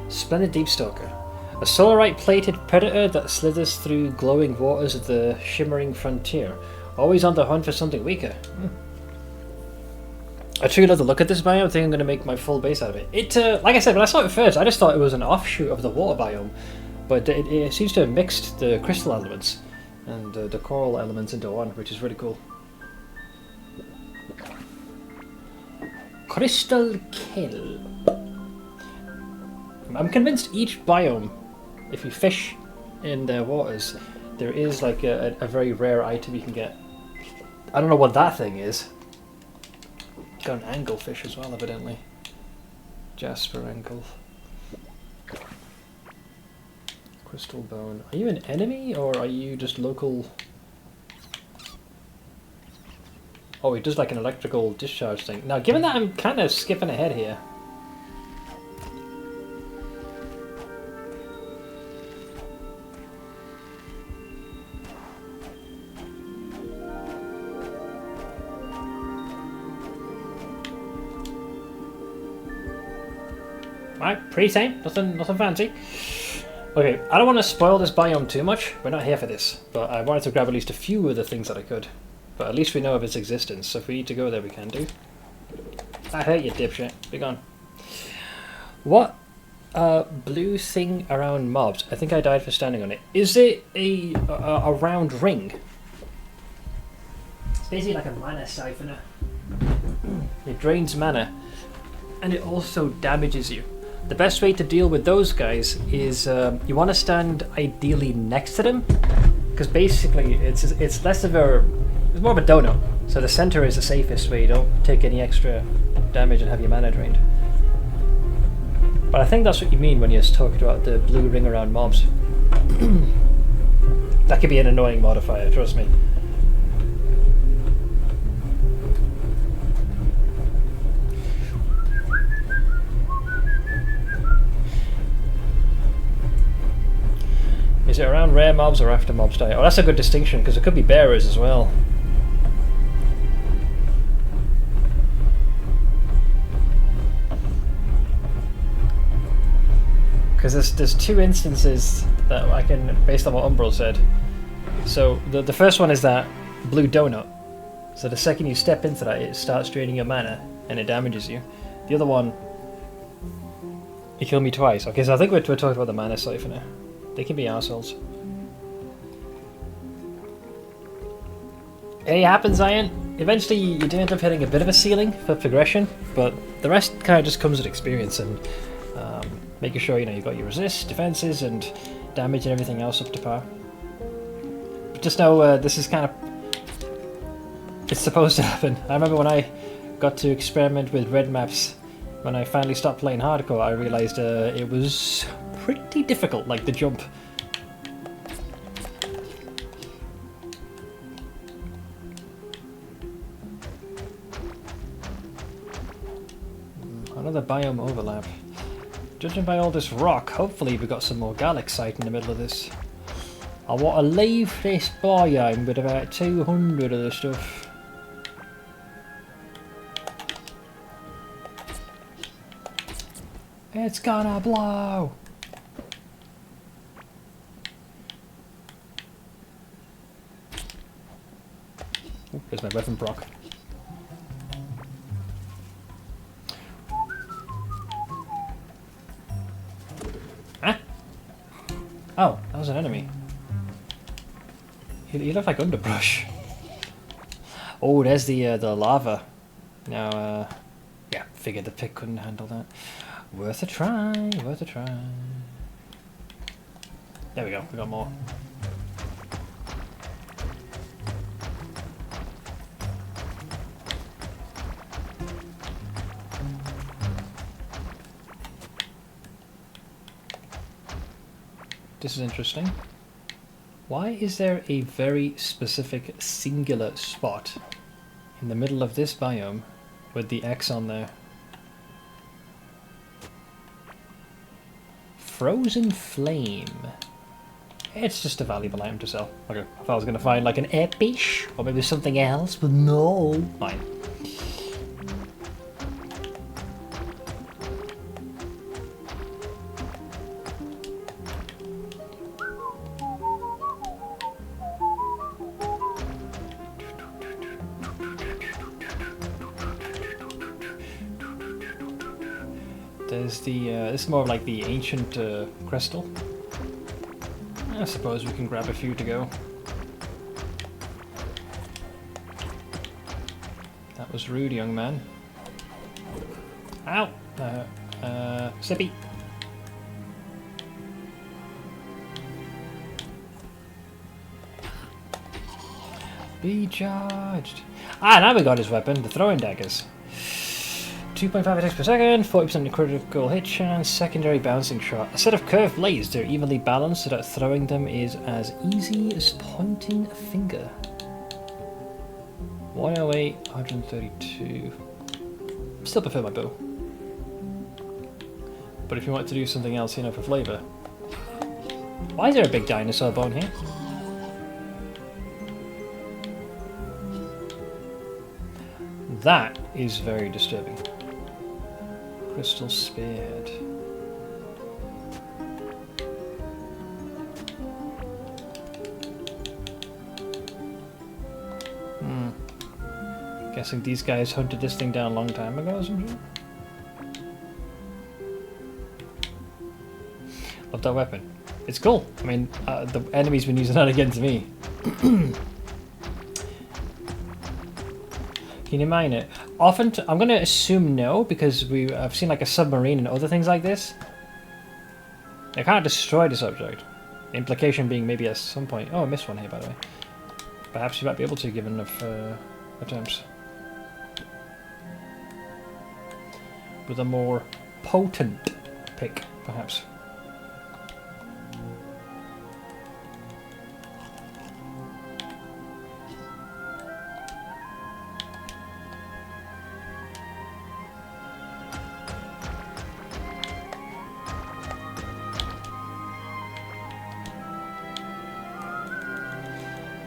Speaker 1: Splendid Deep Stalker. A solarite plated predator that slithers through glowing waters of the shimmering frontier. Always on the hunt for something weaker. I truly love the look at this biome. I think I'm going to make my full base out of it. Like I said, when I saw it first, I just thought it was an offshoot of the water biome. But it seems to have mixed the crystal elements and the coral elements into one, which is really cool. Crystal Kill. I'm convinced each biome, if you fish in their waters, there is like a very rare item you can get. I don't know what that thing is. Got an anglefish as well, evidently. Jasper angle. Crystal bone. Are you an enemy or are you just local? Oh, he does like an electrical discharge thing. Now, given that I'm kind of skipping ahead here. Alright, pretty tame, nothing fancy. Okay, I don't want to spoil this biome too much. We're not here for this, but I wanted to grab at least a few of the things that I could. But at least we know of its existence, so if we need to go there, we can do. I hate you, dipshit. Be gone. What blue thing around mobs? I think I died for standing on it. Is it a round ring? It's basically like a mana siphoner. It drains mana, and it also damages you. The best way to deal with those guys is you want to stand ideally next to them, because basically it's less of a, it's more of a donut. So the center is the safest, where you don't take any extra damage and have your mana drained. But I think that's what you mean when you're talking about the blue ring around mobs. That could be an annoying modifier, trust me. Is it around rare mobs or after mobs die? Oh, that's a good distinction, because it could be bearers as well. Because there's two instances that I can, based on what Umbral said. So the first one is that blue donut. So the second you step into that, it starts draining your mana and it damages you. The other one, it killed me twice. Okay, so I think we're talking about the mana siphoner. They can be arseholes. It happens, Iron. Eventually you do end up hitting a bit of a ceiling for progression, but the rest kind of just comes with experience and making sure you've got your resist, defenses, and damage and everything else up to par. But just know this is kind of... it's supposed to happen. I remember when I got to experiment with red maps, when I finally stopped playing hardcore, I realised it was pretty difficult, like the jump. Another biome overlap. Judging by all this rock, hopefully we got some more Galexite in the middle of this. I want to leave this biome with about 200 of the stuff. It's gonna blow! Oh, there's my weapon proc. Huh? Oh, that was an enemy. He looked like underbrush. Oh, there's the lava. Now, yeah, figured the pick couldn't handle that. Worth a try, worth a try. There we go, we got more. This is interesting. Why is there a very specific singular spot in the middle of this biome with the X on there? Frozen Flame. It's just a valuable item to sell. Okay, I thought I was going to find like an epish or maybe something else, but no. Fine. There's the, this is more of like the ancient crystal. I suppose we can grab a few to go. That was rude, young man. Ow! Sippy! Be charged! Ah, now we got his weapon, the throwing daggers. 2.5 attacks per second, 40% critical hit chance, secondary bouncing shot. A set of curved blades, they're evenly balanced so that throwing them is as easy as pointing a finger. 108, 132. Still prefer my bow. But if you want to do something else, for flavour. Why is there a big dinosaur bone here? That is very disturbing. Crystal Spearhead. Guessing these guys hunted this thing down a long time ago or something? Love that weapon. It's cool. I mean, the enemy's been using that against me. Can you mine it? Often, I'm going to assume no, because I've seen like a submarine and other things like this. They can't destroy this object. The implication being maybe at some point... Oh, I missed one here, by the way. Perhaps you might be able to, given enough attempts. With a more potent pick, perhaps.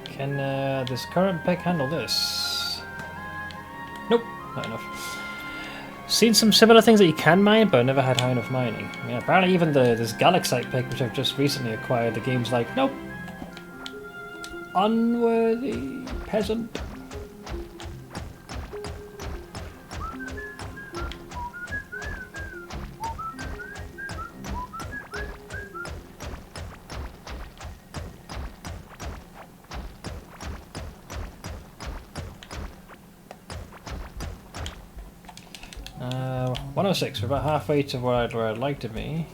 Speaker 1: Can this current pick handle this? Nope, not enough. Seen some similar things that you can mine, but I never had high enough mining. Yeah, apparently even this Galaxite pick, which I've just recently acquired, the game's like, nope. Unworthy peasant. Uh, 106, we're about halfway to where I'd like to be.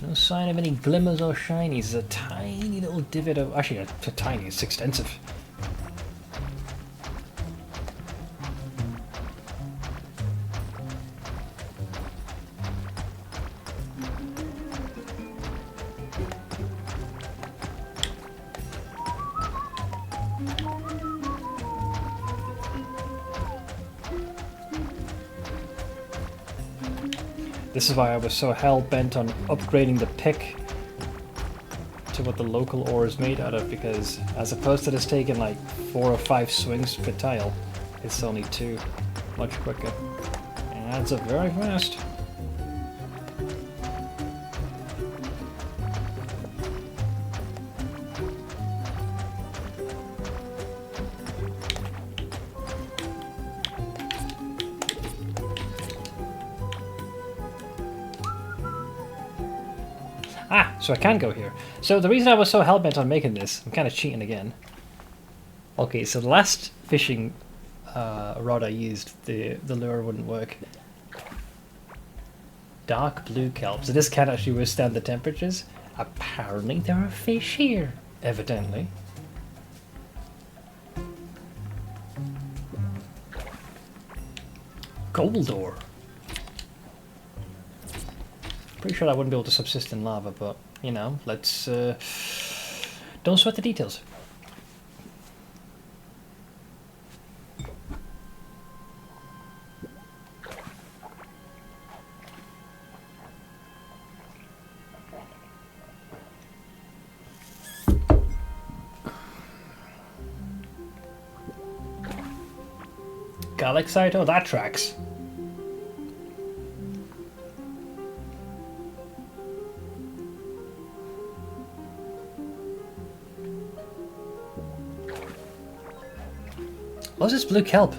Speaker 1: No sign of any glimmers or shinies. There's a tiny little divot of... Actually, it's tiny, it's extensive. This is why I was so hell-bent on upgrading the pick to what the local ore is made out of, because as opposed to this taking like 4 or 5 swings per tile, it's only 2. Much quicker. And adds up very fast. Ah, so I can go here. So the reason I was so hell-bent on making this, I'm kind of cheating again. Okay, so the last fishing rod I used, the lure wouldn't work. Dark blue kelp. So this can actually withstand the temperatures. Apparently there are fish here, evidently. Gold ore. Pretty sure I wouldn't be able to subsist in lava, but, you know, let's... don't sweat the details. Galaxite? Oh, that tracks. What's this blue kelp?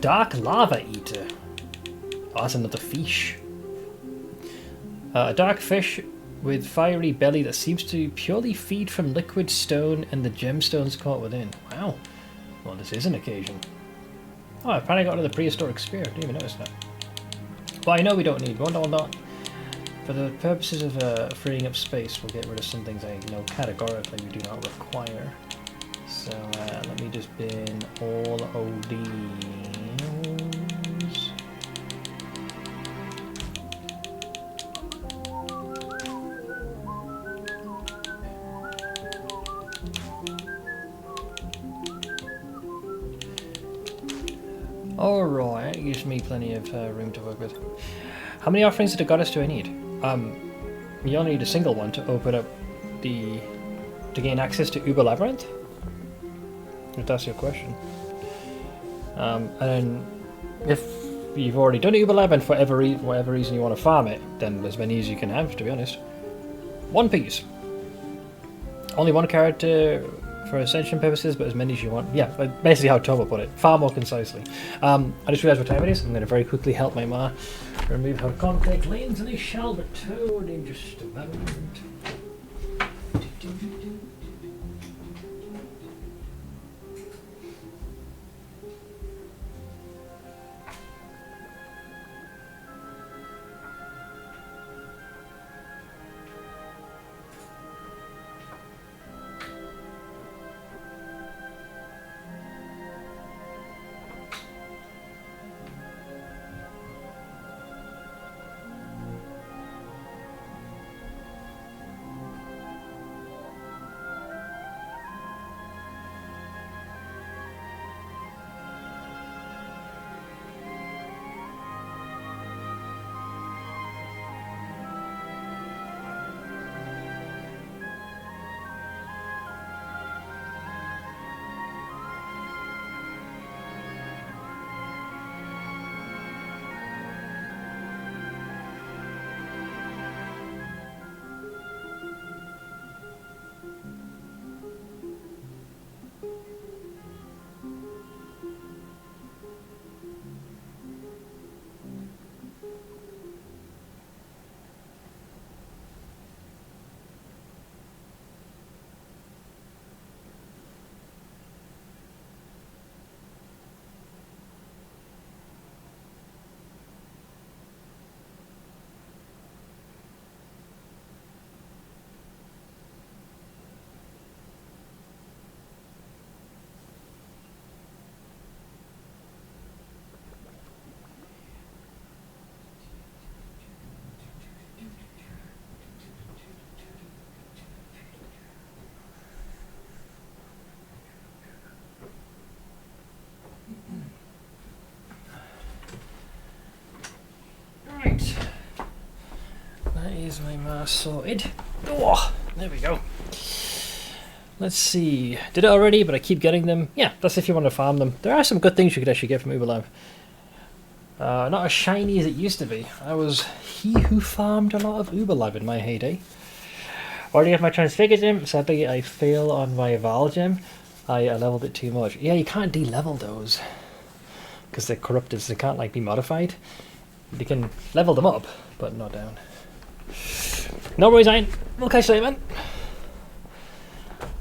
Speaker 1: Dark lava eater. Oh, that's another fish. A dark fish with fiery belly that seems to purely feed from liquid stone and the gemstones caught within. Wow. Well, this is an occasion. Oh, I finally got rid of the prehistoric spear. Didn't even notice that. But I know we don't need one. No, not. For the purposes of freeing up space, we'll get rid of some things I know categorically we do not require. So let me just bin all of these. Alright, it gives me plenty of room to work with. How many offerings to the goddess do I need? You only need a single one to open up to gain access to Uber Labyrinth? If that's your question. And then if you've already done Uber Labyrinth for whatever reason you want to farm it, then as many as you can have, to be honest. One piece. Only one character for ascension purposes, but as many as you want. Yeah, basically how Toba put it. Far more concisely. I just realised what time it is. I'm going to very quickly help my ma remove her contact lens, and I shall return in just a moment. is my mask sorted? Oh, there we go. Let's see. Did it already, but I keep getting them. Yeah, that's if you want to farm them. There are some good things you could actually get from Uberlab. Not as shiny as it used to be. I was he who farmed a lot of Uberlab in my heyday. Already have my transfigured gem. Sadly, I fail on my Val gem. I leveled it too much. Yeah, you can't de-level those. Because they're corrupted, so they can't like be modified. You can level them up, but not down. No worries, Ian. We'll catch you later, man.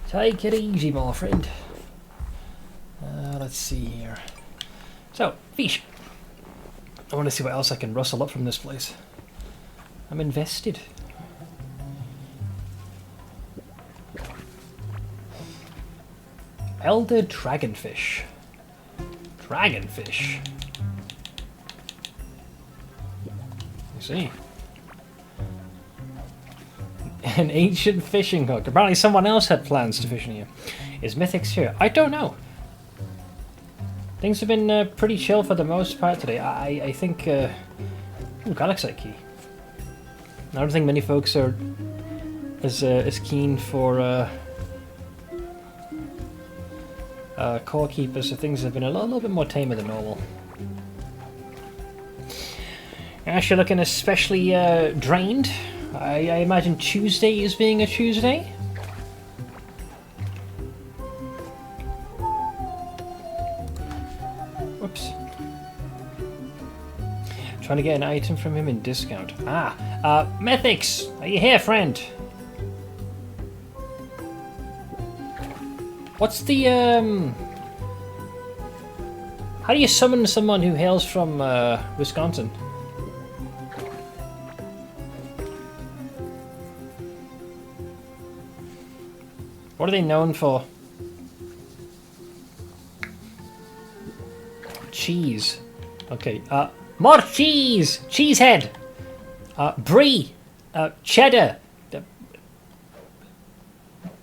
Speaker 1: Take it easy, my friend. Let's see here. So, fish. I want to see what else I can rustle up from this place. I'm invested. Elder dragonfish. Dragonfish. You see. An ancient fishing hook. Apparently someone else had plans to fish in here. Is Mythics here? I don't know. Things have been pretty chill for the most part today. I think... ooh, Galaxite key. I don't think many folks are as keen for core keepers, so things have been a little bit more tamer than normal. Ash, you're looking especially drained. I imagine Tuesday is being a Tuesday. Whoops. Trying to get an item from him in discount. Mythics! Are you here, friend? What's the, how do you summon someone who hails from, Wisconsin? What are they known for? Cheese. Okay, more cheese! Cheesehead! Brie! Cheddar!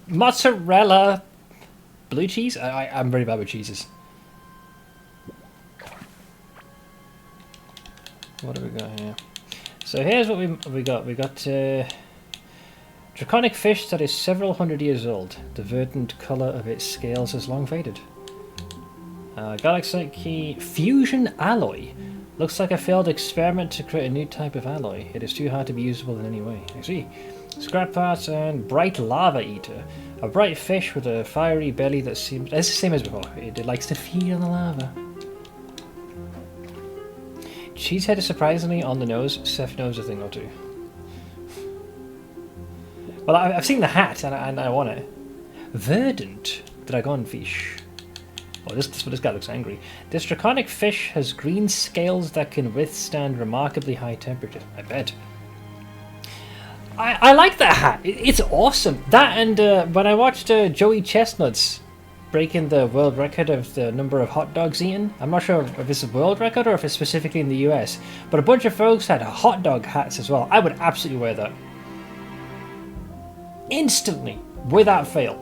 Speaker 1: Mozzarella! Blue cheese? I'm very bad with cheeses. What have we got here? So here's what we got. We got draconic fish that is several hundred years old. The verdant colour of its scales has long faded. Galaxite key fusion alloy. Looks like a failed experiment to create a new type of alloy. It is too hard to be usable in any way. I see. Scrap parts and bright lava eater. A bright fish with a fiery belly that seems... It's the same as before. It likes to feed on the lava. Cheesehead is surprisingly on the nose. Seth knows a thing or two. Well, I've seen the hat and I want it. Verdant dragon fish. Oh, this guy looks angry. This draconic fish has green scales that can withstand remarkably high temperature. I bet. I like that hat. It's awesome. That and when I watched Joey Chestnuts breaking the world record of the number of hot dogs eaten. I'm not sure if it's a world record or if it's specifically in the US. But a bunch of folks had hot dog hats as well. I would absolutely wear that. Instantly. Without fail.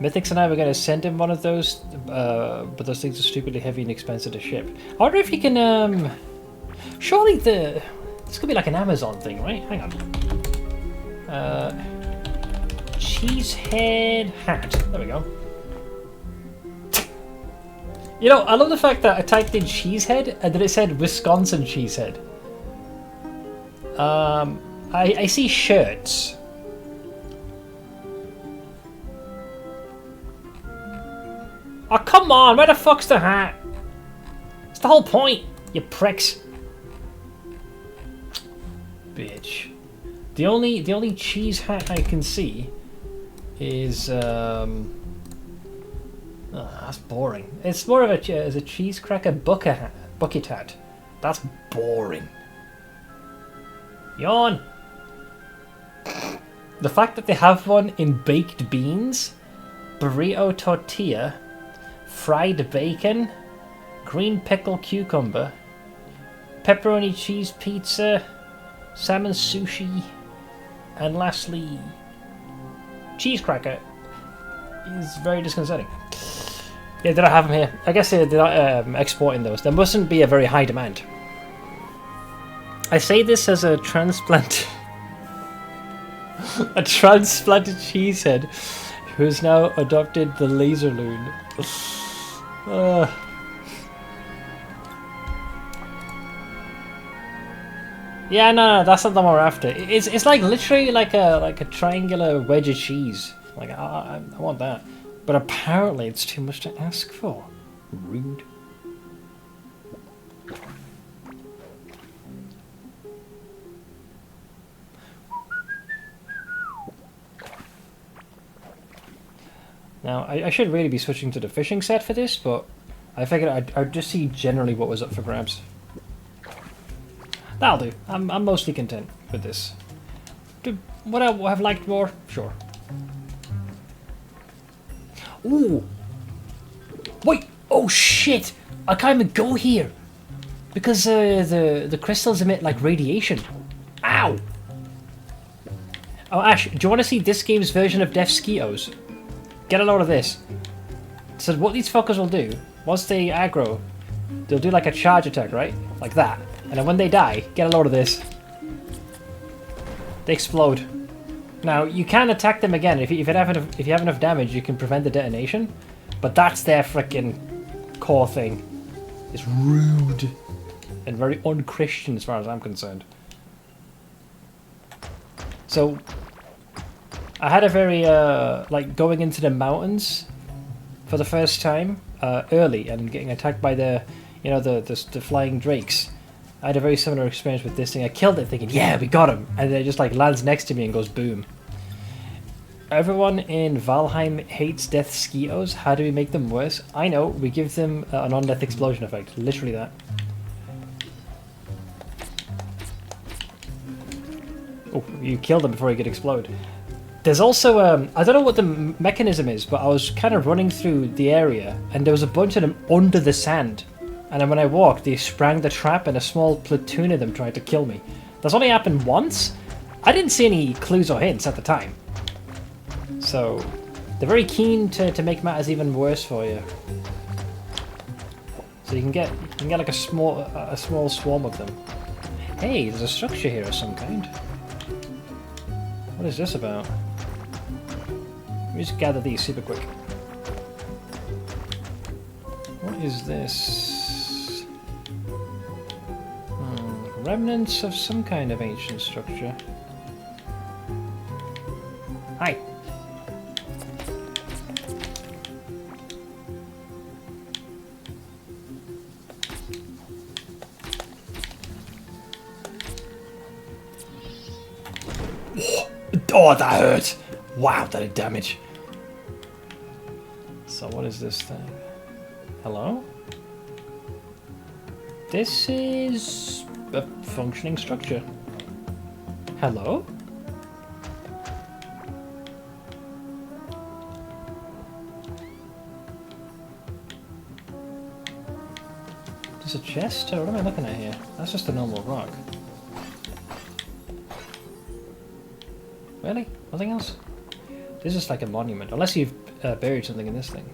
Speaker 1: Mythics and I were going to send him one of those. But those things are stupidly heavy and expensive to ship. I wonder if he can... Surely this could be like an Amazon thing, right? Hang on. Cheesehead hat. There we go. You know, I love the fact that I typed in cheesehead and then it said Wisconsin cheesehead. I see shirts. Oh, come on! Where the fuck's the hat? It's the whole point, you pricks. Bitch. The only cheese hat I can see is oh, that's boring. It's more of a cheese cracker bucket hat. That's boring. Yawn. The fact that they have one in baked beans, burrito tortilla, fried bacon, green pickle cucumber, pepperoni cheese pizza, salmon sushi, and lastly, cheese cracker is very disconcerting. Yeah, did I have them here? I guess they're not exporting those. There mustn't be a very high demand. I say this as a transplant, a transplanted cheesehead who's now adopted the laser loon. Yeah, no, that's not the one we're after. It's like literally like a triangular wedge of cheese. Like I want that, but apparently it's too much to ask for. Rude. Now I should really be switching to the fishing set for this, but I figured I'd just see generally what was up for grabs. That'll do. I'm mostly content with this. Would I have liked more? Sure. Ooh! Wait! Oh shit! I can't even go here! Because the crystals emit like radiation. Ow! Oh Ash, do you want to see this game's version of Death Skeetos? Get a load of this. So what these fuckers will do, once they aggro, they'll do like a charge attack, right? Like that. And then when they die, get a load of this. They explode. Now, you can attack them again. If you have enough damage, you can prevent the detonation. But that's their frickin' core thing. It's rude. And very un-Christian as far as I'm concerned. So, I had a very, like, going into the mountains for the first time, early, and getting attacked by the flying drakes. I had a very similar experience with this thing. I killed it thinking, yeah, we got him. And then it just like lands next to me and goes boom. Everyone in Valheim hates Death Skeetos. How do we make them worse? I know, we give them a non-death explosion effect. Literally that. Oh, you kill them before you get explode. There's also, I don't know what the mechanism is, but I was kind of running through the area and there was a bunch of them under the sand. And then when I walked, they sprang the trap and a small platoon of them tried to kill me. That's only happened once. I didn't see any clues or hints at the time. So, they're very keen to make matters even worse for you. So you can get like a small swarm of them. Hey, there's a structure here of some kind. What is this about? Let me just gather these super quick. What is this? Remnants of some kind of ancient structure. Hi. Oh, that hurt! Wow, that did damage. So what is this thing? Hello? This is a functioning structure. Hello? Is this a chest? Or what am I looking at here? That's just a normal rock. Really? Nothing else? This is like a monument. Unless you've buried something in this thing.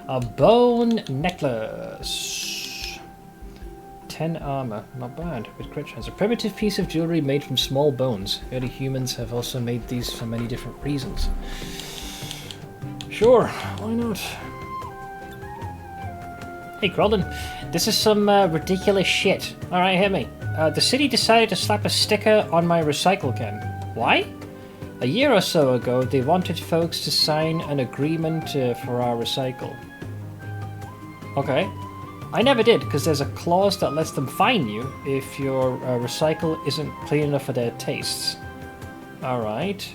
Speaker 1: A bone necklace. 10 armor. Not bad. With crit chance. A primitive piece of jewelry made from small bones. Early humans have also made these for many different reasons. Sure. Why not? Hey, Crowden. This is some ridiculous shit. Alright, hear me. The city decided to slap a sticker on my recycle can. Why? A year or so ago, they wanted folks to sign an agreement for our recycle. Okay. I never did, because there's a clause that lets them fine you if your recycle isn't clean enough for their tastes. Alright.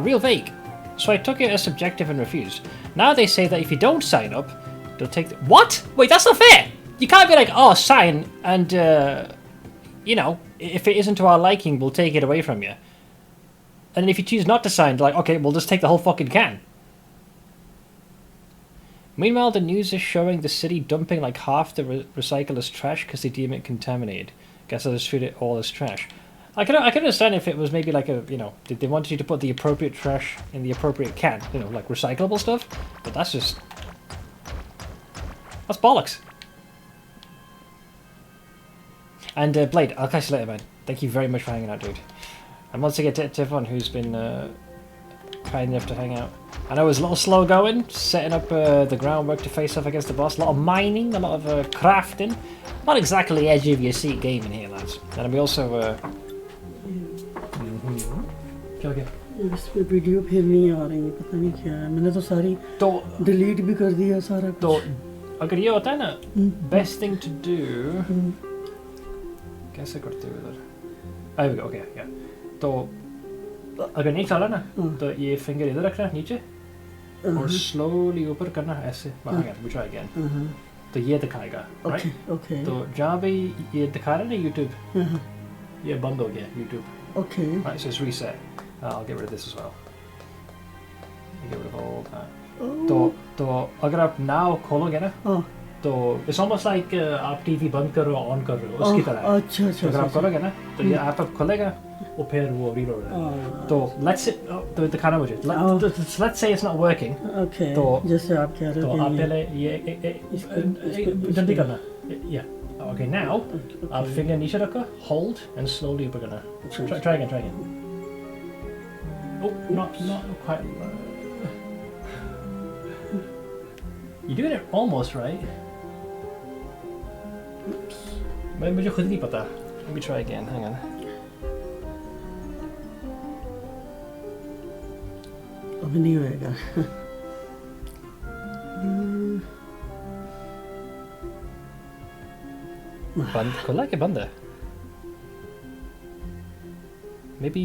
Speaker 1: Real vague. So I took it as subjective and refused. Now they say that if you don't sign up, they'll take the— What? Wait, that's not fair! You can't be like, oh, sign, and, you know, if it isn't to our liking, we'll take it away from you. And if you choose not to sign, like, okay, we'll just take the whole fucking can. Meanwhile, the news is showing the city dumping like half the recycle as trash because they deem it contaminated. Guess I'll just treat it all as trash. I can understand if it was maybe like a, you know, they wanted you to put the appropriate trash in the appropriate can, you know, like recyclable stuff. But that's just... that's bollocks. And Blade, I'll catch you later, man. Thank you very much for hanging out, dude. And once again to everyone who's been kind enough to hang out. I know it was a little slow going, setting up the groundwork to face off against the boss. A lot of mining, a lot of crafting. Not exactly edge of your seat gaming here, lads. And we also... क्या
Speaker 4: इस पे video फिर नहीं आ रही है, पता नहीं क्या है। मैंने तो सारी डिलीट भी कर दिया सारा कुछ।
Speaker 1: तो अगर ये होता है ना, best thing to do कैसे करते हो इधर? There we go, okay, yeah. तो अगर नहीं चला ना, तो ये फिंगर इधर रखना नीचे और slowly ऊपर करना ऐसे। We try again. तो ये दिखाएगा, right?
Speaker 4: Okay.
Speaker 1: तो जहाँ भी ये दिखा रहा है ना YouTube, ये बंद हो गया YouTube.
Speaker 4: Okay.
Speaker 1: Right, so it's reset. I'll get rid of this as well. Get rid of all that. तो अगर आप now खोलोगे ना, तो it's almost like आप TV बंद कर रहे हो on कर रहे हो उसकी तरह।
Speaker 4: अच्छा अच्छा।
Speaker 1: अगर आप करोगे ना, तो ये ऐप अब खोलेगा और फिर वो reload है। तो let's say तो दिखाना मुझे। Let's say it's not working.
Speaker 4: Okay.
Speaker 1: तो
Speaker 4: जैसे आप कह रहे हो।
Speaker 1: तो आप पहले ये जल्दी करना। Yeah. Okay, now आप finger नीचे रखो, hold and slowly ऊपर करना। Try again. Oh, not quite. You're doing it almost right. मुझे खुद नहीं पता. Let me try again. Hang on.
Speaker 4: अब नहीं होएगा.
Speaker 1: बंद खुला के बंद है? Maybe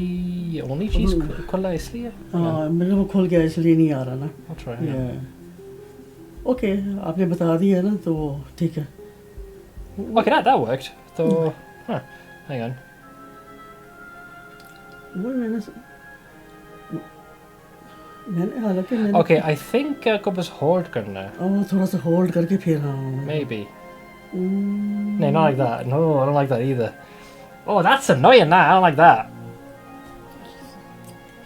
Speaker 1: only चीज़ खुला इसलिए?
Speaker 4: हाँ, मेरे को खुल गया इसलिए नहीं आ रहा ना.
Speaker 1: I'll try.
Speaker 4: Okay, आपने बता दिया ना तो ठीक है.
Speaker 1: Okay, that worked. So, hang on.
Speaker 4: वो मैंने हालांकि मैंने.
Speaker 1: Okay, I think को बस hold करना है.
Speaker 4: Oh, थोड़ा सा hold करके फिर हाँ.
Speaker 1: Maybe. No, not like that. No, I don't like that either. Oh, that's annoying. That I don't like that.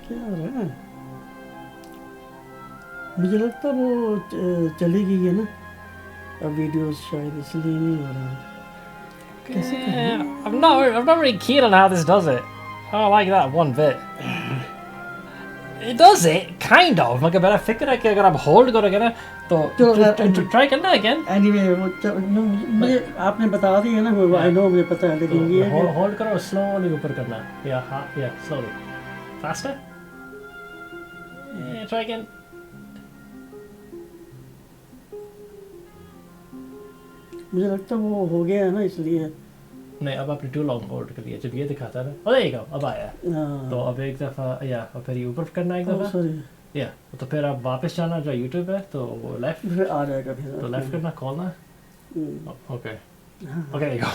Speaker 4: क्या हो रहा है? मुझे लगता है वो चली गई है ना अब वीडियोस शायद इसलिए नहीं हो रहा है कैसे करें
Speaker 1: I'm not really keen on how this does it. I don't like that one bit. It does it kind of मगर मेरा फिक्र है कि अगर आप होल्ड करोगे ना तो ट्राई करना again.
Speaker 4: Anyway वो मुझे आपने बता दिया ना वो I know मुझे पता है लेकिन ये
Speaker 1: होल्ड करो slowly ऊपर करना. Yeah, slowly. Faster. Yeah, try again.
Speaker 4: मुझे लगता है वो हो गया है ना इसलिए
Speaker 1: नहीं अब आपने too long होल्ड कर लिया जब ये दिखाता है ना there you go अब आया तो अब एक दफ़ा और फिर ये ऊपर करना एक दफ़ा तो फिर आप वापस जाना जो YouTube है तो वो लेफ्ट
Speaker 4: फिर आ जाएगा फिर
Speaker 1: तो लेफ्ट करना खोलना okay there you go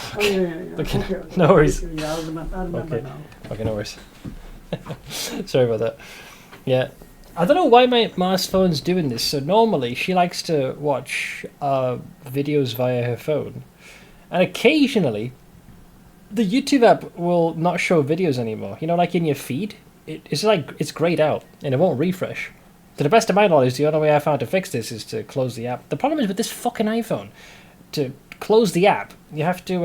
Speaker 1: okay no worries okay no worries sorry about that I don't know why my Ma's phone's doing this. So normally she likes to watch videos via her phone, and occasionally the YouTube app will not show videos anymore. You know, like in your feed, it's grayed out and it won't refresh. To the best of my knowledge, the only way I found to fix this is to close the app. The problem is with this fucking iPhone. To close the app, you have to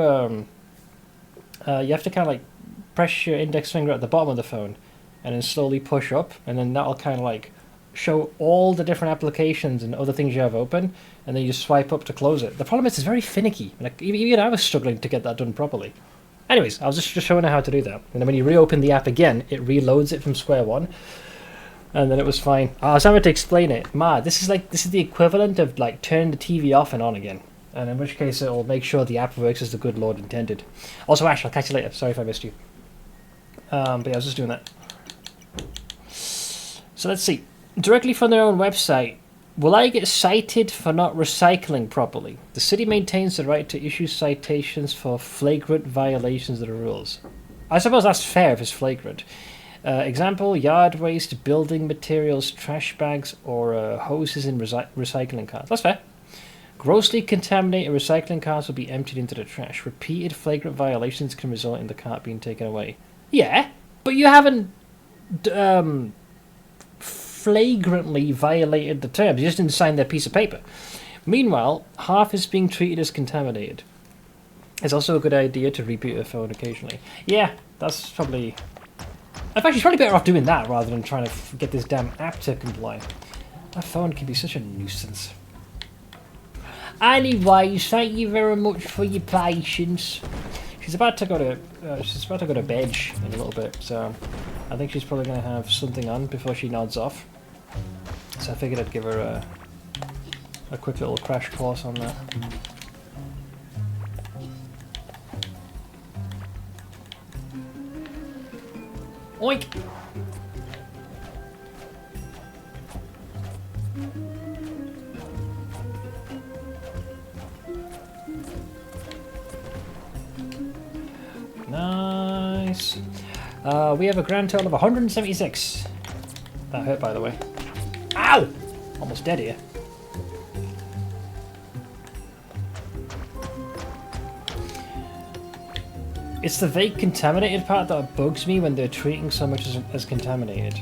Speaker 1: kind of like press your index finger at the bottom of the phone. And then slowly push up, and then that'll kind of like show all the different applications and other things you have open, and then you just swipe up to close it. The problem is it's very finicky. Like even I was struggling to get that done properly. Anyways, I was just showing her how to do that. And then when you reopen the app again, it reloads it from square one, and then it was fine. I was having to explain it. Ma, this is the equivalent of like turning the TV off and on again. And in which case it will make sure the app works as the good Lord intended. Also, Ash, I'll catch you later. Sorry if I missed you. But yeah, I was just doing that. So let's see. Directly from their own website, will I get cited for not recycling properly? The city maintains the right to issue citations for flagrant violations of the rules. I suppose that's fair if it's flagrant. Example, yard waste, building materials, trash bags, or hoses in recycling carts. That's fair. Grossly contaminated recycling carts will be emptied into the trash. Repeated flagrant violations can result in the cart being taken away. Yeah, but you haven't flagrantly violated the terms. You just didn't sign their piece of paper. Meanwhile, half is being treated as contaminated. It's also a good idea to reboot your phone occasionally. Yeah, that's probably... In fact, she's probably better off doing that rather than trying to get this damn app to comply. My phone can be such a nuisance. Anyways, thank you very much for your patience. She's about to go to bed in a little bit, so I think she's probably going to have something on before she nods off. So I figured I'd give her a quick little crash course on that. Oink! Nice. We have a grand total of 176. That hurt, by the way. Ow! Almost dead here. It's the vague contaminated part that bugs me when they're treating so much as contaminated.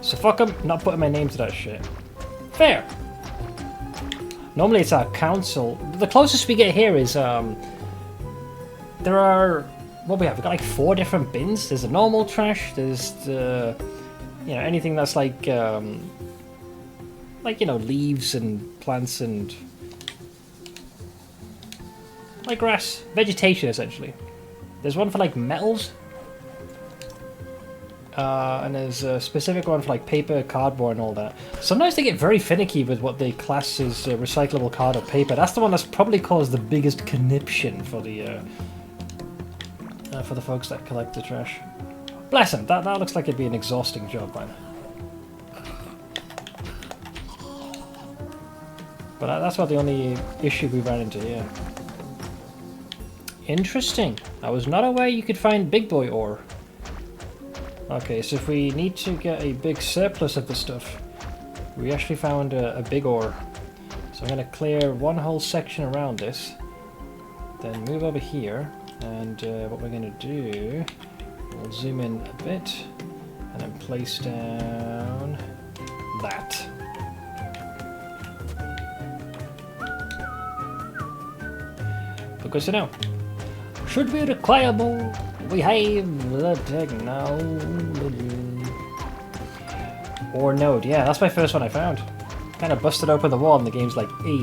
Speaker 1: So fuck them, not putting my name to that shit. Fair. Normally it's our council. The closest we get here is, there are, what we have? We've got like 4 different bins. There's the normal trash, there's the, you know, anything that's like, you know, leaves and plants and, like grass, vegetation essentially. There's one for like metals. And there's a specific one for like paper, cardboard and all that. Sometimes they get very finicky with what they class as recyclable card or paper. That's the one that's probably caused the biggest conniption for the folks that collect the trash. Bless them, that looks like it'd be an exhausting job, man. But that's about the only issue we ran into here. Interesting. I was not aware you could find big boy ore. Okay, so if we need to get a big surplus of the stuff, we actually found a big ore. So I'm going to clear one whole section around this, then move over here, and what we're going to do, we'll zoom in a bit, and then place down that. But good to know. Should be requireable. We have the technology. Or node, yeah, that's my first one I found. Kind of busted open the wall and the game's like, hey.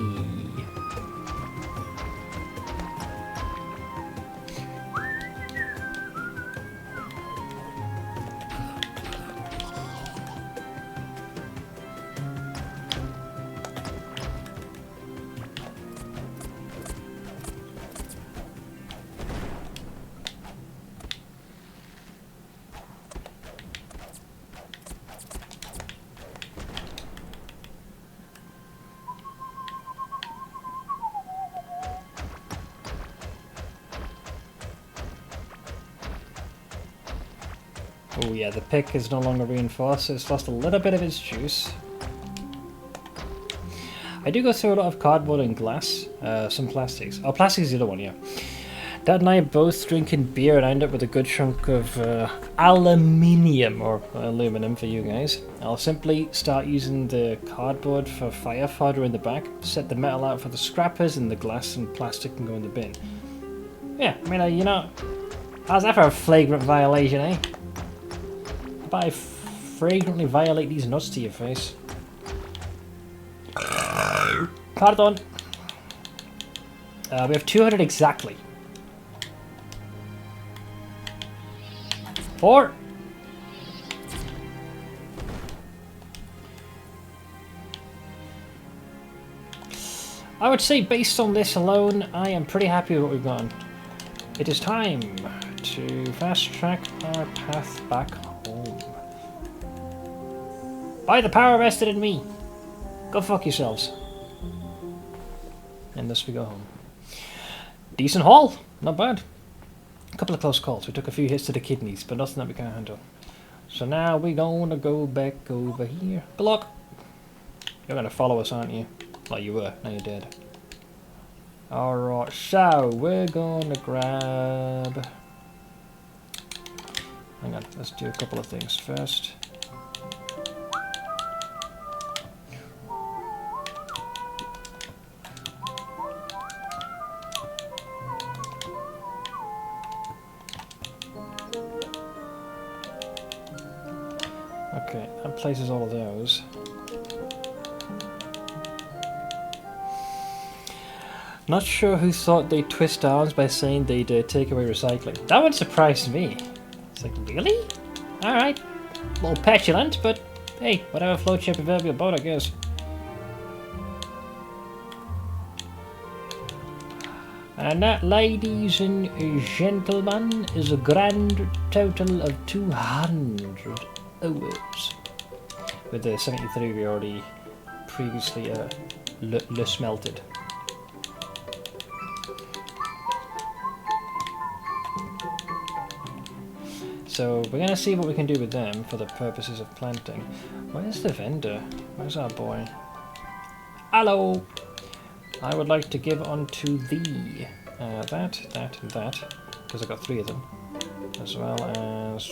Speaker 1: Oh yeah, the pick is no longer reinforced, so it's lost a little bit of its juice. I do go through a lot of cardboard and glass, some plastics. Oh, plastic is the other one, yeah. Dad and I are both drinking beer and I end up with a good chunk of aluminium, or aluminum for you guys. I'll simply start using the cardboard for fire fodder in the back, set the metal out for the scrappers, and the glass and plastic can go in the bin. Yeah, I mean, you know, how's that for a flagrant violation, eh? I fragrantly violate these nuts to your face. Pardon. We have 200 exactly. 4. I would say based on this alone, I am pretty happy with what we've gotten. It is time to fast track our path back home. By the power vested in me. Go fuck yourselves. And thus we go home. Decent haul. Not bad. A couple of close calls. We took a few hits to the kidneys, but nothing that we can't handle. So now we're gonna go back over here. Good luck. You're gonna follow us, aren't you? Well, you were. Now you're dead. Alright, so we're gonna grab... Hang on, let's do a couple of things first. Okay, that places all of those. Not sure who thought they'd twist arms by saying they'd take away recycling. That would surprise me. It's like, really? Alright. A little petulant, but hey, whatever floats your proverbial boat, I guess. And that, ladies and gentlemen, is a grand total of 200 hours. With the 73 we already previously smelted. So we're going to see what we can do with them for the purposes of planting. Where's the vendor? Where's our boy? Hello! I would like to give unto thee that, and that, because I got 3 of them, as well as...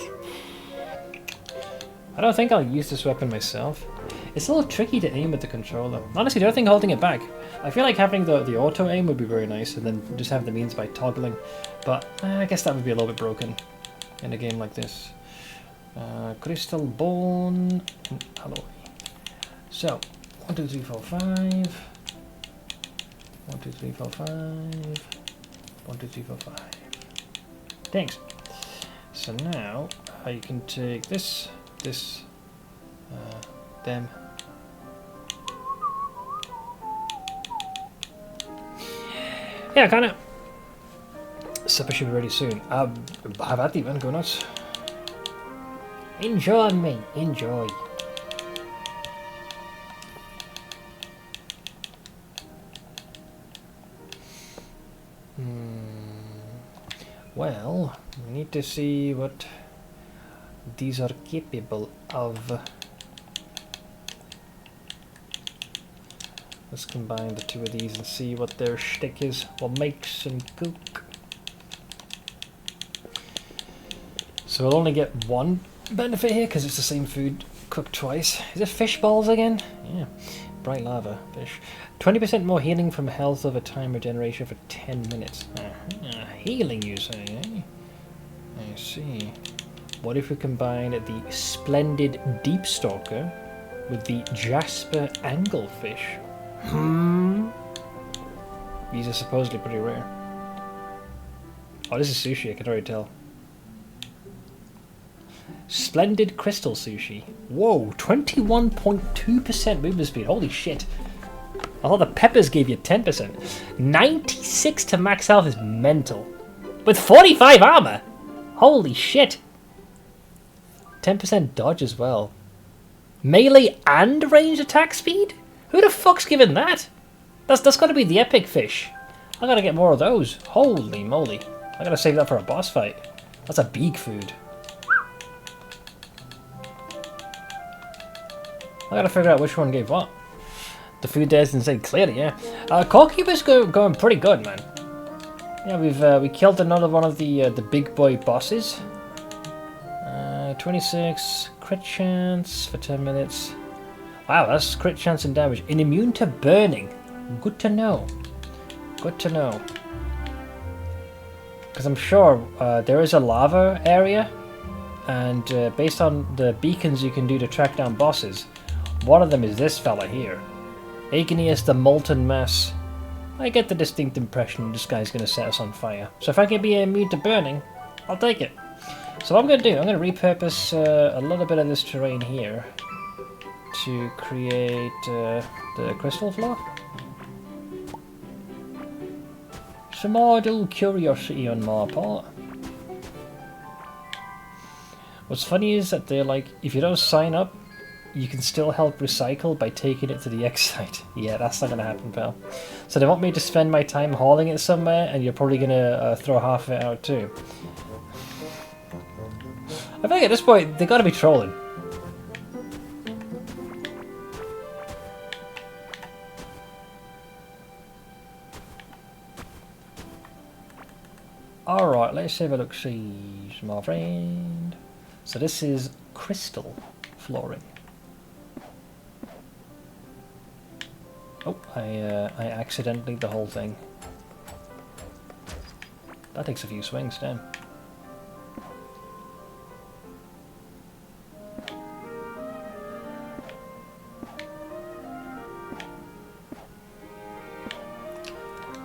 Speaker 1: I don't think I'll use this weapon myself. It's a little tricky to aim with the controller. Honestly, the other thing holding it back, I feel like having the auto aim would be very nice, and then just have the means by toggling, but I guess that would be a little bit broken in a game like this. Crystal bone and alloy. So, 1, 2, 3, 4, 5. 1, 2, 3, 4, 5. 1, 2, 3, 4, 5. Thanks. So now I can take this, them. Yeah, kinda. Supper should be ready soon. Have at it, man. Go nuts. Enjoy, mate. Enjoy. Well, we need to see what these are capable of. Let's combine the 2 of these and see what their shtick is. What makes them cook. So we'll only get 1 benefit here because it's the same food cooked twice. Is it fish balls again? Yeah. Bright lava fish. 20% more healing from health over time, regeneration for 10 minutes. Healing, you say, eh? I see. What if we combine the splendid deep stalker with the jasper anglefish? These are supposedly pretty rare. Oh, this is sushi, I can already tell. Splendid crystal sushi. Whoa, 21.2% movement speed. Holy shit. I thought the peppers gave you 10%. 96 to max health is mental. With 45 armor. Holy shit. 10% dodge as well. Melee and range attack speed? Who the fuck's given that? That's gotta be the epic fish. I gotta get more of those. Holy moly. I gotta save that for a boss fight. That's a big food. I gotta figure out which one gave what. The food there isn't said clearly, yeah. Core-keeper's going pretty good, man. Yeah, we killed another one of the big boy bosses. 26 crit chance for 10 minutes. Wow, that's crit chance and damage. And immune to burning. Good to know. Good to know. Because I'm sure there is a lava area, and based on the beacons you can do to track down bosses, one of them is this fella here. Igneous the Molten Mass. I get the distinct impression this guy's going to set us on fire. So if I can be immune to burning, I'll take it. So what I'm going to do, I'm going to repurpose a little bit of this terrain here to create the crystal floor. Some idle curiosity on my part. What's funny is that they're like, if you don't sign up, you can still help recycle by taking it to the X site. Yeah, that's not going to happen, pal. So they want me to spend my time hauling it somewhere, and you're probably going to throw half of it out too. I feel like at this point, they got to be trolling. Alright, let's have a look-see, my friend. So this is crystal flooring. Oh, I accidentally the whole thing. That takes a few swings, damn.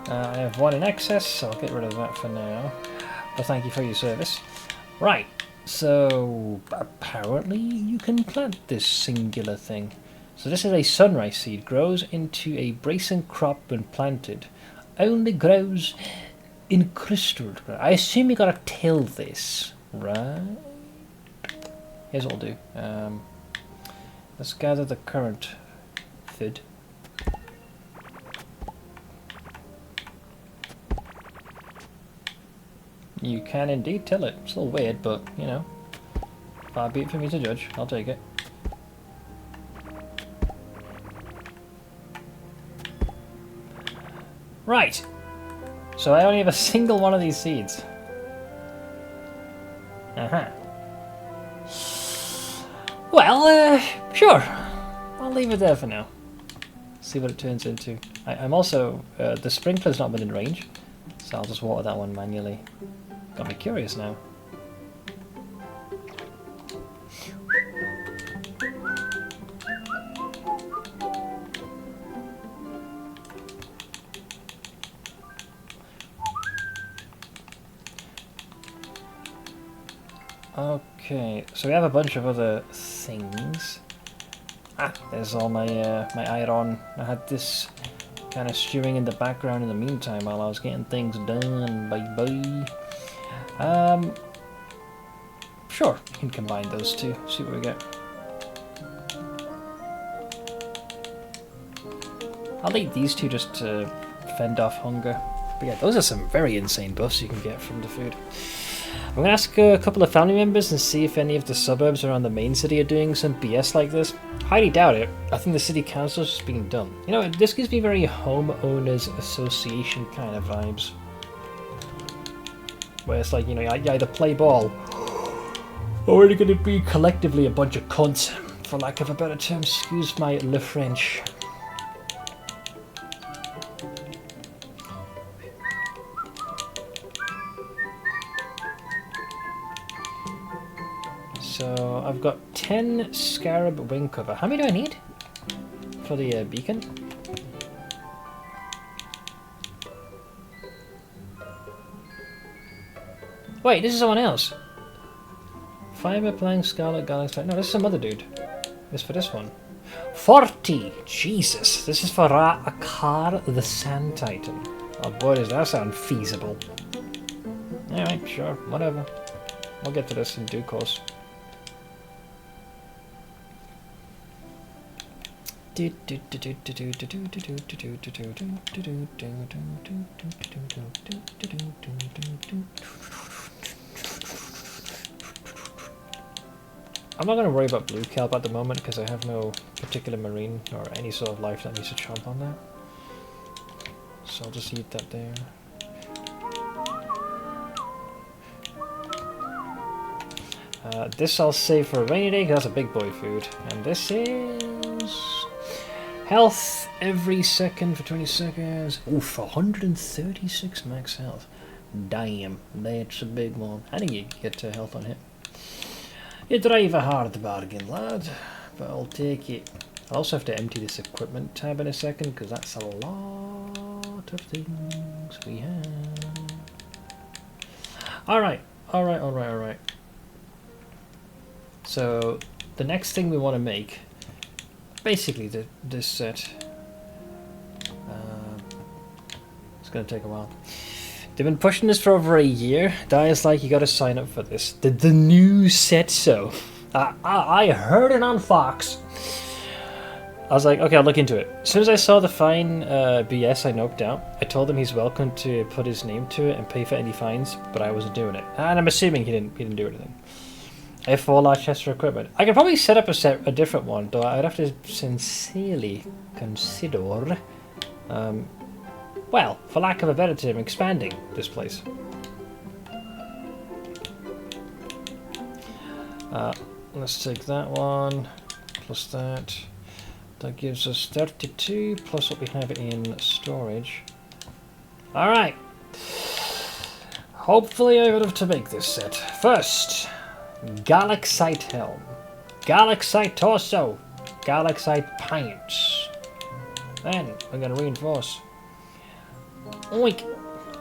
Speaker 1: I have one in excess, so I'll get rid of that for now. But thank you for your service. Right, so apparently you can plant this singular thing. So this is a sunrise seed. Grows into a bracing crop when planted. Only grows in crystal. I assume you gotta till this, right? Here's what we'll do. Let's gather the current food. You can indeed till it. It's a little weird, but, you know, far be it for me to judge. I'll take it. Right. So I only have a single one of these seeds. Uh-huh. Well, sure. I'll leave it there for now. See what it turns into. I'm also... the sprinkler's not within range, so I'll just water that one manually. Got me curious now. Okay, so we have a bunch of other things. Ah, there's all my my iron. I had this kind of stewing in the background in the meantime while I was getting things done. Bye. Sure, we can combine those two. See what we get. I'll eat these two just to fend off hunger. But yeah, those are some very insane buffs you can get from the food. I'm going to ask a couple of family members and see if any of the suburbs around the main city are doing some BS like this. Highly doubt it. I think the city council's just being done. You know, this gives me very homeowners association kind of vibes. Where it's like, you know, you either play ball or we're going to be collectively a bunch of cunts, for lack of a better term. Excuse my Le French. So I've got 10 scarab wing cover. How many do I need for the beacon? Wait, this is someone else. Fiber plank, scarlet, galaxy. No, this is some other dude. This for this one. 40! Jesus! This is for Akar the Sand Titan. Oh boy, does that sound feasible. Alright, sure, whatever. We'll get to this in due course. I'm not going to worry about blue kelp at the moment because I have no particular marine or any sort of life that needs to chomp on that. So I'll just eat that there. This I'll save for a rainy day because that's a big boy food. And this is health every second for 20 seconds. Oof, 136 max health. Damn, that's a big one. I think you get health on hit. You drive a hard bargain, lad, but I'll take it. I also have to empty this equipment tab in a second because that's a lot of things we have. Alright. So, the next thing we want to make, basically this set, it's going to take a while. They've been pushing this for over a year. Dia's like, you got to sign up for this. The new set, so. I heard it on Fox. I was like, okay, I'll look into it. As soon as I saw the fine BS, I noped out. I told him he's welcome to put his name to it and pay for any fines, but I wasn't doing it. And I'm assuming he didn't do anything. I have 4 large chests for equipment. I could probably set up a different one, though I'd have to sincerely consider, well, for lack of a better term, expanding this place. Let's take that one, plus that. That gives us 32, plus what we have in storage. Alright. Hopefully I would have to make this set. First, Galaxite Helm, Galaxite Torso, Galaxite Pants. Then we're going to reinforce. Oink!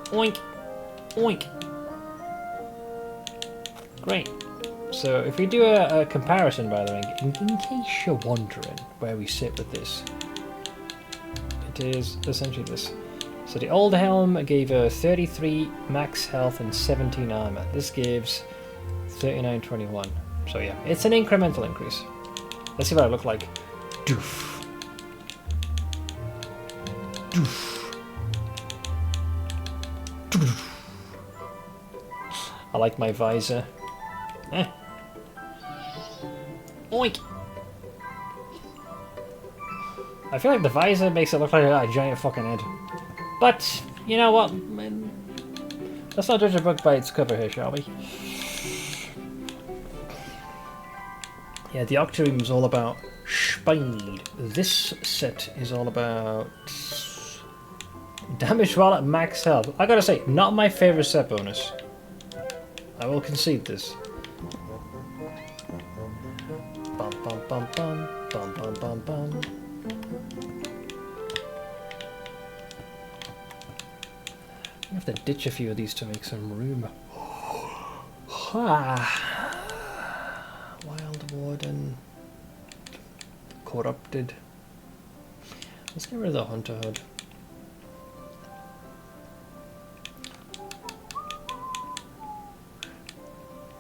Speaker 1: Oink! Oink! Great. So if we do a comparison, by the way, in case you're wondering where we sit with this, it is essentially this. So the old helm gave her 33 max health and 17 armor. This gives 39.21. So yeah, it's an incremental increase. Let's see what I look like. Doof. Doof. Doof. I like my visor. Eh. Oink! I feel like the visor makes it look like a giant fucking head. But, you know what? Let's not judge a book by its cover here, shall we? Yeah, the Octarine was all about speed. This set is all about damage while at max health. I gotta say, not my favourite set bonus. I will concede this. Bum bum bum bum bum bum bum bum. I have to ditch a few of these to make some room. Wild Warden. Corrupted. Let's get rid of the Hunter Hood.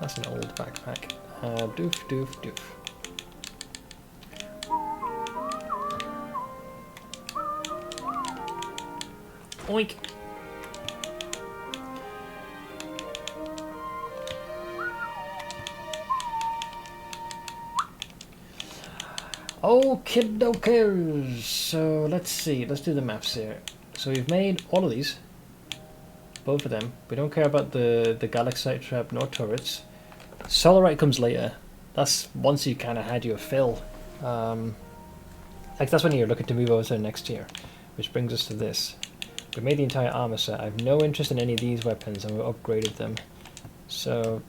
Speaker 1: That's an old backpack. Doof, doof, doof. Oink! Okie dokers. So let's see. Let's do the maps here. So we've made all of these. Both of them. We don't care about the Galaxite trap nor turrets. Solarite comes later. That's once you kind of had your fill. Like that's when you're looking to move over to the next tier. Which brings us to this. We made the entire armor set. I have no interest in any of these weapons and we've upgraded them. So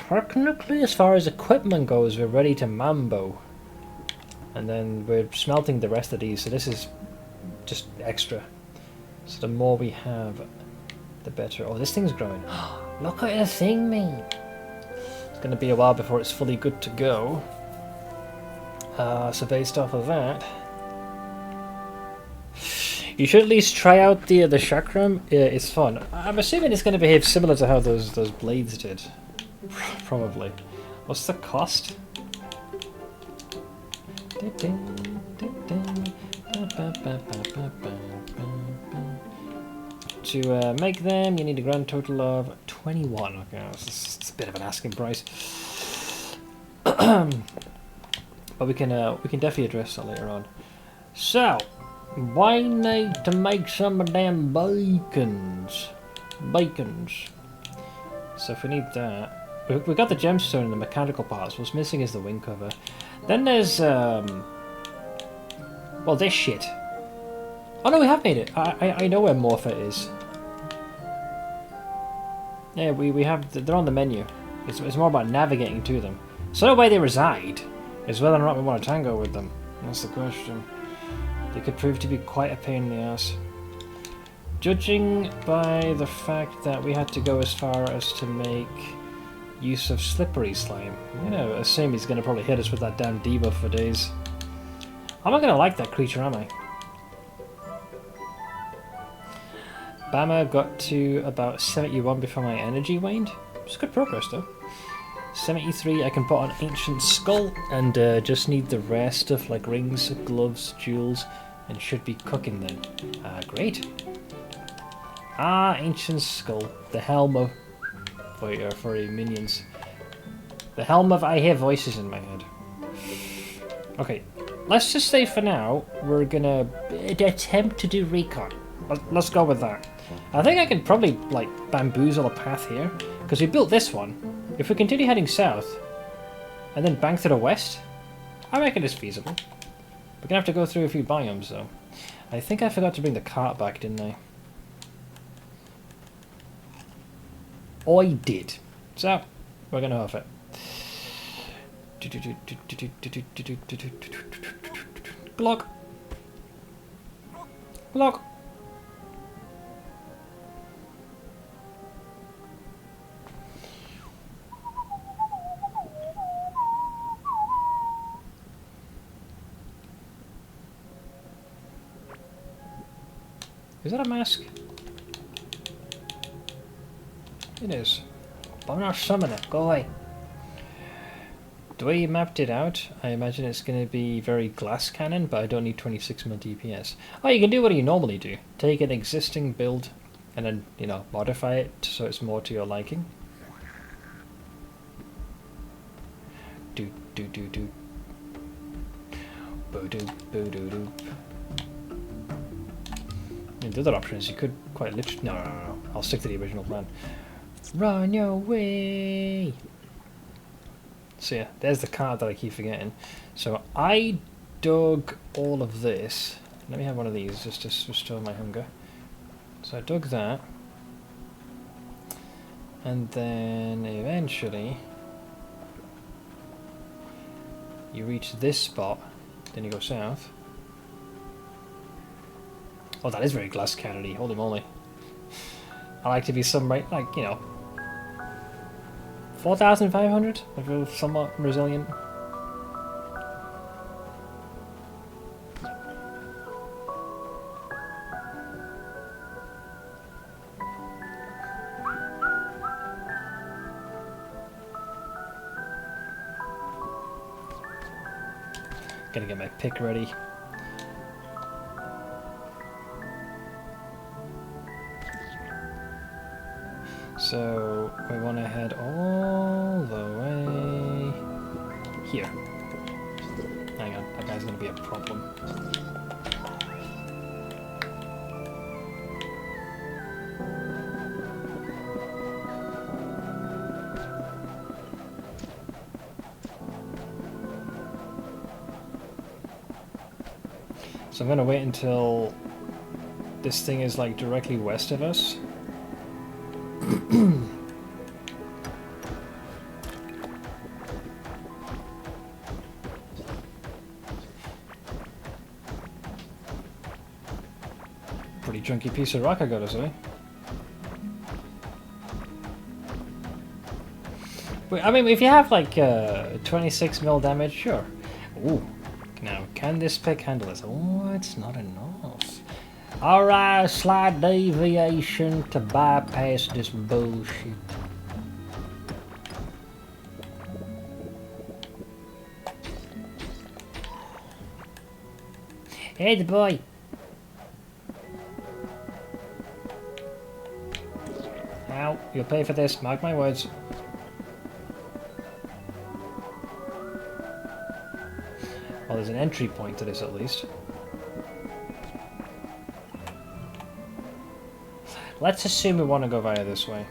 Speaker 1: technically as far as equipment goes, we're ready to mambo. And then we're smelting the rest of these, so this is just extra. So the more we have, the better. Oh, this thing's growing. Look at the thing, mate. It's going to be a while before it's fully good to go. So based off of that, you should at least try out the chakram. Yeah, it's fun. I'm assuming it's going to behave similar to how those blades did. Probably. What's the cost? To make them, you need a grand total of 21. Okay, it's a bit of an asking price, but we can definitely address that later on. So, why need to make some of them bacons? So if we need that, we got the gemstone and the mechanical parts. What's missing is the wing cover. Then there's, well, this shit. Oh no, we have made it. I know where Morpha is. Yeah, we have, they're on the menu. It's more about navigating to them. So the way they reside is whether or not we want to tango with them. That's the question. They could prove to be quite a pain in the ass. Judging by the fact that we had to go as far as to make use of slippery slime. You know, assume he's going to probably hit us with that damn debuff for days. I'm not going to like that creature, am I? Bama got to about 71 before my energy waned. It's good progress though. 73 I can put on Ancient Skull and just need the rare stuff like rings, gloves, jewels, and should be cooking then. Great. Ancient Skull. The helm of... for your minions. The helm of I hear voices in my head. Okay, let's just say for now, we're gonna attempt to do recon. Let's go with that. I think I can probably, like, bamboozle a path here, because we built this one. If we continue heading south, and then bank to the west, I reckon it's feasible. We're gonna have to go through a few biomes, though. I think I forgot to bring the cart back, didn't I? I did. So, we're gonna hoof it. Glock. Glock. Is that a mask? It is. But I'm not summoning it. Go away. The way you mapped it out, I imagine it's going to be very glass cannon, but I don't need 26mm DPS. Oh, you can do what you normally do. Take an existing build and then, you know, modify it so it's more to your liking. Do. Boo-doo, boo-doo-doo. And the other option is you could quite literally... No. I'll stick to the original plan. Run your way! So yeah, there's the card that I keep forgetting. So I dug all of this. Let me have one of these just to restore my hunger. So I dug that. And then eventually you reach this spot, then you go south. Oh, that is very glass cannony, holy moly. I like to be some right, like, you know, 4,500? I feel somewhat resilient. Gotta get my pick ready. So we want to head all the way here. Hang on, that guy's going to be a problem. So I'm going to wait until this thing is like directly west of us. Pretty chunky piece of rock, I gotta say. But I mean, if you have like 26mm damage, sure. Ooh, now can this pick handle this? Oh, it's not enough. Alright, slight deviation to bypass this bullshit. Hey, the boy. Ow, you'll pay for this, mark my words. Well, there's an entry point to this at least. Let's assume we want to go via this way.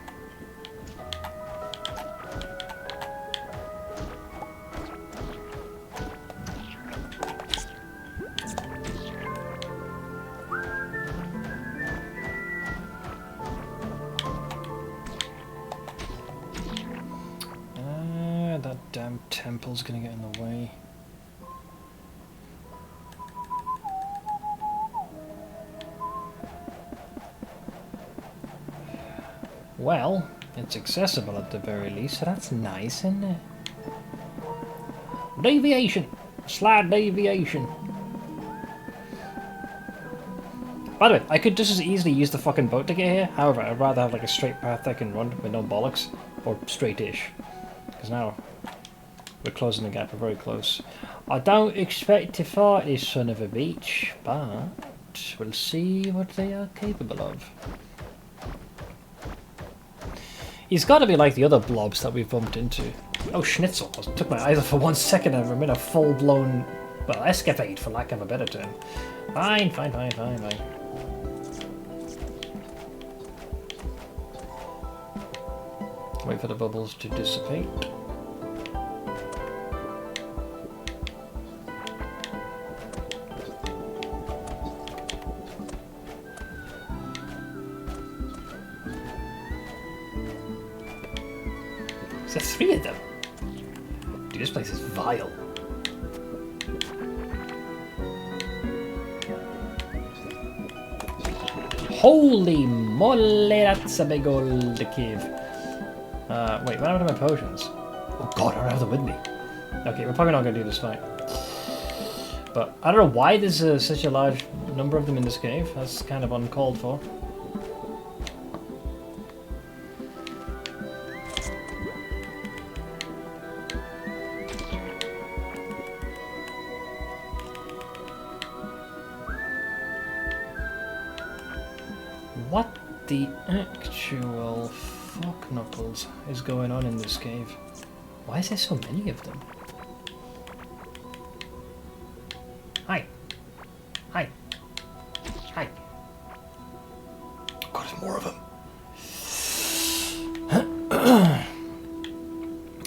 Speaker 1: That damn temple's gonna get in the way. Well, it's accessible at the very least, so that's nice, isn't it? Deviation! Slight deviation. By the way, I could just as easily use the fucking boat to get here. However, I'd rather have like a straight path I can run with no bollocks. Or straight-ish. Because now we're closing the gap, we're very close. I don't expect to fight this son of a bitch, but we'll see what they are capable of. He's got to be like the other blobs that we've bumped into. Oh, Schnitzel. I took my eyes off for 1 second and I'm in a full-blown, well, escapade, for lack of a better term. Fine. Wait for the bubbles to dissipate. Is there 3 of them? Dude, this place is vile. Holy moly, that's a big old cave. Wait, what happened to my potions? Oh god, I don't have them with me. Okay, we're probably not going to do this fight. But I don't know why there's such a large number of them in this cave. That's kind of uncalled for. What the actual fuck knuckles is going on in this cave? Why is there so many of them? Hi. Hi. Hi. God, there's more of them.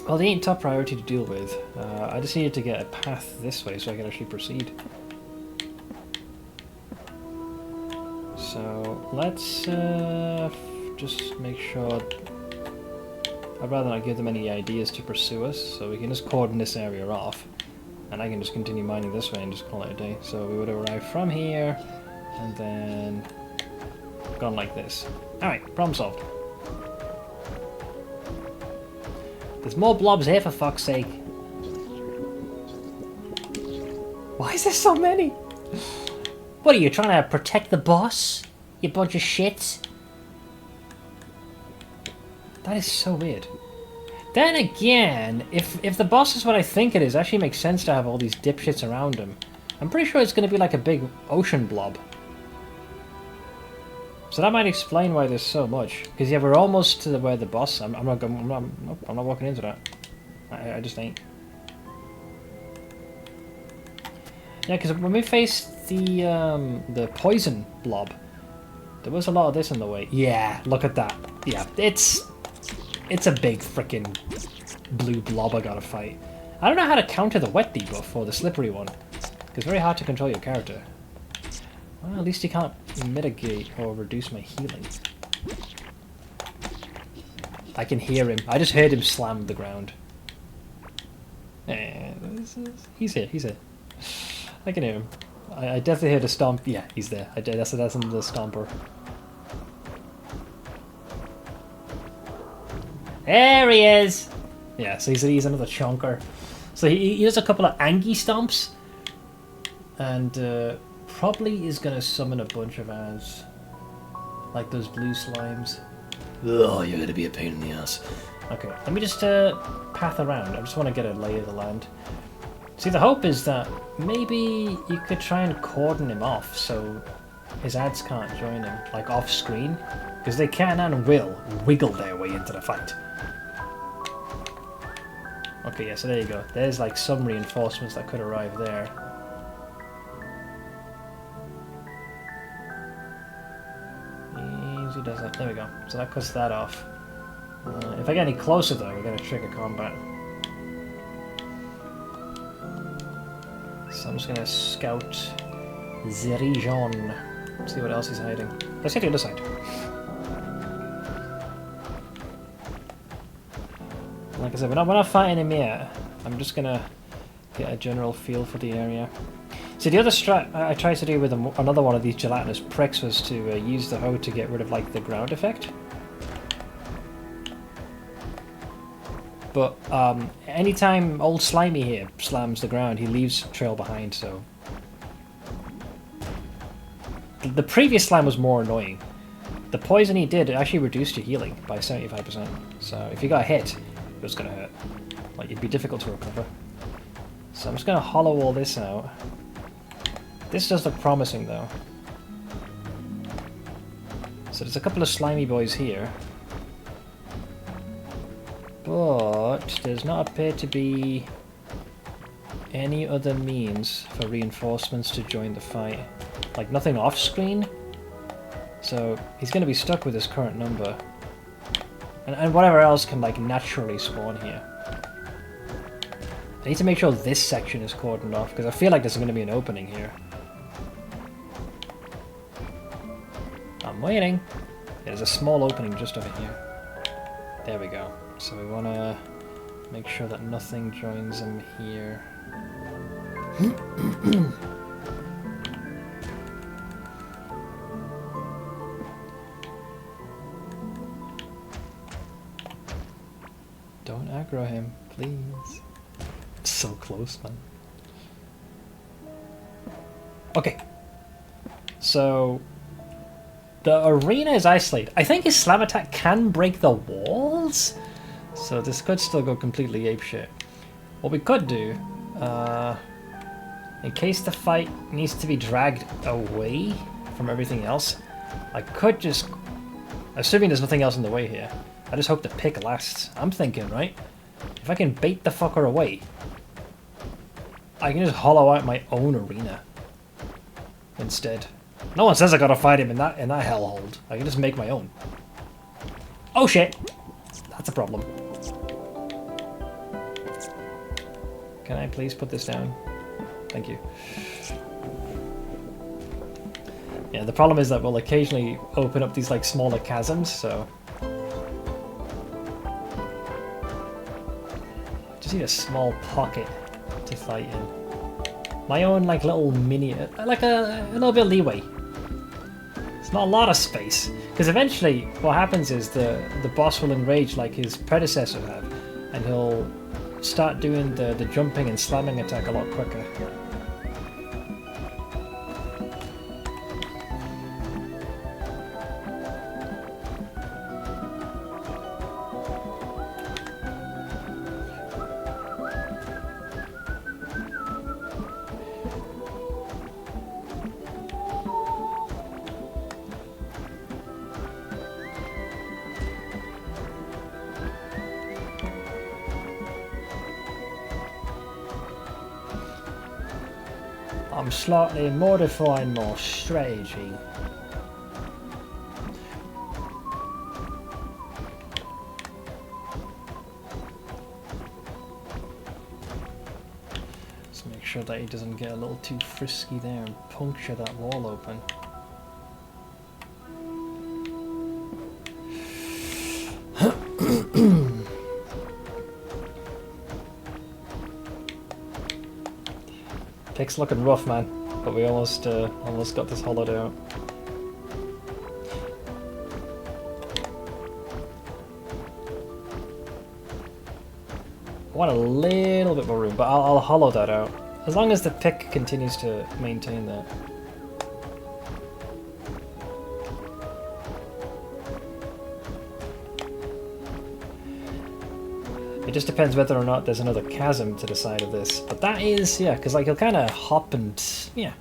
Speaker 1: Well, they ain't top priority to deal with. I just needed to get a path this way so I can actually proceed. So let's just make sure. I'd rather not give them any ideas to pursue us, so we can just cordon this area off, and I can just continue mining this way and just call it a day. So we would arrive from here, and then gone like this. Alright, problem solved. There's more blobs here, for fuck's sake. Why is there so many? What are you, trying to protect the boss? You bunch of shits? That is so weird. Then again, if the boss is what I think it is, it actually makes sense to have all these dipshits around him. I'm pretty sure it's going to be like a big ocean blob. So that might explain why there's so much. Because yeah, we're almost to where the boss. I'm not walking into that. I just ain't. Yeah, because when we faced the poison blob, there was a lot of this in the way. Yeah, look at that. Yeah, it's a big freaking blue blob I gotta fight. I don't know how to counter the wet debuff or the slippery one. It's very hard to control your character. Well, at least you can't mitigate or reduce my healing. I can hear him. I just heard him slam the ground. He's here. He's here. I can hear him. I definitely heard a stomp. Yeah, he's there. That's in the stomper. There he is! Yeah, so he's another chonker. So he does a couple of Angie stomps. And probably is going to summon a bunch of ants. Like those blue slimes. Oh, you're going to be a pain in the ass. Okay, let me just path around. I just want to get a lay of the land. See, the hope is that maybe you could try and cordon him off so his ads can't join him, like off screen. Because they can and will wiggle their way into the fight. Okay, yeah, so there you go. There's like some reinforcements that could arrive there. Easy does that. There we go. So that cuts that off. If I get any closer though, we're going to trigger combat. So I'm just going to scout the region. See what else he's hiding. Let's hit the other side. Like I said, we're not fighting him yet. I'm just going to get a general feel for the area. See, the other strat I tried to do with another one of these gelatinous pricks was to use the hoe to get rid of like the ground effect. But anytime old Slimy here slams the ground, he leaves a trail behind, so... The previous slime was more annoying. The poison he did actually reduced your healing by 75%. So if you got hit, it was going to hurt. Like, it'd be difficult to recover. So I'm just going to hollow all this out. This does look promising, though. So there's a couple of slimy boys here. But does not appear to be any other means for reinforcements to join the fight. Like nothing off screen. So he's going to be stuck with his current number. And whatever else can like naturally spawn here. I need to make sure this section is cordoned off because I feel like there's going to be an opening here. I'm waiting. There's a small opening just over here. There we go. So we want to make sure that nothing joins him here. Don't aggro him, please. So close, man. Okay. So the arena is isolated. I think his slam attack can break the walls, so this could still go completely apeshit. What we could do, in case the fight needs to be dragged away from everything else, I could just, assuming there's nothing else in the way here, I just hope the pick lasts. I'm thinking, right? If I can bait the fucker away, I can just hollow out my own arena instead. No one says I gotta fight him in that hellhole. I can just make my own. Oh shit! That's a problem. Can I please put this down? Thank you. Yeah, the problem is that we'll occasionally open up these like smaller chasms, so just need a small pocket to fight in. My own like little mini, like a little bit of leeway. It's not a lot of space, because eventually what happens is the boss will enrage like his predecessor have, and he'll start doing the jumping and slamming attack a lot quicker. I'm slightly modifying my strategy. Let's make sure that he doesn't get a little too frisky there and puncture that wall open. Pick's looking rough, man, but we almost got this hollowed out. I want a little bit more room, but I'll hollow that out. As long as the pick continues to maintain that. It just depends whether or not there's another chasm to the side of this. But that is, yeah, because like he'll kind of hop and, yeah.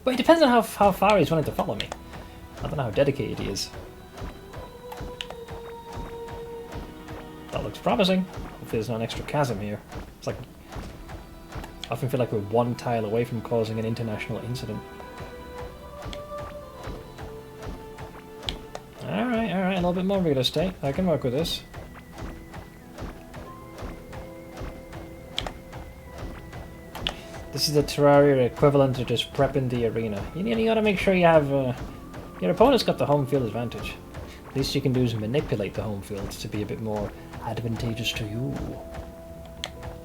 Speaker 1: But it depends on how far he's willing to follow me. I don't know how dedicated he is. That looks promising. Hopefully there's not an extra chasm here. It's like, I often feel like we're one tile away from causing an international incident. Alright, a little bit more real estate. I can work with this. This is the Terraria equivalent to just prepping the arena. You gotta make sure you have... your opponent's got the home field advantage. Least you can do is manipulate the home field to be a bit more advantageous to you.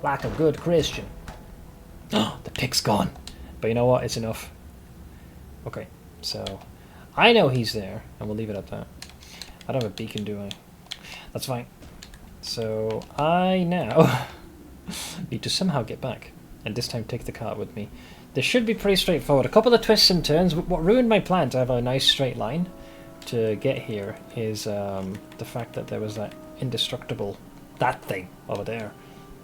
Speaker 1: Like a good Christian. Oh, the pick's gone. But you know what? It's enough. Okay, so... I know he's there, and we'll leave it at that. I don't have a beacon, do I? That's fine. So, I now need to somehow get back. And this time take the cart with me. This should be pretty straightforward. A couple of twists and turns. What ruined my plan to have a nice straight line to get here is the fact that there was that indestructible, that thing over there.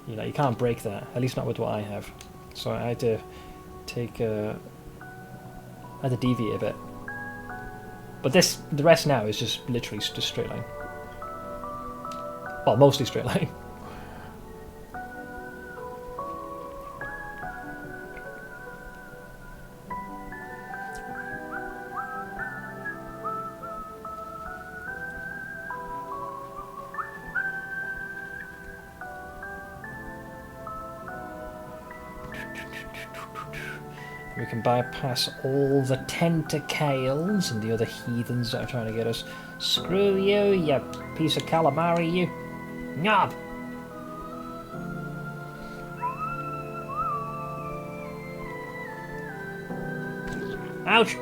Speaker 1: You know, you can't break that, at least not with what I have. So I had to take, I had to deviate a bit. But the rest now is just literally just straight line. Well, mostly straight line. We can bypass all the tentacles and the other heathens that are trying to get us. Screw you, you piece of calamari, you. Knob! Ouch!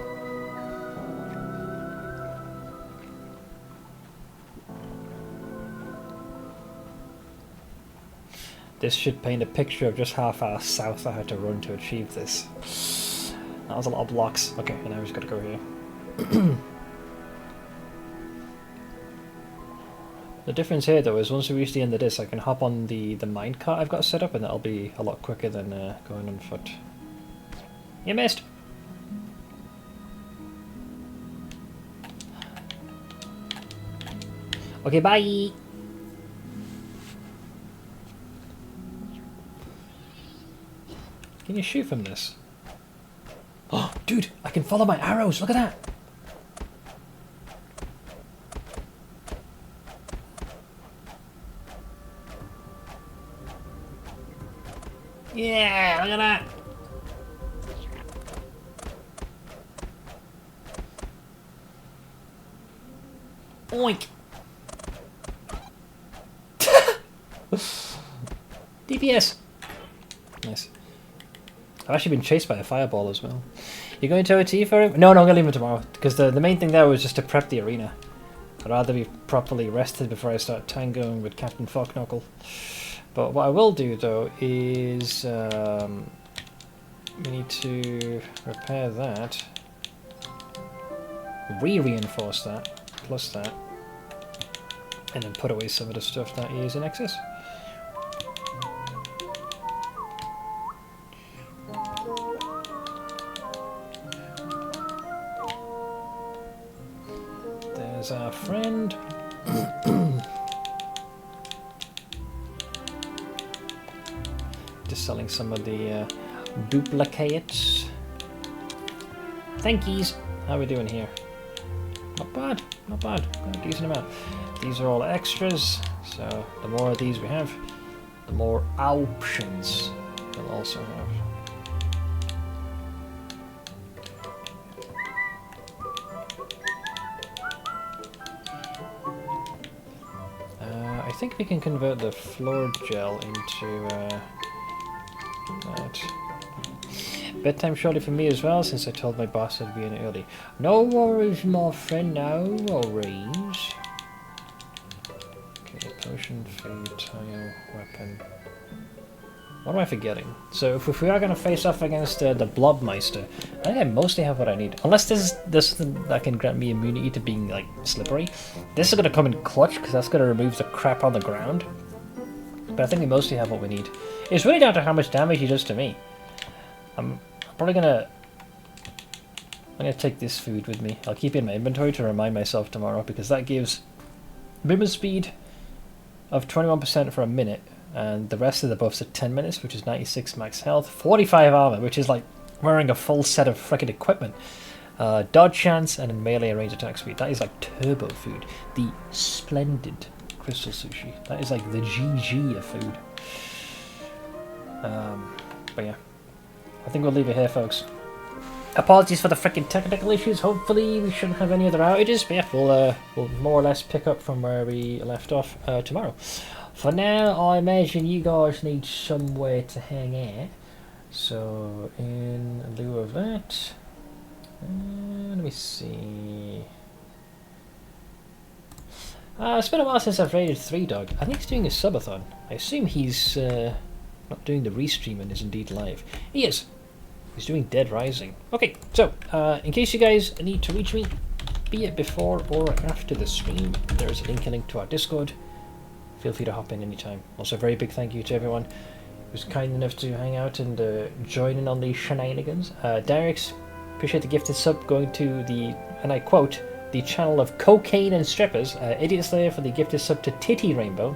Speaker 1: This should paint a picture of just how far south I had to run to achieve this. That was a lot of blocks. Okay, and now we just gotta go here. The difference here though is once we reach the end of this I can hop on the minecart I've got set up and that'll be a lot quicker than going on foot. You missed! Okay, bye! Can you shoot from this? Oh, dude! I can follow my arrows! Look at that! Yeah, look at that! Oink! DPS! Nice. I've actually been chased by a fireball as well. You going to OT for him? No, I'm going to leave him tomorrow. Because the main thing there was just to prep the arena. I'd rather be properly rested before I start tangoing with Captain Forknuckle. But what I will do though is we need to repair that, reinforce that, plus that, and then put away some of the stuff that is in excess. There's our friend. Just selling some of the duplicates. Thankies. How are we doing here? Not bad, not bad. Got a decent amount. These are all extras, so the more of these we have, the more options we'll also have. I think we can convert the floor gel into that. Bedtime shortly for me as well, since I told my boss I'd be in early. No worries, my friend, no worries. Okay, potion, food, tile, weapon. What am I forgetting? So if we are going to face off against the Blobmeister, I think I mostly have what I need. Unless this that can grant me immunity to being like slippery. This is going to come in clutch because that's going to remove the crap on the ground. But I think we mostly have what we need. It's really down to how much damage he does to me. I'm probably I'm gonna take this food with me. I'll keep it in my inventory to remind myself tomorrow because that gives movement speed of 21% for a minute. And the rest of the buffs at 10 minutes, which is 96 max health, 45 armor, which is like wearing a full set of frickin' equipment, dodge chance, and a melee range attack speed. That is like turbo food. The splendid crystal sushi. That is like the GG of food. But yeah, I think we'll leave it here, folks. Apologies for the frickin' technical issues. Hopefully we shouldn't have any other outages. But yeah, we'll more or less pick up from where we left off tomorrow. For now, I imagine you guys need somewhere to hang out. So, in lieu of that, let me see. It's been a while since I've raided 3 Dog. I think he's doing a subathon. I assume he's not doing the restream and is indeed live. He is. He's doing Dead Rising. Okay, so, in case you guys need to reach me, be it before or after the stream, there is a link to our Discord. Feel free to hop in anytime. Also, a very big thank you to everyone who was kind enough to hang out and join in on these shenanigans. Derek's, appreciate the gifted sub going to the, and I quote, the channel of cocaine and strippers. Idiot Slayer for the gifted sub to Titty Rainbow.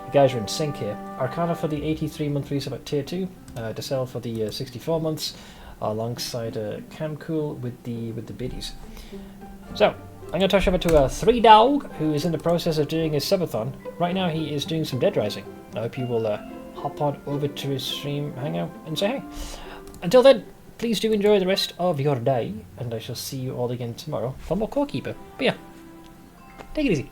Speaker 1: You guys are in sync here. Arcana for the 83-month resub at tier 2. Decel for the 64 months, alongside Camcool with the biddies. So, I'm going to touch over to 3 Dog, who is in the process of doing his subathon. Right now he is doing some Dead Rising. I hope you will hop on over to his stream, hang out, and say hey. Until then, please do enjoy the rest of your day, and I shall see you all again tomorrow for more Core Keeper. But yeah, take it easy.